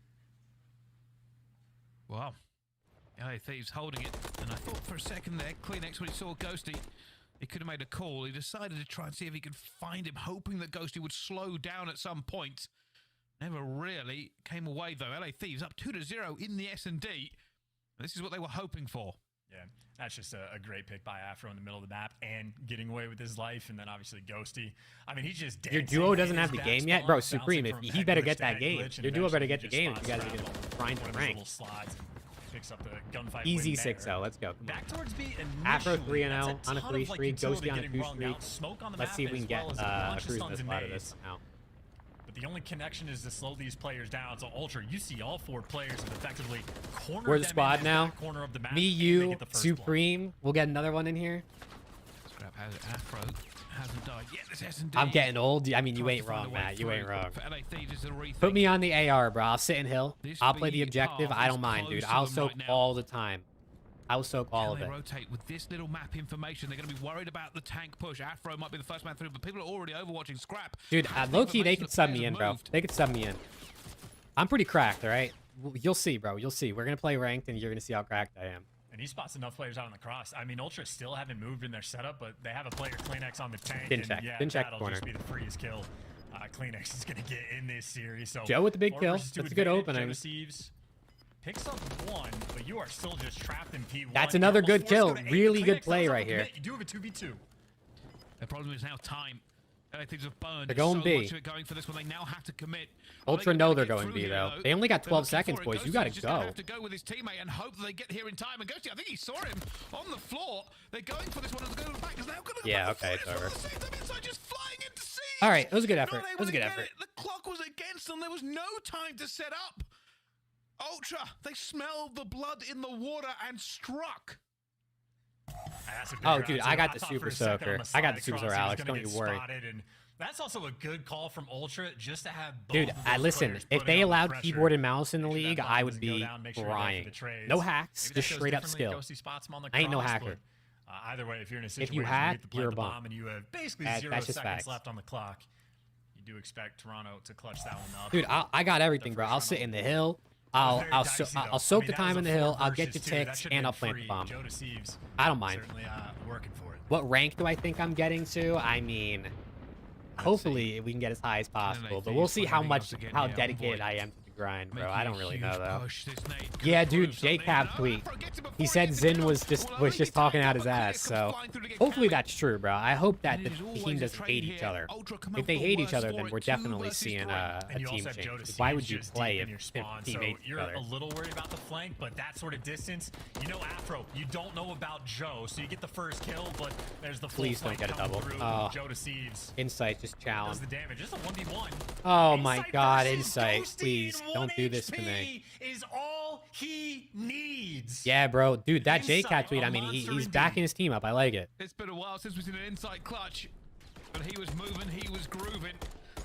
Wow. LA Thieves holding it, and I thought for a second there, CleanX, when he saw Ghosty, he could have made a call. He decided to try and see if he could find him, hoping that Ghosty would slow down at some point. Never really came away, though. LA Thieves up 2-0 in the S&D. This is what they were hoping for. Yeah, that's just a great pick by Afro in the middle of the map and getting away with his life, and then obviously Ghosty. I mean, he's just your duo doesn't have the game yet? Bro, Supreme, he better get that game. Your duo better get the game if you guys are going to grind some rank. Picks up the gunfight. Easy 6-0. Let's go. Back towards B. Afro 3-0 on a 3 streak. Ghosty on a 2 streak. Let's see if we can get a cruise missile out of this now. But the only connection is to slow these players down. So Ultra, you see all 4 players have effectively cornered. We're the squad now. Corner of the map. Me, you, Supreme. We'll get another one in here. Scrap has it. Afro hasn't died yet. This S&D. I'm getting old. I mean, you ain't wrong, Matt. You ain't wrong. Put me on the AR, bro. I'll sit in hill. I'll play the objective. I don't mind, dude. I'll soak all the time. I'll soak all of They it. rotate with this little map information. They're going to be worried about the tank push. Afro might be the first man through, but people are already overwatching Scrap. Dude, low-key, they could sub me in, bro. They could sub me in. I'm pretty cracked, all right? You'll see, bro. You'll see. We're going to play ranked, and you're going to see how cracked I am. And he spots enough players out on the cross. I mean, Ultra still haven't moved in their setup, but they have a player, Kleenex, on the tank. Didn't check. Yeah, Didn't check that'll corner. just be the freest kill. Kleenex is going to get in this series. So Joe with the big kill. That's a good opening. Picks up one, but you are still just trapped in P1. That's another good kill. Really good play right here. You do have a 2v2. The problem is now time. Things have burned. They're going B. Much of it going for this one. They now have to commit. Ultra know they're going B, though. They only got 12 seconds, boys. You gotta go. Have to go with his teammate and hope that they get here in time. And Ghosty, I think he saw him on the floor. They're going for this one as they go back. Now going to Yeah, okay, it's over. Just flying into C. All right, it was a good effort. It was a good effort. The clock was against them. There was no time to set up. Ultra, they smelled the blood in the water and struck. Oh, dude, I got the Super Soaker. I got the Super Soaker, Alex. Don't you worry. That's also a good call from Ultra, just to have both. Dude, listen, if they allowed keyboard and mouse in the league, I would be crying. No hacks, just straight up skill. I ain't no hacker. Either way, if you're in a situation if you hack, you're a bomb. And you have basically 0 seconds left on the clock, you do expect Toronto to clutch that one up. Dude, I got everything, bro. I'll sit in the hill. I'll soak the time in the hill. I'll get the ticks, and I'll plant the bomb. I don't mind. Working for it. What rank do I think I'm getting to? I mean, hopefully we can get as high as possible, but we'll see how dedicated I am to the grind, bro. I don't really know though. Yeah, dude, JCap tweet. He said Zin was just talking out his ass, so hopefully that's true, bro. I hope that the team doesn't hate each other. If they hate each other, then we're definitely seeing a team change. Why would you play if team hates each You're other? a little worried about the flank, but that sort of distance, you know Afro, you don't know about Joe, so you get the first kill, but there's the full Please don't get a double. Oh, Joe deceives. Insight, just chow Does him. the damage. Just a 1v1. Oh my god, Insight, please don't do this to me. Is all he needs. Yeah, bro, dude, that JCat tweet, I mean, he's backing his team up. I like it. It's been a while since we've seen an Insight clutch, but he was moving, he was grooving,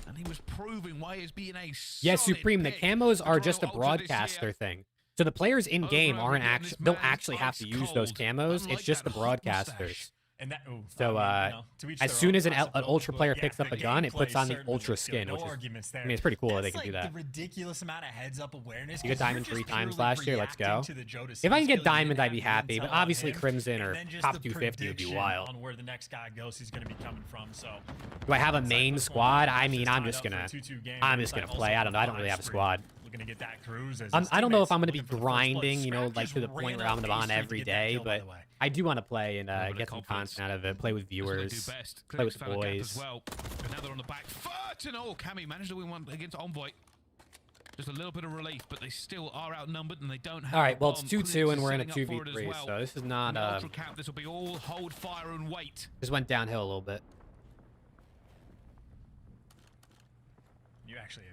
and he was proving why he's being a Yeah, Supreme, the camos are just a broadcaster thing. So the players in game don't actually have to use those camos. It's just the broadcasters. And that, so as soon as an Ultra player picks up a gun, it puts on the Ultra skin, which is, I mean, it's pretty cool that they can do that. The ridiculous amount of heads-up awareness. You got Diamond 3 times last year, let's go. If I can get Diamond, I'd be happy, but obviously Crimson or top 250 would be wild. On where the next guy goes, he's going to be coming from, so. Do I have a main squad? I mean, I'm just gonna play. I don't know. I don't really have a squad. Gonna get that cruise. I don't know if I'm gonna be grinding, you know, like to the point where I'm gonna on every day, but I do want to play and get some content out of it. Play with viewers, play with the boys. Now they're on the back foot, and Cammy managed to win one against Envoy. Just a little bit of relief, but they still are outnumbered and they don't have. All right, well it's 2-2 and we're in a 2v3, so this is not. This will be all hold fire and wait. Just went downhill a little bit.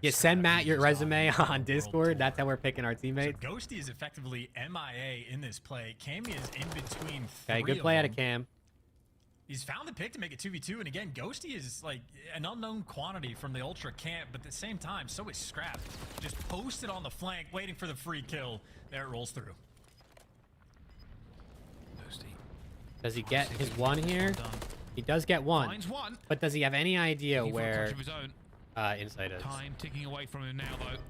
Yeah, send Matt your resume on Discord. That's how we're picking our teammates. So Ghosty is effectively MIA in this play. Cammy is in between. Okay, good play out of Cam. He's found the pick to make it 2v2, and again, Ghosty is like an unknown quantity from the Ultra camp, but at the same time, so is Scrap. Just posted on the flank, waiting for the free kill. There it rolls through. Does he get his one here? He does get one. But does he have any idea where Insight is? Time ticking away from him now, though.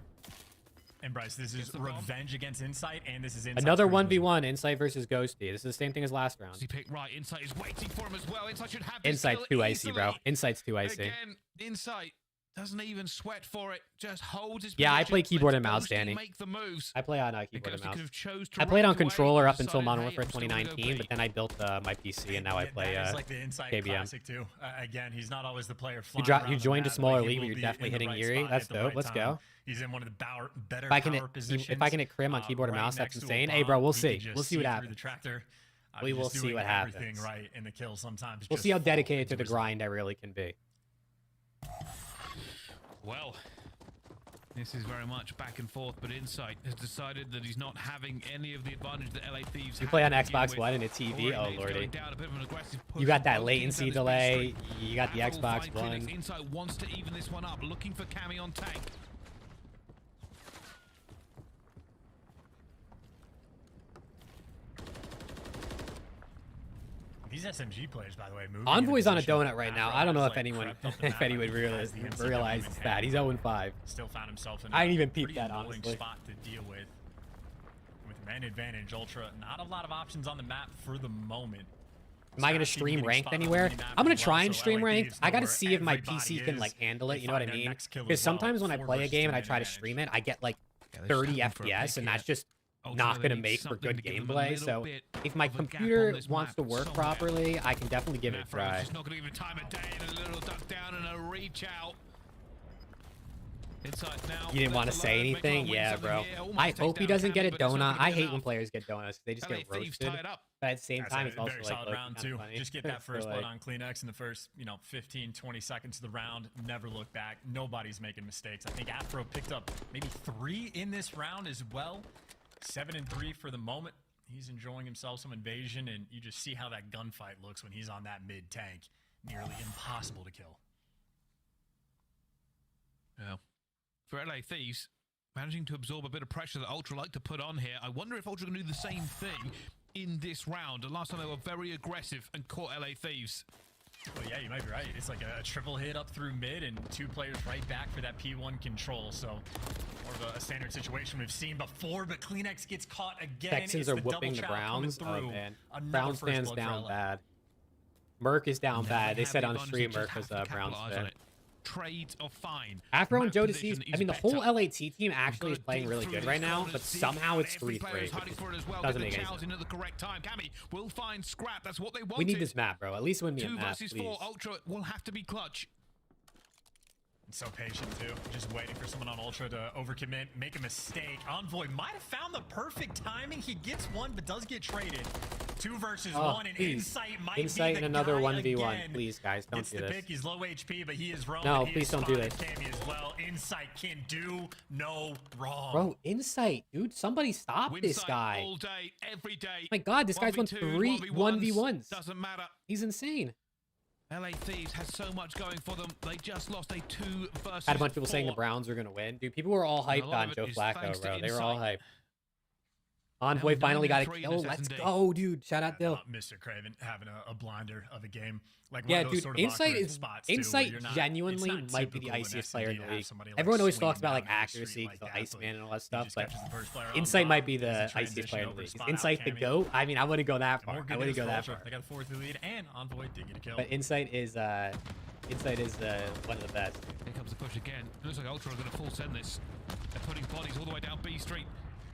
And Bryce, this is revenge against Insight, and this is Insight. Another 1v1, Insight versus Ghosty. This is the same thing as last round. He picked right. Insight is waiting for him as well. Insight should have. Insight's too icy, bro. Insight's too icy. Again, Insight doesn't even sweat for it. Just holds his. Yeah, I play keyboard and mouse, Danny. Make the moves. I play on keyboard and mouse. I played on controller up until Modern Warfare 2019, but then I built my PC and now I play like the Insight KBM. Classic too. Again, he's not always the player. You joined a smaller league, but you're definitely hitting Yuri. That's dope. Let's go. He's in one of the better power positions. If I can hit Crim on keyboard and mouse, that's insane. Hey, bro, we'll see. We'll see what happens. We will see what happens. Right in the kill sometimes. We'll see how dedicated to the grind I really can be. Well, this is very much back and forth, but Insight has decided that he's not having any of the advantage that LA Thieves. You play on Xbox One and a TV? Oh, lordy. You got that latency delay. You got the Xbox One. Insight wants to even this one up, looking for Cammy on tank. These SMG players, by the way, moving Envoy's on a donut right now. I don't know if anyone realizes that. He's 0-5. Still found himself in I didn't even peep that, honestly. honestly. Spot to deal with man advantage. Ultra, not a lot of options on the map for the moment. Am I going to stream ranked anywhere? I'm going to try and stream ranked. I got to see if my PC can like handle it. You know what I mean? Because sometimes when I play a game and I try to stream it, I get like 30 FPS, and that's just not going to make for good gameplay. So if my computer wants to work properly, I can definitely give it a try. Just not going to give it time of day, and a little duck down and a reach out. You didn't want to say anything? Yeah, bro. I hope he doesn't get a donut. I hate when players get donuts. They just get roasted. But at the same time, it's also like round two. Just get that first blood on CleanX in the first, 15, 20 seconds of the round. Never look back. Nobody's making mistakes. I think Afro picked up maybe 3 in this round as well. 7 and 3 for the moment. He's enjoying himself some invasion, and you just see how that gunfight looks when he's on that mid tank. Nearly impossible to kill. Yeah. For LA Thieves, managing to absorb a bit of pressure that Ultra like to put on here. I wonder if Ultra can do the same thing in this round. And last time they were very aggressive and caught LA Thieves. Well, yeah, you might be right. It's like a triple hit up through mid and 2 players right back for that P1 control. So more of a standard situation we've seen before, but CleanX gets caught again. Texans are whooping the Browns. Oh, man. Brown stands down bad. Merc is down bad. They said on stream Merc was Brown's fit. Trades are fine. Afro and Joe Deceased, I mean, the whole LAT team actually is playing really good right now, but somehow it's 3-3. Doesn't make any sense. Will find Scrap. That's what they want. We need this map, bro. At least win me a 2 map, versus please. 4. Ultra will have to be clutch. So patient too, just waiting for someone on Ultra to overcommit, make a mistake. Envoy might have found the perfect timing. He gets one, but does get traded. 2 versus 1, and Insight might be the another guy 1v1, again. please, guys, don't do this. Pick. He's low HP, but he is roaming. No, please don't do this. As well. Insight can do no wrong. Bro, Insight, dude, somebody stop this guy. All day, every day. My God, this guy's won 3 1v1s. Doesn't matter. He's insane. LA Thieves has so much going for them. They just lost a 2 versus 4. Had a bunch of people saying the Browns were gonna win. Dude, people were all hyped on Joe Flacco, bro. They were all hyped. Envoy finally got a kill. Let's go, dude. Shout out Dill. Mr. Craven having a blinder of a game. Like yeah, dude. Insight genuinely might be the iciest player in the league. Everyone always talks about like accuracy, the Iceman and all that stuff, but Insight might be the iciest player in the league. Is Insight the GOAT? I mean, I wouldn't go that far. I wouldn't go that far. They got a 4-3 lead, and Envoy did get a kill. But Insight is one of the best. Here comes the push again. It looks like Ultra are going to full send this. They're putting bodies all the way down B Street.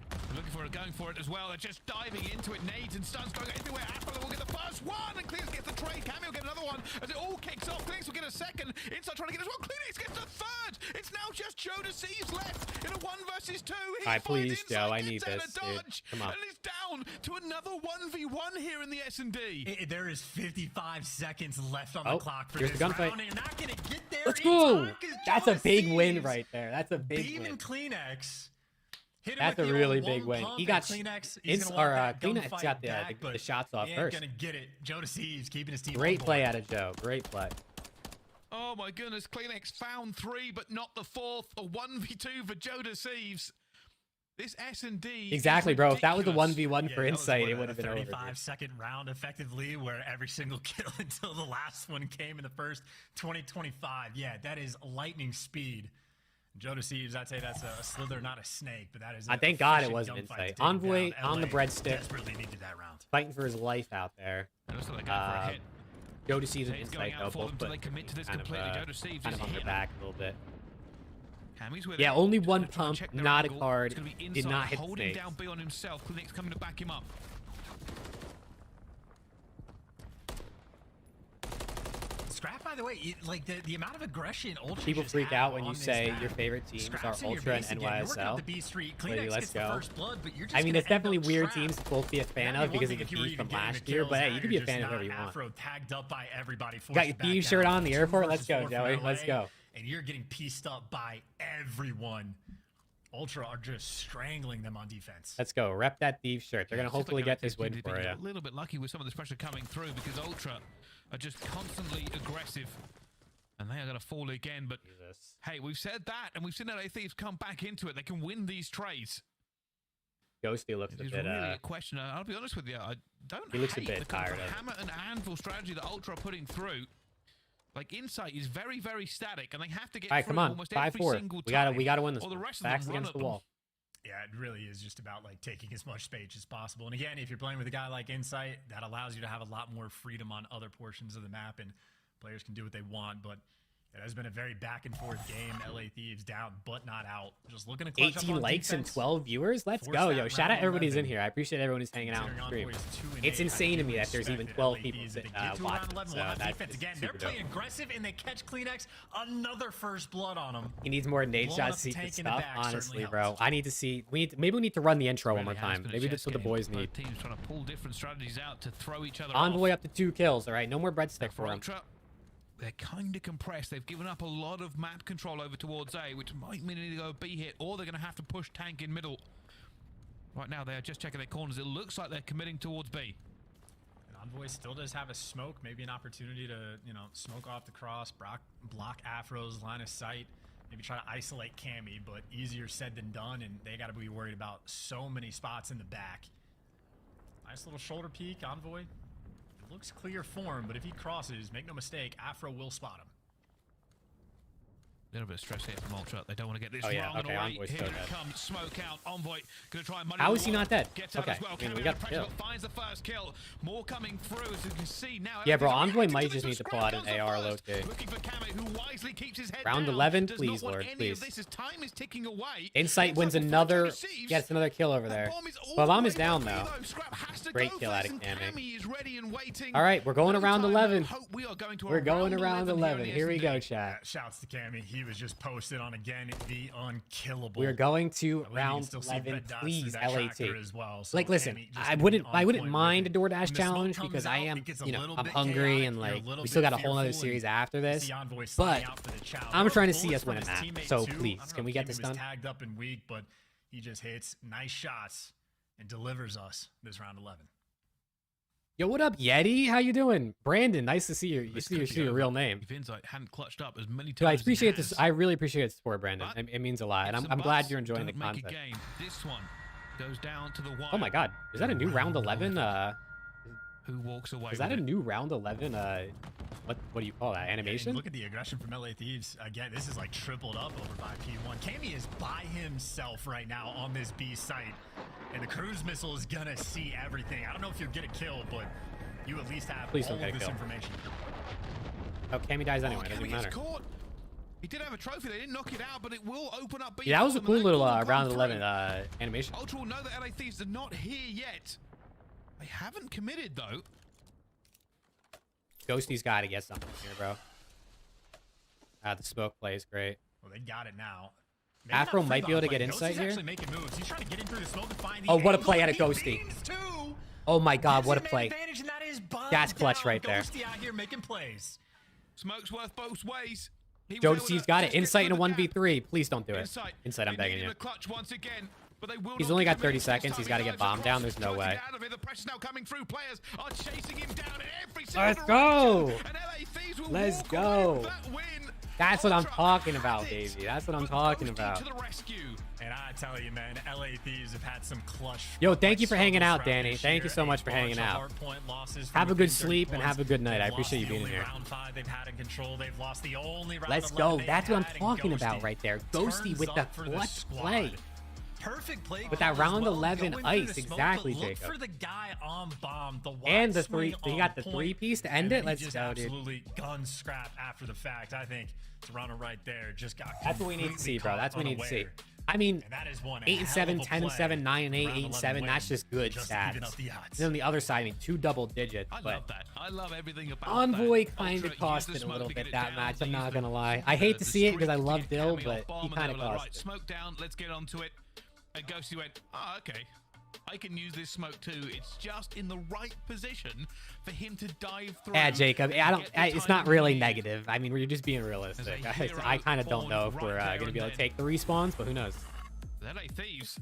They're looking for it, going for it as well. They're just diving into it. Nades and stuns going everywhere. Afro will get the first one, and Cleanix gets the trade. Cammy will get another one as it all kicks off. Cleanix will get a second. Insight trying to get as well. Cleanix gets the third. It's now just Joe Deceased left in a 1 versus 2. All right, please, Joe. I need this, dude. Come on. And it's down to another 1v1 here in the S&D. There is 55 seconds left on the clock for this gunfight. You're not going to get there. Let's go. That's a big win right there. That's a big Beam win. and CleanX. That's a really big win. He got CleanX got the shots off first. Gonna get it. Joe Deceased keeping his team. Great play out of Joe. Great play. Oh my goodness, CleanX found 3, but not the 4th. A 1v2 for Joe Deceased. This S&D. Exactly, bro. If that was a 1v1 for Insight, it would have been over. 35-second round, effectively, where every single kill until the last one came in the first 20-25. Yeah, that is lightning speed. Joe Deceased, I'd say that's a slither, not a snake, but that is. I thank God it wasn't Insight. Envoy on the breadstick, desperately needed that round. Fighting for his life out there. Joe Deceased and Insight though both put kind of on their back a little bit. Yeah, only one pump, not a card, did not hit the snake. Down B on himself. CleanX coming to back him up. Scrap, by the way, like the amount of aggression Ultra people freak out when you say your favorite teams are Ultra and NYSL. Lady, let's go. I mean, it's definitely weird teams to both be a fan of because of the beef from last year, but hey, you can be a fan of whoever you want. Got your Thieves shirt on the airport? Let's go, Joey. Let's go. And you're getting pieced up by everyone. Ultra are just strangling them on defense. Let's go. Rep that Thieves shirt. They're going to hopefully get this win for you. A little bit lucky with some of this pressure coming through because Ultra are just constantly aggressive. And they are going to fall again. But hey, we've said that, and we've seen LA Thieves come back into it. They can win these trades. Ghosty looks a bit. Really a question. I'll be honest with you. I don't. He looks a hate bit the kind tired of of hammer and anvil strategy that Ultra are putting through. Like Insight is very, very static, and they have to get All right, through come on, almost every 5-4. single We time. gotta win this. Or the rest Backs of them against the wall. Yeah, it really is just about like taking as much space as possible. And again, if you're playing with a guy like Insight, that allows you to have a lot more freedom on other portions of the map, and players can do what they want. But it has been a very back and forth game. LA Thieves down, but not out. Just looking to clutch 18 up on likes defense. and 12 viewers. Let's go, yo! Shout out everybody who's in here. I appreciate everyone who's hanging out on the stream. It's insane to me that there's even 12 people watching. So that's again. They're playing aggressive and they catch Kleenex. Another first blood on them. He needs more nade shots to see good stuff. Honestly, bro, I need to see. Maybe we need to run the intro one more time. Maybe that's what the boys need. Teams trying to pull different strategies out to throw each other Envoy off. up to 2 kills. All right, no more breadstick for him. They're kind of compressed. They've given up a lot of map control over towards A, which might mean they need to go B hit, or they're going to have to push tank in middle. Right now, they're just checking their corners. It looks like they're committing towards B. And Envoy still does have a smoke, maybe an opportunity to, you know, smoke off the cross, block Afro's line of sight, maybe try to isolate Cammy, but easier said than done, and they got to be worried about so many spots in the back. Nice little shoulder peek, Envoy. Looks clear form, but if he crosses, make no mistake, Afro will spot him. A little bit of stress here from Ultra. They don't want to get this Oh, yeah. wrong. Okay, Envoy's Here so it dead. comes, smoke out. Envoy going to try and money. How is he not dead? Gets out Okay, as well. I mean, we Cammy got under the pressure, kill. but finds the first kill. More coming through, as you can see now. Yeah, bro, Envoy might just need to pull out an AR low-key. Looking for Cammy, who wisely keeps his head Round down. 11, Does please, not want Lord, any please. of this as time is ticking away. Insight wins another. Gets another kill over there. But bomb is down though. Great kill out of Cammy. All right, we're going around 11. We're going around 11. Here we go, chat. Shouts to Cammy. He was just posted on again the unkillable. We're going to round 11, please, LAT. Like, listen, I wouldn't mind a DoorDash challenge because I am, you know, I'm hungry and like we still got a whole other series after this. But I'm trying to see us win a map. So please, can we get this done? Tagged up and weak, but he just hits nice shots and delivers us this round 11. Yo, what up, Yeti? How you doing? Brandon, nice to see you. You see your real name. If Insight hadn't clutched up as many times. Dude, I appreciate this. I really appreciate the support, Brandon. It means a lot, and I'm glad you're enjoying the content. This one goes down to the wire. Oh my God, is that a new round 11? Who walks away? Is that a new round 11? What do you call that? Animation? Yeah, look at the aggression from LA Thieves. Again, this is like tripled up over by P1. Cammy is by himself right now on this B site, and the cruise missile is gonna see everything. I don't know if you'll get a kill, but you at least have all of this information. Oh, Cammy dies anyway. It doesn't matter. Caught. He did have a trophy. They didn't knock it out, but it will open up. Yeah, that was a cool little round 11 animation. Ultra will know that LA Thieves are not here yet. They haven't committed though. Ghosty's got to get something here, bro. The smoke play is great. Well, they got it now. Maybe Afro might be able to get insight Ghosty's here. actually making moves. He's trying to get in through the smoke and find the Oh, what a angle. play out of Ghosty. Oh my God, what a play. And that is That's clutch right there. Ghosty out here making plays. Smoke's worth both ways. Ghosty's got it. Insight in a 1v3. Please don't do it. Insight, I'm begging you. Clutch once again. But they will He's only got 30 seconds. He's got to get bombed down. There's no way. The pressure's now coming through. Players are chasing him down in every Let's go. Let's go. That's what I'm talking about, baby. That's what I'm talking about. And I tell you, man, LA Thieves have had some clutch. Yo, thank you for hanging out, Danny. Thank you so much for hanging out. Have a good sleep and have a good night. I appreciate you being in here. Let's go. That's what I'm talking about right there. Ghosty with the clutch play. Perfect play with that round 11 ice, exactly, Jacob. For the guy on bomb, the and the three, he got the 3-piece to end it. Let's go, dude. Absolutely gun scrap after the fact. I think Toronto right there just got. That's what we need to see, bro. That's what we need to see. I mean, 8-7, 10-7, 9-8, 8-7. That's just good stats. And then on the other side, I mean, 2 double digits. I love that. I love everything about Envoy kind of costed a little bit that match. I'm not gonna lie. I hate to see it because I love Dill, but he kind of cost it. Smoke down. Let's get onto it. And Ghosty went, oh, okay. I can use this smoke too. It's just in the right position for him to dive through. Yeah, Jacob. It's not really negative. I mean, we're just being realistic. I kind of don't know if we're going to be able to take the respawns, but who knows? LA Thieves,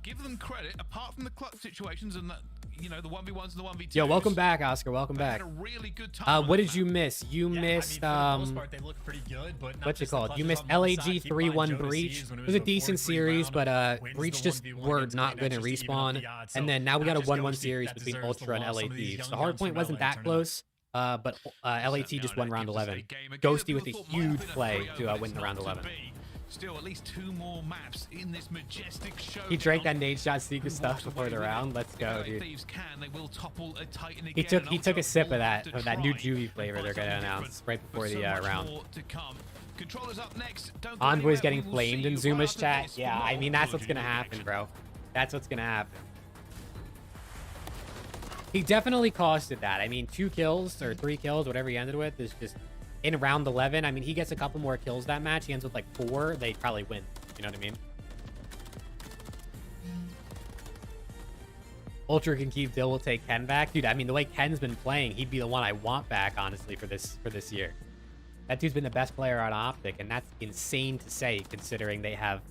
give them credit. Apart from the clutch situations and that, you know, the 1v1s and the 1v2s. Yo, welcome back, Oscar. Welcome back. Had a really good time What did you miss? You missed I mean, for the most part, they look pretty good, but what's it called? You missed LAG 3-1 Breach. It was a decent series, but Breach just were not good in respawn. And then now we got a 1-1 series between Ultra and LA Thieves. The hardpoint wasn't that close. But LAT just won round 11. Ghosty with a huge play to win the round 11. Still at least 2 more maps in this majestic show. He drank that nade shot secret stuff before the round. Let's go, dude. He took a sip of that new juvie flavor they're gonna announce right before the round. Envoy's getting flamed in Zuma's chat. Yeah, I mean that's what's gonna happen, bro. That's what's gonna happen. He definitely costed that. I mean, 2 kills or 3 kills, whatever he ended with, is just in round 11. I mean, he gets a couple more kills that match. He ends with like 4. They probably win. You know what I mean? Ultra can keep Dill will take Ken back. Dude, I mean, the way Ken's been playing, he'd be the one I want back, honestly, for this year. That dude's been the best player on Optic, and that's insane to say, considering they have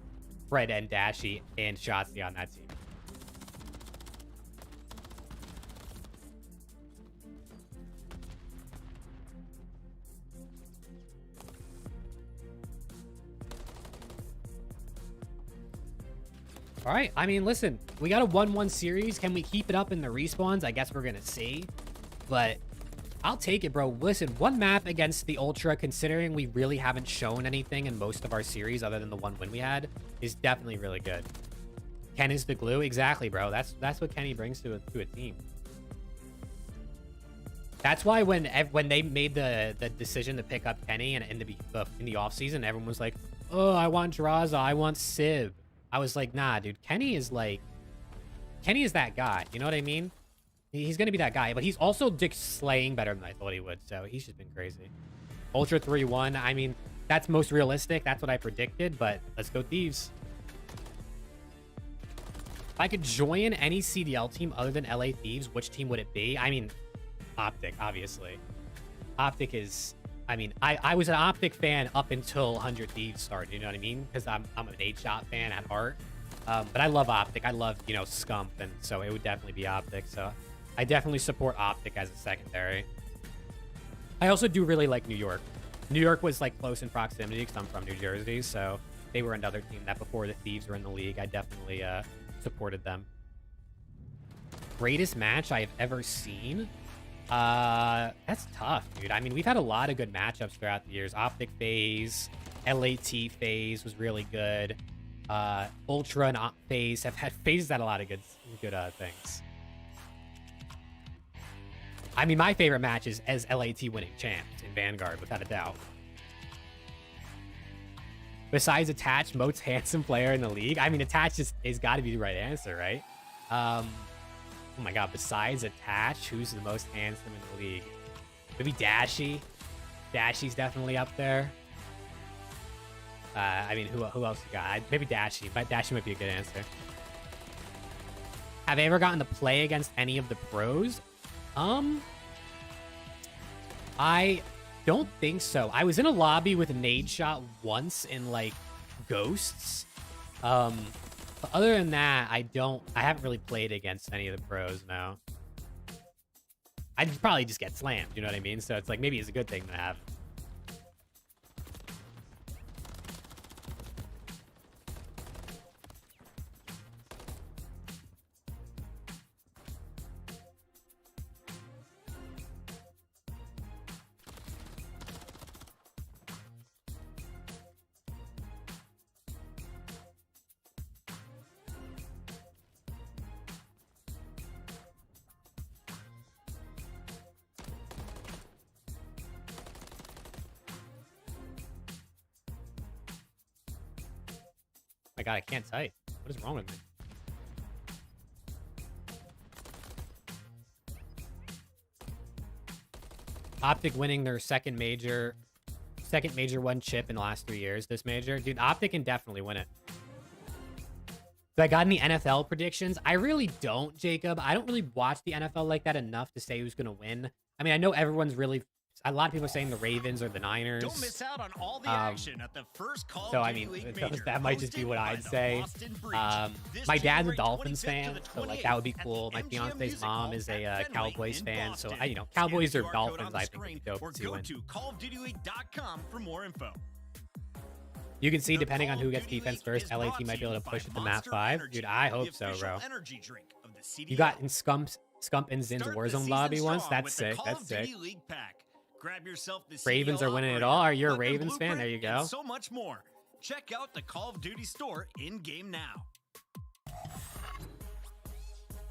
Fred and Dashy and Shotzzy on that team. All right, I mean, listen, we got a 1-1 series. Can we keep it up in the respawns? I guess we're going to see. But I'll take it, bro. Listen, 1 map against the Ultra, considering we really haven't shown anything in most of our series other than the 1 win we had, is definitely really good. Ken is the glue. Exactly, bro. That's what Kenny brings to a team. That's why when they made the decision to pick up Kenny and in the offseason, everyone was like, oh, I want Draza, I want Sib. I was like, nah, dude, Kenny is that guy. You know what I mean? He's going to be that guy, but he's also dick slaying better than I thought he would. So he's just been crazy. Ultra 3-1. I mean, that's most realistic. That's what I predicted, but let's go Thieves. If I could join any CDL team other than LA Thieves, which team would it be? I mean, Optic, obviously. Optic is... I mean, I was an Optic fan up until 100 Thieves started, you know what I mean? Because I'm an 8-shot fan at heart. But I love Optic. I love, you know, Scump, and so it would definitely be Optic. So I definitely support Optic as a secondary. I also do really like New York. New York was, like, close in proximity because I'm from New Jersey, so they were another team that before the Thieves were in the league, I definitely supported them. Greatest match I have ever seen? That's tough, dude. I mean, we've had a lot of good matchups throughout the years. Optic phase, LAT phase was really good. Ultra and Op phase have had phases that a lot of good things. I mean, my favorite match is as LAT winning champs in Vanguard, without a doubt. Besides Attach, most handsome player in the league. I mean, Attach is got to be the right answer, right? Oh my god, besides Attach, who's the most handsome in the league? Maybe Dashy. Dashy's definitely up there. I mean, who else you got? Maybe Dashy, but Dashy might be a good answer. Have I ever gotten to play against any of the pros? I don't think so. I was in a lobby with a nade shot once in, like, Ghosts. But other than that, I haven't really played against any of the pros, no. I'd probably just get slammed, you know what I mean? So it's like, maybe it's a good thing to have. My god, I can't type. What is wrong with me? Optic winning their second major 1 chip in the last 3 years. This major, dude, Optic can definitely win it. Do I got any NFL predictions? I really don't, Jacob. I don't really watch the NFL like that enough to say who's gonna win. I mean, I know everyone's really a lot of people are saying the Ravens or the Niners. Don't miss out on all the action at the first Call So of I Duty mean, League major, that might just be what I'd say. My dad's a Dolphins fan, so like that would be cool. My fiance's mom is a Cowboys fan, so you know, Cowboys or Dolphins, I think would be dope to win. Go to CallOfDutyLeague.com for more info. You can see, depending on who gets defense first, LAT might be able to push it to map 5. Dude, I hope so, bro. You got in Scump and Zin's Warzone lobby once. That's sick. That's sick. Grab yourself the Ravens are winning it all. Are you a Ravens fan? There you go. So much more. Check out the Call of Duty store in-game now.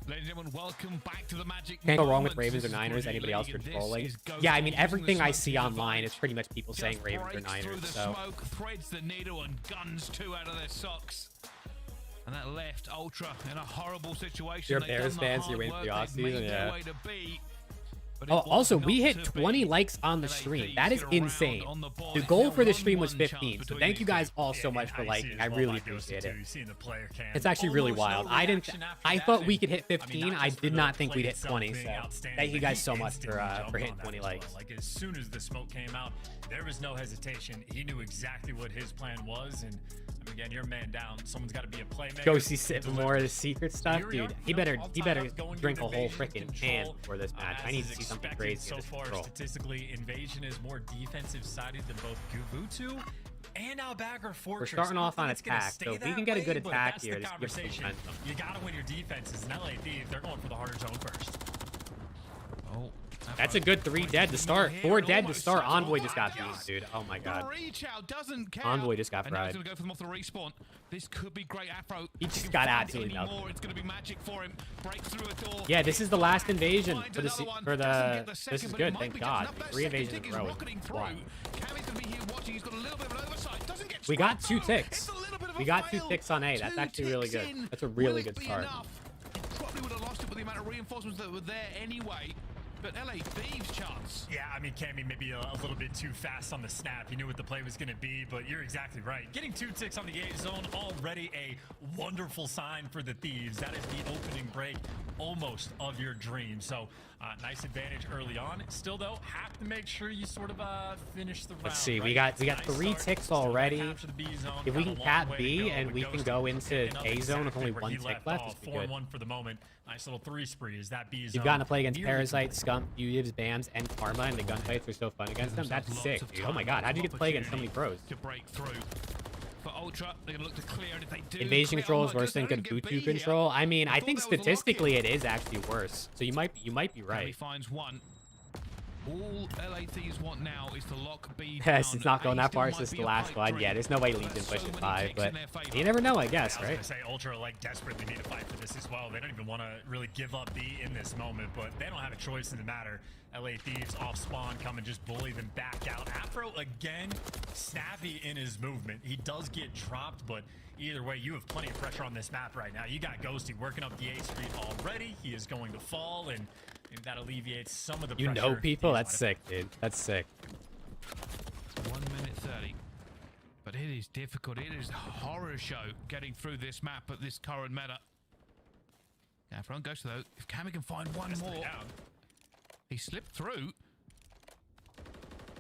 Ladies and gentlemen, welcome back to the Magic. Can't go wrong with Ravens or Niners. Anybody else controlling? Yeah, I mean, everything I see online is pretty much people saying Ravens or Niners. So smoke, threads the needle, and guns 2 out of their socks. And that left Ultra in a horrible situation. You're Bears fans, you're waiting for the offseason, yeah. Oh, also, we hit 20 likes on the stream. That is insane. The goal for the stream was 15, so thank you guys all so much for liking. I really appreciate it. It's actually really wild. I thought we could hit 15. I did not think we'd hit 20, so thank you guys so much for hitting 20 likes. Like, as soon as the smoke came out, there was no hesitation. He knew exactly what his plan was, and again, you're man down. Someone's got to be a playmaker. Go see Sip more of the secret stuff, dude. He better drink a whole freaking can for this match. I need to see something crazy. So far, statistically, Invasion is more defensive sided than both Gubutu and Albagger Fortress. We're starting off on attack, so if we can get a good attack here, this gives us momentum. You got to win your defenses. And LA Thieves, they're going for the harder zone first. Oh. That's a good 3 dead to start. 4 dead to start. Envoy just got beat, dude. Oh my god. Envoy just got fried. Go for them off the respawn. This could be great, Afro. He just got absolutely melted. It's going to be magic for him. Break through a door. Yeah, this is the last invasion for the. This is good, thank God. 3 invasions in a row. We got 2 ticks. We got 2 ticks on A. That's actually really good. That's a really good start. Probably would have lost it with the amount of reinforcements that were there anyway. But LA Thieves chance. Yeah, I mean, Cammy maybe a little bit too fast on the snap. He knew what the play was going to be, but you're exactly right. Getting 2 ticks on the A zone, already a wonderful sign for the Thieves. That is the opening break almost of your dream. So nice advantage early on. Still, though, have to make sure you sort of finish the round. Let's see, right? we got 3 ticks already. If we can cap B and we can go into A zone with only 1 tick left, it's good. 4-1 for the moment. Nice little 3 spree. Is that B zone? You've gotten to play against Parasite, Scump, Fugitives, Bams, and Karma, and the gunfights are so fun against them. That's sick, dude. Oh my god, how'd you get to play against so many pros? To break through. For Ultra, they're gonna look to clear, and if they do, Invasion control is worse than Gubutu control. I mean, I think statistically it is actually worse. So you might be right. He finds 1. All LA Thieves want now is to lock B down. Yes, it's not going that far. It's just the last one. Yeah, there's no way Legion push at 5, but you never know, I guess, right? I was gonna say Ultra like desperately need to fight for this as well. They don't even want to really give up B in this moment, but they don't have a choice in the matter. LA Thieves off spawn, come and just bully them back out. Afro again, snappy in his movement. He does get dropped, but either way, you have plenty of pressure on this map right now. You got Ghosty working up the A street already. He is going to fall, and that alleviates some of the pressure. You know people? That's sick, dude. That's sick. 1 minute 30. But it is difficult. It is a horror show getting through this map at this current meta. Now, front goes though. If Cammy can find 1 more. He slipped through.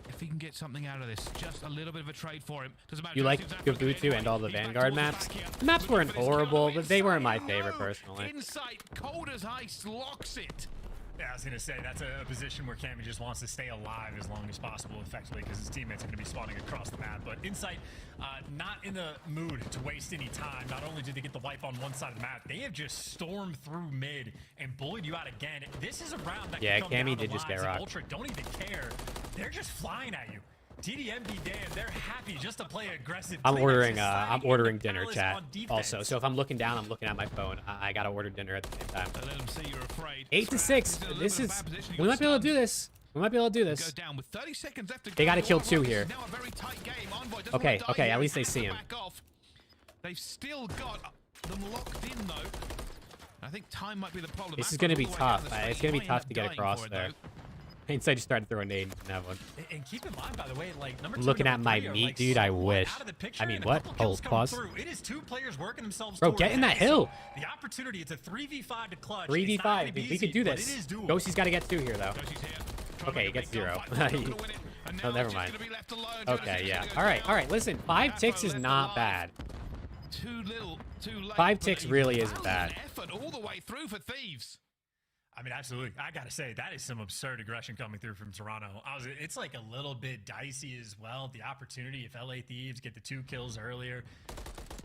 If he can get something out of this, just a little bit of a trade for him. Doesn't matter. You like Gubutu and all the Vanguard maps? The maps weren't horrible, but they weren't my favorite personally. Insight, cold as ice, locks it. Yeah, I was going to say, that's a position where Cammy just wants to stay alive as long as possible, effectively, because his teammates are going to be spawning across the map. But Insight, not in the mood to waste any time. Not only did they get the wipe on one side of the map, they have just stormed through mid and bullied you out again. This is a round that can come down Cammy the did just get lines, and rocked. Ultra don't even care. They're just flying at you. TDM be damned, they're happy just to play aggressive. I'm ordering dinner, chat. Also, so if I'm looking down, I'm looking at my phone. I gotta order dinner at the same time. Let them see you're afraid. 8 to 6. This is. We might be able to do this. We might be able to do this. They gotta kill 2 here. Okay, okay. At least they see him. They've still got them locked in though. I think time might be the problem. This is gonna be tough. It's gonna be tough to get across there. Insight just started throwing nades in that one. And keep in mind, by the way, like number 2 looking at my meat, dude, I wish. I mean, what? Hold, pause. It is 2 players working themselves. Bro, get in that hill. The opportunity, it's a 3v5 to clutch. 3v5. We could do this. Ghosty's got to get 2 here, though. Okay, he gets 0. Oh, never mind. Okay, yeah. All right. Listen, 5 ticks is not bad. Too little, too late. 5 ticks really isn't bad. Effort all the way through for Thieves. I mean, absolutely. I gotta say, that is some absurd aggression coming through from Toronto. It's like a little bit dicey as well. The opportunity if LA Thieves get the 2 kills earlier.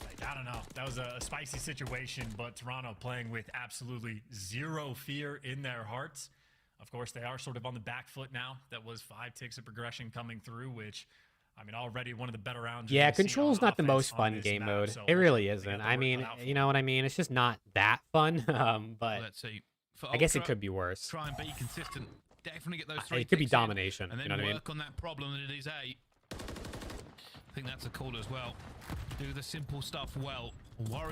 Like, I don't know. That was a spicy situation, but Toronto playing with absolutely 0 fear in their hearts. Of course, they are sort of on the back foot now. That was 5 ticks of progression coming through, which, I mean, already one of the better rounds. Yeah, Control's not the most fun game mode. It really isn't. I mean, you know what I mean? It's just not that fun. But let's see. I guess it could be worse. Try and be consistent. Definitely get those 3 It could be ticks in, domination. And then you know what I mean? work on that problem that it is A. I think that's a call as well. Do the simple stuff well.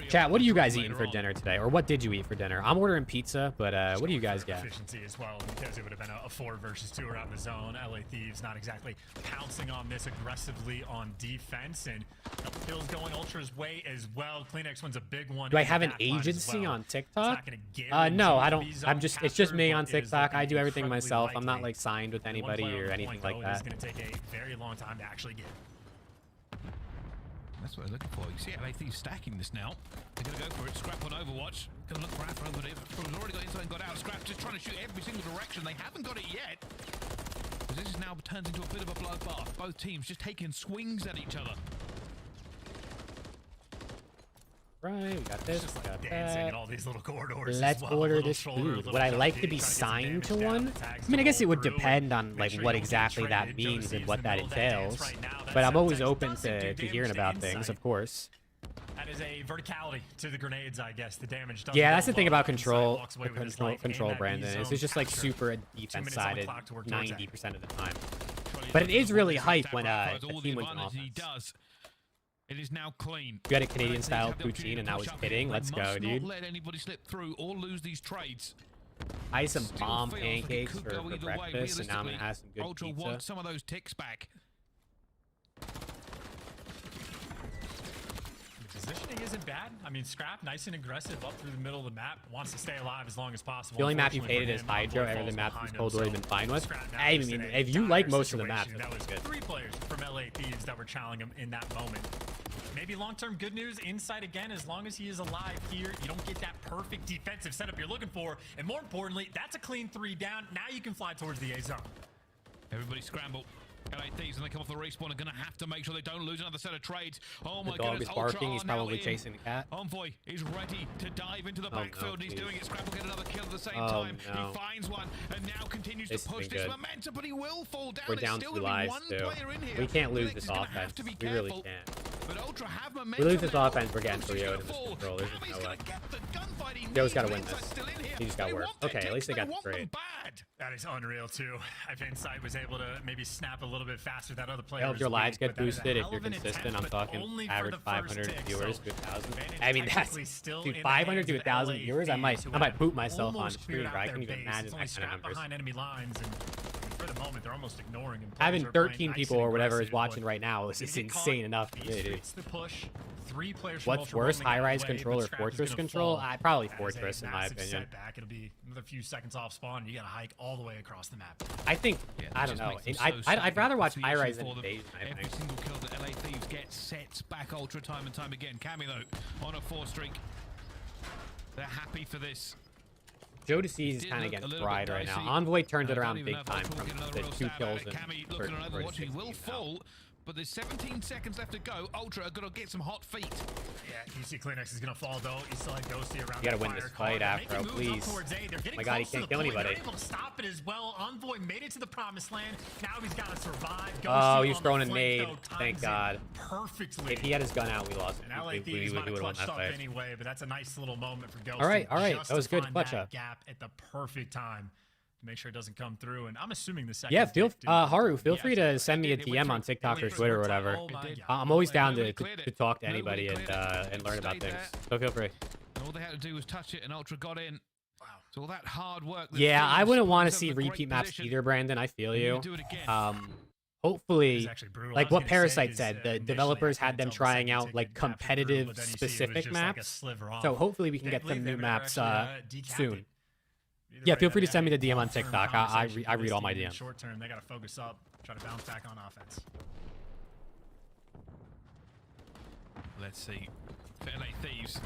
Chat, what are you guys eating for dinner today? Or what did you eat for dinner? I'm ordering pizza, but what do you guys get? Efficiency as well, because it would have been a 4 versus 2 around the zone. LA Thieves not exactly pouncing on this aggressively on defense, and Bill's going Ultra's way as well. Kleenex one's a big one. Do I have an agency on TikTok? No, I don't. It's just me on TikTok. I do everything myself. I'm not like signed with anybody or anything like that. It's going to take a very long time to actually get. That's what they're looking for. You see LA Thieves stacking this now. They're going to go for it. Scrap on Overwatch. Going to look for Afro, but it's already got inside and got out. Scrap just trying to shoot every single direction. They haven't got it yet. Because this is now turned into a bit of a bloodbath. Both teams just taking swings at each other. Right, we got this. Just like dancing in all these little corridors. Let's order this food. Would I like to be signed to one? I mean, I guess it would depend on like what exactly that means and what that entails. But I'm always open to hearing about things, of course. That is a verticality to the grenades, I guess. The damage. Yeah, that's the thing about control, Brandon. It's just like super defense-sided 90% of the time. But it is really hype when a team wins an offense. It is now clean. You had a Canadian-style poutine, and that was hitting. Let's go, dude. Not let anybody slip through or lose these trades. I had some bomb pancakes for breakfast, and now I'm gonna have some good Ultra pizza. wants some of those ticks back. The positioning isn't bad. I mean, Scrap, nice and aggressive up through the middle of the map. Wants to stay alive as long as possible. The only map you've hated is Hydro. Every other map you've told already been fine with. I mean, if you like most of the maps, that was good. 3 players from LA Thieves that were challenging him in that moment. Maybe long-term good news, inside again, as long as he is alive here, you don't get that perfect defensive setup you're looking for. And more importantly, that's a clean 3 down. Now you can fly towards the A zone. Everybody scramble. LA Thieves, and they come off the respawn, are going to have to make sure they don't lose another set of trades. Oh my goodness. The dog is barking. He's probably chasing the cat. Envoy is ready to dive into the backfield. He's doing it. Scrap will get another kill at the same time. No. He finds one and now continues to push this momentum, but he will fall down. We're down 2 lives, too. We can't lose this offense. We really can't. But Ultra have we lose this offense, we're getting 3-0 in this control. There's just no way. Joe's got to win this. He just got worse. Okay, at least they got the trade. That is unreal, too. If Insight was able to maybe snap a little bit faster, that other player. I hope your lives get boosted if you're consistent. I'm talking average 500 viewers to 1,000. I mean, that's, dude, 500 to 1,000 viewers. I might poop myself on screen, but I can even imagine that kind of numbers. Behind enemy lines, and for the moment, they're almost ignoring him. Having 13 people or whatever is watching right now is insane enough to me, dude. The push. 3 players. What's worse, high-rise control or fortress control? Probably fortress, in my opinion. Setback. It'll be another few seconds off spawn. You got to hike all the way across the map. I think, I don't know. I'd rather watch high-rise than invasion, I think. Every single kill that LA Thieves get sets back Ultra time and time again. Cammy, though, on a 4 streak. They're happy for this. Joe DeCease is kind of getting fried right now. Envoy turned it around big time from the 2 kills and first he will fall, but there's 17 seconds left to go. Ultra are going to get some hot feet. Yeah, you see Kleenex is going to fall, though. You still have Ghosty around. You got to win this fight, Afro, please. Oh my God, he can't kill anybody. They're able to stop it as well. Envoy made it to the promised land. Now he's got to survive. Oh, he was throwing a nade. Thank God. Perfectly. If he had his gun out, we lost. We would have won that fight anyway, but that's a nice little moment for Ghosty. All right. That was good. Clutch up. Gap at the perfect time. Make sure it doesn't come through, and I'm assuming the second. Yeah, Haru, feel free to send me a DM on TikTok or Twitter or whatever. I'm always down to talk to anybody and learn about things. So feel free. All they had to do was touch it, and Ultra got in. Wow. So all that hard work. Yeah, I wouldn't want to see repeat maps either, Brandon. I feel you. Hopefully, like what Parasite said, the developers had them trying out like competitive specific maps. So hopefully we can get some new maps soon. Yeah, feel free to send me the DM on TikTok. I read all my DMs. Short term, they got to focus up, try to bounce back on offense. Let's see. For LA Thieves,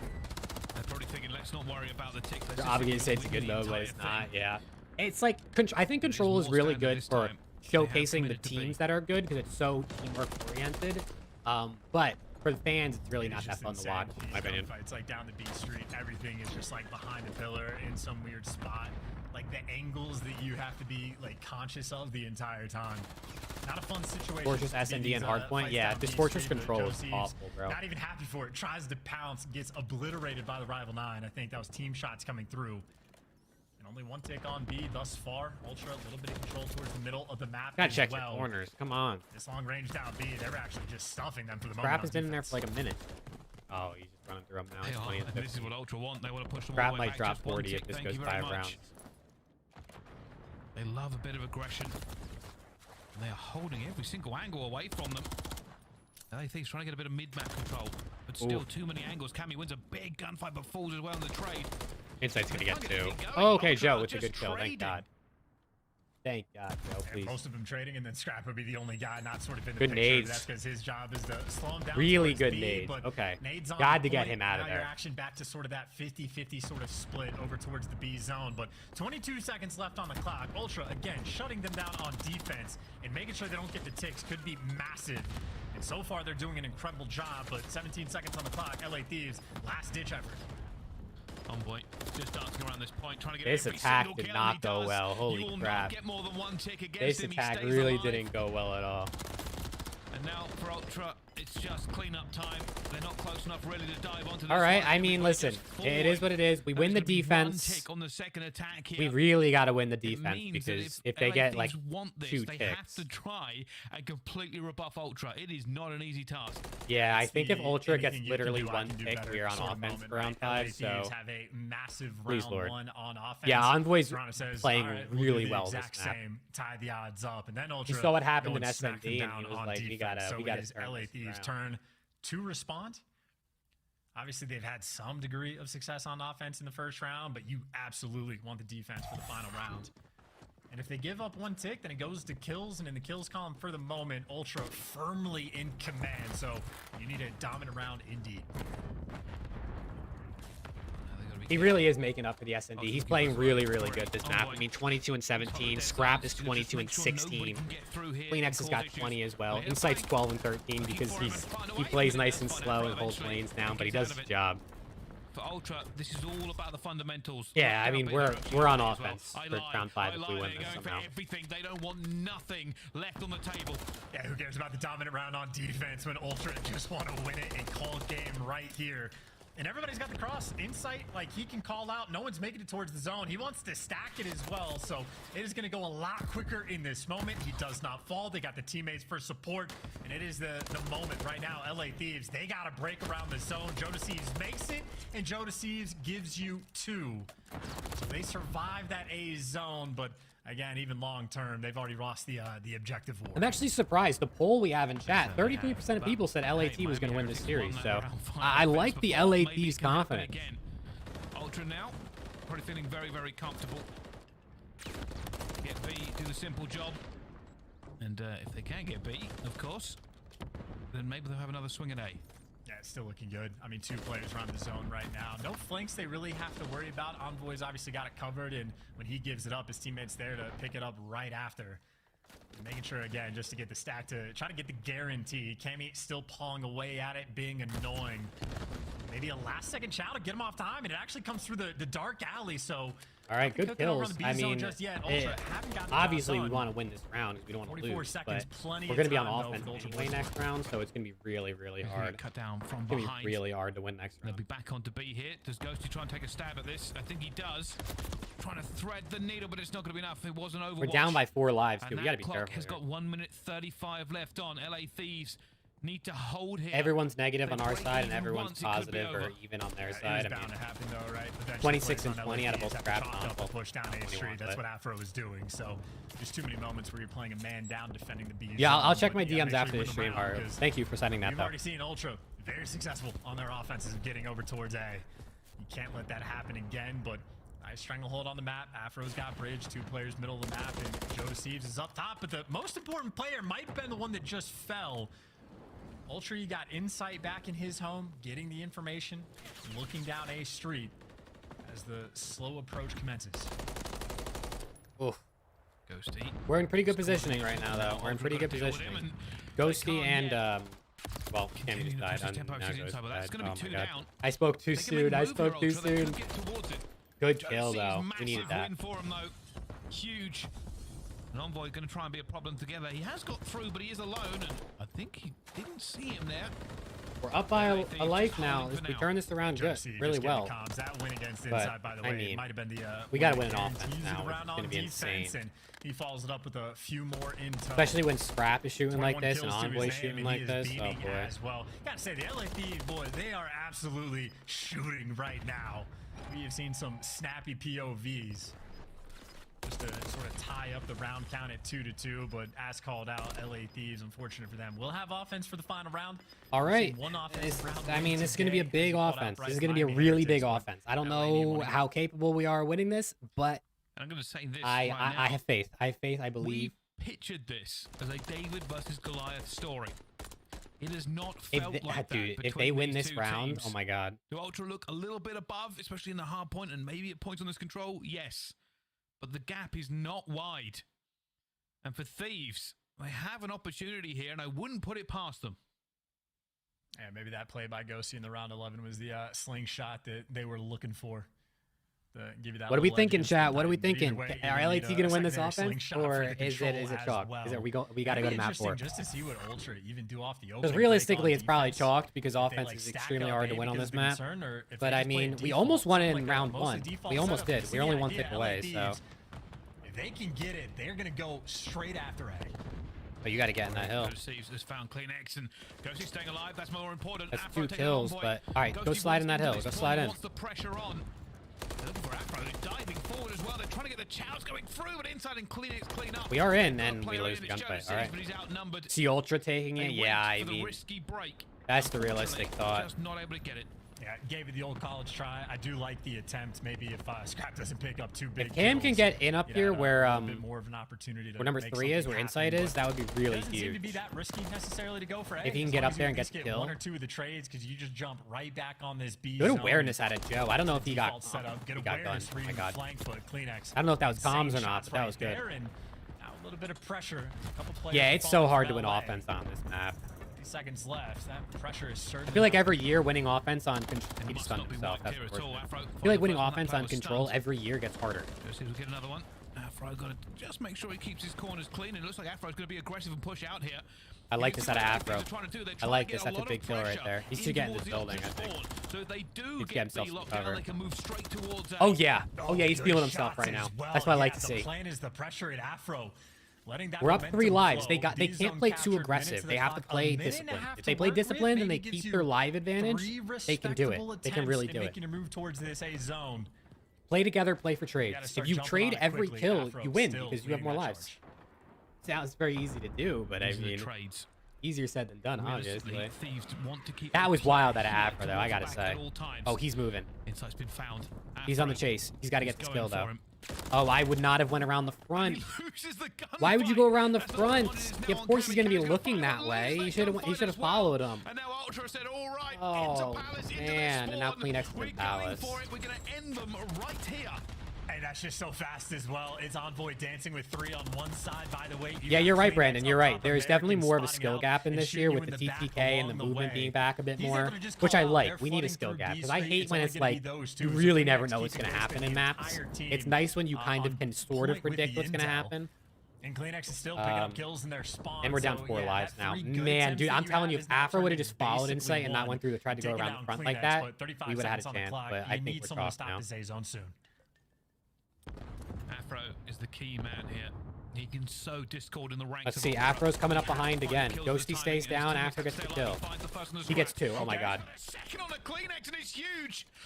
they're probably thinking, let's not worry about the tick. They're obligated to say it's a good mode, but it's not. Yeah, it's like I think Control is really good for showcasing the teams that are good because it's so teamwork oriented. But for the fans, it's really not that fun to watch, in my opinion. It's like down the B Street, everything is just like behind a pillar in some weird spot. Like the angles that you have to be like conscious of the entire time. Not a fun situation. Fortress SND and Hardpoint, yeah. This Fortress Control is awful, bro. Not even happy for it. Tries to pounce, gets obliterated by the rival 9. I think that was team shots coming through. And only one tick on B thus far. Ultra, a little bit of control towards the middle of the map. Gotta check the corners. Come on. This long range down B, they're actually just stuffing them for the moment. Scrap has been in there for like a minute. Oh, he's just running through them now. He's 20 this is what Ultra want. They want to push them Scrap all the way might back. drop Just one 40 if tick. this Thank goes you very 5 much. rounds. They love a bit of aggression. And they are holding every single angle away from them. LA Thieves trying to get a bit of mid-map control, but still too many angles. Cammy wins a big gunfight but falls as well in the trade. Insight's gonna get 2. Oh, okay, Joe, it's a good kill. Thank God. Thank God, Joe, please. Most of them trading, and then Scrap would be the only guy not sort of in the good picture. nades. That's because his job is to slow him down. Really good B, nades. Okay. Nades on God to point. get him out of Now your there. action back to sort of that 50-50 sort of split over towards the B zone. But 22 seconds left on the clock. Ultra, again, shutting them down on defense and making sure they don't get the ticks could be massive. And so far, they're doing an incredible job. But 17 seconds on the clock. LA Thieves, last-ditch effort. Envoy just dancing around this point, trying to get This every attack single did kill, not and he go does. well. Holy You will crap. not get more than one tick against This him. He attack stays really alive. didn't go well at all. And now for Ultra, it's just cleanup time. They're not close enough really to dive onto this. All right, one. I mean, listen, it is what it is. We win the defense. On the second attack here. We really got to win the defense because if they get like want this, 2 they ticks. have to try and completely rebuff Ultra. It is not an easy task. Yeah, I think if Ultra gets Anything you literally can do, I 1 can do tick, better we're on sort of offense moment, for round right? 5. So have a massive please, round Lord. 1 on offense. Yeah, Envoy's Toronto says, playing all right, really we'll do the well this exact map. same, tie the odds up, and then Ultra. You saw what happened in go and smack them SMD, down and he was on like, defense. we gotta is turn LA this Thieves' around. turn to respond. Obviously, they've had some degree of success on offense in the first round, but you absolutely want the defense for the final round. And if they give up 1 tick, then it goes to kills, and in the kills column for the moment, Ultra firmly in command. So you need a dominant round indeed. He really is making up for the SND. He's playing really, really good this map. I mean, 22 and 17. Scrap is 22 and 16. CleanX has got 20 as well. Insight's 12 and 13 because he plays nice and slow and holds lanes down, but he does his job. For Ultra, this is all about the fundamentals. Yeah, I mean, we're on offense for round 5 if we win this somehow. Everything. They don't want nothing left on the table. Yeah, who cares about the dominant round on defense when Ultra just want to win it and call game right here. And everybody's got the cross. Insight, like, he can call out. No one's making it towards the zone. He wants to stack it as well, so it is going to go a lot quicker in this moment. He does not fall. They got the teammates for support, and it is the moment right now. LA Thieves, they got to break around the zone. Joe Deceives makes it, and Joe Deceives gives you 2. So they survive that A zone, but again, even long term, they've already lost the objective war. I'm actually surprised. The poll we have in chat, 33% of people said LAT was going to win this series. So I like the LAT's confidence. Ultra now, probably feeling very, very comfortable. Get B, do the simple job. And if they can get B, of course, then maybe they'll have another swing at A. Yeah, it's still looking good. I mean, 2 players around the zone right now. No flanks they really have to worry about. Envoy's obviously got it covered, and when he gives it up, his teammate's there to pick it up right after. Making sure, again, just to get the stack to try to get the guarantee. Cammy still pawing away at it, being annoying. Maybe a last-second chow to get him off time, and it actually comes through the dark alley, so... All right, good kills. I mean, obviously we want to win this round because we don't want to lose, but we're going to be on offense anyway next round, so it's going to be really, really hard. Cut down from it's going to be really hard to win next round. They'll be back onto B here. Does Ghosty try and take a stab at this? I think he does. Trying to thread the needle, but it's not going to be enough. It wasn't Overwatch. We're down by 4 lives, too. We got to be careful. Clock has got 1 minute 35 left on. LA Thieves need to hold here. Everyone's negative on our side and everyone's positive or even on their side. I mean, happen though, right? 26 and 20 out of both Scrap and push down A Street. That's what Afro was doing. So there's too many moments where you're playing a man down defending the B. Yeah, I'll check my DMs after this stream, Haru. Thank you for sending that. You've already seen Ultra very successful on their offenses and getting over towards A. You can't let that happen again, but Nice stranglehold on the map. Afro's got bridge, 2 players middle of the map, and Joe Steves is up top. But the most important player might have been the one that just fell. Ultra got insight back in his home, getting the information, looking down a street as the slow approach commences. Oof. Ghosty. We're in pretty good positioning right now, though. We're in pretty good positioning. Ghosty and, well, Cammy just died. Oh my god. I spoke too soon. I spoke too soon. Good kill, though. We needed that. Huge. And Envoy going to try and be a problem together. He has got through, but he is alone, and I think he didn't see him there. We're up by a life now. We turn this around good, really well. That win against Inside, by the way, I mean, might have been the, we got to win an offense now. It's going to be insane. And he follows it up with a few more in tow. Especially when Scrap is shooting like this and Envoy shooting like this. Oh, boy. As well. Gotta say, the LA Thieves, boy, they are absolutely shooting right now. We have seen some snappy POVs. Just to sort of tie up the round count at 2-2, but as called out, LA Thieves, unfortunate for them, will have offense for the final round. All right. I mean, this is going to be a big offense. This is going to be a really big offense. I don't know how capable we are winning this, but I'm going to say this I have faith. I have faith. I believe. We pictured this as a David versus Goliath story. It has not felt like dude, that if they win this round, teams. oh my god. Do Ultra look a little bit above, especially in the hard point and maybe at points on this control? Yes. But the gap is not wide. And for Thieves, they have an opportunity here, and I wouldn't put it past them. Yeah, maybe that play by Ghosty in the round 11 was the slingshot that they were looking for. Give you that. What are we thinking, chat? What are we thinking? Are LAT going to win this offense, or is it chalk? Well. We got to go to map 4? Just to see what Ultra even do off the open. Because realistically, it's probably chalked because offense is extremely hard to win on this map. But I mean, we almost won it in round 1. We almost did. We're only 1 tick away, so. If they can get it, they're going to go straight after A. But you got to get in that hill. Has found clean X and Ghosty staying alive. That's more important. That's 2 kills, but all right, go slide in that hill. Go slide in. Wants the pressure on. Looking for Afro, diving forward as well. They're trying to get the chows going through, but inside and clean up. We are in, and we lose the gunfight. All right. See Ultra taking it. Yeah, I mean, that's the realistic thought. Just not able to get it. Yeah, gave it the old college try. I do like the attempt. Maybe if Scrap doesn't pick up 2 big If Cam can get in up here where more of an opportunity to where number 3 is, where Insight is, that would be really huge. Doesn't seem to be that risky necessarily to go for A. If he can get up there and get the kill. 1 or 2 of the trades, because you just jump right back on this B. Good awareness out of Joe. I don't know if he got set up. Get done. Oh my god. Flank foot, Kleenex. I don't know if that was comms or not, but that was good. A little bit of pressure. A couple players. Yeah, it's so hard to win offense on this map. Seconds left. That pressure is certain. I feel like every year winning offense on he just stunned himself. That's I feel like winning offense on control every year gets harder. We'll get another one. Afro got to just make sure he keeps his corners clean. It looks like Afro's going to be aggressive and push out here. I like this out of Afro. I like this. That's a big kill right there. He should get in this building, I think. So if they do get himself some cover. They can move straight towards oh yeah. Oh yeah, he's feeling himself right now. That's what I like to see. The plan is the pressure at Afro. We're up 3 lives. They can't play too aggressive. They have to play disciplined. If they play disciplined and they keep their live advantage, they can do it. They can really do it. Move towards this A zone. Play together, play for trades. If you trade every kill, you win because you have more lives. Sounds very easy to do, but I mean, easier said than done, obviously. That was wild at Afro, though, I gotta say. Oh, he's moving. Insight's been found. He's on the chase. He's got to get this kill, though. Oh, I would not have went around the front. Why would you go around the front? Of course he's going to be looking that way. He should have followed him. Oh, man. And now Kleenex is in Palace. We're going to end them right here. Hey, that's just so fast as well. It's Envoy dancing with 3 on one side, by the way. Yeah, you're right, Brandon. You're right. There's definitely more of a skill gap in this year with the TTK and the movement being back a bit more, which I like. We need a skill gap because I hate when it's like you really never know what's going to happen in maps. It's nice when you kind of can sort of predict what's going to happen. And Kleenex is still picking up kills in their spawn. And we're down 4 lives now. Man, dude, I'm telling you, if Afro would have just followed Insight and not went through, tried to go around the front like that, we would have had a chance. But I think we're off now. Afro is the key man here. He can sow discord in the ranks. Let's see, Afro's coming up behind again. Ghosty stays down, Afro gets the kill. He gets 2. Oh my god.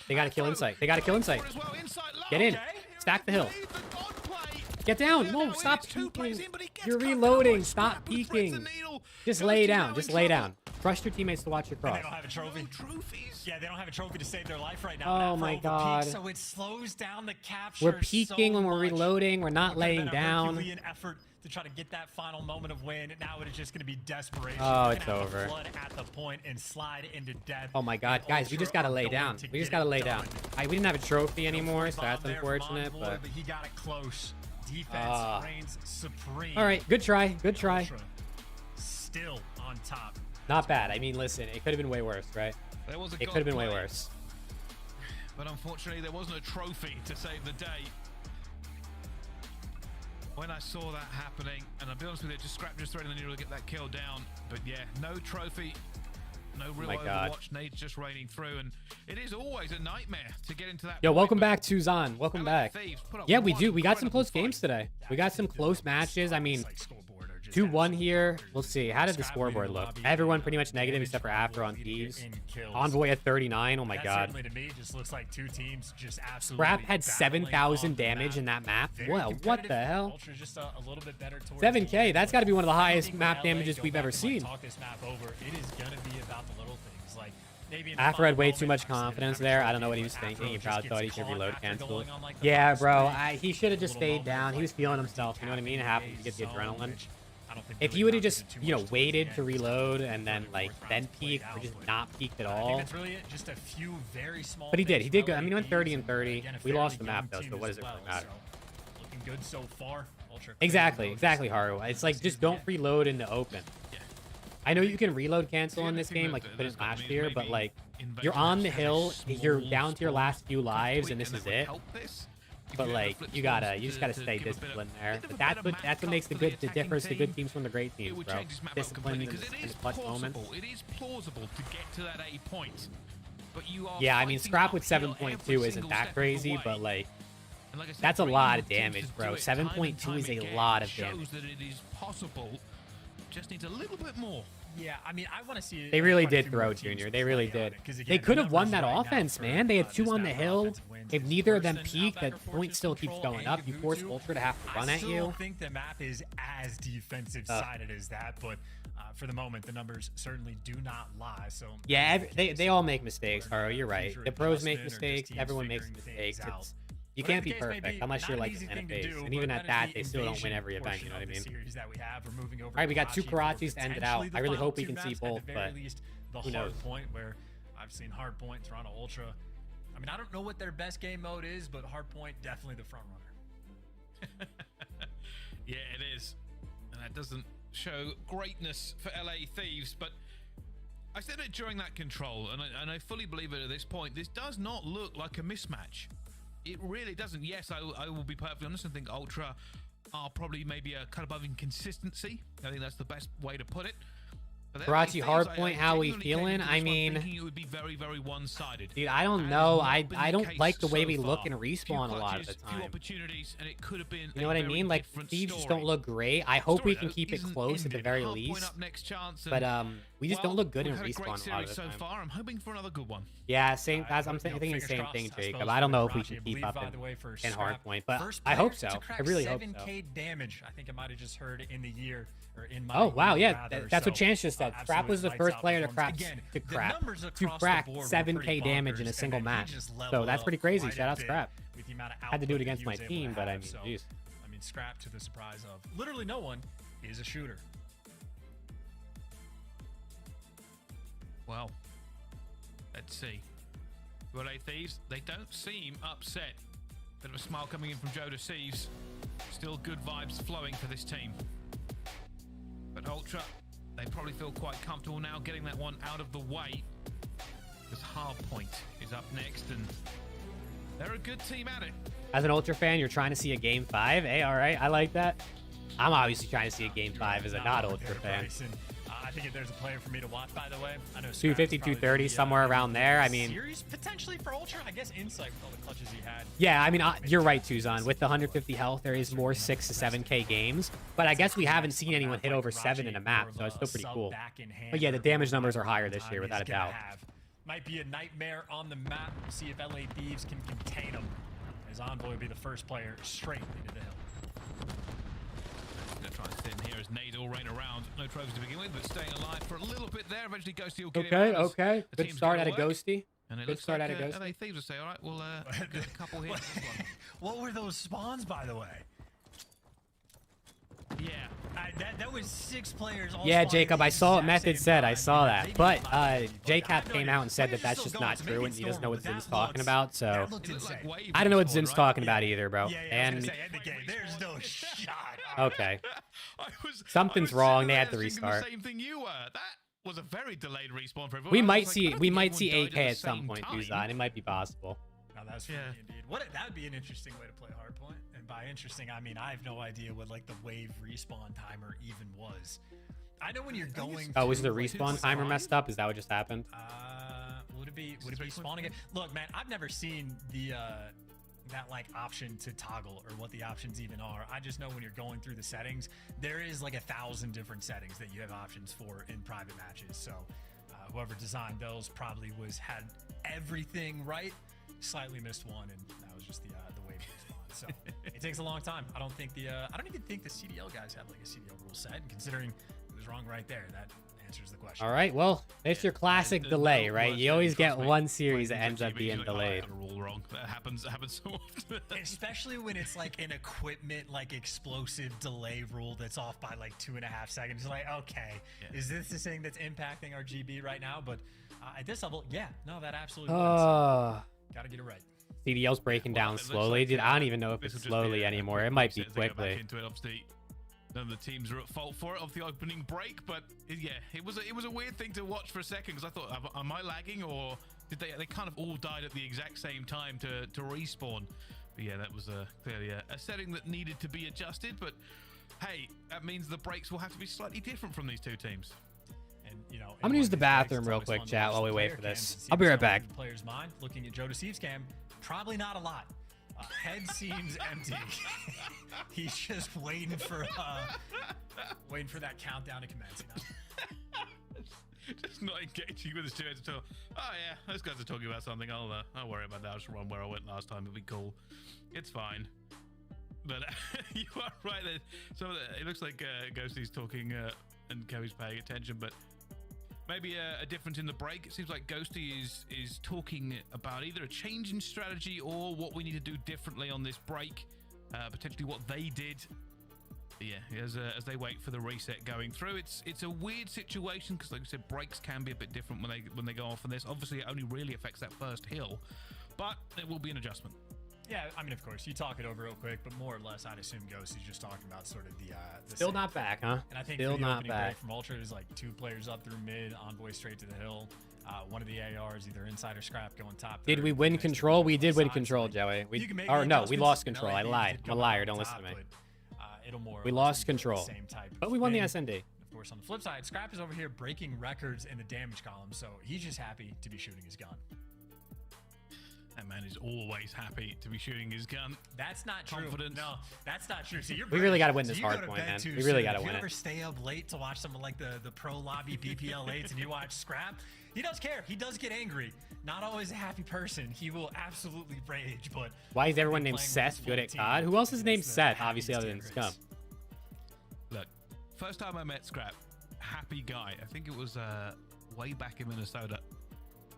They gotta kill Insight. They gotta kill Insight. Get in. Stack the hill. Get down. No, stop peeking. You're reloading. Stop peeking. Just lay down. Just lay down. Trust your teammates to watch your cross. And they don't have a trophy. No trophies. Yeah, they don't have a trophy to save their life right Oh now. my God. So it slows down the capture. We're peeking when we're reloading. We're not laying down. Herculean effort to try to get that final moment of win. Now it is just going to be desperation. Oh, it's over. Flood at the point and slide into death. Oh my God, guys, we just gotta lay down. We just gotta lay down. We didn't have a trophy anymore, so that's unfortunate. But he got it close. Defense reigns supreme. All right, good try. Good try. Ultra still on top. Not bad. I mean, listen, it could have been way worse, right? It could have been way worse. But unfortunately, there wasn't a trophy to save the day. When I saw that happening, and I'll be honest with you, Scrap just threading the needle to get that kill down. But yeah, no trophy, no real Overwatch. Nades just raining through, and it is always a nightmare to get into that. Yo, welcome back, Tuzan. Welcome back. Yeah, we do. We got some close games today. We got some close matches. I mean, 2-1 here. We'll see. How did the scoreboard look? Everyone pretty much negative except for After on Thieves. Envoy at 39. Oh my God. To me, just looks like two teams just absolutely. Scrap had 7,000 damage in that map. Well, what the hell? 7K. That's got to be one of the highest map damages we've ever seen. After had way too much confidence there. I don't know what he was thinking. He probably thought he could reload cancel. Yeah, bro. He should have just stayed down. He was feeling himself. You know what I mean? It happens to get the adrenaline. If he would have just, you know, waited to reload and then then peak or just not peaked at all. But he did. He did good. I mean, he went 30 and 30. We lost the map though, so what does it really matter? Looking good so far. Exactly, Haru. It's like just don't reload in the open. I know you can reload cancel in this game like you couldn't last year, but like you're on the hill, you're down to your last few lives, and this is it. But like you just gotta stay disciplined there. But that's what makes the difference to good teams from the great teams, bro. Discipline in clutch moments. It is plausible to get to that 8 points, but you are. Yeah, I mean Scrap with 7.2 isn't that crazy, but like that's a lot of damage, bro. 7.2 is a lot of damage. Shows that it is possible. Just needs a little bit more. Yeah, I mean, I want to see. They really did throw, Junior. They really did. They could have won that offense, man. They had 2 on the hill. If neither of them peaked, that point still keeps going up. You force Ultra to have to run at you. I still think the map is as defensive-sided as that, but for the moment, the numbers certainly do not lie. So yeah, they all make mistakes, Haro. You're right. The pros make mistakes. Everyone makes mistakes. You can't be perfect unless you're like an NFAs. And even at that, they still don't win every event, you know what I mean? All right, we got 2 Karachis to end it out. I really hope we can see both, but who knows? Point where I've seen Hardpoint, Toronto Ultra. I mean, I don't know what their best game mode is, but Hardpoint definitely the front runner. Yeah, it is. And that doesn't show greatness for LA Thieves, but I said it during that control, and I fully believe it at this point. This does not look like a mismatch. It really doesn't. Yes, I will be perfectly honest. I think Ultra are probably maybe a cut above in consistency. I think that's the best way to put it. Karachi Hardpoint, how we feeling? I mean, it would be very, very one-sided. Dude, I don't know. I don't like the way we look and respawn a lot of the time. You know what I mean? Like Thieves just don't look great. I hope we can keep it close at the very least. But we just don't look good in respawn a lot of the time. So far, I'm hoping for another good one. Yeah, same. I'm thinking the same thing, Jacob. I don't know if we can keep up in Hardpoint, but I hope so. I really hope so. 7K damage. I think I might have just heard in the year. Oh wow, yeah, that's what Chance just said. Scrap was the first player to crack 7K damage in a single match. So that's pretty crazy. Shout out Scrap. Had to do it against my team, but I mean, jeez. I mean, Scrap, to the surprise of literally no one, is a shooter. Well, let's see. LA Thieves, they don't seem upset. Bit of a smile coming in from Joe Deceives. Still good vibes flowing for this team. But Ultra, they probably feel quite comfortable now getting that one out of the way. Because Hardpoint is up next, and they're a good team at it. As an Ultra fan, you're trying to see a Game 5. Hey, all right, I like that. I'm obviously trying to see a Game 5 as a not Ultra fan. I think if there's a player for me to watch, by the way, I know 250, 230, somewhere around there. I mean, series potentially for Ultra. I guess Insight with all the clutches he had. Yeah, I mean, you're right, Tuzan. With the 150 health, there is more 6 to 7K games, but I guess we haven't seen anyone hit over 7 in a map, so it's still pretty cool. But yeah, the damage numbers are higher this year, without a doubt. Might be a nightmare on the map. See if LA Thieves can contain them. As Envoy will be the first player straight into the hill. Nice in here as nades all rain around. No trophies to begin with, but staying alive for a little bit there. Eventually, Ghosty will get okay, it out. Okay. Good start out of Ghosty. And it Good start out of Ghosty. LA Thieves will say, all right, we'll get a couple here. What were those spawns, by the way? Yeah, that was 6 players. All yeah, Jacob, I saw what Method said. I saw that. But JCap came out and said that that's just not true, and he doesn't know what Zin's talking about. So I don't know what Zin's talking about either, bro. And there's no shot. Okay, something's wrong. They had to restart. The same thing you were. That was a very delayed respawn for everyone. We might see AK at some point, Duzon. It might be possible. Now that's funny indeed. That would be an interesting way to play Hardpoint. And by interesting, I mean I have no idea what like the wave respawn timer even was. I know when you're going. Oh, was the respawn timer messed up? Is that what just happened? Would it be spawning it? Look, man, I've never seen the that like option to toggle or what the options even are. I just know when you're going through the settings, there is like 1,000 different settings that you have options for in private matches. So whoever designed those probably had everything right. Slightly missed one, and that was just the wave respawn. So it takes a long time. I don't even think the CDL guys have like a CDL rule set. And considering it was wrong right there, that answers the question. All right, well, it's your classic delay, right? You always get one series that ends up being delayed. Rule wrong. That happens so often. Especially when it's like an equipment like explosive delay rule that's off by like 2.5 seconds. It's like, okay, is this the thing that's impacting our GB right now? But at this level, yeah, no, that absolutely would. Gotta get it right. CDL's breaking down slowly, dude. I don't even know if it's slowly anymore. It might be quickly. None of the teams are at fault for it of the opening break, but yeah, it was a weird thing to watch for a second because I thought, am I lagging or did they kind of all died at the exact same time to respawn? But yeah, that was clearly a setting that needed to be adjusted. But hey, that means the breaks will have to be slightly different from these two teams. And, you know, I'm gonna use the bathroom real quick, chat, while we wait for this. I'll be right back. Player's mind, looking at Joe Deceive's cam, probably not a lot. Head seems empty. He's just waiting for that countdown to commence. You know? Just not engaging with his teammates at all. Oh yeah, those guys are talking about something. I'll worry about that. I'll just run where I went last time. It'll be cool. It's fine. But you are right. That it looks like Ghosty's talking and Kevy's paying attention, but maybe a difference in the break. It seems like Ghosty is talking about either a change in strategy or what we need to do differently on this break. Potentially what they did. But yeah, as they wait for the reset going through, it's a weird situation because, like I said, breaks can be a bit different when they go off on this. Obviously, it only really affects that first hill, but there will be an adjustment. Yeah, I mean, of course, you talk it over real quick, but more or less, I'd assume Ghosty's just talking about sort of the still not back, huh? And I think still the not back from Ultra is like 2 players up through mid, Envoy straight to the hill. One of the ARs, either inside or scrap, going top. Did we win control? We did win control, Joey. No, we lost control. I lied. I'm a liar. Don't listen to me. We lost control, but we won the SND. Of course, on the flip side, Scrap is over here breaking records in the damage column, so he's just happy to be shooting his gun. That man is always happy to be shooting his gun. That's not true. Confidence. No, that's not true. See, we really got to win this hard point, man. We really got to win it. If you ever stay up late to watch some of like the pro lobby BPL 8s and you watch Scrap, he does care. He does get angry. Not always a happy person. He will absolutely rage, but... Why is everyone named Seth good at COD? Who else is named Seth, obviously, other than Scum? Look, first time I met Scrap, happy guy. I think it was way back in Minnesota.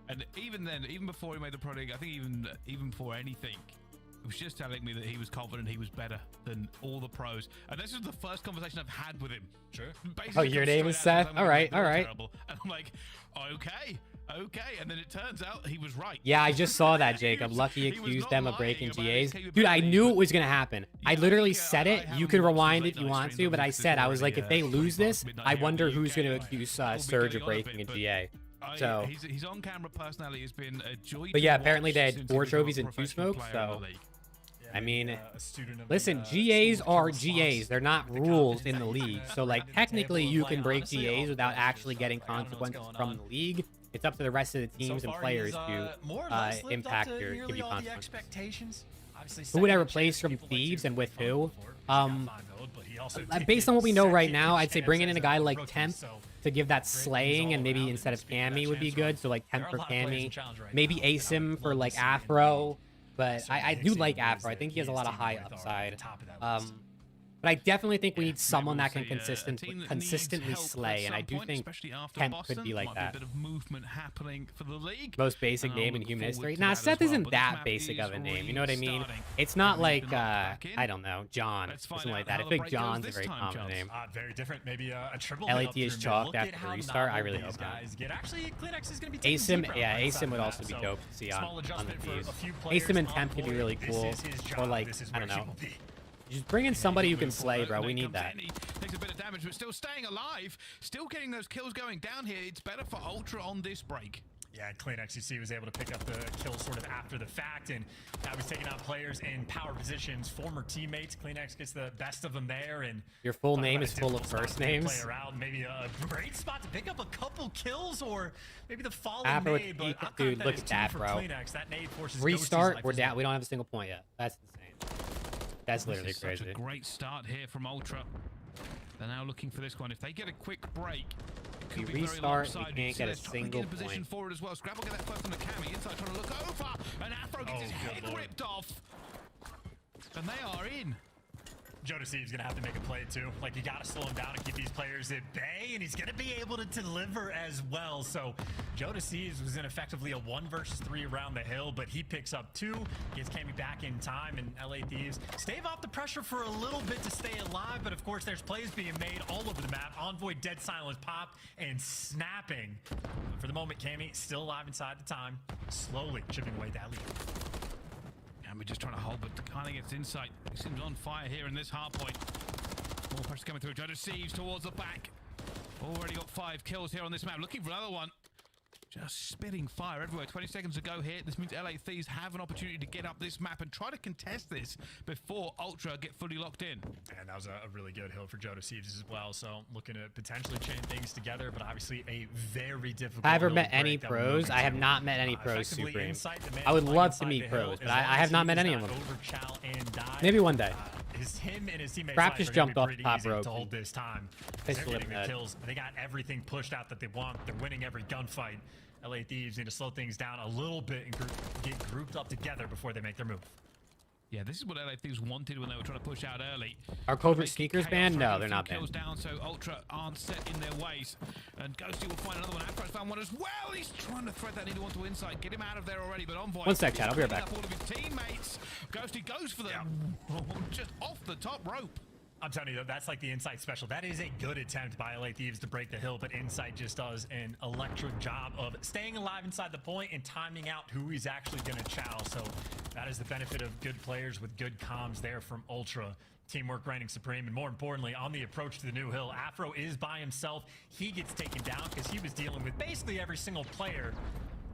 And even then, even before he made the product, I think even before anything, it was just telling me that he was confident he was better than all the pros. And this is the first conversation I've had with him. Sure. Basically, your name is Seth? All right, all right. And I'm like, okay. And then it turns out he was right. Yeah, I just saw that, Jacob. Lucky accused them of breaking GAs. Dude, I knew it was going to happen. I literally said it. You can rewind if you want to, but I said, I was like, if they lose this, I wonder who's going to accuse Surge of breaking a GA. So his on-camera personality has been a joy. But yeah, apparently they had 4 trophies and 2 smokes. So I mean, listen, GAs are GAs. They're not rules in the league. So like technically you can break GAs without actually getting consequences from the league. It's up to the rest of the teams and players to impact your give you consequences. Who would ever place from Thieves and with who? Based on what we know right now, I'd say bringing in a guy like Temp to give that slaying, and maybe instead of Cammy would be good. So like Temp for Cammy, maybe Asim for like Afro. But I do like Afro. I think he has a lot of high upside. But But I definitely think we need someone that can consistently slay, and I do think Kemp could be like that. A bit of movement happening for the league. Most basic name in human history. Nah, Seth isn't that basic of a name. You know what I mean? It's not like I don't know, John or something like that. I think John's a very common name. Very different. Maybe a triple. LAT is chalked after the restart. I really hope not. Actually, CleanX is going to be ASIM, yeah, ASIM would also be dope to see on the Thieves. ASIM and Temp could be really cool. Or like, I don't know. Just bring in somebody who can slay, bro. We need that. Takes a bit of damage, but still staying alive. Still getting those kills going down here. It's better for Ultra on this break. Yeah, CleanX, you see, was able to pick up the kill sort of after the fact, and now he's taking out players in power positions, former teammates. CleanX gets the best of them there, and your full name is full of first names. Maybe a great spot to pick up a couple kills, or maybe the fallen nade. But dude, look at that, bro. CleanX, that nade forces restart. We're down. We don't have a single point yet. That's insane. That's literally crazy. Such a great start here from Ultra. They're now looking for this one. If they get a quick break, we restart, we can't get a single point. Position forward as well. Scrap will get that first on the Cammy. Inside trying to look over, and Afro gets his head ripped off. And they are in. Jodeci's going to have to make a play too. Like, you got to slow him down and keep these players at bay, and he's going to be able to deliver as well. So Jodeci's was in effectively a 1 versus 3 around the hill, but he picks up 2, gets Cammy back in time, and LA Thieves stave off the pressure for a little bit to stay alive. But of course, there's plays being made all over the map. Envoy dead silence popped and snapping. But for the moment, Cammy still alive inside the time, slowly chipping away that lead. And we're just trying to hold, but kind of gets insight. He seems on fire here in this hard point. More pressure coming through. Jodeci towards the back. Already got 5 kills here on this map. Looking for another one. Just spitting fire everywhere. 20 seconds to go here. This means LA Thieves have an opportunity to get up this map and try to contest this before Ultra get fully locked in. And that was a really good hill for Jodeci as well. So looking to potentially chain things together, but obviously a very difficult. Have I ever met any pros? I have not met any pros, Supreme. I would love to meet pros, but I have not met any of them. Maybe one day. Him and his teammates Scrap just jumped off the top rope. To hold this time. They're getting the kills. They got everything pushed out that they want. They're winning every gunfight. LA Thieves need to slow things down a little bit and get grouped up together before they make their move. Yeah, this is what LA Thieves wanted when they were trying to push out early. Are Covert Sneakers banned? No, they're not banned. Down, so Ultra aren't set in their ways. And Ghosty will find another one. Afro's found one as well. He's trying to thread that needle onto inside. Get him out of there already, but Envoy. One sec, chat. I'll be right back. All of his teammates. Ghosty goes for the just off the top rope. I'm telling you, that's like the Insight special. That is a good attempt by LA Thieves to break the hill, but Insight just does an electric job of staying alive inside the point and timing out who he's actually going to chow. So that is the benefit of good players with good comms there from Ultra. Teamwork reigning supreme, and more importantly, on the approach to the new hill, Afro is by himself. He gets taken down because he was dealing with basically every single player.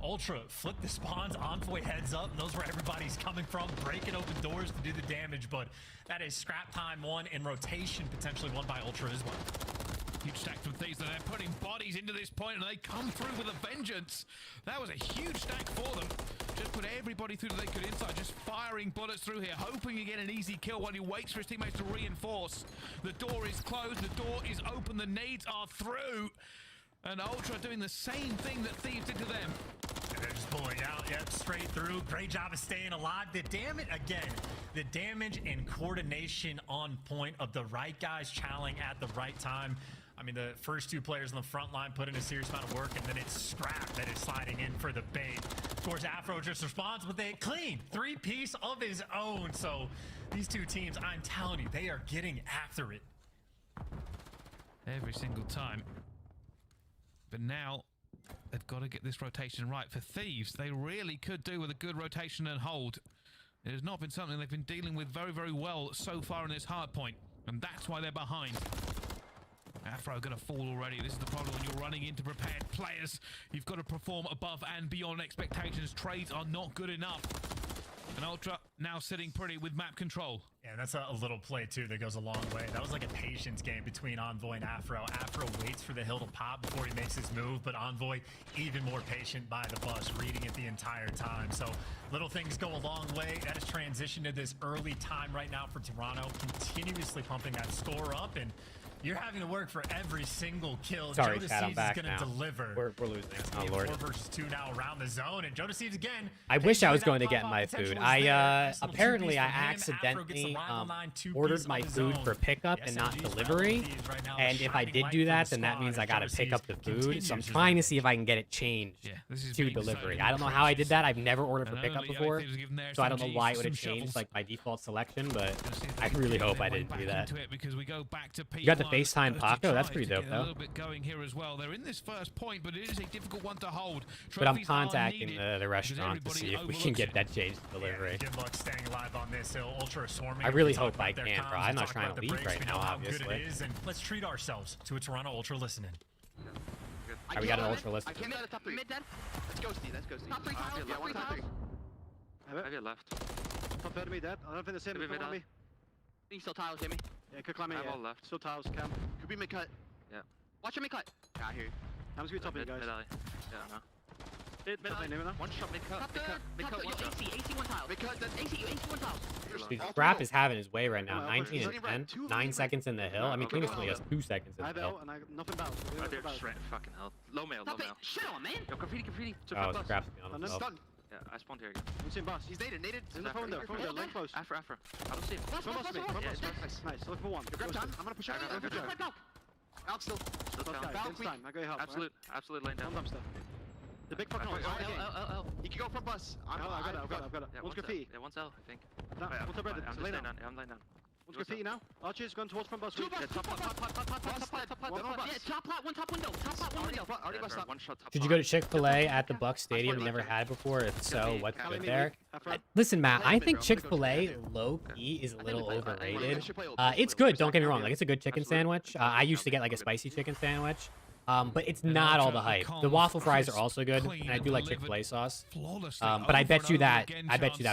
Ultra flip the spawns, Envoy heads up, knows where everybody's coming from, breaking open doors to do the damage, but that is scrap time 1 in rotation, potentially won by Ultra as well. Huge stack from Thieves, and they're putting bodies into this point, and they come through with a vengeance. That was a huge stack for them. Just put everybody through that they could inside, just firing bullets through here, hoping to get an easy kill while he waits for his teammates to reinforce. The door is closed, the door is open, the nades are through. And Ultra doing the same thing that Thieves did to them. And they're just pulling out, yep, straight through. Great job of staying alive. The damage, again, the damage and coordination on point of the right guys chowing at the right time. I mean, the first 2 players on the front line put in a serious amount of work, and then it's Scrap that is sliding in for the bait. Of course, Afro just responds with a clean 3-piece of his own. So these 2 teams, I'm telling you, they are getting after it. Every single time. But now they've got to get this rotation right. For Thieves, they really could do with a good rotation and hold. It has not been something they've been dealing with very, very well so far in this hard point. And that's why they're behind. Afro going to fall already. This is the problem when you're running into prepared players. You've got to perform above and beyond expectations. Trades are not good enough. And Ultra now sitting pretty with map control. Yeah, that's a little play, too, that goes a long way. That was like a patience game between Envoy and Afro. Afro waits for the hill to pop before he makes his move, but Envoy even more patient by the bus, reading it the entire time. So little things go a long way. That has transitioned to this early time right now for Toronto, continuously pumping that score up, and You're having to work for every single kill. Sorry, Chad, I'm back is going to deliver. We're losing. Oh, Lord. 4 versus 2 now around the zone, and Jodeci's again. I wish I was going to get my food. Apparently I accidentally ordered my food for pickup and not delivery. And if I did do that, then that means I got to pick up the food. So I'm trying to see if I can get it changed to delivery. I don't know how I did that. I've never ordered for pickup before, so I don't know why it would have changed like my default selection. But I really hope I didn't do that. You got the FaceTime Paco. That's pretty dope, though. They're in this first point, but it is a difficult one to hold. But I'm contacting the restaurant to see if we can get that changed to delivery. Good luck staying alive on this hill. Ultra swarming. I really hope I can, bro. I'm not trying to leave right now, obviously. Let's treat ourselves to a Toronto Ultra listening. We got an Ultra list. I came out of top 3. Mid dead. That's ghosty. That's ghosty. Top 3 tiles. Top 3 tiles. I get left. Top enemy dead. I don't think the same. Come on me. He's still tiles, Jimmy. Yeah, could climb in. I'm all left. Still tiles, Cam. Could be mid cut. Yeah. Watch him mid cut. Yeah, I hear you. Cam's gonna be top in, guys. Mid alley. Yeah, no. One shot mid cut. Mid cut. One shot. AC 1 tiles. Mid cut. AC 1 tiles. Dude, Scrap is having his way right now. 19 and 10. 9 seconds in the hill. I mean, Cleanus only has 2 seconds in the hill. And I nothing about. I did shred fucking hell. Low mail. Low mail. Shit on, man. Yo, graffiti. Oh, Scrap's on himself. Yeah, I spawned here again. I'm seeing boss. He's naded. In the phone there. Lane close. Afro. I don't see him. Nice. Look for one. I'm gonna push out. Out still. I go help. Absolute lane down. One dumpster. The big fucking noise. He can go from bus. I've got it. One's graffiti. Yeah, one's L, I think. What's up, Reddit? I'm laying down. I'm laying down. One's graffiti now. Archer's going towards front bus. Top window. Did you go to Chick-fil-A at the Bucks Stadium and never had it before? If so, what's good there? Listen, Matt, I think Chick-fil-A low-key is a little overrated. It's good, don't get me wrong. Like, it's a good chicken sandwich. I used to get like a spicy chicken sandwich. But it's not all the hype. The waffle fries are also good, and I do like Chick-fil-A sauce. But I bet you that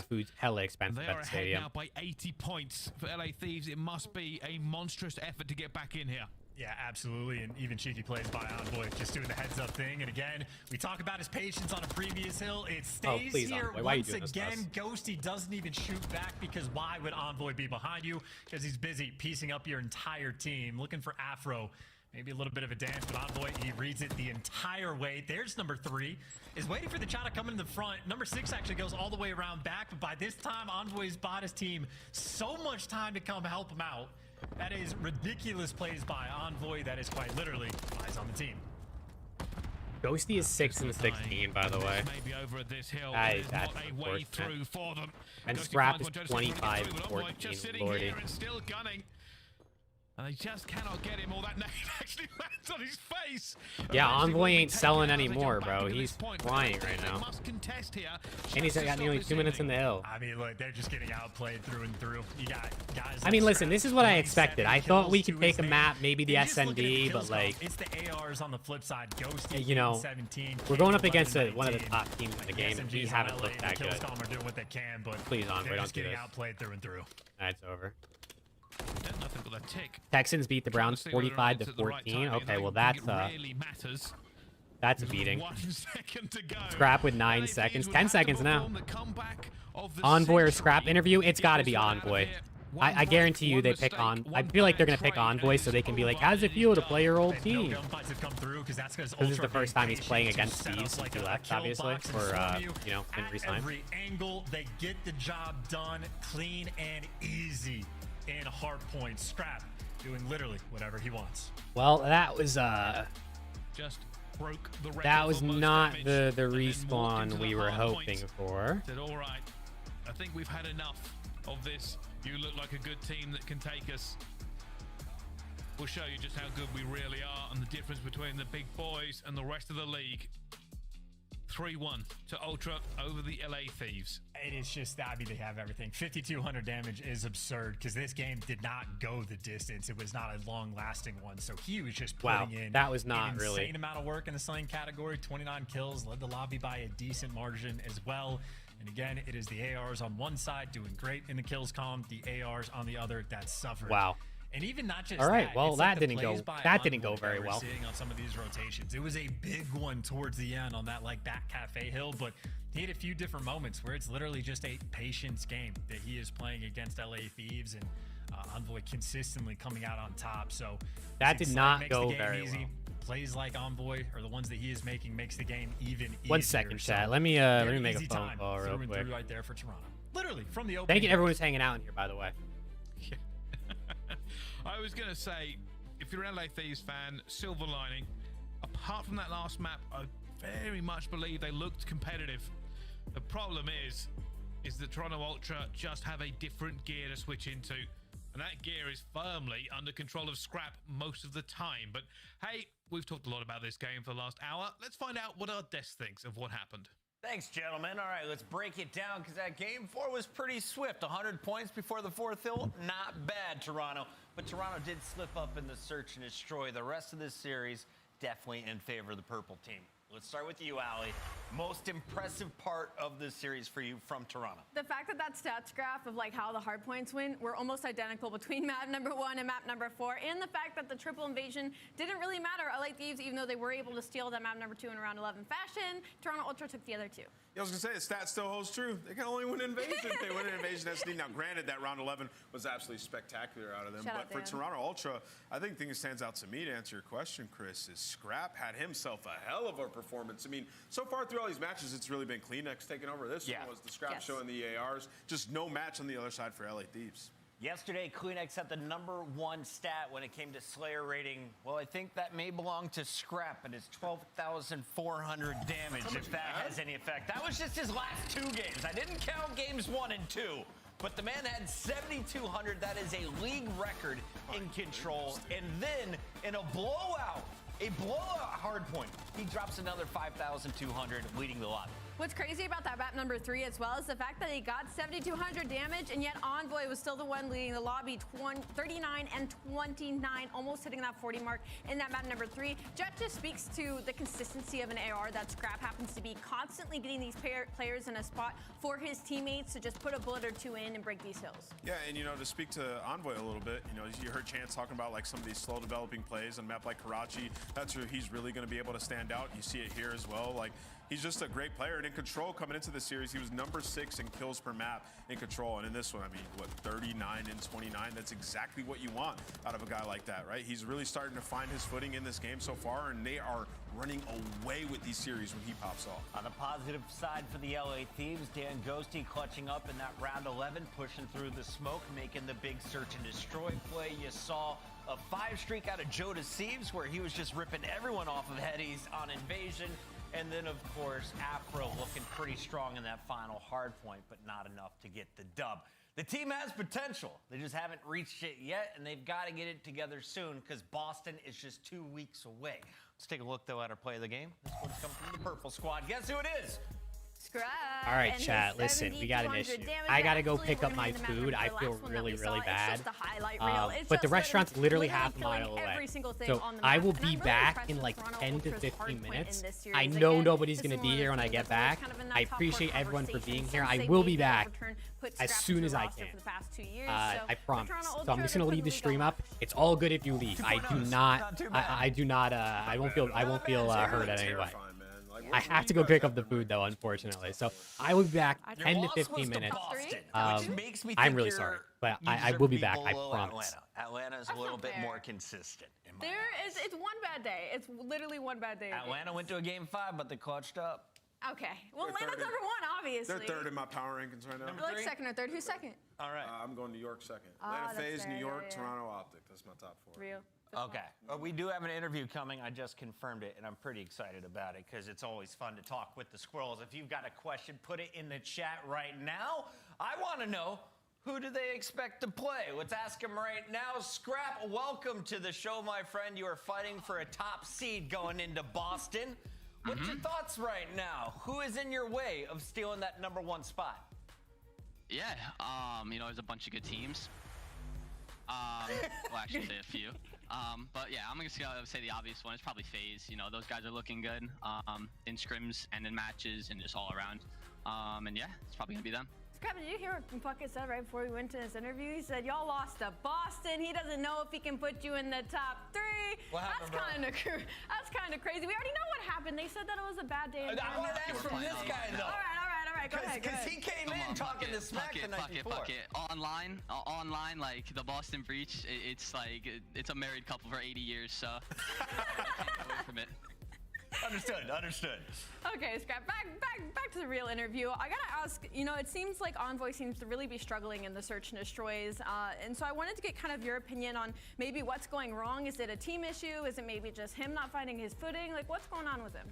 food's hella expensive at the stadium. Now by 80 points for LA Thieves. It must be a monstrous effort to get back in here. Yeah, absolutely, and even cheeky plays by Envoy, just doing the heads-up thing. And again, we talk about his patience on a previous hill. It stays here once again. Ghosty doesn't even shoot back because why would Envoy be behind you? Because he's busy piecing up your entire team, looking for Afro. Maybe a little bit of a dance, but Envoy, he reads it the entire way. There's number 3, is waiting for the shot to come in the front. Number 6 actually goes all the way around back, but by this time, Envoy's bought his team so much time to come help him out. That is ridiculous plays by Envoy. That is quite literally eyes on the team. Ghosty is 6 and 16, by the way. That's unfortunate. And Scrap is 25 and 14, Lordy. And they just cannot get him, or that nade actually lands on his face. Yeah, Envoy ain't selling anymore, bro. He's flying right now. And he's got nearly 2 minutes in the hill. I mean, look, they're just getting outplayed through and through. You got guys. I mean, listen, this is what I expected. I thought we could take a map, maybe the SND, but like, it's the ARs on the flip side. Ghosty, you know, 17. We're going up against one of the top teams in the game, and we haven't looked that good. Are doing what they can, but please, Envoy, don't do this. Outplayed through and through. That's over. Nothing but a tick. Texans beat the Browns 45 to 14. Okay, well that's a beating. 1 second to go. Scrap with 9 seconds. 10 seconds now. Envoy or Scrap interview? It's got to be Envoy. I guarantee you they pick on. I feel like they're gonna pick Envoy so they can be like, how does it feel to play your old team? This is the first time he's playing against Steve's since he left, obviously, or you know, didn't resign. Every angle, they get the job done, clean and easy. In hard points. Scrap doing literally whatever he wants. Well, that was just broke the record. That was not the respawn we were hoping for. Said, all right, I think we've had enough of this. You look like a good team that can take us. We'll show you just how good we really are and the difference between the big boys and the rest of the league. 3-1 to Ultra over the LA Thieves. It is just, I mean, they have everything. 5,200 damage is absurd because this game did not go the distance. It was not a long-lasting one. So he was just putting in that was not an really insane amount of work in the slaying category. 29 kills, led the lobby by a decent margin as well. And again, it is the ARs on one side doing great in the kills column, the ARs on the other that suffered. Wow. And even not just all right, that, well, that didn't go very well. Seeing on some of these rotations, it was a big one towards the end on that like back cafe hill, but he had a few different moments where it's literally just a patience game that he is playing against LA Thieves, and Envoy consistently coming out on top. So that did not go very well. Plays like Envoy or the ones that he is making makes the game even easier. 1 second, chat. So let me make a phone call real quick. Right there for Toronto. Literally from the open. Thank you to everyone who's hanging out in here, by the way. I was gonna say, if you're an LA Thieves fan, silver lining. Apart from that last map, I very much believe they looked competitive. The problem is that Toronto Ultra just have a different gear to switch into. And that gear is firmly under control of Scrap most of the time. But hey, we've talked a lot about this game for the last hour. Let's find out what our Des thinks of what happened. Thanks, gentlemen. All right, let's break it down because that game 4 was pretty swift. 100 points before the 4th hill. Not bad, Toronto. But Toronto did slip up in the search and destroy. The rest of this series definitely in favor of the purple team. Let's start with you, Allie. Most impressive part of this series for you from Toronto? The fact that that stats graph of like how the hard points win were almost identical between map number 1 and map number 4, and the fact that the triple invasion didn't really matter. LA Thieves, even though they were able to steal that map number 2 in a round 11 fashion, Toronto Ultra took the other 2. I was going to say, the stat still holds true. They can only win invasion. They win an invasion SD. Now, granted, that round 11 was absolutely spectacular out of them. But for Toronto Ultra, I think the thing that stands out to me, to answer your question, Chris, is Scrap had himself a hell of a performance. I mean, so far through all these matches, it's really been Kleenex taking over. This one was the Scrap show and the ARs. Just no match on the other side for LA Thieves. Yesterday, Kleenex had the #1 stat when it came to Slayer rating. Well, I think that may belong to Scrap, and it's 12,400 damage, if that has any effect. That was just his last 2 games. I didn't count games 1 and 2, but the man had 7,200. That is a league record in control. And then, in a blowout hardpoint, he drops another 5,200, leading the lot. What's crazy about that map number 3 as well is the fact that he got 7,200 damage, and yet Envoy was still the one leading the lobby, 39 and 29, almost hitting that 40 mark in that map number 3. Jet just speaks to the consistency of an AR that Scrap happens to be, constantly getting these players in a spot for his teammates to just put a bullet or 2 in and break these hills. Yeah, and to speak to Envoy a little bit, you heard Chance talking about like some of these slow developing plays on a map like Karachi. That's where he's really going to be able to stand out. You see it here as well. Like, he's just a great player, and in control coming into the series, he was number 6 in kills per map in control. And in this one, I mean, what, 39 and 29? That's exactly what you want out of a guy like that, right? He's really starting to find his footing in this game so far, and they are running away with these series when he pops off. On the positive side for the LA Thieves, Dan Ghosty clutching up in that round 11, pushing through the smoke, making the big search and destroy play. You saw a 5 streak out of Joe Deceives, where he was just ripping everyone off of headies on invasion. And then, of course, Afro looking pretty strong in that final hard point, but not enough to get the dub. The team has potential. They just haven't reached it yet, and they've got to get it together soon because Boston is just 2 weeks away. Let's take a look, though, at our play of the game. This one's coming from the purple squad. Guess who it is? Scrap. All right, chat, listen, we got an issue. I got to go pick up my food. I feel really, really bad. But the restaurant's literally half a mile away. So I will be back in like 10 to 15 minutes. I know nobody's going to be here when I get back. I appreciate everyone for being here. I will be back as soon as I can. I promise. So I'm just going to leave the stream up. It's all good if you leave. I won't feel hurt at any way. I have to go pick up the food, though, unfortunately. So I will be back 10 to 15 minutes. I'm really sorry, but I will be back. I promise. Atlanta's a little bit more consistent. It's one bad day. It's literally one bad day. Atlanta went to a game 5, but they clutched up. Okay. Well, Atlanta's #1, obviously. They're 3rd in my power rankings right now. Like 2nd or 3rd. Who's 2nd? All right. I'm going New York 2nd. Atlanta FaZe, New York, Toronto Optic. That's my top 4. Real. Okay. We do have an interview coming. I just confirmed it, and I'm pretty excited about it because it's always fun to talk with the squirrels. If you've got a question, put it in the chat right now. I want to know, who do they expect to play? Let's ask them right now. Scrap, welcome to the show, my friend. You are fighting for a top seed going into Boston. What's your thoughts right now? Who is in your way of stealing that #1 spot? Yeah, there's a bunch of good teams. Well, actually, say a few. But yeah, I'm gonna say the obvious one. It's probably FaZe. Those guys are looking good in scrims and in matches and just all around. And yeah, it's probably gonna be them. Scrap, did you hear what Puckett said right before we went to this interview? He said, y'all lost to Boston. He doesn't know if he can put you in the top 3. What happened, that's kind of crazy. We already know what happened. They said that it was a bad day. I want to ask from this guy, though. All right. right, go ahead. Because he came in talking to Smack the night before. Fuck it. Online, like the Boston Breach, it's like it's a married couple for 80 years, so I can't get away from it. Understood. Okay, Scrap, back to the real interview. I gotta ask, you know, it seems like Envoy seems to really be struggling in the search and destroys, and so I wanted to get kind of your opinion on maybe what's going wrong. Is it a team issue? Is it maybe just him not finding his footing? Like, what's going on with him?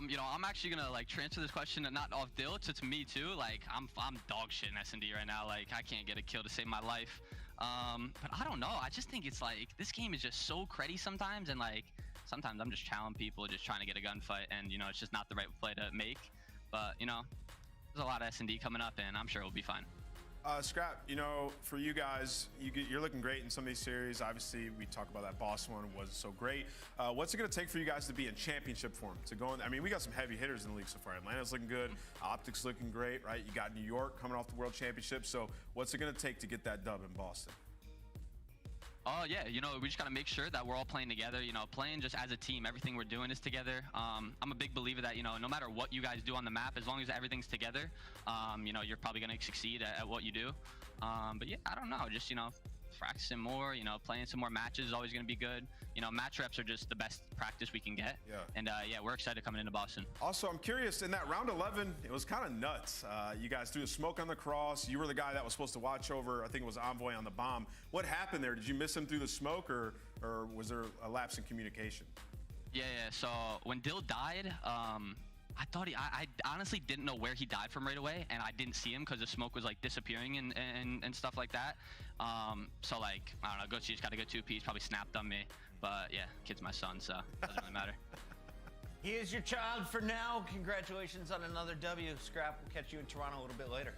You know, I'm actually gonna like transfer this question not off Dill to me too. Like, I'm dog shit in S&D right now. Like, I can't get a kill to save my life. But I don't know. I just think it's like this game is just so cruddy sometimes, and like sometimes I'm just challenging people, just trying to get a gunfight, and you know, it's just not the right play to make. But you know, there's a lot of S&D coming up, and I'm sure it'll be fine. Scrap, you know, for you guys, you're looking great in some of these series. Obviously, we talk about that boss one wasn't so great. What's it going to take for you guys to be in championship form? To go in, I mean, we got some heavy hitters in the league so far. Atlanta's looking good. Optics looking great, right? You got New York coming off the World Championship. So what's it going to take to get that dub in Boston? Oh yeah, you know, we just gotta make sure that we're all playing together, you know, playing just as a team. Everything we're doing is together. I'm a big believer that, you know, no matter what you guys do on the map, as long as everything's together, you know, you're probably gonna succeed at what you do. But yeah, I don't know, just, you know, practicing more, you know, playing some more matches is always gonna be good. You know, match reps are just the best practice we can get. Yeah. And yeah, we're excited coming into Boston. Also, I'm curious, in that round 11, it was kind of nuts. You guys threw a smoke on the cross. You were the guy that was supposed to watch over, I think it was Envoy on the bomb. What happened there? Did you miss him through the smoke, or was there a lapse in communication? Yeah, so when Dill died, I thought I honestly didn't know where he died from right away, and I didn't see him because the smoke was like disappearing and stuff like that. So like, I don't know, Gochi just got to go 2P, probably snapped on me. But yeah, kid's my son, so it doesn't really matter. He is your child for now. Congratulations on another W. Scrap, we'll catch you in Toronto a little bit later.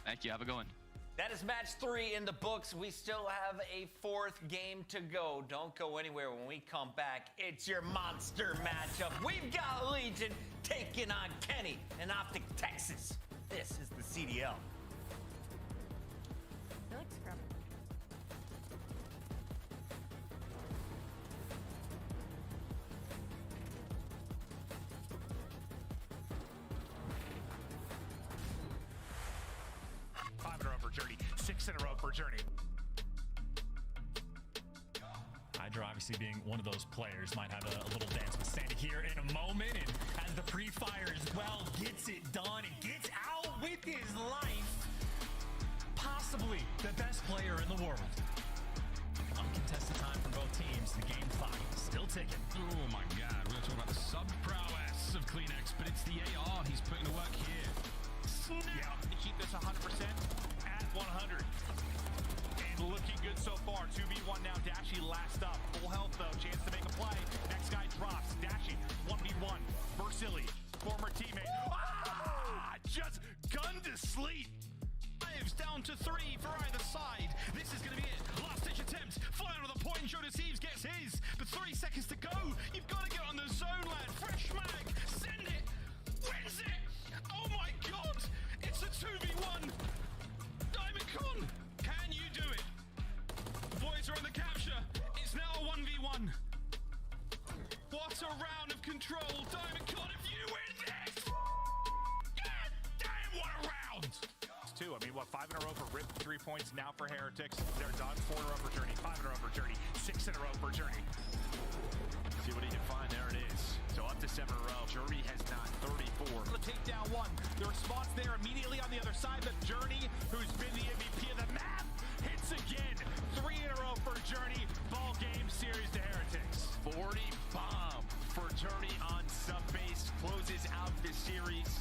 Thank you, have a good one. That is match 3 in the books. We still have a 4th game to go. Don't go anywhere. When we come back, it's your monster matchup. We've got Legion taking on Kenny in Optic, Texas. This is the CDL. I feel like Scrap. Journey, 6 in a row for Journey. Hydra obviously being one of those players might have a little dance with Sandy here in a moment, and as the pre-fire as well gets it done and gets out with his life. Possibly the best player in the world. Uncontested time for both teams. The game clock still ticking. Oh my God, we're talking about the sub-prowess of Kleenex, but it's the AR he's putting to work here. Yeah, to keep this 100%. 100 and looking good so far. 2v1 now. Dashy last up, full health though, chance to make a play. Next guy drops. Dashy 1v1. Versili, former teammate, just gunned to sleep. Lives down to 3 for either side. This is going to be it. Last ditch attempt. Flying on the point. Joe Deceives gets his, but 3 seconds to go. You've got to get on the zone, lad. Fresh mag. Send it. Wins it. Oh my God. It's a 2v1. Con, can you do it? The boys are on the capture. It's now a 1v1. What a round of control. Diamond Con, if you win this! God damn, what a round! It's 2. I mean, what, 5 in a row for Rip, 3 points now for Heretics. They're done. 4 in a row for Journey, 5 in a row for Journey, 6 in a row for Journey. See what he can find. There it is. So up to 7 in a row. Journey has not 34. The takedown 1. The response there immediately on the other side. The Journey, who's been the MVP of the map, hits again. 3 in a row for Journey. Ball game series to Heretics. 40 bomb for Journey on sub-base. Closes out this series.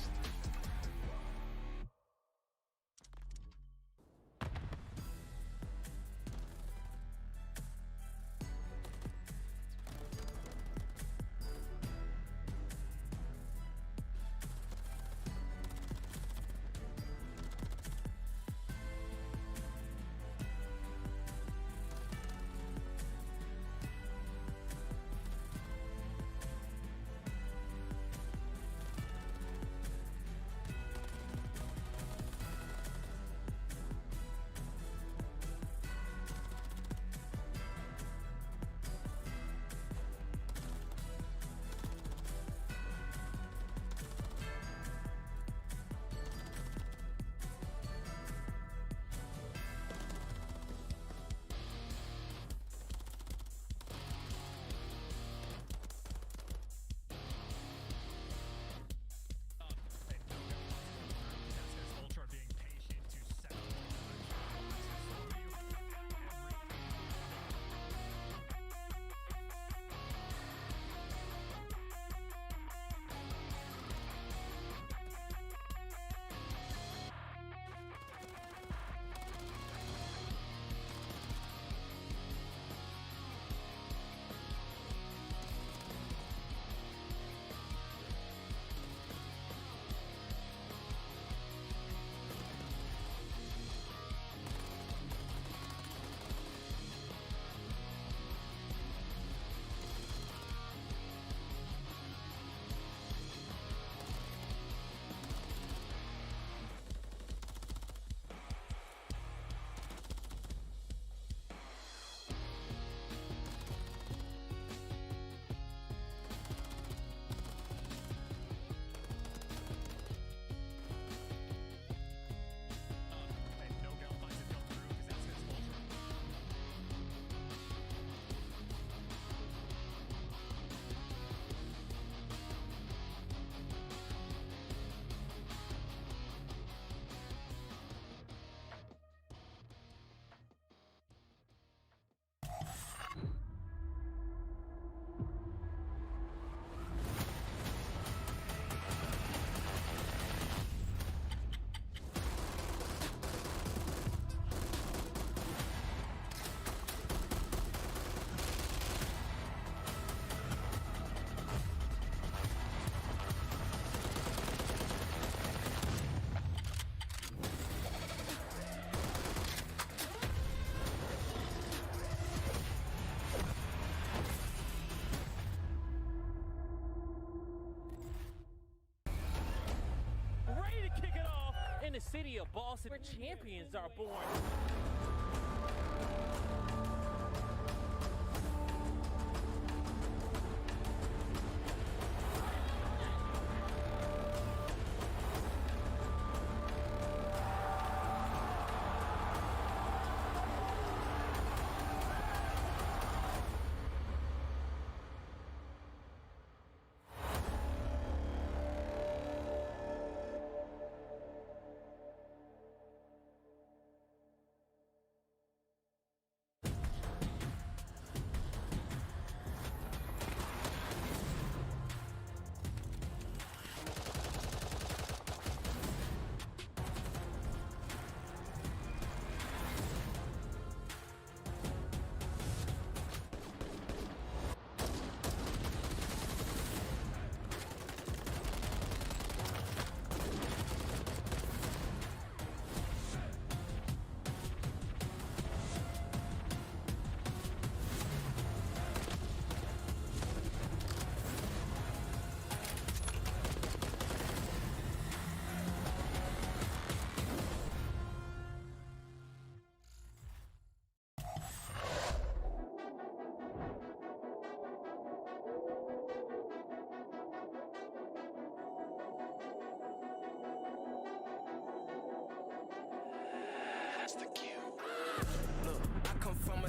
in the city of Boston, where champions are born.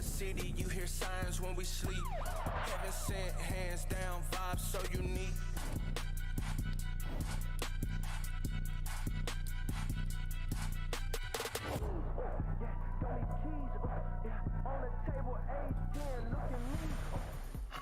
City, you hear signs when we sleep. Heaven sent, hands down, vibes so unique.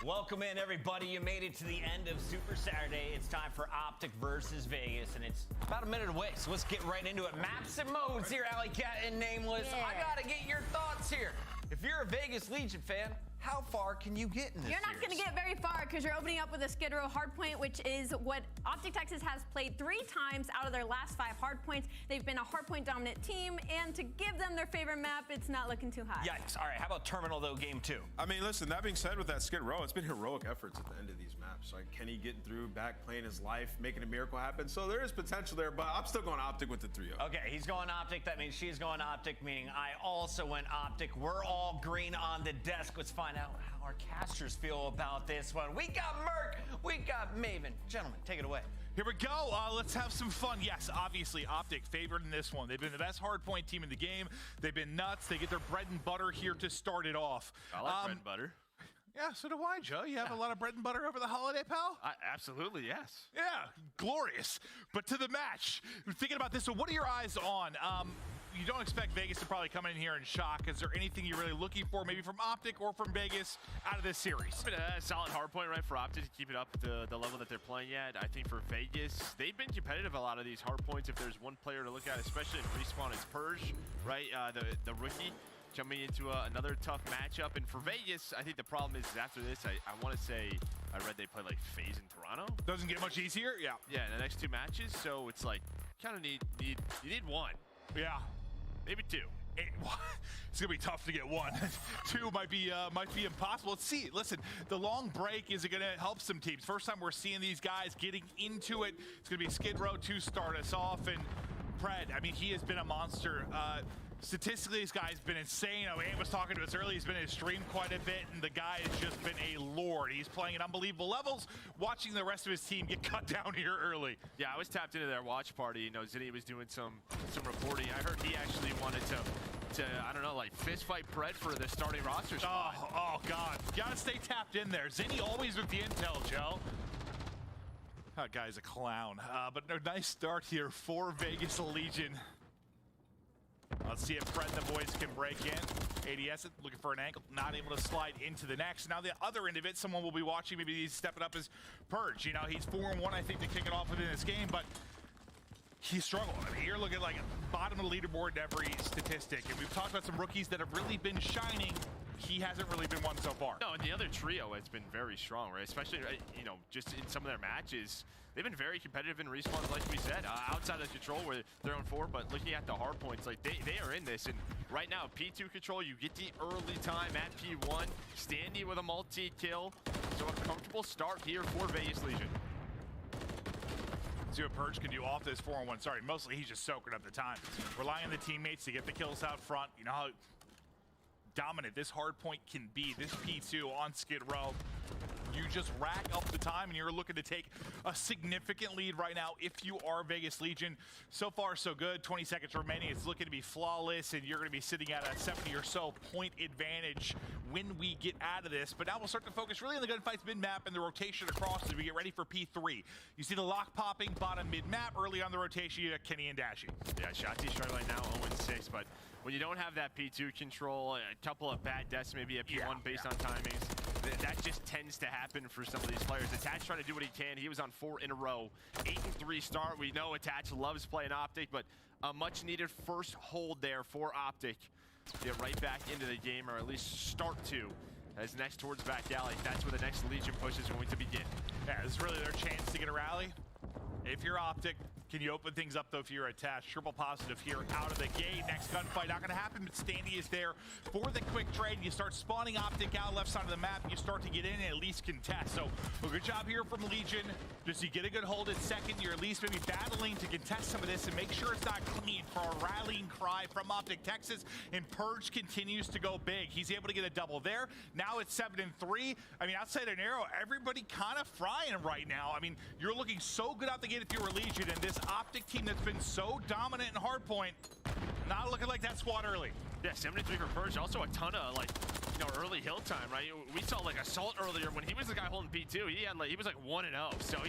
Welcome in, everybody. You made it to the end of Super Saturday. It's time for Optic versus Vegas, and it's about a minute away, so let's get right into it. Maps and modes here, Alley Cat and Nameless. Yeah. I gotta get your thoughts here. If you're a Vegas Legion fan, how far can you get in this You're not going to get very far because you're opening up with a Skid Row hardpoint, which is what Optic Texas has played 3 times out of their last 5 hardpoints. They've been a hardpoint dominant team, and to give them their favorite map, it's not looking too high. Yikes. All right, how about Terminal, though, game 2? I mean, listen, that being said, with that Skid Row, it's been heroic efforts at the end of these maps. Like Kenny getting through, back playing his life, making a miracle happen. So there is potential there, but I'm still going Optic with the 3-0. Okay, he's going Optic. That means she's going Optic, meaning I also went Optic. We're all green on the desk. Let's find out how our casters feel about this one. We got Merc, we got Maven. Gentlemen, take it away. Here we go. Let's have some fun. Yes, obviously, Optic favored in this one. They've been the best hardpoint team in the game. They've been nuts. They get their bread and butter here to start it off. I like bread and butter. Yeah, so do I, Joe. You have a lot of bread and butter over the holiday, pal? Absolutely, yes. Yeah, glorious. But to the match, thinking about this, so what are your eyes on? You don't expect Vegas to probably come in here and shock. Is there anything you're really looking for, maybe from Optic or from Vegas, out of this series? It's been a solid hardpoint, right, for Optic to keep it up at the level that they're playing at. I think for Vegas, they've been competitive a lot of these hardpoints. If there's one player to look at, especially in Respawn, it's Purge, right, the rookie. Jumping into another tough matchup. And for Vegas, I think the problem is after this, I want to say, I read they play like FaZe in Toronto. Doesn't get much easier, yeah. Yeah, in the next 2 matches, so it's like, kind of you need 1. Yeah. Maybe 2. It's gonna be tough to get 1. 2 might be impossible. Let's see. Listen, the long break is gonna help some teams. First time we're seeing these guys getting into it. It's gonna be Skid Row to start us off, and Pred, I mean, he has been a monster. Statistically, this guy's been insane. Ant was talking to us earlier. He's been in his stream quite a bit, and the guy has just been a lord. He's playing at unbelievable levels, watching the rest of his team get cut down here early. Yeah, I was tapped into their watch party. You know, Zinni was doing some reporting. I heard he actually wanted to I don't know, like fist fight Pred for the starting roster spot. Oh God. You gotta stay tapped in there. Zinni always with the intel, Joe. That guy's a clown. But a nice start here for Vegas Legion. Let's see if Pred and the boys can break in. ADS looking for an angle, not able to slide into the next. Now the other end of it, someone will be watching. Maybe he's stepping up as Purge. You know, he's 4-1, I think, to kick it off within this game, but he struggled. I mean, you're looking like bottom of the leaderboard in every statistic. And we've talked about some rookies that have really been shining. He hasn't really been one so far. No, and the other trio has been very strong, right? Especially, you know, just in some of their matches. They've been very competitive in respawns, like we said, outside of Control where they're on 4, but looking at the hard points, like they are in this. And right now, P2 Control, you get the early time at P1, Standy with a multi-kill. So a comfortable start here for Vegas Legion. See what Purge can do off this 4-on-1 start. Mostly he's just soaking up the time. Relying on the teammates to get the kills out front. You know how dominant this hard point can be. This P2 on Skid Row. You just rack up the time and you're looking to take a significant lead right now if you are Vegas Legion. So far, so good. 20 seconds remaining. It's looking to be flawless and you're going to be sitting at a 70 or so point advantage when we get out of this. But now we'll start to focus really on the gunfights mid-map and the rotation across as we get ready for P3. You see the lock popping bottom mid-map. Early on the rotation, you have Kenny and Dashy. Yeah, Shotzi struggling now 0-6, but when you don't have that P2 control, a couple of bad deaths, maybe a P1 based on timings, that just tends to happen for some of these players. Attach trying to do what he can. He was on 4 in a row. 8-3 start. We know Attach loves playing Optic, but a much needed first hold there for Optic. Get right back into the game, or at least start to. As next towards back alley, that's where the next Legion push is going to begin. Yeah, this is really their chance to get a rally. If you're Optic, can you open things up though if you're Attached? Triple positive here out of the gate. Next gunfight not gonna happen, but Standy is there for the quick trade. You start spawning Optic out left side of the map, and you start to get in and at least contest. So a good job here from Legion. Just you get a good hold at second, you're at least maybe battling to contest some of this and make sure it's not clean for a rallying cry from Optic Texas. And Purge continues to go big. He's able to get a double there. Now it's 7-3. I mean, outside of Nero, everybody kind of frying right now. I mean, you're looking so good out the gate if you were Legion, and this Optic team that's been so dominant in hardpoint, not looking like that squad early. Yeah, 73 for Purge. Also a ton of early hill time, right? We saw like Assault earlier when he was the guy holding P2. He was like 1-0. So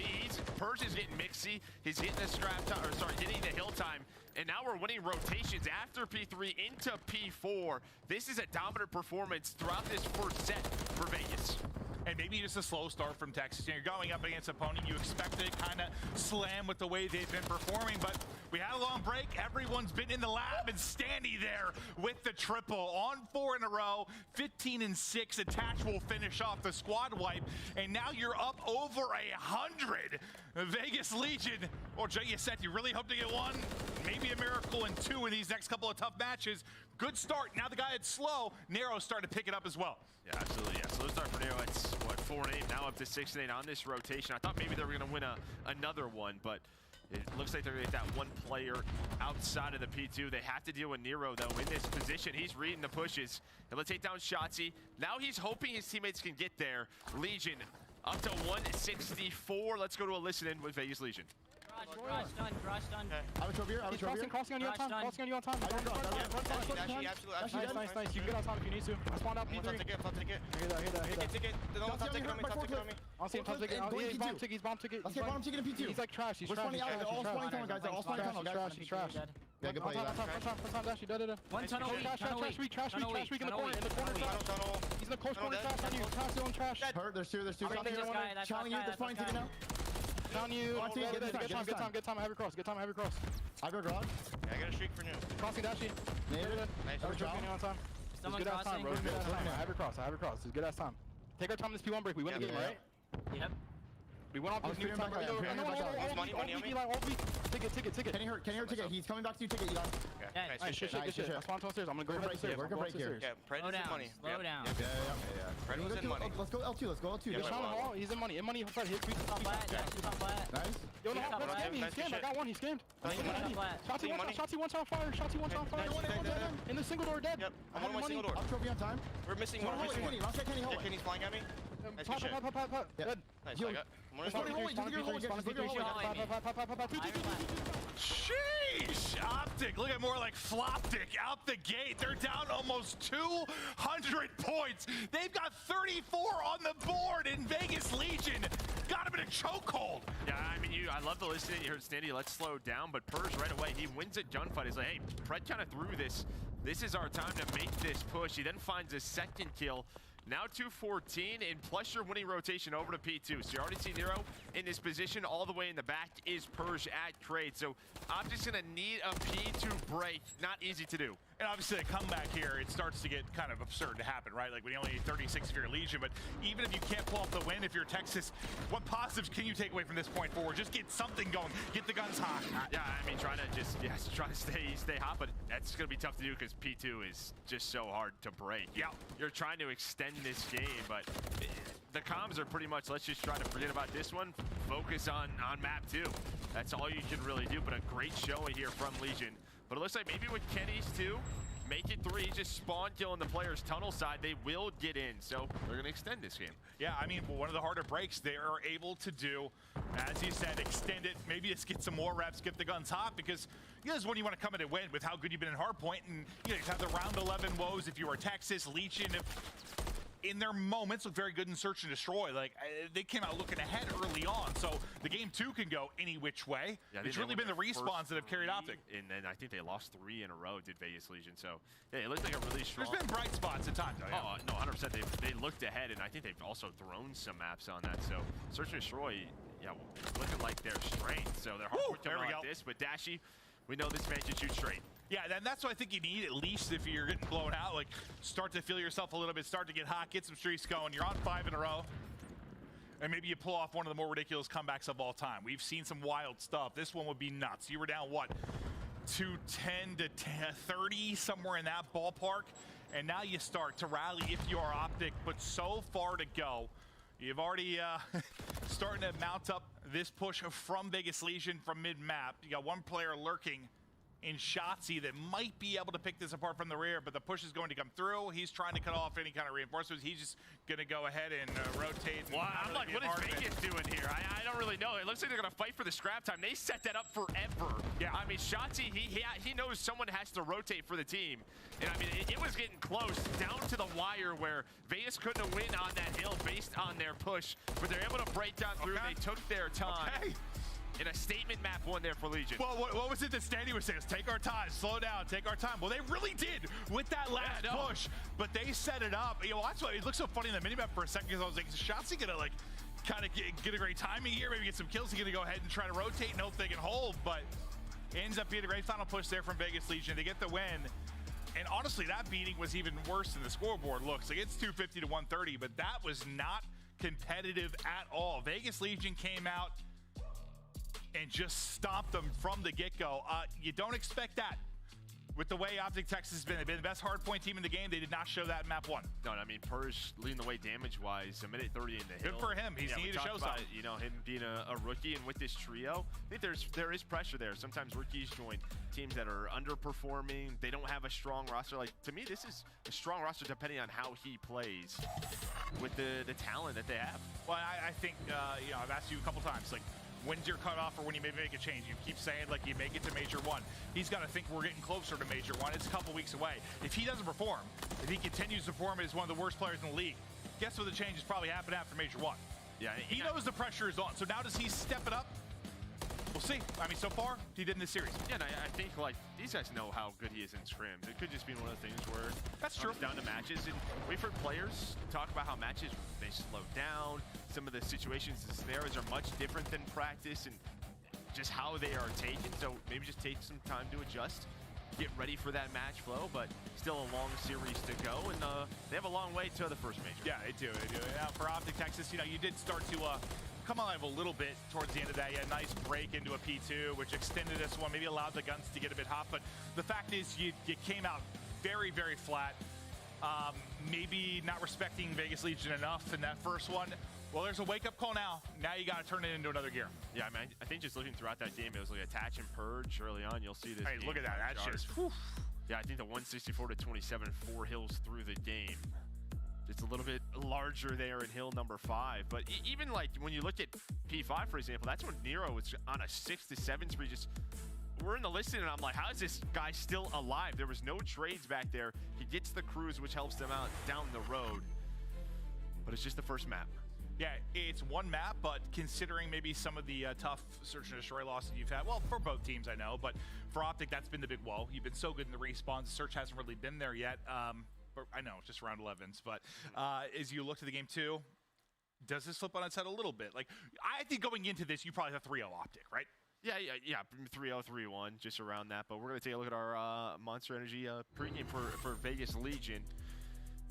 Purge is getting mixy. He's getting the scrap time, or sorry, getting the hill time. And now we're winning rotations after P3 into P4. This is a dominant performance throughout this first set for Vegas. And maybe just a slow start from Texas. You're going up against an opponent you expect to kind of slam with the way they've been performing, but we had a long break. Everyone's been in the lab, and Standy there with the triple on 4 in a row. 15-6. Attach will finish off the squad wipe, and now you're up over 100. Vegas Legion, or Jay, you said you really hope to get one, maybe a miracle in 2 in these next couple of tough matches. Good start. Now the guy that's slow, Nero's starting to pick it up as well. Yeah, absolutely. Yeah, slow start for Nero. It's what, 4-8, now up to 6-8 on this rotation. I thought maybe they were going to win another one, but it looks like they're going to get that one player outside of the P2. They have to deal with Nero, though, in this position. He's reading the pushes. He'll take down Shotzi. Now he's hoping his teammates can get there. Legion up to 164. Let's go to a listen-in with Vegas Legion. Garage done, garage done. I have a trophy here, crossing on you on time, crossing on you on time. Nice. You can get on time if you need to. I spawned out P3. Hit that. Ticket. Top ticket on me. I'll see him top ticket. He's bomb ticket. Let's get bottom ticket in P2. He's like trash. He's trash. All spawning tunnel, guys. All spawning tunnel, guys. He's trash. Yeah, good play. One Dashy. One tunnel weak. Trash weak in the corner. He's in the close corner. Trash on you. Trash on trash. Hurt. There's two. Challenging you. They're spawning ticket now. Down you. Good time. I have your cross. I go garage. Yeah, I got a streak for new. Crossing Dashy. Nailed it. Nice job. On time. Someone crossing. I have your cross. It's good ass time. Take our time this P1 break. We win the game, right? Yep. We went off this new time. Money on me. Ticket. Can you hurt ticket? He's coming back to you, ticket. You got it. Yeah, nice shit. I spawned upstairs. I'm gonna go break here. We're gonna break here. Yeah, Pred is in money. Slow down. Yeah. Pred was in money. Let's go L2. Yeah, He's in money. Inside. Hit. He's on flat. Nice. Yo, no, he's scammed. I got one. He's scammed. Shotzi one shot fire. In the single door, dead. Yep. I'm on my single door. I'll trophy on time. We're missing one. Kenny's flying at me. Pop. Dead. Nice. I got. Sheesh! Optic, look at more like Floptic out the gate. They're down almost 200 points. They've got 34 on the board in Vegas Legion. Got him in a chokehold. Yeah, I mean, I love the listening. You heard Standy, let's slow down, but Purge right away, he wins a gunfight. He's like, hey, Pred kind of threw this. This is our time to make this push. He then finds his second kill. Now 214, and plus your winning rotation over to P2. So you already see Nero in this position. All the way in the back is Purge at trade. So Optic's gonna need a P2 break. Not easy to do. And obviously a comeback here, it starts to get kind of absurd to happen, right? Like when you only need 36 if you're Legion, but even if you can't pull off the win, if you're Texas, what positives can you take away from this point forward? Just get something going, get the guns hot. Yeah, I mean, try to stay hot, but that's going to be tough to do because P2 is just so hard to break. Yeah, you're trying to extend this game, but the comms are pretty much, let's just try to forget about this one, focus on map 2. That's all you can really do, but a great showing here from Legion. But it looks like maybe with Kenny's 2, make it 3, just spawn killing the players tunnel side, they will get in. So they're going to extend this game. Yeah, I mean, one of the harder breaks they are able to do, as you said, extend it, maybe just get some more reps, get the guns hot, because this is when you want to come in and win with how good you've been in hardpoint, and you have the round 11 woes if you are Texas, Legion, in their moments look very good in search and destroy. Like they came out looking ahead early on, so the game 2 can go any which way. Yeah, it's really been the respawns that have carried Optic. And then I think they lost 3 in a row, did Vegas Legion. So yeah, it looks like a really strong. There's been bright spots at times. Though, yeah. Oh no, 100%. They looked ahead, and I think they've also thrown some maps on that. So search and destroy, yeah, it's looking like their strength. So they're hard to like this, but Dashy, we know this man can shoot straight. Yeah, and that's what I think you need, at least if you're getting blown out. Like, start to feel yourself a little bit, start to get hot, get some streaks going. You're on 5 in a row. And maybe you pull off one of the more ridiculous comebacks of all time. We've seen some wild stuff. This one would be nuts. You were down, what, 210 to 30, somewhere in that ballpark. And now you start to rally if you are Optic, but so far to go. You've already starting to mount up this push from Vegas Legion from mid-map. You got one player lurking in Shotzzy that might be able to pick this apart from the rear, but the push is going to come through. He's trying to cut off any kind of reinforcements. He's just going to go ahead and rotate. Well, I'm like, what is Vegas doing here? I don't really know. It looks like they're going to fight for the scrap time. They set that up forever. Yeah. I mean, Shotzzy, he knows someone has to rotate for the team. And I mean, it was getting close down to the wire where Vegas couldn't win on that hill based on their push, but they're able to break down through. They took their time. In a statement map 1 there for Legion. Well, what was it that Standy was saying? Take our time, slow down, take our time. Well, they really did with that last push, but they set it up. You know, that's why it looks so funny in the minimap for a second, because I was like, is Shotzzy gonna like kind of get a great timing here, maybe get some kills? He's gonna go ahead and try to rotate and hope they can hold, but it ends up being a great final push there from Vegas Legion. They get the win. And honestly, that beating was even worse than the scoreboard looks. Like, it's 250 to 130, but that was not competitive at all. Vegas Legion came out and just stomped them from the get-go. You don't expect that. With the way Optic Texas has been, they've been the best hardpoint team in the game. They did not show that in map 1. No, I mean, Purge leading the way damage-wise, a minute 30 in the hill. Good for him. He's needed to show something. You know, him being a rookie, and with this trio, I think there is pressure there. Sometimes rookies join teams that are underperforming. They don't have a strong roster. Like, to me, this is a strong roster depending on how he plays with the talent that they have. Well, I think, you know, I've asked you a couple times, like, when's your cutoff or when you may make a change? You keep saying, like, you make it to Major 1. He's got to think we're getting closer to Major 1. It's a couple weeks away. If he doesn't perform, if he continues to perform as one of the worst players in the league, guess what the changes probably happen after Major 1? Yeah, he knows the pressure is on. So now does he step it up? We'll see. I mean, so far, he did in this series. Yeah, and I think, like, these guys know how good he is in scrims. It could just be one of the things where that's true. Down to matches. And we've heard players talk about how matches, they slow down. Some of the situations and scenarios are much different than practice and just how they are taken. So maybe just take some time to adjust, get ready for that match flow, but still a long series to go. And they have a long way to the first major. Yeah, they do. Now, for Optic Texas, you know, you did start to come alive a little bit towards the end of that. You had a nice break into a P2, which extended this one, maybe allowed the guns to get a bit hot. But the fact is, you came out very, very flat. Maybe not respecting Vegas Legion enough in that first one. Well, there's a wake-up call now. Now you got to turn it into another gear. Yeah, I mean, I think just looking throughout that game, it was like attach and purge early on. You'll see this. Hey, look at that. That's just. Yeah, I think the 164 to 27, 4 hills through the game. It's a little bit larger there in hill number 5. But even like when you look at P5, for example, that's when Nero was on a 6 to 7 spree. Just we're in the listing, and I'm like, how is this guy still alive? There was no trades back there. He gets the cruise, which helps them out down the road. But it's just the first map. Yeah, it's one map, but considering maybe some of the tough search and destroy losses you've had, well, for both teams, I know, but for Optic, that's been the big woe. You've been so good in the respawns. Search hasn't really been there yet. I know, just round 11s, but as you look to the game 2, does this flip on its head a little bit? Like, I think going into this, you probably have 3-0 Optic, right? Yeah, 3-0, 3-1, just around that. But we're going to take a look at our Monster Energy pregame for Vegas Legion.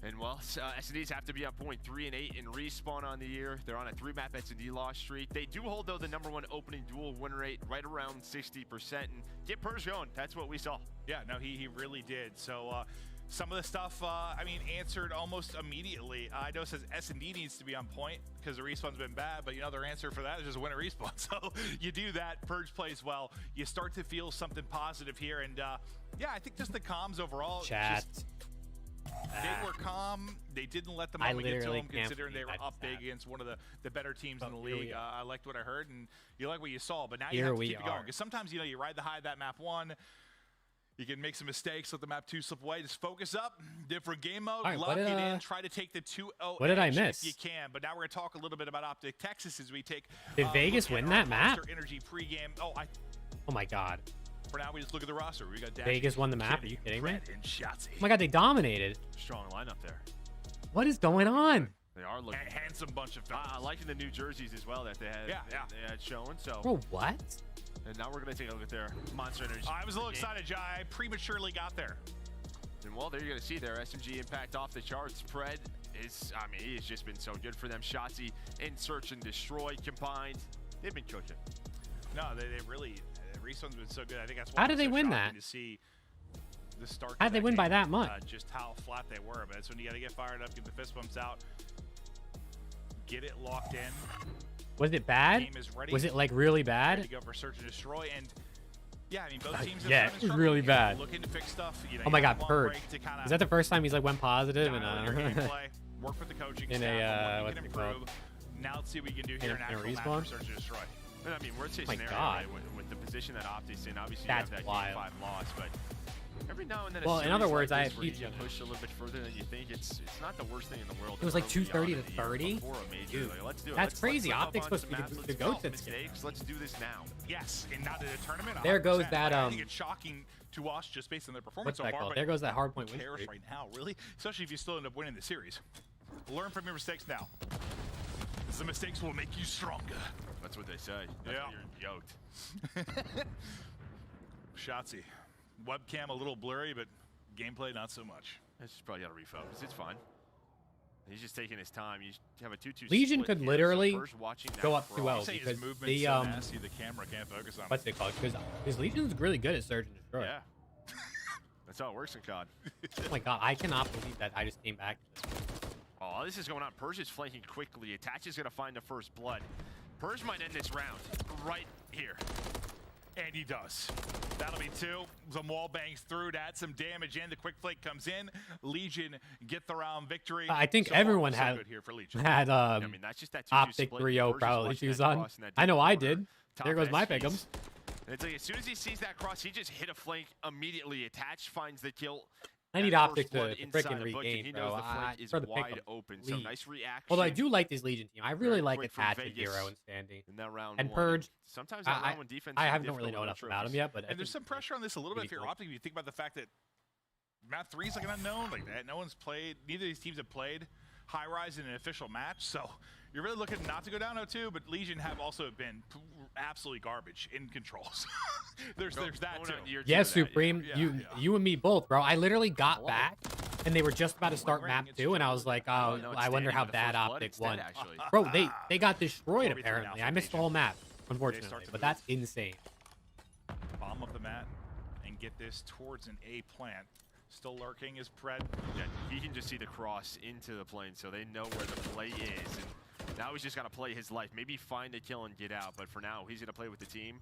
And, well, S&Ds have to be on point 3-8 in Respawn on the year. They're on a 3-map S&D loss streak. They do hold, though, the #1 opening duel win rate right around 60%. And get Purge going. That's what we saw. Yeah, no, he really did. So, some of the stuff, I mean, answered almost immediately. I know it says S&D needs to be on point because the respawn's been bad, but, you know, their answer for that is just win a respawn. So you do that, Purge plays well. You start to feel something positive here. And, yeah, I think just the comms overall. Chat. They were calm. They didn't let the moment get to them, considering they were up big against one of the better teams in the league. I liked what I heard, and you like what you saw. But now you have to keep it going. Because sometimes, you know, you ride the high of that map 1. You can make some mistakes, let the map 2 slip away. Just focus up, different game mode, lock it in, try to take the 2-0 What did I miss? if you can. But now we're going to talk a little bit about Optic Texas as we take Did Vegas win that map? Energy pregame. Oh my God. For now, we just look at the roster. We got Vegas won the map. Are you kidding me? And Shotzi. Oh my God, they dominated. Strong lineup there. What is going on? They are looking handsome bunch of fellas. I liking the new jerseys as well that they had. They had shown. So. Bro, what? And now we're gonna take a look at their Monster Energy. I was a little excited, Jai. I prematurely got there. And well, there you're gonna see their SMG impact off the charts. Spread is, I mean, he's just been so good for them. Shotzi and Search and Destroy combined, they've been cooking. No, they really. Respawn's been so good. I think that's why how did they win that? To see the start. How did they win by that much? Just how flat they were. But that's when you got to get fired up, get the fist bumps out, get it locked in. Was it bad? Was it like really bad? Ready to go for Search and Destroy, and yeah, I mean both teams. Yeah, it was really bad. Looking to fix stuff. You know, oh my God, Purge. Is that the first time he's like went positive and work with the coaching in staff, what's it called? Now let's see what we can do here in actual match for Search and Destroy. But I mean, worst case scenario, right, with the position that Opti's in, obviously that's you have that wild. Game 5 loss, but every now and then, well, in other words, I have you push a little bit further than you think. It's not the worst thing in the world. It was like 230 to 30. Dude, like, let's do it. That's crazy. Optic's supposed to be the goat. Let's do this now. Yes, and not in a tournament. There goes that. I think it's shocking to us just based on their performance so far. There goes that hard point win streak. Right now, really, especially if you still end up winning the series. Learn from your mistakes now. The mistakes will make you stronger. That's what they say. That's when you're yoked. Shotzi. Webcam a little blurry, but gameplay not so much. It's just probably got to refocus. It's fine. He's just taking his time. You have a 2-2 Legion could literally go up 2-0 because the so nasty, the camera can't focus on. What's it called? Because Legion's really good at Search and Destroy. Yeah. That's how it works in COD. Oh my God, I cannot believe that I just came back. Oh, this is going on. Purge is flanking quickly. Attach is going to find the first blood. Purge might end this round right here. And he does. That'll be 2. Some wall bangs through to add some damage in. The quick flake comes in. Legion get the round victory. I think everyone had I mean, that's just that Optic 3-0 probably issues on. I know I did. There goes my pick'ems. It's like as soon as he sees that cross, he just hit a flank immediately. Attach finds the kill. I need Optic to freaking regain, bro. For the wide open, so nice reaction. Although I do like this Legion team. I really like Attach and Hero and Standing. In that round and Purge. Sometimes that round one defense. I don't really know enough about him yet, but and there's some pressure on this a little bit if you're Optic. If you think about the fact that map 3 is like an unknown, like that. No one's played. Neither of these teams have played High Rise in an official match, so you're really looking not to go down 0-2. But Legion have also been absolutely garbage in controls. there's that too. Yes, Supreme. You and me both, bro. I literally got back, and they were just about to start map 2, and I was like, oh, I wonder how bad Optic won. Bro, they got destroyed apparently. I missed the whole map, unfortunately, but that's insane. Bomb up the mat and get this towards an A plant. Still lurking is Pred. Yeah, he can just see the cross into the plane, so they know where the play is. And now he's just got to play his life. Maybe find a kill and get out, but for now, he's going to play with the team.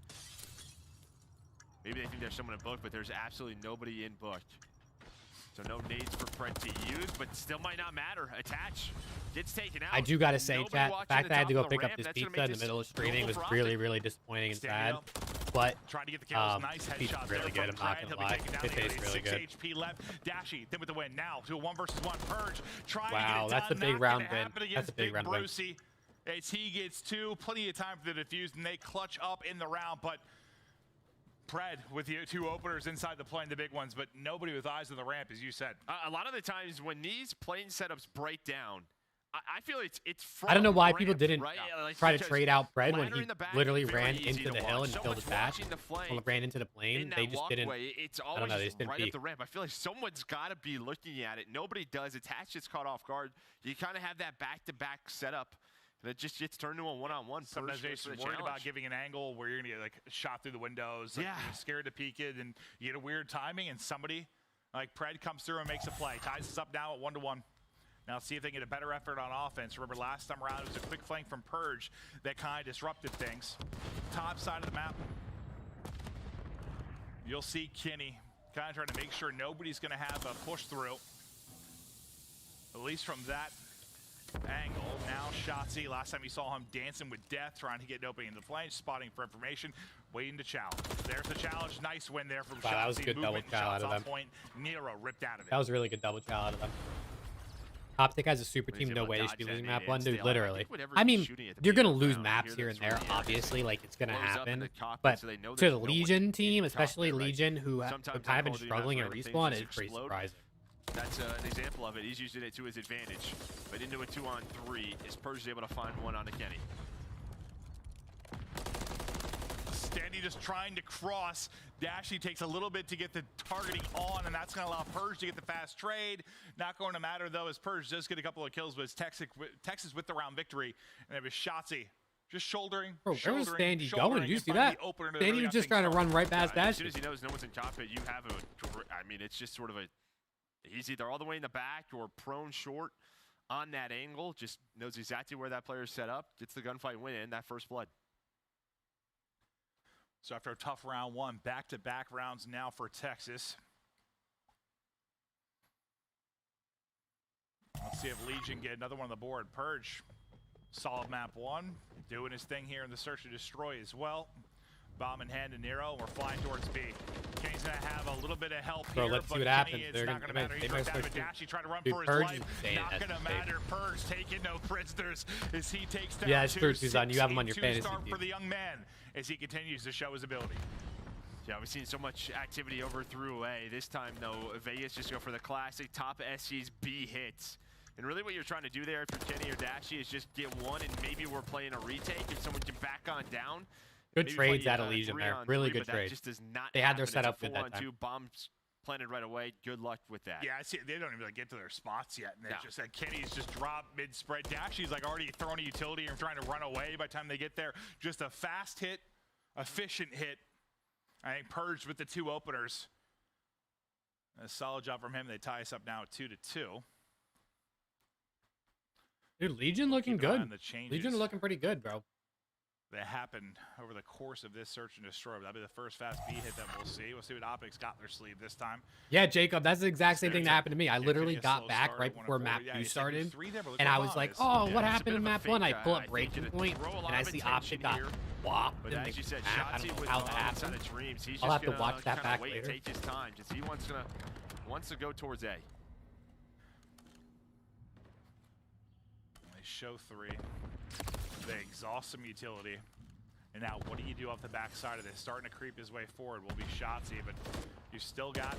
Maybe they think there's someone in book, but there's absolutely nobody in book. So no nades for Pred to use, but still might not matter. Attach gets taken out. I do got to say, chat, the fact that I had to go pick up this pizza in the middle of streaming was really, really disappointing and sad. But trying to get the kills, nice headshot really good. I'm not gonna lie, it tastes really good. HP left. Dashy then with the win now to a 1-versus-1 Purge. Trying wow, to get it that's a big round win. That's a big round win. As he gets 2, plenty of time for the defuse, and they clutch up in the round. But Pred with the 2 openers inside the plane, the big ones, but nobody with eyes on the ramp, as you said. A lot of the times when these plane setups break down, I feel it's I don't know why from people ramp, didn't right? Yeah, like, try to because trade out Pred when ladder he in the back, literally very ran easy into to the hill watch. and So killed much his back. watching the flank Well, ran into the plane. in They that just didn't. walkway, it's I always don't know. They just just didn't right up peek. the ramp. I feel like someone's got to be looking at it. Nobody does. It's Hatch gets caught off guard. You kind of have that back-to-back setup, and it just gets turned into a one-on-one. Sometimes you're worried about giving an angle where you're going to get like shot through the windows. Like, you're scared to peek it, and you get a weird timing, and somebody like Pred comes through and makes a play. Ties us up now at 1-1. Now see if they can get a better effort on offense. Remember last time around, it was a quick flank from Purge that kind of disrupted things. Top side of the map, you'll see Kenny kind of trying to make sure nobody's going to have a push through. At least from that angle. Now Shotzi, last time you saw him dancing with death, trying to get an opening in the flange, spotting for information, waiting to challenge. There's the challenge. Nice win there from Shotzi. That was a good double chow out of them. Point. Nero ripped out of it. That was a really good double chow out of them. Optic has a super team, no way they should be losing map one, dude, literally. I mean, you're going to lose maps here and there, obviously, like, it's going to happen. But to the Legion team, especially Legion, who have kind of been struggling at respawn, it's pretty surprising. That's an example of it. He's using it to his advantage. But into a 2-on-3, is Purge able to find one on a Kenny? Standy just trying to cross. Dashy takes a little bit to get the targeting on, and that's going to allow Purge to get the fast trade. Not going to matter, though, as Purge does get a couple of kills, but it's Texas with the round victory. And it was Shotzi just shouldering. Bro, where was Standy going? Did you see that? Standy was just trying to run right past Dashy. As soon as he knows no one's in cockpit, you have a... I mean, it's just sort of a... He's either all the way in the back or prone short on that angle. Just knows exactly where that player is set up. Gets the gunfight win in that first blood. So after a tough round one, back-to-back rounds now for Texas. Let's see if Legion get another one on the board. Purge, solid map one, doing his thing here in the search to destroy as well. Bomb in hand to Nero, we're flying towards B. Kenny's gonna have a little bit of help here, let's but see what Kenny, happens. it's They're not gonna matter. He's right down to Dash. He tried to run for his life. Not gonna matter. Purge taking no prisoners as he takes down yeah, it's true, Tuzan. You have him on your fantasy start team. for the young man as he continues to show his ability. Yeah, we've seen so much activity over through A. This time, though, Vegas just go for the classic top SC's B hits. And really what you're trying to do there if you're Kenny or Dashy is just get one, and maybe we're playing a retake if someone can back on down. Good trades out of Legion there. Really good trades. Just does not they had their happen. setup It's a good that time. 4-on-2, bombs planted right away. Good luck with that. Yeah, I see. They don't even like, get to their spots yet. And it's just like Kenny's just dropped mid-spread. Dashy's like already throwing a utility and trying to run away by the time they get there. Just a fast hit, efficient hit. I think Purged with the two openers. A solid job from him. They tie us up now at 2-2. Dude, Legion looking good. Legion looking pretty good, bro. That happened over the course of this search and destroy. That'll be the first fast B hit that we'll see. We'll see what Optics got in their sleeve this time. Yeah, Jacob, that's the exact same thing that happened to me. I literally got back right before map 2 started, and I was like, oh, what happened in map 1? I pull up breaking point, and I see Optic got whopped. But as you said, I don't know with how that happened. Dreams, he's I'll just have to watch that back wait, later. Take his time. Just he wants to go towards A. They show 3. They exhaust some utility. And now, what do you do off the backside of this? Starting to creep his way forward will be Shotzi, but you still got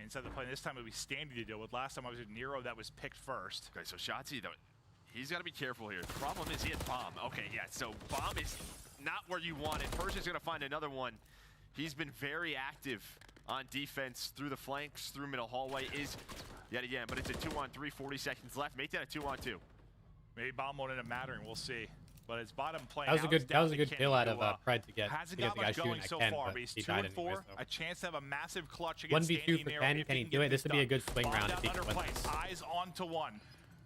inside the plane. This time it'll be Standy to deal with. Last time I was with Nero, that was picked first. Okay, so Shotzi, though, he's got to be careful here. The problem is he had Bomb. Okay, yeah, so Bomb is not where you want it. First, he's going to find another one. He's been very active on defense through the flanks, through middle hallway, is yet again, but it's a 2-on-3, 40 seconds left. Make that a 2-on-2. Maybe Bomb won't end up mattering. We'll see. But it's bottom plane. That was a good kill out of Pred to get hasn't the got guy much shooting going at so Ken, far, but but he's he 2 and died 4. anyways, A chance to have a massive clutch against 1v2 for Ken. Can he do it? This would be a good swing round if he can win this. Eyes on to one.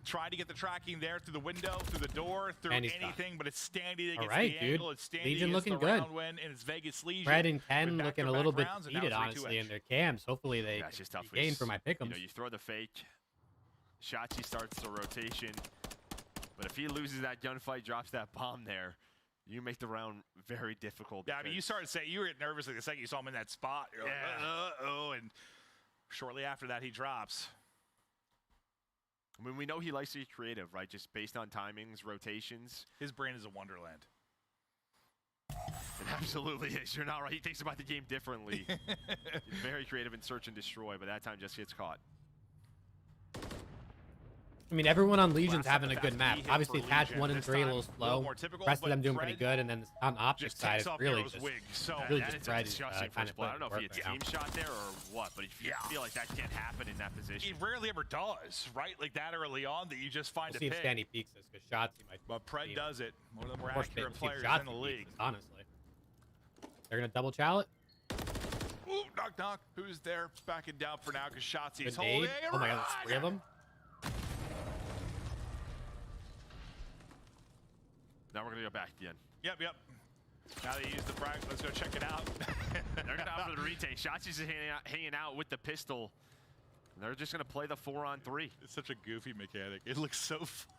Try to get the tracking there through the window, through the door, through anything, but it's Standy that gets the angle. It's Standy Legion gets looking the good. round win, and it's Vegas Legion. Pred and Ken looking a little bit rounds, and defeated, now honestly, 3-2-edge. in their cams. Hopefully they gain for my pick'ems. You know, you throw the fake. Shotzi starts the rotation. But if he loses that gunfight, drops that bomb there, you make the round very difficult. Yeah, I mean, you started saying you were getting nervous like the second you saw him in that spot. You're like, uh-oh, and shortly after that, he drops. I mean, we know he likes to be creative, right? Just based on timings, rotations. His brain is a wonderland. It absolutely is. You're not right. He thinks about the game differently. He's very creative in search and destroy, but that time just gets caught. I mean, everyone on Legion's having a good map. Obviously, attach 1 and 3 a little slow. The rest of them doing pretty good, and then on the optic side, it's really just Fred's kind of I don't know if he had team shot there or what, but if you feel like that can't happen in that position. It rarely ever does, right? Like that early on that you just find we'll see if Stanny peaks this, because Shotzzy might. But Pred does it. One of the more accurate players in the league. Honestly. They're going to double chow it. Ooh, knock, knock. Who's there backing down for now because Shotzi's holding. Oh my god, there's 3 of them. Now we're going to go back again. Yep. Now they use the frag. Let's go check it out. They're going to opt for the retake. Shotzi's just hanging out with the pistol. And they're just going to play the 4-on-3. It's such a goofy mechanic. It looks so funny.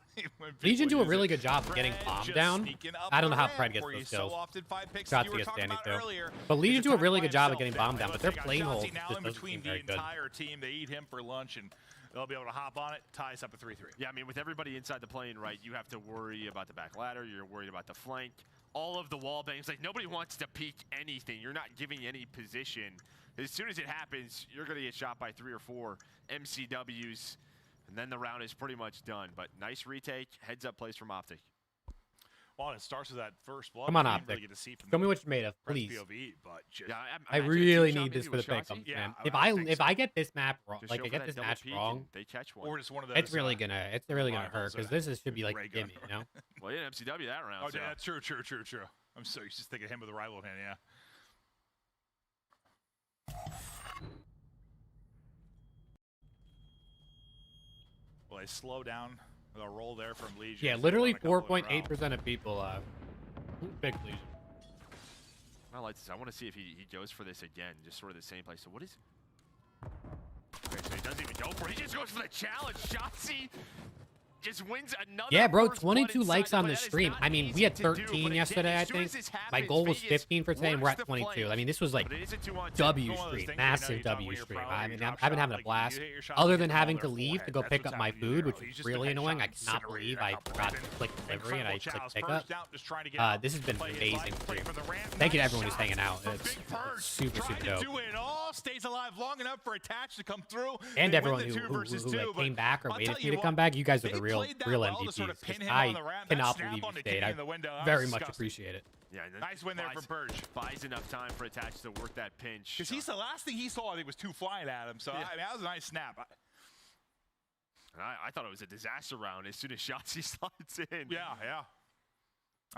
Legion do a really good job of getting bombed down. I don't know how Fred gets those kills. Shotzi gets Danny too. But Legion do a really good job of getting bombed down, but their plane hold just doesn't seem very good. Entire team, they eat him for lunch, and they'll be able to hop on it, ties up a 3-3. Yeah, I mean, with everybody inside the plane, right, you have to worry about the back ladder. You're worried about the flank. All of the wall bangs. Like, nobody wants to peek anything. You're not giving any position. As soon as it happens, you're going to get shot by 3 or 4 MCWs. And then the round is pretty much done. But nice retake, heads up plays from Optic. Well, it starts with that first blood. Come on, Optic. Really show me what you're made of, please. POV, but just, yeah, I really need this for the pickups, man. If I get this map wrong, like I get this match wrong, they catch one. Or just one of those. It's really gonna hurt because this should be like a gimme, you know. Well, yeah, MCW that round. Oh, so. Yeah, true. I'm so used to thinking him with a rival hand, yeah. Well, they slow down with a roll there from Legion. Yeah, literally 4.8% of people pick Legion. I like this. I want to see if he goes for this again, just sort of the same place. So what is? Okay, so he doesn't even go for it. He just goes for the challenge. Shotzi just wins another. Yeah, bro, 22 likes on the stream. I mean, we had 13 yesterday, I think. My goal was 15 for today, and we're at 22. I mean, this was like W stream, massive W stream. I mean, I've been having a blast. Other than having to leave to go pick up my food, which is really annoying. I cannot believe I forgot to click delivery and I clicked pickup. This has been amazing. Thank you to everyone who's hanging out. It's super dope. Stays alive long enough for attach to come through. And everyone who like, came back or waited for you to come back. You guys are the real MVPs. I cannot believe you stayed. I very much appreciate it. Yeah, nice win there from Purge. Buys enough time for attach to work that pinch. Because he's the last thing he saw, I think, was 2 flying at him. So I mean, that was a nice snap. I thought it was a disaster round as soon as Shotzi slides in. Yeah.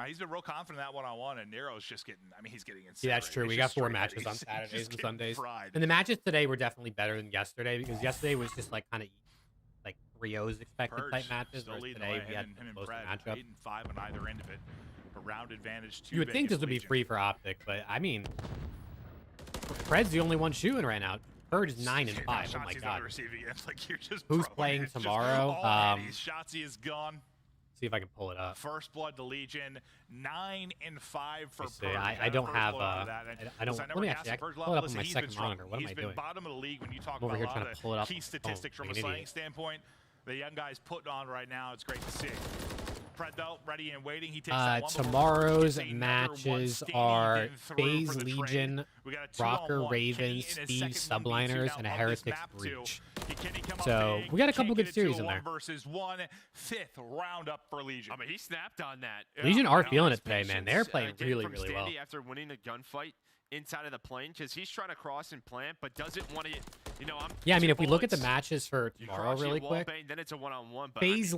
He's been real confident in that one-on-one, and Nero's just getting, I mean, he's getting insane. Yeah, that's true. We got 4 matches on Saturdays and Sundays. And the matches today were definitely better than yesterday, because yesterday was just like kind of like Rio's expected type matches. Whereas today we had most matchups. 8 and 5 on either end of it. A round advantage to You would think this would be free for Optic, but I mean, Fred's the only one shooting right now. Purge is 9 and 5. Oh my god. Like, you're just who's playing tomorrow? Shotzi is gone. See if I can pull it up. First blood to Legion, 9 and 5 for Purge. I don't have. I don't. Let me actually. I can pull it up on my second monitor. What am I doing? He's been bottom of the league when you talk I'm over about here a lot trying to pull it of up. key statistics from a slaying standpoint. The young guy's putting on right now. It's great to see. Pred though, ready and waiting. He takes that one tomorrow's matches are FaZe Legion, Rocker Ravens, Thieves Subliners, and a Heretics Breach. So we got a couple good series in there. Versus 1 5th round up for Legion. I mean, he snapped on that. Legion are feeling it today, man. They're playing really well. After winning a gunfight inside of the plane, because he's trying to cross and plant, but doesn't want to. You know, yeah, I mean, if we look at the matches for tomorrow really quick, then it's a one-on-one. FaZe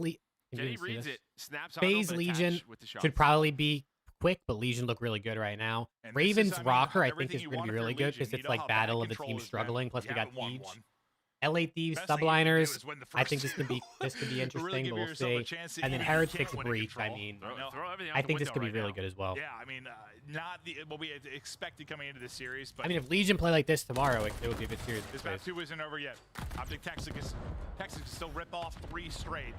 Legion should probably be quick, but Legion look really good right now. Ravens Rocker, I think, is going to be really good because it's like battle of the team struggling. Plus, we got Siege. LA Thieves Subliners, I think this could be interesting, but we'll see. And then Heretics Breach, I mean, I think this could be really good as well. Yeah, I mean, not what we expected coming into this series, but I mean, if Legion play like this tomorrow, it would be a good series. This map 2 isn't over yet. Optic Texas can still rip off 3 straight.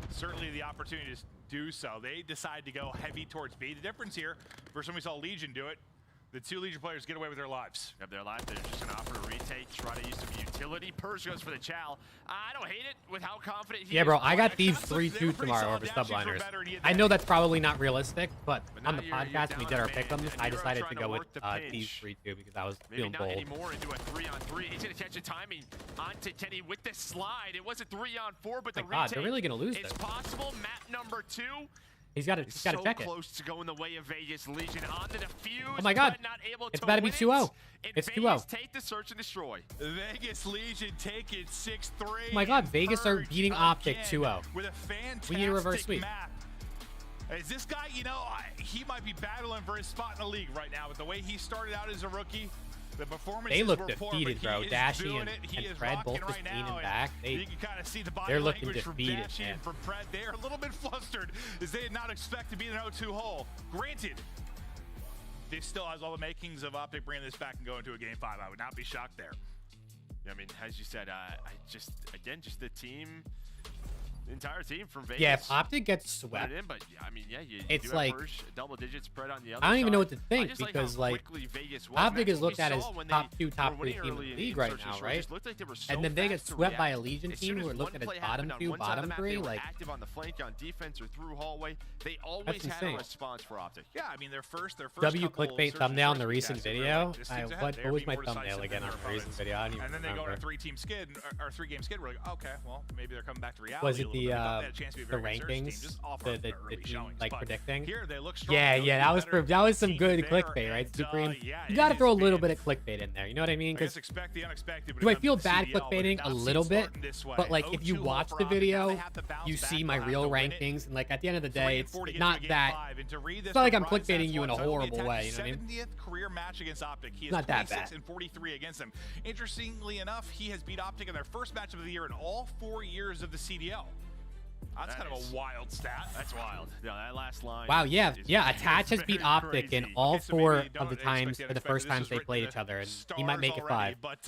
Certainly the opportunity to do so. They decide to go heavy towards B. The difference here, first time we saw Legion do it, The two Legion players get away with their lives. Yep, they're alive. They're just going to offer a retake, try to use some utility. Purge goes for the Chow. I don't hate it with how confident he is. Yeah, bro, I got Thieves 3-2 tomorrow over subliners. I know that's probably not realistic, but on the podcast when we did our pick'ems, I decided to go with Thieves 3-2 because I was feeling bold. Maybe not anymore into a 3-on-3. He's going to catch the timing onto Kenny with the slide. It was a 3-on-4, but the retake they're really going to lose this. It's possible. Map number 2. He's got to check it. So close to going the way of Vegas. Legion on the defuse. Oh my God. Not able it's to about to be 2-0. It's 2-0. Take the search and destroy. Vegas Legion take it 6-3. Oh my God, Vegas are beating Optic 2-0. With a fantastic we need a reverse sweep. Map. Is this guy, you know, he might be battling for his spot in the league right now. With the way he started out as a rookie, the performance they look defeated, bro. Dashy and Fred both just leaning back. You can kind of see the body they're looking language defeated, from Dashy and from Fred. They are a little bit flustered as they did not expect to be in an 0-2 hole. Granted, this still has all the makings of Optic bringing this back and going to a Game 5. I would not be shocked there. I mean, as you said, just the team. The entire team from Vegas. Yeah, if Optic gets swept, but yeah, I mean, yeah, you it's do like double-digit spread on the other I don't even side. know what to think because like Optic is looked at as top 2, top 3 team in the league right now, right? And then they get swept by a Legion team who are looked at as bottom 2, bottom 3. Like active on the flank, on defense, or through hallway. They always had a response for Optic. Yeah, I mean, their first W clickbait thumbnail in the recent video. What was my thumbnail again on the recent video? I don't even and then they remember. go on a 3-team skid or 3-game skid. We're like, okay, well, maybe they're coming back to reality. Was it the rankings, the team, like predicting? Here they look strong. Yeah, that was some good clickbait, right? Supreme. You got to throw a little bit of clickbait in there. You know what I mean? Because expect the unexpected. Do I feel bad clickbaiting a little bit? But like, if you watch the video, you see my real rankings, and like at the end of the day, it's not that. It's not like I'm clickbaiting you in a horrible way. You know what I mean? 70th career match against Optic. He is not that 26 bad. and 43 against them. Interestingly enough, he has beat Optic in their first match of the year in all 4 years of the CDL. That's kind of a wild stat. That's wild. Yeah, that last line. Wow, yeah. Attach has beat Optic in all 4 of the times, for the first times they played each other, and he might make it 5. But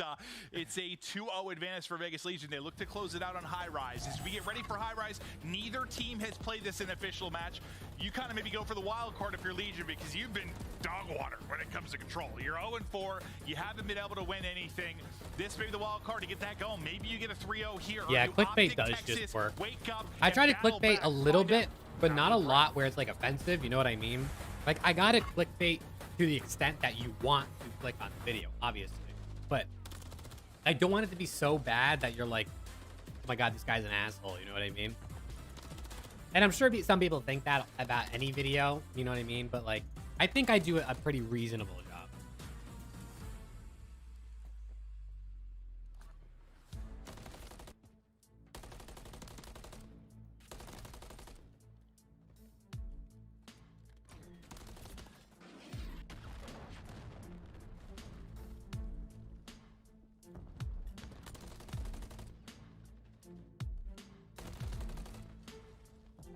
it's a 2-0 advantage for Vegas Legion. They look to close it out on High Rise. As we get ready for High Rise, neither team has played this in an official match. You kind of maybe go for the wild card if you're Legion because you've been dog water when it comes to control. You're 0-4. You haven't been able to win anything. This may be the wild card to get that going. Maybe you get a 3-0 here. Yeah, clickbait does just work. I try to clickbait a little bit, but not a lot where it's like offensive. You know what I mean? Like I gotta clickbait to the extent that you want to click on the video, obviously. But I don't want it to be so bad that you're like, oh my God, this guy's an asshole. You know what I mean? And I'm sure some people think that about any video. You know what I mean? But like, I think I do a pretty reasonable job.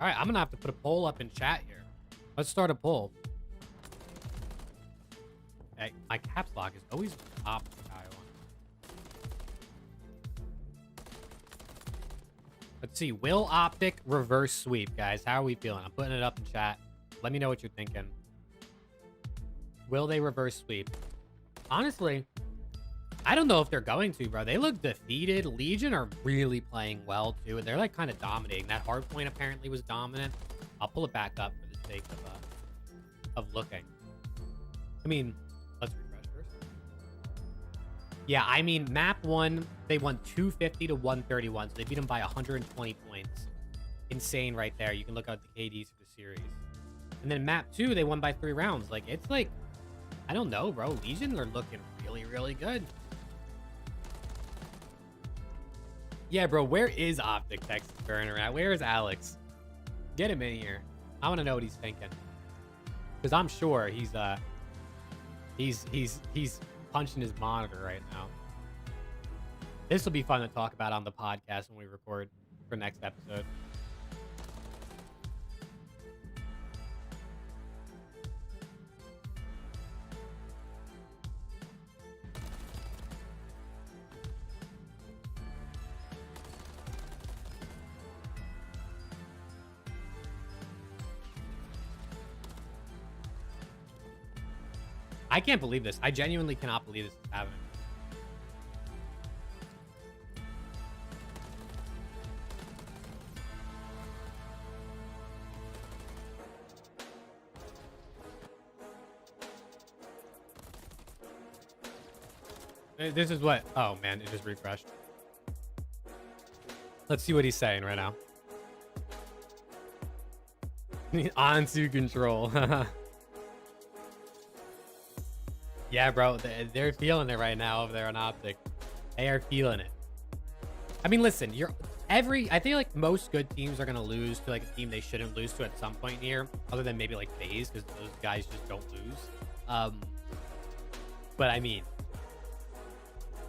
All right, I'm gonna have to put a poll up in chat here. Let's start a poll. Hey, my caps lock is always top guy one. Let's see. Will Optic reverse sweep, guys? How are we feeling? I'm putting it up in chat. Let me know what you're thinking. Will they reverse sweep? Honestly, I don't know if they're going to, bro. They look defeated. Legion are really playing well, too. They're, like, kind of dominating. That hard point apparently was dominant. I'll pull it back up for the sake of looking. I mean, let's refresh first. Yeah, I mean, map 1, they won 250 to 131, so they beat them by 120 points. Insane right there. You can look at the KDs for the series. And then map 2, they won by 3 rounds. Like, it's like, I don't know, bro. Legion are looking really, really good. Yeah, bro, where is Optic Texas Burner at? Where is Alex? Get him in here. I want to know what he's thinking. Because I'm sure he's punching his monitor right now. This will be fun to talk about on the podcast when we record for next episode. I can't believe this. I genuinely cannot believe this is happening. This is what... Oh, man. It just refreshed. Let's see what he's saying right now. On to control. Yeah, bro. They're feeling it right now over there on Optic. They are feeling it. I mean, listen. I think like most good teams are going to lose to like a team they shouldn't lose to at some point here. Other than maybe like FaZe, because those guys just don't lose. But I mean...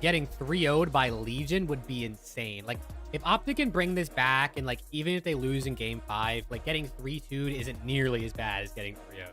Getting 3-0'd by Legion would be insane. Like, if Optic can bring this back, and like, even if they lose in Game 5, like, getting 3-2'd isn't nearly as bad as getting 3-0'd.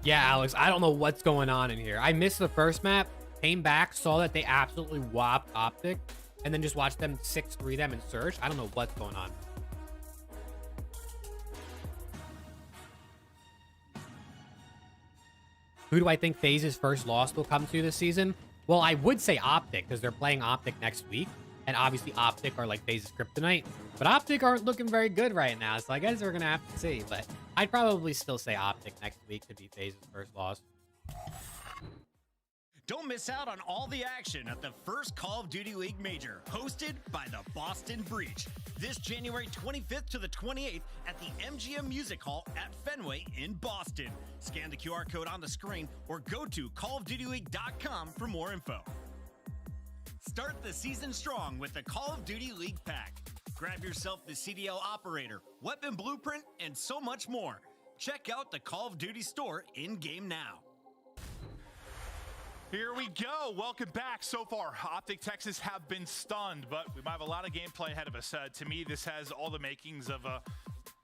Yeah, Alex, I don't know what's going on in here. I missed the first map, came back, saw that they absolutely whopped Optic, and then just watched them 6-3 them in Surge. I don't know what's going on. Who do I think FaZe's first loss will come to this season? Well, I would say Optic, because they're playing Optic next week. And obviously Optic are like FaZe's kryptonite. But Optic aren't looking very good right now, so I guess we're going to have to see. But I'd probably still say Optic next week to be FaZe's first loss. Don't miss out on all the action at the first Call of Duty League Major, hosted by the Boston Breach. This January 25th to the 28th at the MGM Music Hall at Fenway in Boston. Scan the QR code on the screen or go to callofdutyleague.com for more info. Start the season strong with the Call of Duty League Pack. Grab yourself the CDL Operator, Weapon Blueprint, and so much more. Check out the Call of Duty store in-game now. Here we go. Welcome back. So far, Optic Texas have been stunned, but we might have a lot of gameplay ahead of us. To me, this has all the makings of a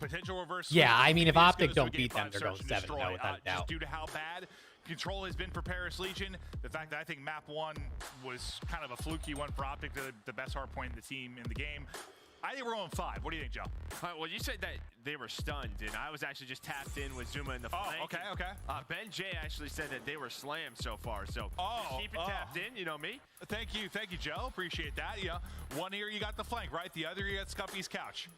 potential reverse. Yeah, I mean, if Optic don't beat them, they're going 7-0 without a doubt. Just due to how bad control has been for Paris Legion, the fact that I think map 1 was kind of a fluky one for Optic, the best hard point in the team in the game. I think we're on 5. What do you think, Joe? Well, you said that they were stunned, and I was actually just tapped in with Zuma in the flank. Oh, okay. Ben J actually said that they were slammed so far, so keep it tapped in, you know me. Thank you, Joe. Appreciate that. Yeah, one ear you got the flank, right? The other you got Scuffy's couch.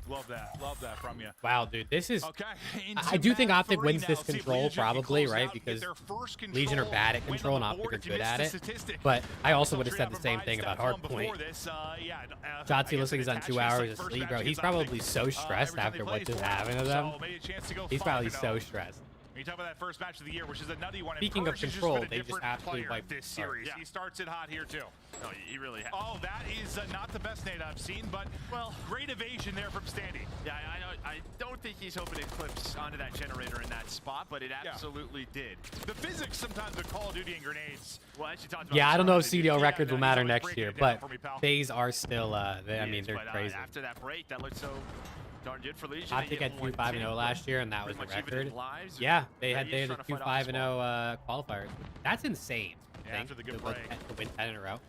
Love that from you. Wow, dude, this is... Okay. I do think Optic wins this control, probably, right? Because Legion are bad at control and Optic are good at it. But I also would have said the same thing about Hardpoint. Shotzi looks like he's on 2 hours of sleep, bro. He's probably so stressed after what just happened to them. He's probably so stressed. You talk about that first match of the year, which is a nutty one. Speaking of control, they just absolutely wiped this series. Yeah. He starts it hot here too. No, he really has. Oh, that is not the best nade I've seen, but well, great evasion there from Standy. Yeah, I don't think he's hoping it clips onto that generator in that spot, but it absolutely did. The physics sometimes of Call of Duty and grenades. Well, actually talked about. Yeah, I don't know if CDL records will matter next year, but FaZe are still. I mean, they're crazy. After that break, that looked so. Darn good for Legion. Optic had 2-5-0 last year, and that was the record. Yeah, they had the 2-5-0 qualifiers. That's insane. Yeah, after the good break. To win 10 in a row.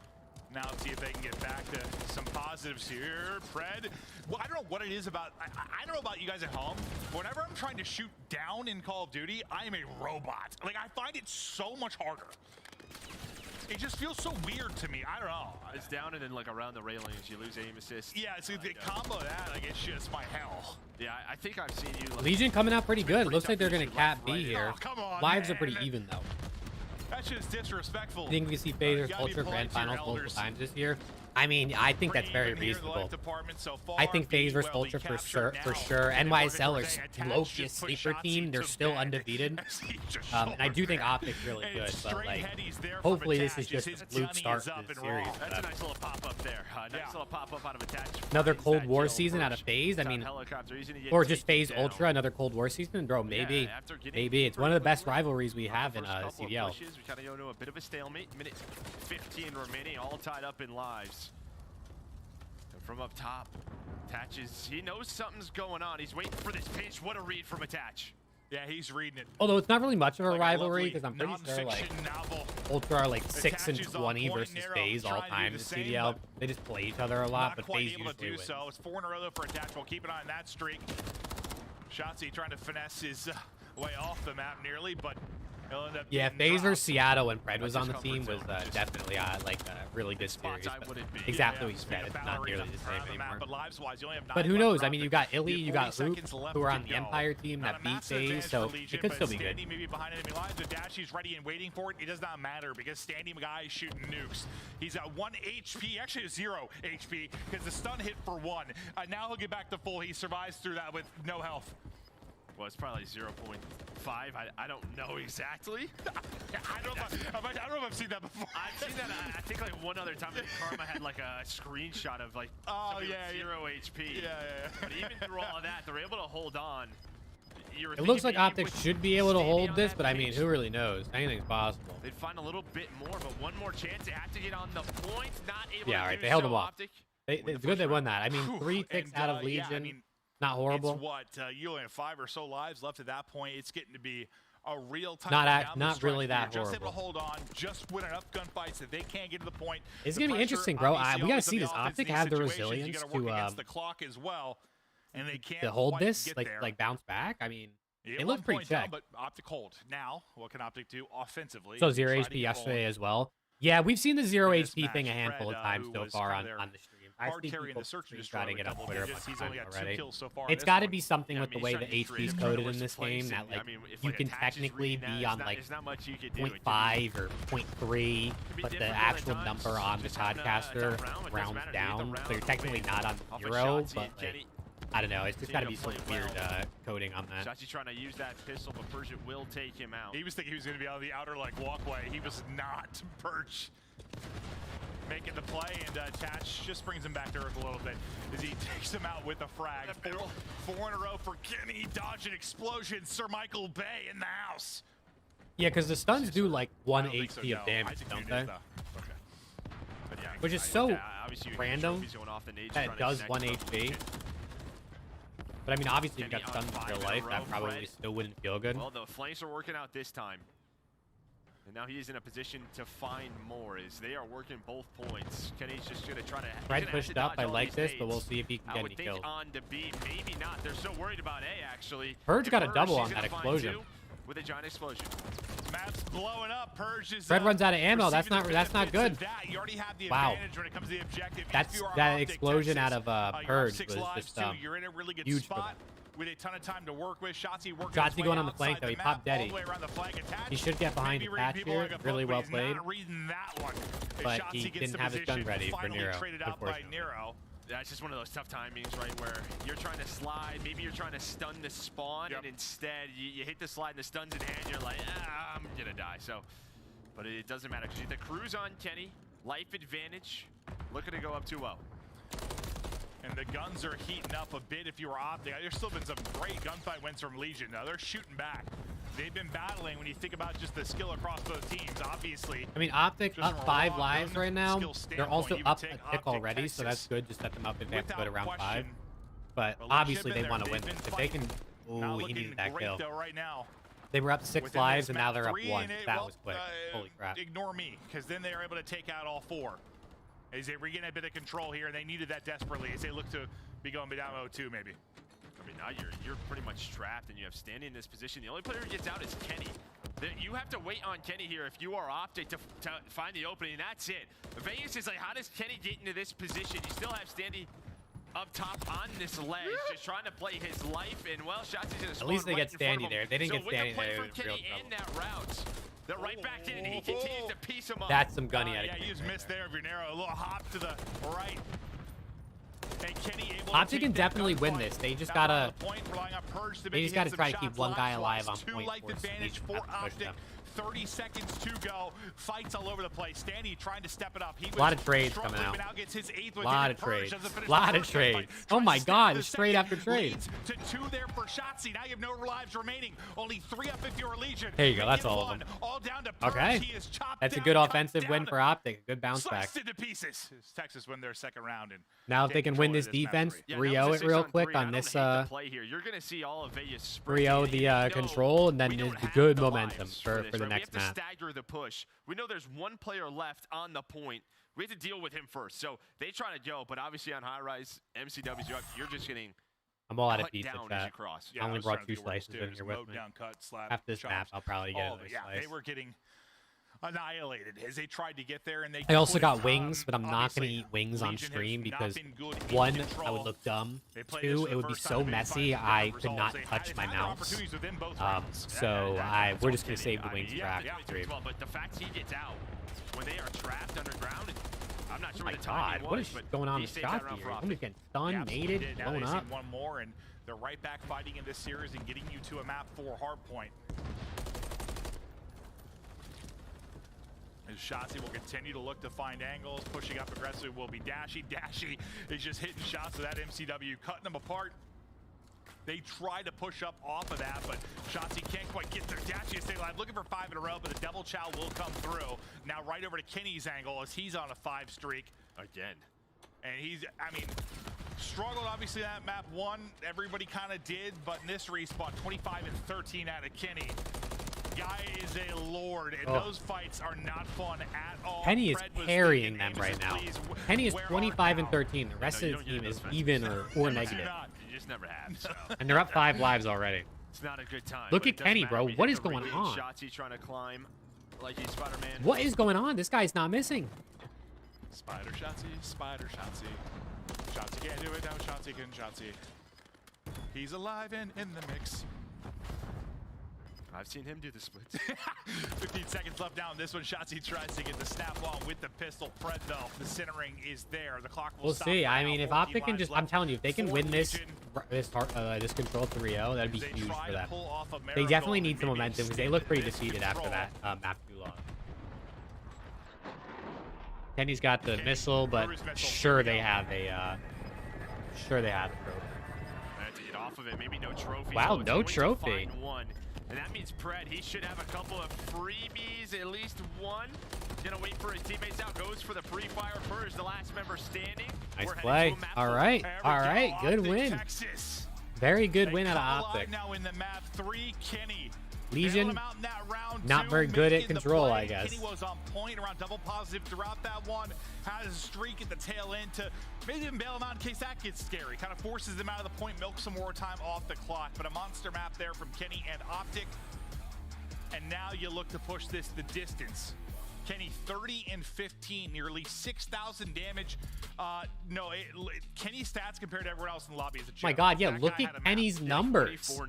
Now let's see if they can get back to some positives here. Fred, well, I don't know what it is about. I don't know about you guys at home. Whenever I'm trying to shoot down in Call of Duty, I am a robot. Like, I find it so much harder. It just feels so weird to me. I don't know. It's down and then like around the railings, you lose aim assist. Yeah, it's the combo of that. Like, it's just my hell. Yeah, I think I've seen you. Like, Legion coming out pretty good. Looks like they're going to cap B here. Oh, come on, Lives are pretty even, though. That's just disrespectful. I think we see FaZe Ultra Grand Finals multiple times this year. I mean, I think that's very reasonable. I think FaZe versus Ultra for sure. NYSL are Loki's sleeper team. They're still undefeated. And I do think Optic's really good, but like, hopefully this is just a fluke start to this series. That's a nice little pop-up there. Nice little pop-up out of attach. Another Cold War season out of FaZe. I mean, or just FaZe Ultra, another Cold War season. Bro, maybe. Maybe. It's one of the best rivalries we have in CDL. We kind of go to a bit of a stalemate. Minute 15 remaining, all tied up in lives. And from up top, Attach he knows something's going on. He's waiting for this pinch. What a read from Attach. Yeah, he's reading it. Although it's not really much of a Like rivalry because I'm pretty sure non-fiction novel. Ultra are like 6 and Attaches on 20 point versus narrow, FaZe all trying to do time the in same, CDL. but They just play each other a lot, Not but quite FaZe able to usually do wins. so. It's 4 in a row though for Attachable. Keep an eye on that streak. Shotzzy trying to finesse his way off the map nearly, but he'll end up Yeah, getting FaZe dropped. versus Seattle when Pred was That's on the his team was comfort zone. definitely like a really good series. Spots I but wouldn't be. Exactly Yeah, what you being said. a It's not ballerina nearly the same around the map, anymore. but lives wise, you only have 9 But who left knows? for I mean, you Optic. got Illy, you got 40 Roop, seconds left who are to on the go. Empire team Not that a beat massive FaZe, advantage so for Legion, it could but still be good. Standing maybe behind enemy lines. The Dashy's ready and waiting for it. It does not matter because Standing guy is shooting nukes. He's at 1 HP, actually 0 HP, because the stun hit for 1. Now he'll get back to full. He survives through that with no health. Well, it's probably 0.5. I don't know exactly. I don't know if I've seen that before. I've seen that. I think like one other time. Karma had like a screenshot of like somebody with 0 HP. Yeah. But even through all of that, they're able to hold on. It looks like Optic should be able to hold this, but I mean, who really knows? Anything's possible. They'd find a little bit more, but one more chance. They have to get on the point. Not able Yeah, to right. do They held so. them off. Optic. It's good they won that. I mean, 3 ticks out of Legion. Yeah, I mean, not horrible. It's what you only have 5 or so lives left at that point. It's getting to be a real time. Not really that Just able to horrible. hold on, just win enough gunfights that they can't get to the point. It's The gonna be pressure, interesting, bro. obviously, We gotta always see on the this offense Optic in these have the situations. You resilience gotta work to against the clock as well, and they can't to hold quite this, get like there. bounce back. I mean, Yeah, it 1 looked pretty point down, checked. but Optic hold. Now, what can Optic do offensively? So 0 Try to HP get yesterday rolling. as well. Yeah, we've seen the 0 In this HP thing a match, handful Fred, of times who so was far kind on of the stream. hard carrying the search and destroy trying to with get up double Twitter a digits. bunch He's of only times got 2 already. kills so far in It's this got to one. be something with the he's way trying the to HP is trade coded Carlos in this place, game and, that like I mean, if, you like, can attaches technically reading be that, on like there's not much you could do. 0.5 or 0.3, be but the difficult at actual times. number on the Just having a podcaster tough round, it doesn't rounds matter. You get the down, round so you're technically away not on off of 0, Shotzzy but and Kenny. like, I don't know. It's just got to be some Continue to weird play coding on that. Shotzzy trying to use that pistol, but Persia will take him out. He was thinking he was going to be out of the outer like walkway. He was not. Perch making the play, and Tatch just brings him back to earth a little bit as he takes him out with a frag. 4 in a row for Kenny. Dodge an explosion. Sir Michael Bay in the house. Yeah, because the stuns do like 1 I don't think so, HP no. of damage, Isaac don't Nunez, they? though. Okay. But yeah, Which is so obviously you get random trophies going off the nades that trying it to does connect 1 with HP. Legion. But I mean, obviously, if you Kenny got on stuns in 5 real in a life, row, that probably Fred. still wouldn't feel good. Well, the flanks are working out this time. And now he's in a position to find more as they are working both points. Kenny's just going to try to... Fred pushed up. I like this, but we'll see if he can I get would any think kills. on to B, maybe not. They're so worried about A, actually. Purge And got a double he's on gonna that find explosion. 2 with a giant explosion. Map's blowing up. Purge is Fred runs out of ammo. That's receiving the not benefits good. of that. You already have the Wow. advantage when it comes to the objective. That's If you are that Optic explosion Texas, out of you're up Purge 6 was lives just too. You're in a really good huge for spot them. with a ton of time to work with. Shotzzy working Shotzzy his way going on the flank, outside though. He map, popped all Deddy. the way around the flag attach. He should get behind Maybe the reading patch people here. like a Really book, well but he's played. not reading that one. As But Shotzzy he gets didn't to have his gun position, ready for finally Nero, traded out by unfortunately. Nero. That's just one of those tough timings, right, where you're trying to slide, maybe you're trying to stun the spawn, and instead you hit the slide and the stun's in hand, you're like, I'm gonna die. So, but it doesn't matter, because you get the cruise on Kenny, life advantage, looking to go up 2-0. And the guns are heating up a bit if you were Optic. There's still been some great gunfight wins from Legion. Now they're shooting back. They've been battling when you think about just the skill across both teams, obviously. I mean, Optic Just up from a 5 raw lives gun right now. skill They're also standpoint, you would up a take tick Optic already, so that's Texas good to set them up if they have to go to without round 5. question. But But obviously Legion they been want to there. win They've this. been If they can... fighting. Not Ooh, he looking needed that great, kill. though, right now. They were up 6 Within lives, this and now map, they're up 3 1. and 8, That well, was quick. Holy crap. Ignore me, because then they were able to take out all 4. As they regain a bit of control here, and they needed that desperately as they look to be going down 0-2 maybe. I mean, now you're pretty much trapped, and you have Standing in this position. The only player who gets out is Kenny. You have to wait on Kenny here if you are Optic to find the opening, and that's it. Vegas is like, how does Kenny get into this position? You still have Standing up top on this ledge, just trying to play his life, and well, Shotzzy's gonna spawn At least they right get in front of Standy him. there. They didn't get with the Standy play there. from It was real Kenny and trouble. that route, they're right back in, and he continues to piece him up. That's some gunny Yeah, you just missed there, Vernero. A little hop to the right. And Kenny able Optic to can take that definitely win gunfight. this. They just Now gotta... on the point, relying on Purge to They maybe just hit gotta some try to keep shots. one guy Lives-wise, alive on 2 point life force. advantage Legion for have to push Optic. them. 30 seconds to go. Fights all over the place. Stanley trying to step it up. He was a lot of trades coming out. Now gets his 8th A lot of trades. A lot of trades. Oh my God, it's trade after trade. To 2 there for Shotzzy. Now you have no lives remaining. Only 3 up if you're a Legion. There you go. That's all of them. All down to okay. That's a good offensive win for Optic. Good bounce back. Into pieces. Texas win their second round. And now if they can win this defense, 3-0 it real quick on this play here. You're going to see all of Vegas 3-0 the control, and then it's good momentum for the next map. We have to stagger the push. We know there's one player left on the point. We have to deal with him first. So they try to go, but obviously on high rise, MCW's you're just getting I'm all out of pizza chat. Yeah, I only brought 2 slices in here with me. After this map, I'll probably get another slice. They were getting annihilated as they tried to get there, and they. I also got wings, but I'm not gonna eat wings on stream because 1, I would look dumb. 2, it would be so messy I could not touch my mouse. So we're just gonna save the wings for after stream. But the fact he gets out when they are trapped underground, I'm not sure what the timing was. What is going on with Shotzzy here? Somebody's getting stunned, mated, blown up. One more, and they're right back fighting in this series and getting you to a map for Hardpoint. As Shotzzy will continue to look to find angles, pushing up aggressively will be Dashy. Dashy is just hitting shots of that MCW, cutting them apart. They try to push up off of that, but Shotzzy can't quite get there. Dashy is staying alive, looking for 5 in a row, but the double chow will come through. Now right over to Kenny's angle as he's on a 5 streak. Again. And he's, I mean, struggled obviously that map 1. Everybody kind of did, but in this respawn, 25 and 13 out of Kenny. Guy is a lord, and those fights are not fun at all. Penny is carrying them right now. Penny is 25 and 13. The rest of the team is even or negative. You just never have. So. And they're up 5 lives already. It's not a good time. Look at Kenny, bro. What is going on? Shotzzy trying to climb like he's Spider-Man. What is going on? This guy's not missing. Spider Shotzzy, Spider Shotzzy. Shotzzy can't do it. Now Shotzzy can Shotzzy. He's alive and in the mix. I've seen him do the splits. 15 seconds left now in this one. Shotzzy tries to get the snap on with the pistol. Fred, though, the centering is there. The clock will stop. We'll see. I mean, if Optic can just, I'm telling you, if they can win this control 3-0, that'd be huge for them. They definitely need some momentum because they look pretty defeated after that map 2 loss. Kenny's got the missile, but sure they have a trophy. To get off of it, maybe no trophy. Wow, no trophy. And that means Pred, he should have a couple of freebies, at least one. Gonna wait for his teammates out, goes for the free fire first, the last member standing. Nice play. All right, good win. Texas. Very good win out of Optic. Now in the map 3, Kenny. Legion, not very good at control, I guess. Kenny was on point around double positive throughout that one. Has a streak at the tail end to maybe even bail him out in case that gets scary. Kind of forces them out of the point, milks some more time off the clock. But a monster map there from Kenny and Optic. And now you look to push this the distance. Kenny 30 and 15, nearly 6,000 damage. Kenny's stats compared to everyone else in the lobby is a joke. My God, yeah, look at Kenny's numbers.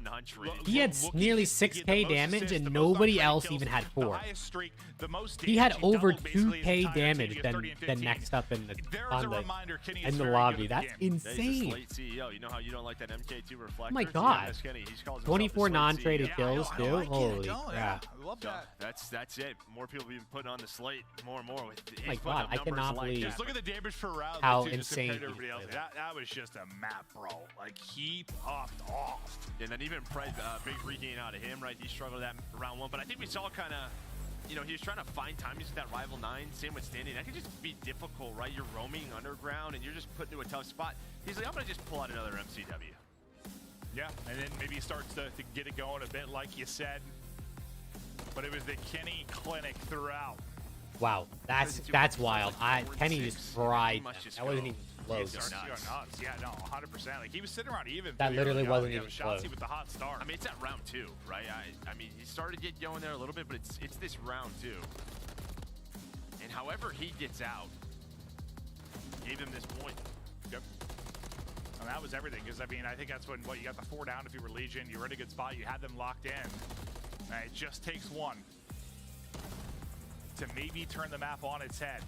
He had nearly 6K damage and nobody else even had 4. He had over 2K damage than next up in the lobby. That's insane. Oh my God. 24 non-traded kills too. Holy crap. That's it. More people being put on the slate more and more. Oh my God, I cannot believe just look at the damage per round. How insane everybody else. That was just a map, bro. Like, he popped off. And then even Pred, big regain out of him, right? He struggled that round 1, but I think we saw kind of, you know, he was trying to find time using that Rival 9. Same with Standing. That could just be difficult, right? You're roaming underground and you're just put into a tough spot. He's like, I'm gonna just pull out another MCW. Yeah, and then maybe he starts to get it going a bit, like you said. But it was the Kenny clinic throughout. Wow, that's wild. Kenny just fried them. That wasn't even close. Yeah, no, 100%. Like, he was sitting around even. That literally wasn't even close. With the hot start. I mean, it's at round 2, right? I mean, he started to get going there a little bit, but it's this round 2. And however he gets out, gave him this point. Yep. And that was everything, because I mean, I think that's when you got the 4 down. If you were Legion, you were in a good spot. You had them locked in. And it just takes one to maybe turn the map on its head.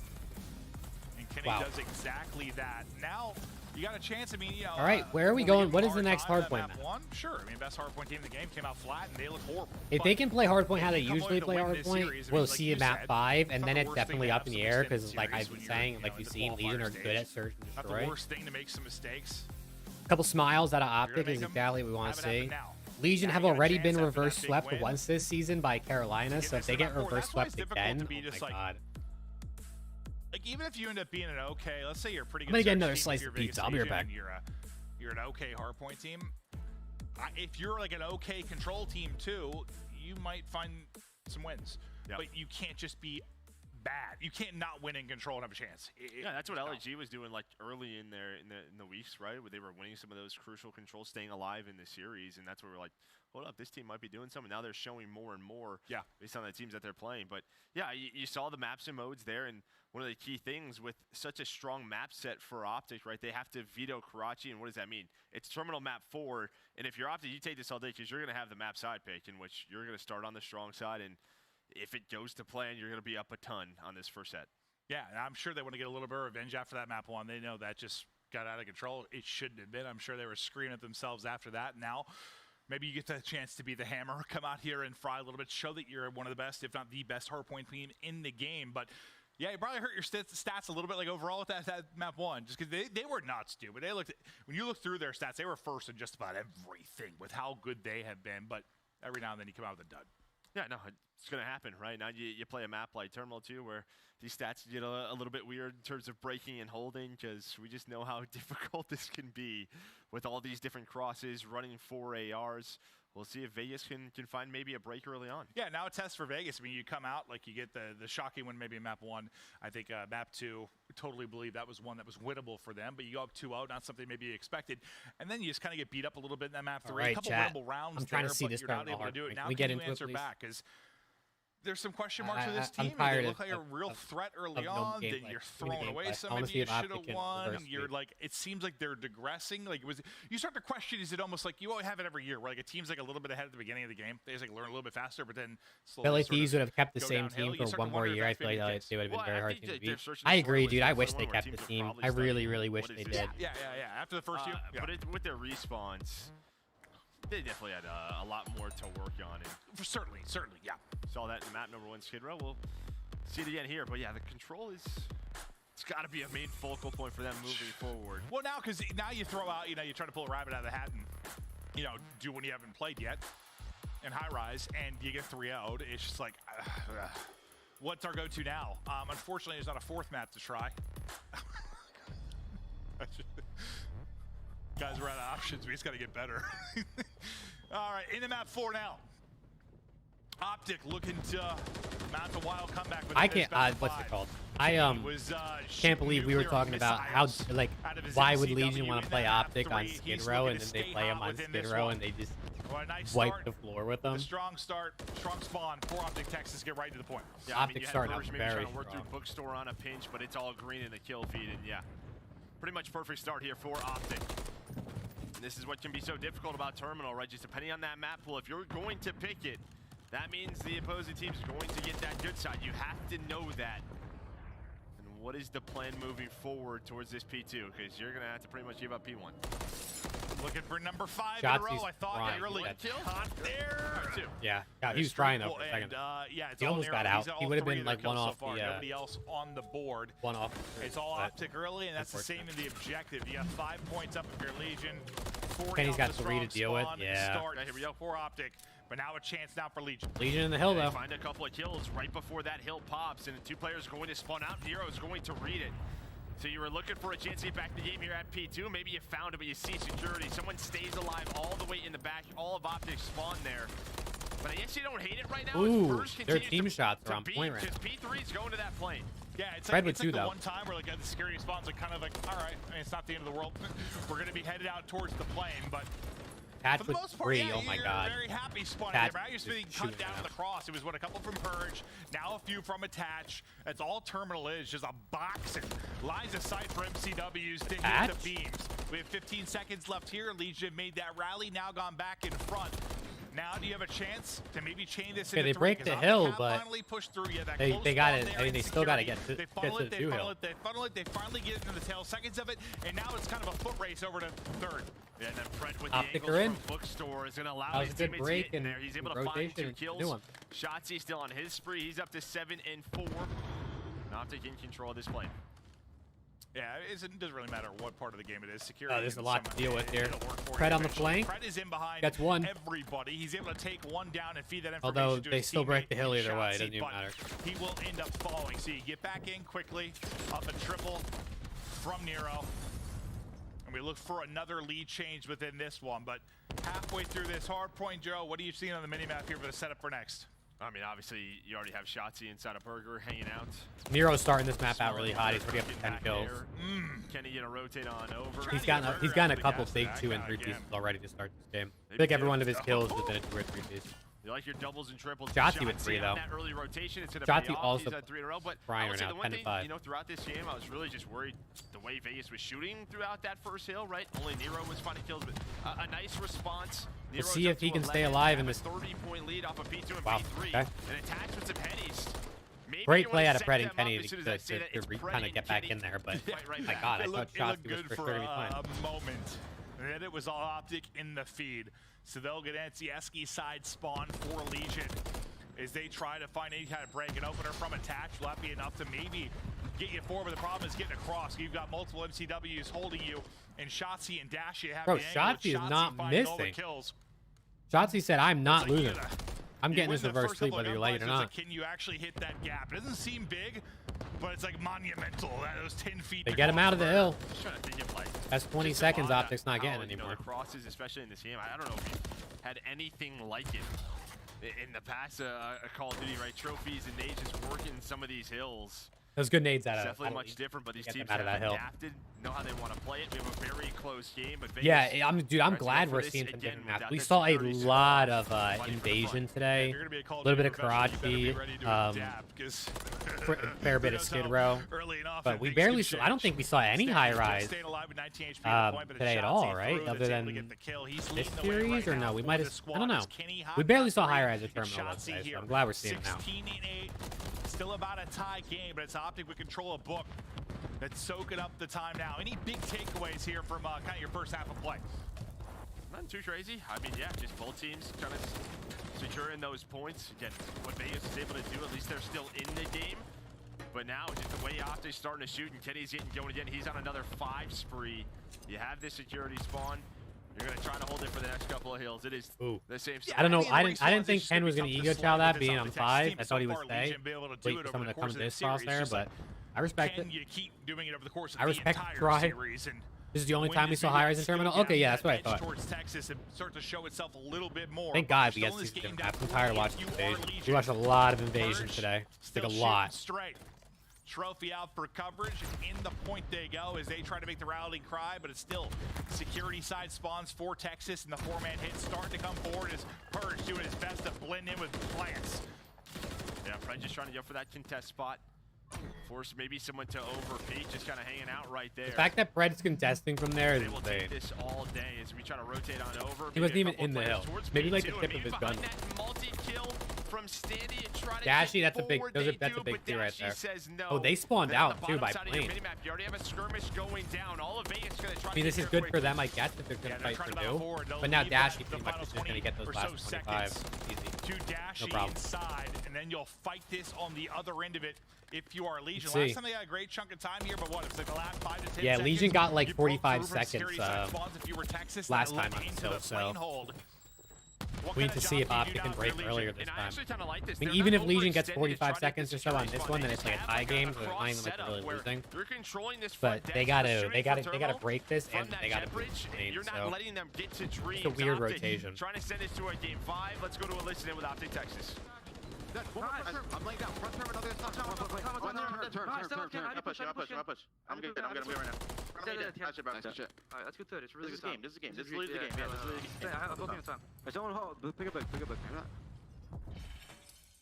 And Kenny does exactly that. Now, you got a chance. I mean, you know. All right, where are we going? What is the next hardpoint map? One? Sure. I mean, best hardpoint team in the game came out flat, and they look horrible. If they can play hardpoint how they usually play hardpoint, we'll see a map 5, and then it's definitely up in the air because, like I've been saying, like you've seen, Legion are good at search and destroy. Not the worst thing to make some mistakes. A couple smiles out of Optic is exactly what we want to see. Legion have already been reverse swept once this season by Carolina, so if they get reverse swept again, oh my god. Like, even if you end up being an okay, let's say you're a pretty good. I'm gonna get another slice of pizza. I'll be right back. You're an okay hardpoint team. If you're like an okay control team too, you might find some wins. Yep. But you can't just be bad. You can't not win in control and have a chance. Yeah, that's what LAG was doing like early in the weeks, right? Where they were winning some of those crucial controls, staying alive in the series, and that's where we're like, hold up, this team might be doing something. Now they're showing more and more based on the teams that they're playing. But yeah, you saw the maps and modes there, and one of the key things with such a strong map set for Optic, right? They have to veto Karachi, and what does that mean? It's terminal map 4, and if you're Optic, you take this all day because you're going to have the map side pick, in which you're going to start on the strong side, and if it goes to plan, you're going to be up a ton on this first set. Yeah, and I'm sure they want to get a little bit of revenge after that map 1. They know that just got out of control. It shouldn't have been. I'm sure they were screaming at themselves after that. Now, maybe you get the chance to be the hammer, come out here and fry a little bit, show that you're one of the best, if not the best hardpoint team in the game. But yeah, you probably hurt your stats a little bit, like overall with that map 1, just because they were nuts, dude. But they looked, when you look through their stats, they were first in just about everything with how good they have been. But every now and then you come out with a dud. Yeah, no, it's going to happen, right? Now you play a map like Terminal 2 where these stats get a little bit weird in terms of breaking and holding, because we just know how difficult this can be with all these different crosses, running 4 ARs. We'll see if Vegas can find maybe a break early on. Yeah, now a test for Vegas. I mean, you come out, like you get the shocking win maybe in map 1. I think map 2, totally believe that was one that was winnable for them, but you go up 2-0, not something maybe you expected. And then you just kind of get beat up a little bit in that map 3. Right, a couple chat. winnable rounds I'm trying there, to see but this you're not able to do it. Now can you answer back? Because there's some question marks with this team. They look like a real threat early on. Then you're throwing away some. Maybe you should have won. You're like, it seems like they're digressing. Like, you start to question, is it almost like you always have it every year, where like a team's like a little bit ahead at the beginning of the game. They just like learn a little bit faster, but then slowly. I feel like these would have kept the same team for one more year. I feel like they would have been very hard to beat. I agree, dude. I wish they kept the team. I really, really wish they did. Yeah. After the first year, but with their respawns, they definitely had a lot more to work on. And certainly, yeah. Saw that in map number 1 Skid Row. We'll see it again here. But yeah, the control it's got to be a main focal point for them moving forward. Well, now, because now you throw out, you try to pull a rabbit out of the hat and, do when you haven't played yet in high rise, and you get 3-0'd. It's just like, what's our go-to now? Unfortunately, there's not a 4th map to try. Guys, we're out of options. We just got to get better. All right, into map 4 now. Optic looking to mount a wild comeback. I can't. What's it called? I can't believe we were talking about how why would Legion want to play Optic on Skid Row, and then they play them on Skid Row and they just wipe the floor with them. A strong start, strong spawn for Optic Texas. Get right to the point. Yeah, Optic starting out very trying to work through bookstore on a pinch, but it's all green in the kill feed, and yeah, pretty much perfect start here for Optic. And this is what can be so difficult about Terminal, right? Just depending on that map pool, if you're going to pick it, that means the opposing team is going to get that good side. You have to know that. And what is the plan moving forward towards this P2? Because you're going to have to pretty much give up P1. Looking for number 5 in a row. I thought they really caught there. Yeah, he was trying though for a second. He almost got out. He would have been like one off the. Nobody else on the board. One off. It's all Optic early, and that's the same in the objective. You have 5 points up if you're Legion. Kenny's got 3 to deal with. Yeah. Here we go for Optic. But now a chance now for Legion. Legion in the hill, though. Find a couple of kills right before that hill pops, and the 2 players going to spawn out. Nero is going to read it. So you were looking for a chance to get back in the game here at P2. Maybe you found it, but you see security. Someone stays alive all the way in the back. All of Optic spawn there. But I guess you don't hate it right now. Ooh, their team shots are on point right now. P3 is going to that plane. Yeah, it's like the one time where like the security spawns like kind of like, all right, I mean, it's not the end of the world. We're going to be headed out towards the plane, but Patch with 3, oh my god. Very happy spawning there, but I used to be cut down the cross. It was a couple from Purge, now a few from Attach. That's all Terminal is, just a box and lines of sight for MCWs to hit the beams. We have 15 seconds left here. Legion made that rally, now gone back in front. Now do you have a chance to maybe chain this Okay, into they break three? the hill, but finally push through. Yeah, that they got it. I mean, they still got to get to They the funnel two hill. it, they funnel it, they finally get into the tail seconds of it, and now it's kind of a foot race over to third. Yeah, and then Fred with Optic the are angles in. from Bookstore is going to allow That was his a good teammates break to get in and there. He's able to rotation find 2 and kills. new one. Shotzzy still on his spree. He's up to 7 and 4. Optic in control of this play. Yeah, it doesn't really matter what part of the game it is. Security. Oh, there's a lot to deal with here. Fred Fred on the flank. Fred is in behind Gets one. everybody. He's able to take one down and feed that information Although to they his still break the teammate, hill either way, it Shotzzy, doesn't even but matter. He will end up falling. So you get back in quickly, up a triple from Nero. And we look for another lead change within this one. But halfway through this hard point, Joe, what are you seeing on the minimap here for the setup for next? I mean, obviously, you already have Shotzzy inside a burger hanging out. Nero's starting this map out really hot. He's already up to 10 kills. Kenny gonna rotate on over. He's gotten a couple big 2 and 3 pieces already to start this game. I think every one of his kills has been a 2 or 3 piece. You like your doubles and triples. Shotzzy with 3 on though. That early rotation, it's gonna Shotzzy pay off. also He's at 3 in a row, but frying I would right say now, the one 10 and thing, 5. you know, throughout this game, I was really just worried the way Vegas was shooting throughout that first hill, right? Only Nero was finding kills, but a nice response. Let's see if he can stay alive in this. 30-point lead off of P2 and Wow, P3. okay. And attacks with some pennies. Maybe Great you play wanna out of set Fred and them Kenny up as soon as to I say that it's Fred kind of and get back Kenny. in there, but Right my back. God, I It thought looked Shotzzy was good for for sure to be fine. a moment. And then it was all Optic in the feed. So they'll get Ansieski side spawn for Legion as they try to find any kind of break. An opener from attach will that be enough to maybe get you forward, but the problem is getting across. You've got multiple MCWs holding you, and Shotzzy and Dashi have Bro, the angle with Shotzzy is not finding all the missing. kills. Shotzzy said, I'm not It's like, losing. I'm getting this reverse sweep whether you like it or not. Like, can you actually hit that gap? It doesn't seem big, but it's like monumental. Those 10 feet. They get him out of the hill. Just trying to think of, like, That's 20 just seconds on Optic's not getting you know, anymore. the crosses, especially in this game. I don't know if we've had anything like it in the past. Call of Duty, right? Trophies and nades just working some of these hills. Those good nades out of Definitely much different, but these teams out of have that hill. adapted, know how they want to play it. We have a very close game, but Vegas, Yeah, I'm right, glad so we're for seeing this, some again, different maps. without We that saw a security setup, lot of fighting for the invasion fun. today. If you're gonna be a Call A of little Duty bit of professional, you better be Karachi, ready to adapt, 'cause fair bit of Skid Row. But we barely saw, I don't think we saw any high rise today at all, right? Other than this series, or no? We might have, I don't know. We barely saw high rise at Terminal today, so I'm glad we're seeing it now. 16-8, still about a tie game, but it's Optic with control of book. That's soaking up the time now. Any big takeaways here from kind of your first half of play? Nothing too crazy. I mean, yeah, just both teams kind of securing those points. Again, what Vegas is able to do, at least they're still in the game. But now, just the way Optic's starting to shoot and Kenny's getting going again, he's on another 5 spree. You have this security spawn. You're going to try to hold it for the next couple of hills. It is the same stuff. I don't know. I didn't think Ken was going to ego chow that being on 5. I thought he would stay. Wait for someone to come to this crosshair, but I respect it. You keep doing it over the course of I respect the the entire try. series, and This is the only when time you we saw see high it rise in still Terminal. get Okay, yeah, that that's what I edge thought. towards Texas and start to show itself a little bit more. Thank God we Still got in to this see game different maps. I'm down tired of 4, watching you are invasion. Legion. We watched a lot of invasion Purge, today. Like still a lot. shooting straight. Trophy out for coverage. In the point they go as they try to make the rallying cry, but it's still security side spawns for Texas, and the 4-man hit starting to come forward as Purge doing his best to blend in with plants. Yeah, Fred just trying to go for that contest spot. Force maybe someone to overpeak, just kind of hanging out right there. The fact that Fred's contesting from there is They will insane. take this all day as we try to rotate on over. He wasn't even in the hill. Maybe like the tip of his gun. Multi-kill from Standy and try to Dashy, that's a big. forward, That's they a do, big but deal right Dashy there. says no. Oh, they spawned Then on out the too bottom by side of your plane. minimap, you already have a skirmish going down. All of Vegas gonna try I mean, to this get is there good for quickly. them, I guess, if they're Yeah, gonna they're fight trying for to battle new. forward. They'll But now leave Dashy the pretty much final is just gonna get those 20 last or so 25 seconds. easy. To Dashy No problem. inside, and then you'll fight this on the other end of it if you are Legion. Let's see. Last time they had a great chunk of time here, but what? It's like the last 5 to 10 Yeah, seconds. Legion got like You broke 45 through from seconds security side spawns if you were Texas, last then time look on into Tilt, the so plane hold. What we need kind to of see if job do you Optic do can now break for Legion? earlier this And I time. actually kind of like this. I mean, They're even not if Legion gets overextended 45 to try to seconds or get so the on security this one, then it's spot. like a They tie have game, a so they're not cross even like setup really where losing. They're controlling this front But desk, they shooting gotta for they gotta break this, from and that they gotta jet beat bridge, the lane, You're not so letting them get to dreams. it's a weird Optic rotation. Trying to send this to a game 5. Let's go to a listen in with Optic Texas. I'm laying down. Front turn, another stop. Turn. I'm good right now. Alright, that's good third. It's a really This is good time. game. This is game. This is literally the game. Yeah, this is literally the game. I have both of time. Someone hold. Pick a book.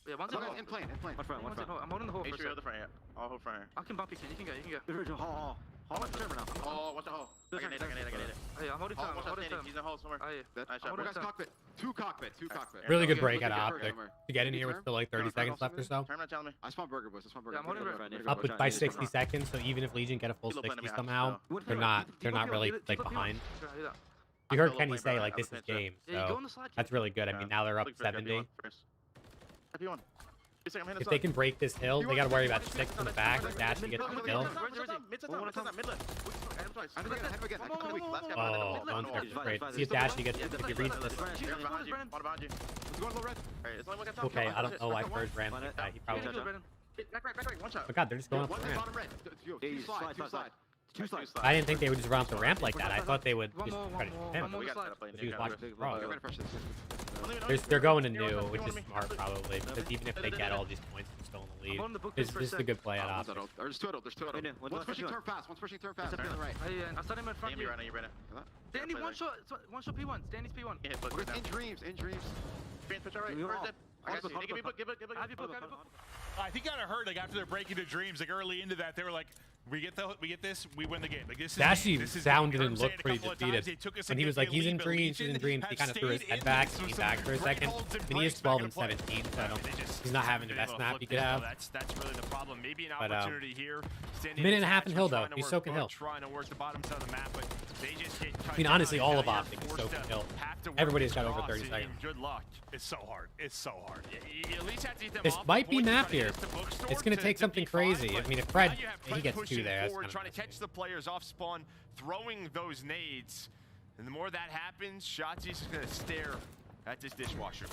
Yeah, one's in the hole. In plane. One front. I'm holding the hole Make for sure you're a the front. Yeah. I'll hold front. I can bump you, Ken. You can go. Hall. Hold on the server now. Oh, what's the hole? I got it. Hey, I'm holding time. He's in the hole somewhere. Nice shot. Guys, cockpit. Two cockpit. Really good break out of Optic to get in here with still like 30 seconds left or so. Turn that telling me. I spawned burger, boys. Yeah, I'm holding burger. Up with by 60 seconds, so even if Legion get a full 60 somehow, they're not really like behind. You heard Kenny say like this is game, so that's really good. I mean now they're up 70. If they can break this hill, they gotta worry about 6 in the back. Dash to get to the hill. Oh, Bones are great. See if Dashy gets if he reads this. Okay, I don't know why Bird ran like that. He probably doesn't. Oh god, they're just going up the ramp. I didn't think they would just run up the ramp like that. I thought they would just try to shoot him. But he was watching the cross. They're going to new, which is smart probably, because even if they get all these points, they're still in the lead. This is a good play at Optic. There's two adult. One's pushing turn fast. One's pushing turn fast. Right. I saw him in front of you. Danny, one shot P1. Danny's P1. In dreams. Pitch right. I think kind of heard like after they're breaking to dreams, like early into that, they were like, we get this, we win the game. Like this sounded and looked pretty defeated. And he was like, he's in dreams. He kind of threw his head back, he back for a second. And he is 12 and 17, so he's not having the best map he could have. That's really the problem. Maybe an opportunity here. Minute and a half in hill though. He's soaking hill. Trying to work the bottom side of the map, but they just get. I mean, honestly, all of Optic is soaking hill. Everybody's got over 30 seconds. Good luck. It's so hard. You at least have to eat them this off might be before you map try to here. get the bookstore It's going to take something crazy. I mean, if Fred, he gets 2 there, that's kind of trying to catch the players off spawn, throwing those nades. And the more that happens, Shotzi's just going to stare at this dishwasher.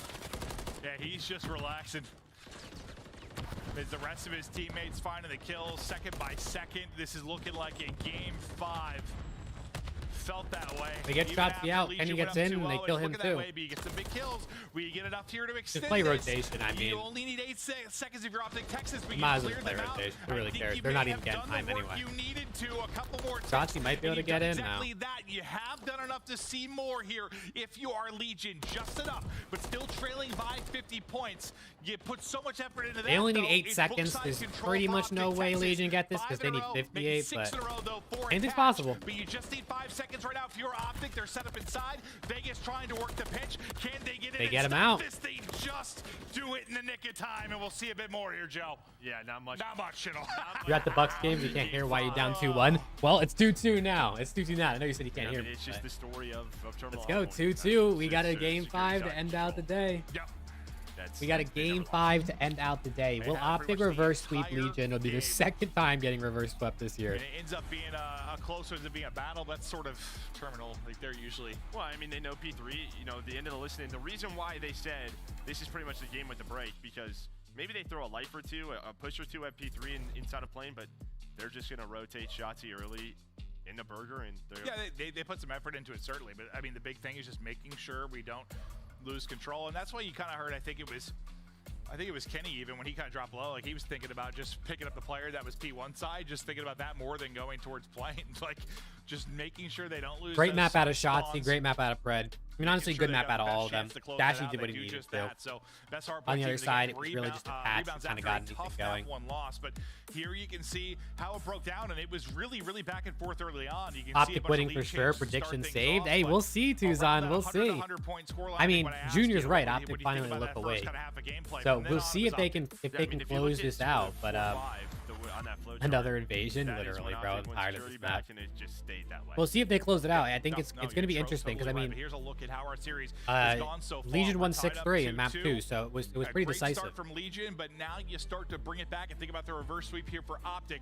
Yeah, he's just relaxing. As the rest of his teammates finding the kills second by second. This is looking like a game 5. Felt that way. They get Shotzi out, Kenny gets in, and they kill him too. But you get some big kills. We get enough here to extend just play rotation, I mean. You only need 8 seconds if you're Optic Texas. We might as well play rotation. Who really cares? They're not even getting time anyway. You needed to a couple more Shotzi might be able to get in now. Exactly that. You have done enough to see more here if you are Legion. Just enough, but still trailing by 50 points. You put so much effort into that. They only need 8 seconds. There's pretty much no way Legion get this because they need 58, but anything's possible. But you just need 5 seconds right now. If you're Optic, they're set up inside. Vegas trying to work the pitch. Can they get it? They get him out. This thing just do it in the nick of time, and we'll see a bit more here, Joe. Yeah, not much. Not much at all. You're at the Bucks game. You can't hear why you're down 2-1. Well, it's 2-2 now. It's 2-2 now. I know you said you can't hear me. It's just the story of Let's go 2-2. We got a game 5 to end out the day. Yep. We got a game 5 to end out the day. Will Optic reverse sweep Legion? It'll be their second time getting reverse swept this year. And it ends up being a closer to being a battle. That's sort of terminal. Like they're usually. Well, I mean, they know P3. You know, the end of the listening. The reason why they said this is pretty much the game with the break because maybe they throw a life or two, a push or two at P3 inside of plane, but they're just gonna rotate Shotzi early in the burger and they put some effort into it certainly. But I mean, the big thing is just making sure we don't lose control, and that's why you kind of heard. I think it was Kenny even when he kind of dropped low. Like he was thinking about just picking up the player that was P1 side, just thinking about that more than going towards planes. Like just making sure they don't lose. Great map out of Shotzi, great map out of Fred. I mean, honestly, good map out of all of them. Dashy did what he needed to. So on the other side, it was really just a patch that kind of got anything going. One loss, but here you can see how it broke down, and it was really back and forth early on. You can Optic winning for sure. Prediction saved. Hey, we'll see, Tuzan. We'll see. I mean, Junior's right. Optic finally look away. So we'll see if they can close this out. But another invasion, literally, bro. I'm tired of this map. We'll see if they close it out. I think it's going to be interesting because I mean, here's a look at how our series Legion won 6-3 in map 2, so it was pretty decisive. Start from Legion, but now you start to bring it back and think about the reverse sweep here for Optic.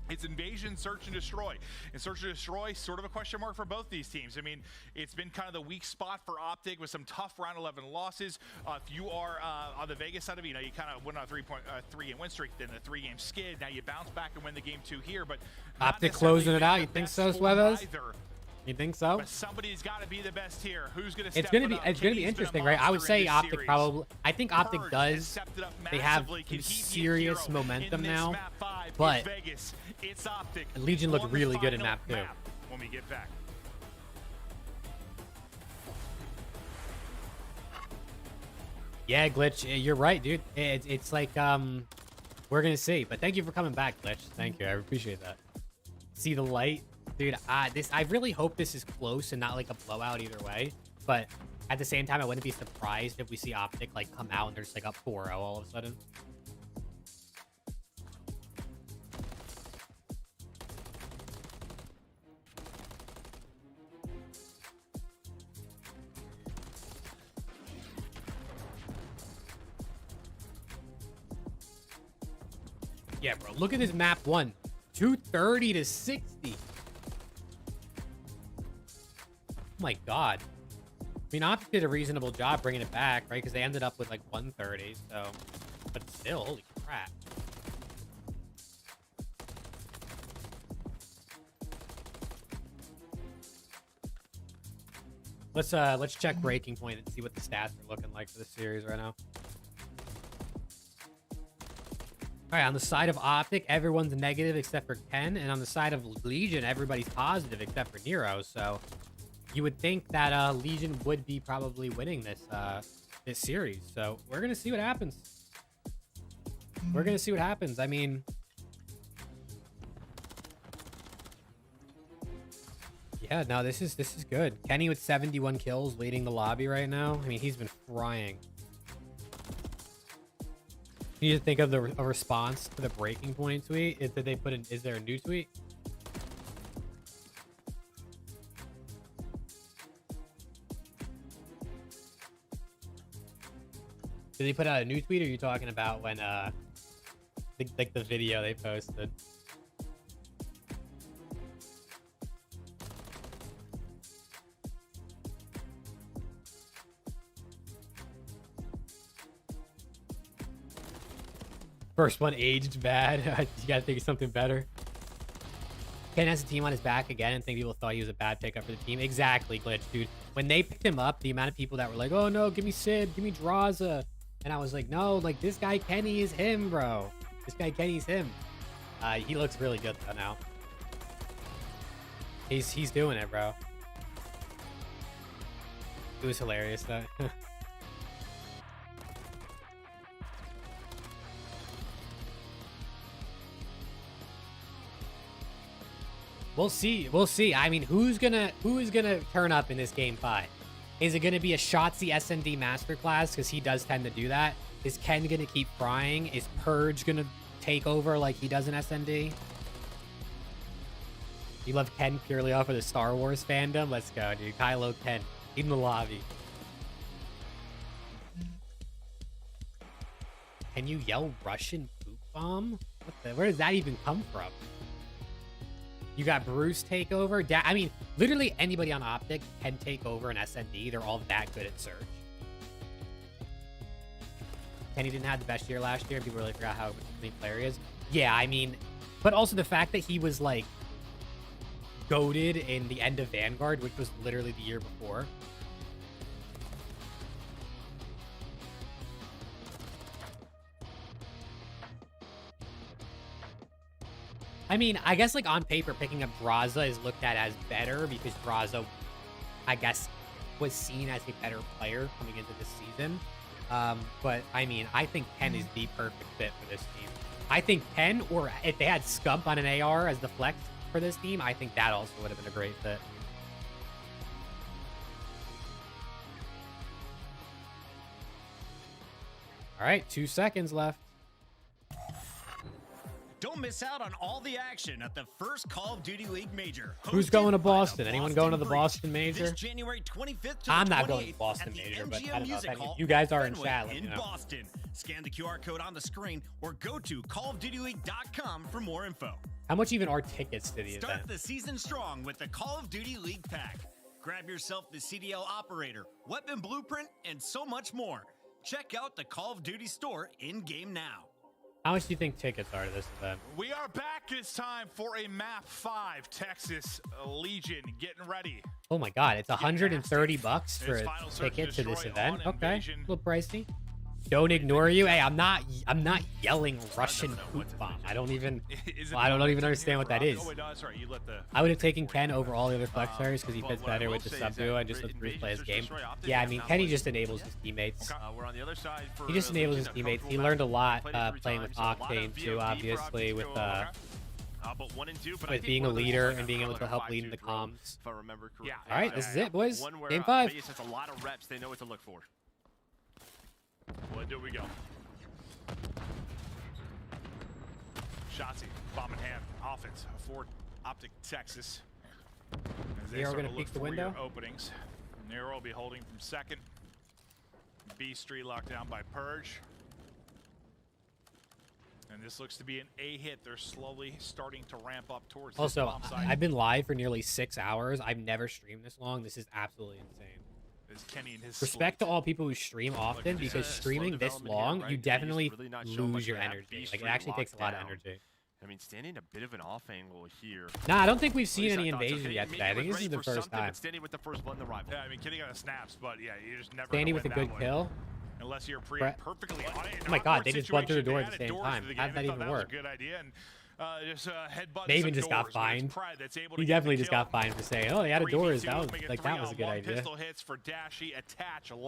It's invasion, search, and destroy. And search and destroy, sort of a question mark for both these teams. I mean, it's been kind of the weak spot for Optic with some tough round 11 losses. If you are on the Vegas side of it, you know, you kind of went on a 3-game win streak, then a 3-game skid. Now you bounce back and win the game 2 here, but Optic closing it out. You think so, Suevas? You think so? But somebody's got to be the best here. Who's going to step it up? It's going to be interesting, right? I would say Optic probably. I think Optic does. They have serious momentum now, but Legion looked really good in map 2. When we get back. Yeah, Glitch, you're right, dude. It's like we're gonna see. But thank you for coming back, Glitch. Thank you. I appreciate that. See the light? Dude, I really hope this is close and not like a blowout either way. But at the same time, I wouldn't be surprised if we see Optic like come out and they're just like up 4-0 all of a sudden. Yeah, bro. Look at this map 1. 230 to 60. Oh my god. I mean, Optic did a reasonable job bringing it back, right? Because they ended up with like 130, so... But still, holy crap. Let's check Breaking Point and see what the stats are looking like for the series right now. All right, on the side of Optic, everyone's negative except for Ken, and on the side of Legion, everybody's positive except for Nero. So you would think that Legion would be probably winning this this series. So we're gonna see what happens. We're gonna see what happens. I mean, yeah, no, this is good. Kenny with 71 kills, leading the lobby right now. I mean, he's been frying. You need to think of a response to the Breaking Point tweet. Did they put in? Is there a new tweet? Did they put out a new tweet? Or are you talking about when like the video they posted? First one aged bad. You gotta think of something better. Ken has a team on his back again and think people thought he was a bad pickup for the team. Exactly, Glitch, dude. When they picked him up, the amount of people that were like, oh no, give me Sid, give me Draza. And I was like, no, like this guy Kenny is him, bro. This guy Kenny's him. He looks really good though now. He's doing it, bro. It was hilarious though. We'll see. We'll see. I mean, who's gonna turn up in this game 5? Is it gonna be a Shotzi SND masterclass because he does tend to do that? Is Ken gonna keep frying? Is Purge gonna take over like he does in SND? You love Ken purely off of the Star Wars fandom? Let's go, dude. Kylo Ken in the lobby. Can you yell Russian poop bomb? Where does that even come from? You got Bruce take over. I mean, literally anybody on Optic can take over an SND. They're all that good at Surge. Kenny didn't have the best year last year. People really forgot how clean player he is. Yeah, I mean, but also the fact that he was like goated in the end of Vanguard, which was literally the year before. I mean, I guess like on paper, picking up Draza is looked at as better because Draza, I guess, was seen as a better player coming into this season. But I mean, I think Ken is the perfect fit for this team. I think Ken, or if they had Scump on an AR as the flex for this team, I think that also would have been a great fit. All right, 2 seconds left. Don't miss out on all the action at the first Call of Duty League Major. Who's going to Boston? Anyone going to the Boston Major? This January 25th to I'm the not going to 28th the Boston at the Major, but I MGM don't know Music if Hall you guys are in Fenway chat. Let me in know. Boston. Scan the QR code on the screen or go to callofdutyleague.com for more info. How much even are tickets to the Start event? the season strong with the Call of Duty League Pack. Grab yourself the CDL operator, weapon blueprint, and so much more. Check out the Call of Duty store in-game now. How much do you think tickets are to this event? We are back this time for a map 5, Texas Legion. Getting ready. Oh my god, it's $130 for a ticket to this event. Okay, a little pricey. Don't ignore you. Hey, I'm not yelling Russian poop bomb. I don't even understand what that is. I would have taken Ken over all the other flex players because he fits better with the sub duo and just let Bruce play his game. Yeah, I mean, Kenny just enables his teammates. He just enables his teammates. He learned a lot playing with Octane too, obviously, with but 1 and 2. But with being a leader and being able to help lead in the comms. If I remember correctly. Yeah. All right, this is it, boys. One where, Game 5. Vegas has a lot of reps. They know what to look for. Well, do we go? Shotzi, bomb in hand, offense for Optic Texas. Nero going to peek the window. Openings. Nero will be holding from second. B Street locked down by Purge. And this looks to be an A hit. They're slowly starting to ramp up towards this Also, bomb site. I've been live for nearly 6 hours. I've never streamed this long. This is absolutely insane. As Kenny and his Respect to all people who stream often, because streaming this long, you definitely lose your energy. Like, it actually takes a lot of energy. I mean, standing a bit of an off angle here. Nah, I don't think we've seen any invasion yet today. I think this is the first time. Standing with the first blood in the rival. Yeah, I mean, Kenny got a snaps, but yeah, you just never. Standing with a good kill. Unless you're perfectly on it. Oh my god, they just went through the door at the same time. How did that even work? Good idea. And, they even just got fined. He definitely just got fined for saying, "Oh, they had a doors." That was like that was a good idea.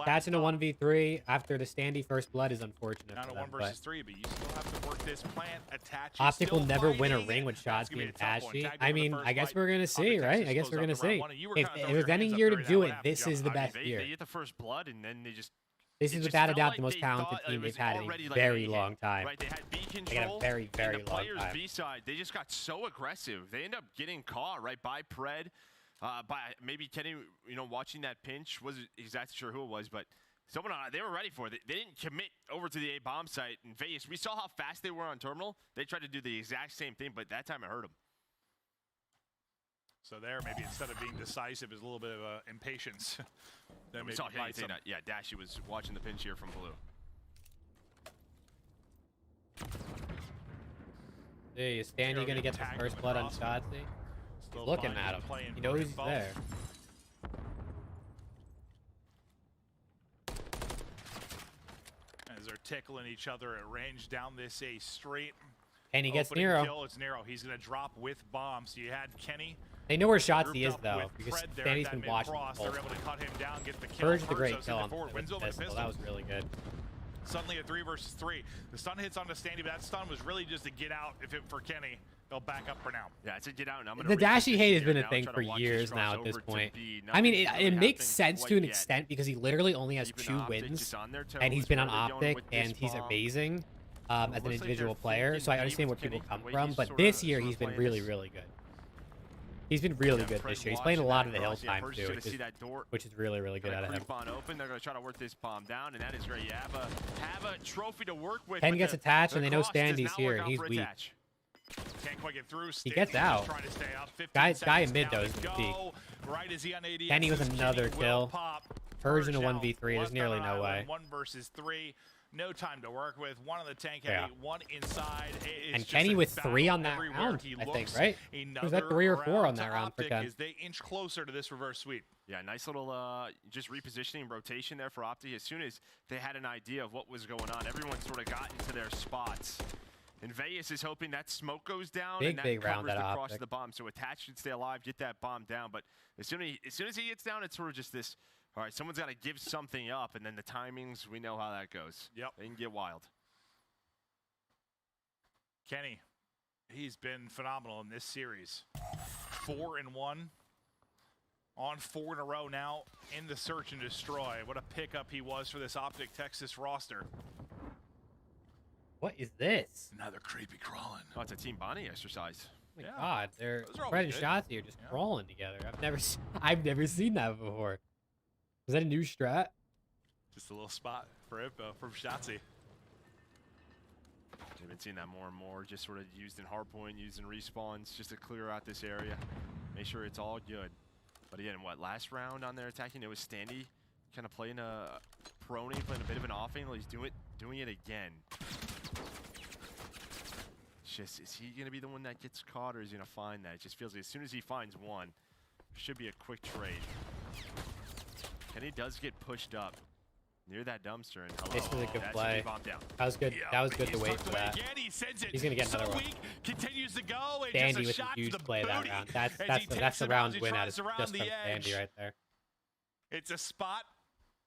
Catching a 1v3 after the standy first blood is unfortunate. Not a 1 versus 3, but you still have to work this plant. Attach. Optic will never win a ring with shots being Tashy. I mean, I guess we're gonna see, right? I guess we're gonna see. If there's any year to do it, this is the best year. They get the first blood, and then they just. This is without a doubt the most talented team they've had in a very long time. Right, they had B control. They had a very, very long time. B side, they just got so aggressive. They end up getting caught right by Pred, by maybe Kenny. You know, watching that pinch, wasn't exactly sure who it was, but someone they were ready for it. They didn't commit over to the A bomb site in Vegas. We saw how fast they were on terminal. They tried to do the exact same thing, but that time it hurt them. So there, maybe instead of being decisive, is a little bit of impatience. We saw him say that. Yeah, Dashy was watching the pinch here from blue. Hey, is Standy gonna get the first blood on Shotzi? He's looking at him. He knows he's there. As they're tickling each other at range down this A street. Kenny gets Nero. Kill, it's Nero. He's gonna drop with bombs. So you had Kenny. They know where Shotzi is though, because Standy's been watching the whole. They're able to cut him down, get the kill. Purge the great kill on the pistol. That was really good. Suddenly a 3 versus 3. The stun hits onto Standy, but that stun was really just to get out. If it for Kenny, they'll back up for now. Yeah, it's a get out. And I'm gonna the dashy hate has been a thing for years now at this point. I mean, it makes sense to an extent because he literally only has 2 wins, and he's been on Optic, and he's amazing as an individual player. So I understand where people come from, but this year he's been really, really good. He's been really good this year. He's playing a lot of the hill time too, which is really, really good out of him. Open. They're going to try to work this bomb down, and that is great. You have a trophy to work with. Ken gets attached, and they know Standy's here, and he's weak. Can't quite get through. He gets out. Guy in mid though is gonna peek. Kenny with another kill. Purge in a 1v3. There's nearly no way. 1 versus 3. No time to work with. 1 on the tank heavy, 1 inside. And Kenny with 3 on that round, I think, right? Was that 3 or 4 on that round for Ken? As they inch closer to this reverse sweep. Yeah, nice little just repositioning rotation there for Opti. As soon as they had an idea of what was going on, everyone sort of got into their spots. And Vegas is hoping that smoke goes down and that covers the cross of the bomb. So attached should stay alive, get that bomb down. But as soon as he gets down, it's sort of just this. All right, someone's got to give something up, and then the timings, we know how that goes. Yep. They can get wild. Kenny, he's been phenomenal in this series. 4-1. On 4 in a row now in the search and destroy. What a pickup he was for this Optic Texas roster. What is this? Another creepy crawling. Oh, it's a Team Bonnie exercise. Oh my god, they're Fred and Shotzi are just crawling together. I've never seen that before. Was that a new strat? Just a little spot for info from Shotzi. We've been seeing that more and more, just sort of used in hardpoint, used in respawns, just to clear out this area. Make sure it's all good. But again, last round on their attacking, it was Standy kind of playing a prony, playing a bit of an off angle. He's doing it again. It's just, is he going to be the one that gets caught, or is he going to find that? It just feels like as soon as he finds one, it should be a quick trade. And he does get pushed up near that dumpster. And this was a good play. That was good. Yeah, that was good to wait for that. Again, He's gonna get another one. Continues to go. Dandy with a huge play that round. That's the round win out of just from Dandy right there. It's a spot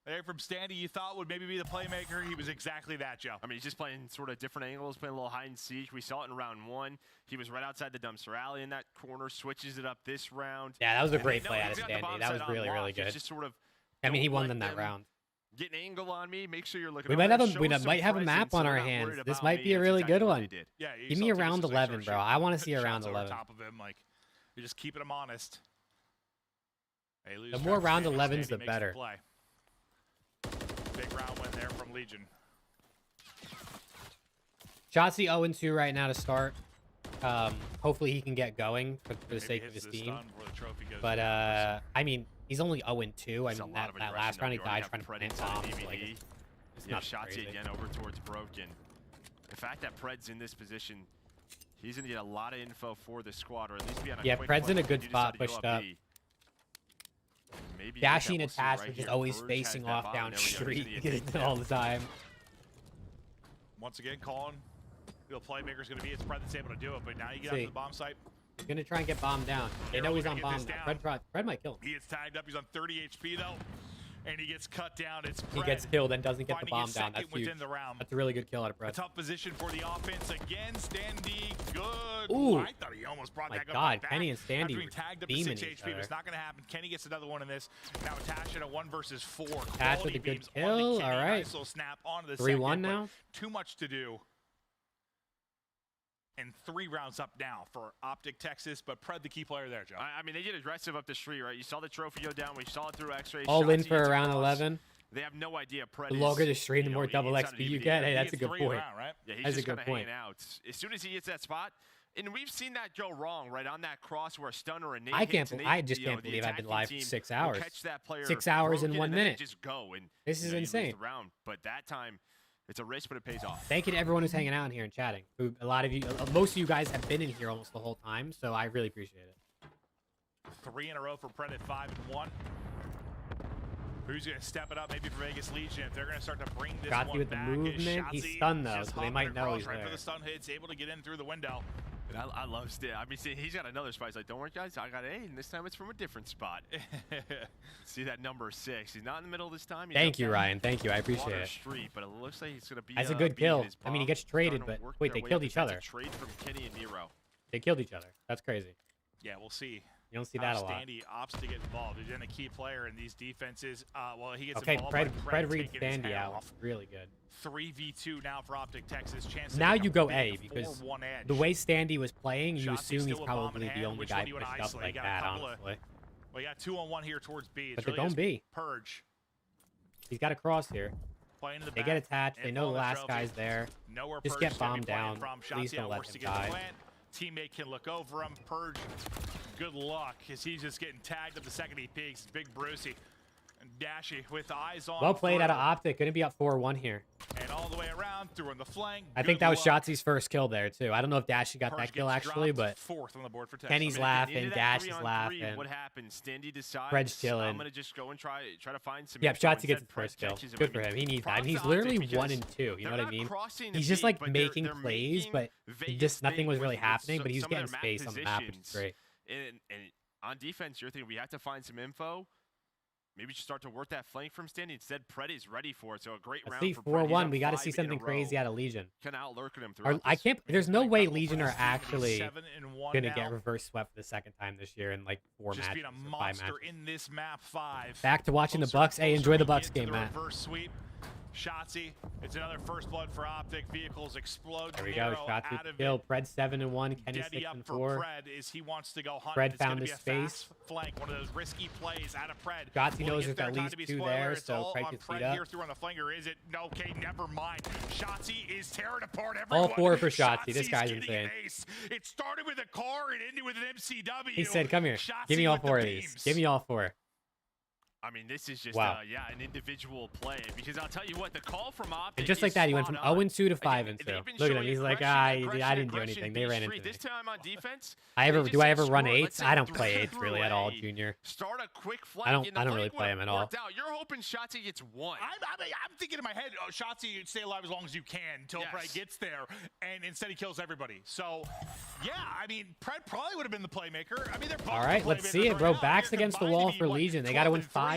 There from Standy, you thought would maybe be the playmaker. He was exactly that, Joe. I mean, he's just playing sort of different angles, playing a little hide and seek. We saw it in round 1. He was right outside the dumpster alley in that corner, switches it up this round. Yeah, that was a great play out of Standy. That was really, really good. Just sort of, I mean, he won them that round. Get an angle on me. Make sure you're looking. We might have a map on our hands. This might be a really good one. Yeah, give me a round 11, bro. I want to see a round 11. Top of him, like you're just keeping him honest. The more round 11s, the better. Big round win there from Legion. Shotzzy 0-2 right now to start. Hopefully he can get going for the sake of his team. But I mean, he's only 0-2. I mean, that last round he died trying to plant bombs. Like, it's not Shotzzy again over towards Broken. The fact that Pred's in this position, he's gonna get a lot of info for the squad, or at least be on a quick Pred's in a play good if you spot, decide to pushed go up. Maybe Dashing attached, which is always facing off down street all the time. Once again, calling who the playmaker's going to be. It's Pred that's able to do it, but now you get out to the bomb site. He's going to try and get bombed down. They know he's on bomb now. Fred might kill him. He gets tagged up. He's on 30 HP, though, and he gets cut down. It's Pred. He gets killed and doesn't get the bomb down. That's huge. That's a really good kill out of Pred. A tough position for the offense again. Standy, good. Ooh. I thought he almost brought that God, Kenny and Standy after he tagged up to 6 HP. It's not going to happen. Kenny gets another one in this. Now Tash at a 1 versus 4. Tash with a good kill. All right. 3-1 now. Too much to do. And 3 rounds up now for Optic Texas, but Pred the key player there, Joe. I mean, they get aggressive up the street, right? You saw the trophy go down. We saw it through X-ray. All in for around 11. They have no idea. Pred the longer the street, the more double XP you get. Hey, that's a good point. Right? Yeah, he's just kind of hanging out. As soon as he hits that spot, and we've seen that go wrong, right, on that cross where a stun or a nade I just can't believe I've been live for 6 hours. Catch that player 6 hours in 1 minute. Just go, and this is insane. Round, but that time, it's a risk, but it pays off. Thank you to everyone who's hanging out in here and chatting. A lot of you, most of you guys have been in here almost the whole time, so I really appreciate it. 3 in a row for Pred at 5-1. Who's going to step it up maybe for Vegas Legion? If they're going to start to bring this one with back. the movement. He's stunned, though, so they might know he's right there. For the stun hits, able to get in through the window. And I love Stan. I mean, see, he's got another spot. He's like, don't worry, guys. I got A, and this time it's from a different spot. See that number 6. He's not in the middle this time. Thank you, Ryan. Thank you. I appreciate it. Street, but it looks like he's going to be. That's a good kill. I mean, he gets traded, but wait, they killed each other. Trade from Kenny and Nero. They killed each other. That's crazy. Yeah, we'll see. You don't see that a lot. Standy opts to get involved. He's been a key player in these defenses. Well, he gets okay, involved. Fred reads Standy out. Really good. 3v2 now for Optic Texas. Chance now you go A because the way Standy was playing, you assume he's probably the only guy pushed up like that, honestly. Well, you got 2-on-1 here towards B. But they're going B. Purge. He's got a cross here. They get attached. They know the last guy's there. Just get bombed down. Please don't let him die. Teammate can look over him. Purge, good luck, as he's just getting tagged up the second he peeks. It's Big Brucey. And Dashy with eyes on. Well played out of Optic. Going to be up 4-1 here. And all the way around, through on the flank. I think that was Shotzi's first kill there, too. I don't know if Dashy got that kill, actually, but 4th on the board for Texas. Kenny's laughing, Dash is laughing. What happens? Standy decides. Fred's chilling. I'm going to just go and try to find some. Yep, Shotzi gets the first kill. Good for him. He needs that. And he's literally 1-2. You know what I mean? He's just like making plays, but just nothing was really happening. But he's getting space on the map, which is great. And on defense, you're thinking we have to find some info. Maybe just start to work that flank from Standy. Instead, Pred is ready for it. So a great round for Pred. 4-1. We got to see something crazy out of Legion. Kind of outlurking him through. I can't. There's no way Legion are actually gonna get reverse swept for the second time this year in like 4 matches. Just being a monster in this map 5. Back to watching the Bucks. Hey, enjoy the Bucks game, Matt. Reverse sweep. Shotzzy. It's another first blood for Optic. Vehicles explode. There we go. Shotzzy kill. Pred 7-1. Kenny 6-4. Pred is he wants to go hunt. Pred found his space. Flank. One of those risky plays out of Pred. Shotzzy knows there's at least 2 there, so Pred can speed up. Here through on the flanker. Is it? No, okay, never mind. Shotzzy is tearing apart everyone. All 4 for Shotzzy. This guy's insane. It started with a car and ended with an MCW. He said, "Come here. Give me all 4 of these. Give me all 4." I mean, this is just, an individual play. Because I'll tell you what, the call from Optic and just like that, he went from 0-2 to 5-2. Look at him. He's like, I didn't do anything. They ran into me. This time on defense, do I ever run 8s? I don't play 8s really at all, Junior. Start a quick flank. I don't really play him at all. You're hoping Shotzzy gets 1. I'm thinking in my head, Shotzzy, stay alive as long as you can until Pred gets there, and instead he kills everybody. So, yeah, I mean, Pred probably would have been the playmaker. I mean, they're both all right, let's see it, bro. Backs against the wall for Legion. They got to win 5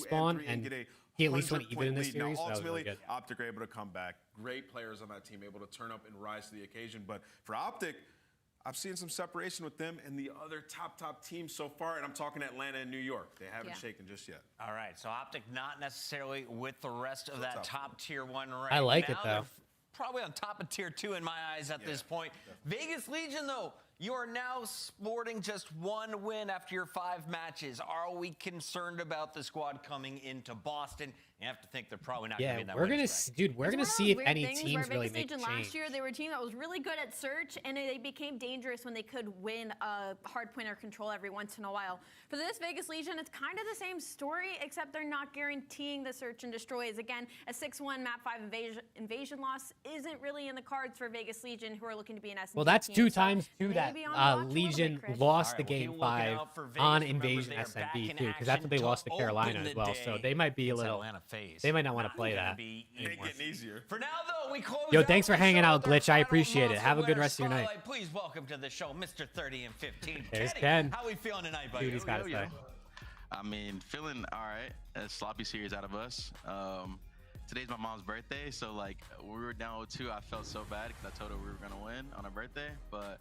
respawn, and get a he at least went even in this 100-point lead. series. Now, So that was ultimately, really good. Optic are able to come back. Great players on that team, able to turn up and rise to the occasion. But for Optic, I've seen some separation with them and the other top teams so far, and I'm talking Atlanta and New York. They haven't shaken just yet. All right, so Optic not necessarily with the rest of that top tier 1 right I like now. it, though. They're probably on top of tier 2 in my eyes at this point. Vegas Legion, though, You are now sporting just 1 win after your 5 matches. Are we concerned about the squad coming into Boston? You have to think they're probably not going to be in that winning streak. Dude, we're gonna see if any teams really make Vegas a change. last year, they were a team that was really good at search, and they became dangerous when they could win a hard point or control every once in a while. For this Vegas Legion, it's kind of the same story, except they're not guaranteeing the search and destroys. Again, a 6-1 map 5 invasion loss isn't really in the cards for Vegas Legion, who are looking to be an S&T Well, that's team. 2 times too that maybe on watch a little Legion bit, Chris. lost the All right, game we'll keep looking 5 out for Vegas. on Remember, Invasion they are back SMB in too, because that's what they action lost to to Carolina open as the well. day. So they might be a It's little. Atlanta phase. They might not want to play Gonna that. be Ain't getting easier. For now, though, we close Yo, out thanks for the hanging show out, with our Glitch. I final appreciate it. Monster Have a good Winner rest of your night. Spotlight. Please welcome to the show, Mr. 30 and 15. There's Kenny, Ken. how we feeling tonight, buddy? See what he's got to say. I mean, feeling all right. A sloppy series out of us. Today's my mom's birthday, so like when we were down 0-2, I felt so bad because I told her we were gonna win on her birthday. But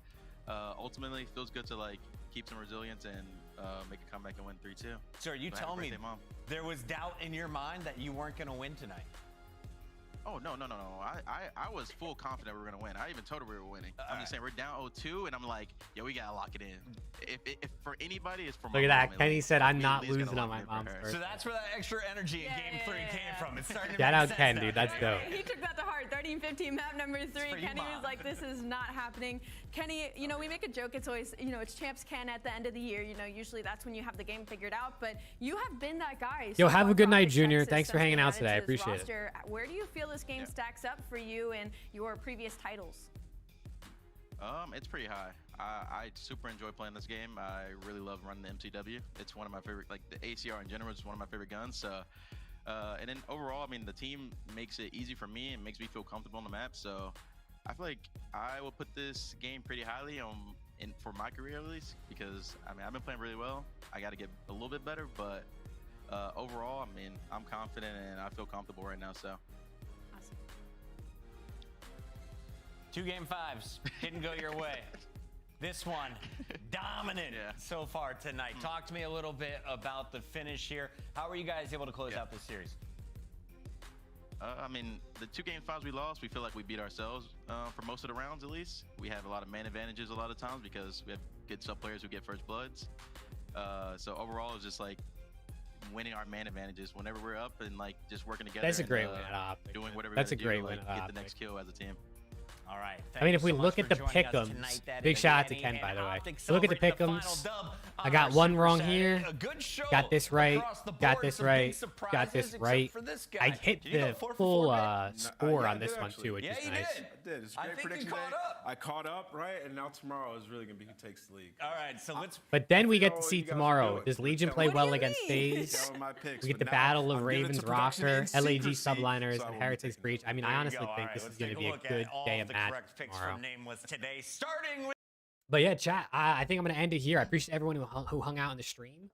ultimately, it feels good to like keep some resilience and make a comeback and win 3-2. So are you telling me there was doubt in your mind that you weren't going to win tonight? Oh, no. I was full confident we were going to win. I even told her we were winning. I'm just saying, we're down 0-2, and I'm like, yo, we got to lock it in. If for anybody, it's for my Look at mom, that. Kenny said, I'm not least gotta losing on lock my it in for mom's her. birthday. So that's where that extra energy in Game 3 came from. It's starting to Shout make out sense Ken, now. dude. That's dope. He took that to heart. 30 and 15, map number 3. for you, Kenny was Mom. like, this is not happening. Kenny, you know, we make a joke. It's always, you know, it's champs Ken at the end of the year. You know, usually that's when you have the game figured out. But you have been that guy. Yo, so have a far good for night, Office Junior. Texas Thanks for since hanging they out added today. I to this appreciate it. roster. Where do you feel this game stacks up for you and your previous titles? It's pretty high. I super enjoy playing this game. I really love running the MCW. It's one of my favorite, like the ACR in general is one of my favorite guns. So, and then overall, I mean, the team makes it easy for me and makes me feel comfortable on the map. So I feel like I will put this game pretty highly for my career at least, because I mean, I've been playing really well. I got to get a little bit better, but overall, I mean, I'm confident and I feel comfortable right now. So. 2 Game 5s didn't go your way. This one, dominant so far tonight. Talk to me a little bit about the finish here. How were you guys able to close out this series? I mean, the 2 Game 5s we lost, we feel like we beat ourselves for most of the rounds at least. We have a lot of man advantages a lot of times because we have good sub players who get first bloods. So overall, it's just like winning our man advantages whenever we're up and like just working together. That's a great and, win at Optic. doing whatever That's a we great gotta do win to at like, get the Optic. next kill as a team. All right. I mean, if we so look much at the for joining us pick'ems, tonight. That big is shout out to Danny Ken, and by the way. Optic Look at the celebrating the pick'ems. final dub I on got our one Super wrong Saturday. here. A good show Got this right. across the Got board. this Some right. big surprises, Got this except right. for this I guy. hit Did you go the 4 for full 4, man? score Yeah, on I this did one actually. too, which Yeah, is you nice. did. I did. It's a I great think you prediction caught day. up. I caught up, right? And now tomorrow is really going to be who takes the league. All right, so let's. But then we get to what see you guys are tomorrow. doing. Does Legion What play do well you against mean? FaZe? That was my picks, We get but the now battle of I'm giving it Ravens to production roster, in LAG secrecy, subliners, so I and won't Heretics take Breach. I mean, There I you honestly go. All think right, this is let's going to take be a look good at all day of the match correct picks tomorrow. from Nameless today, starting with. But yeah, chat, I think I'm going to end it here. I appreciate everyone who hung out on the stream.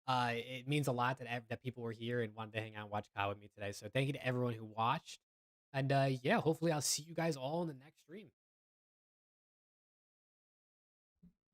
It means a lot that people were here and wanted to hang out and watch COD with me today. So thank you to everyone who watched. And yeah, hopefully I'll see you guys all in the next stream.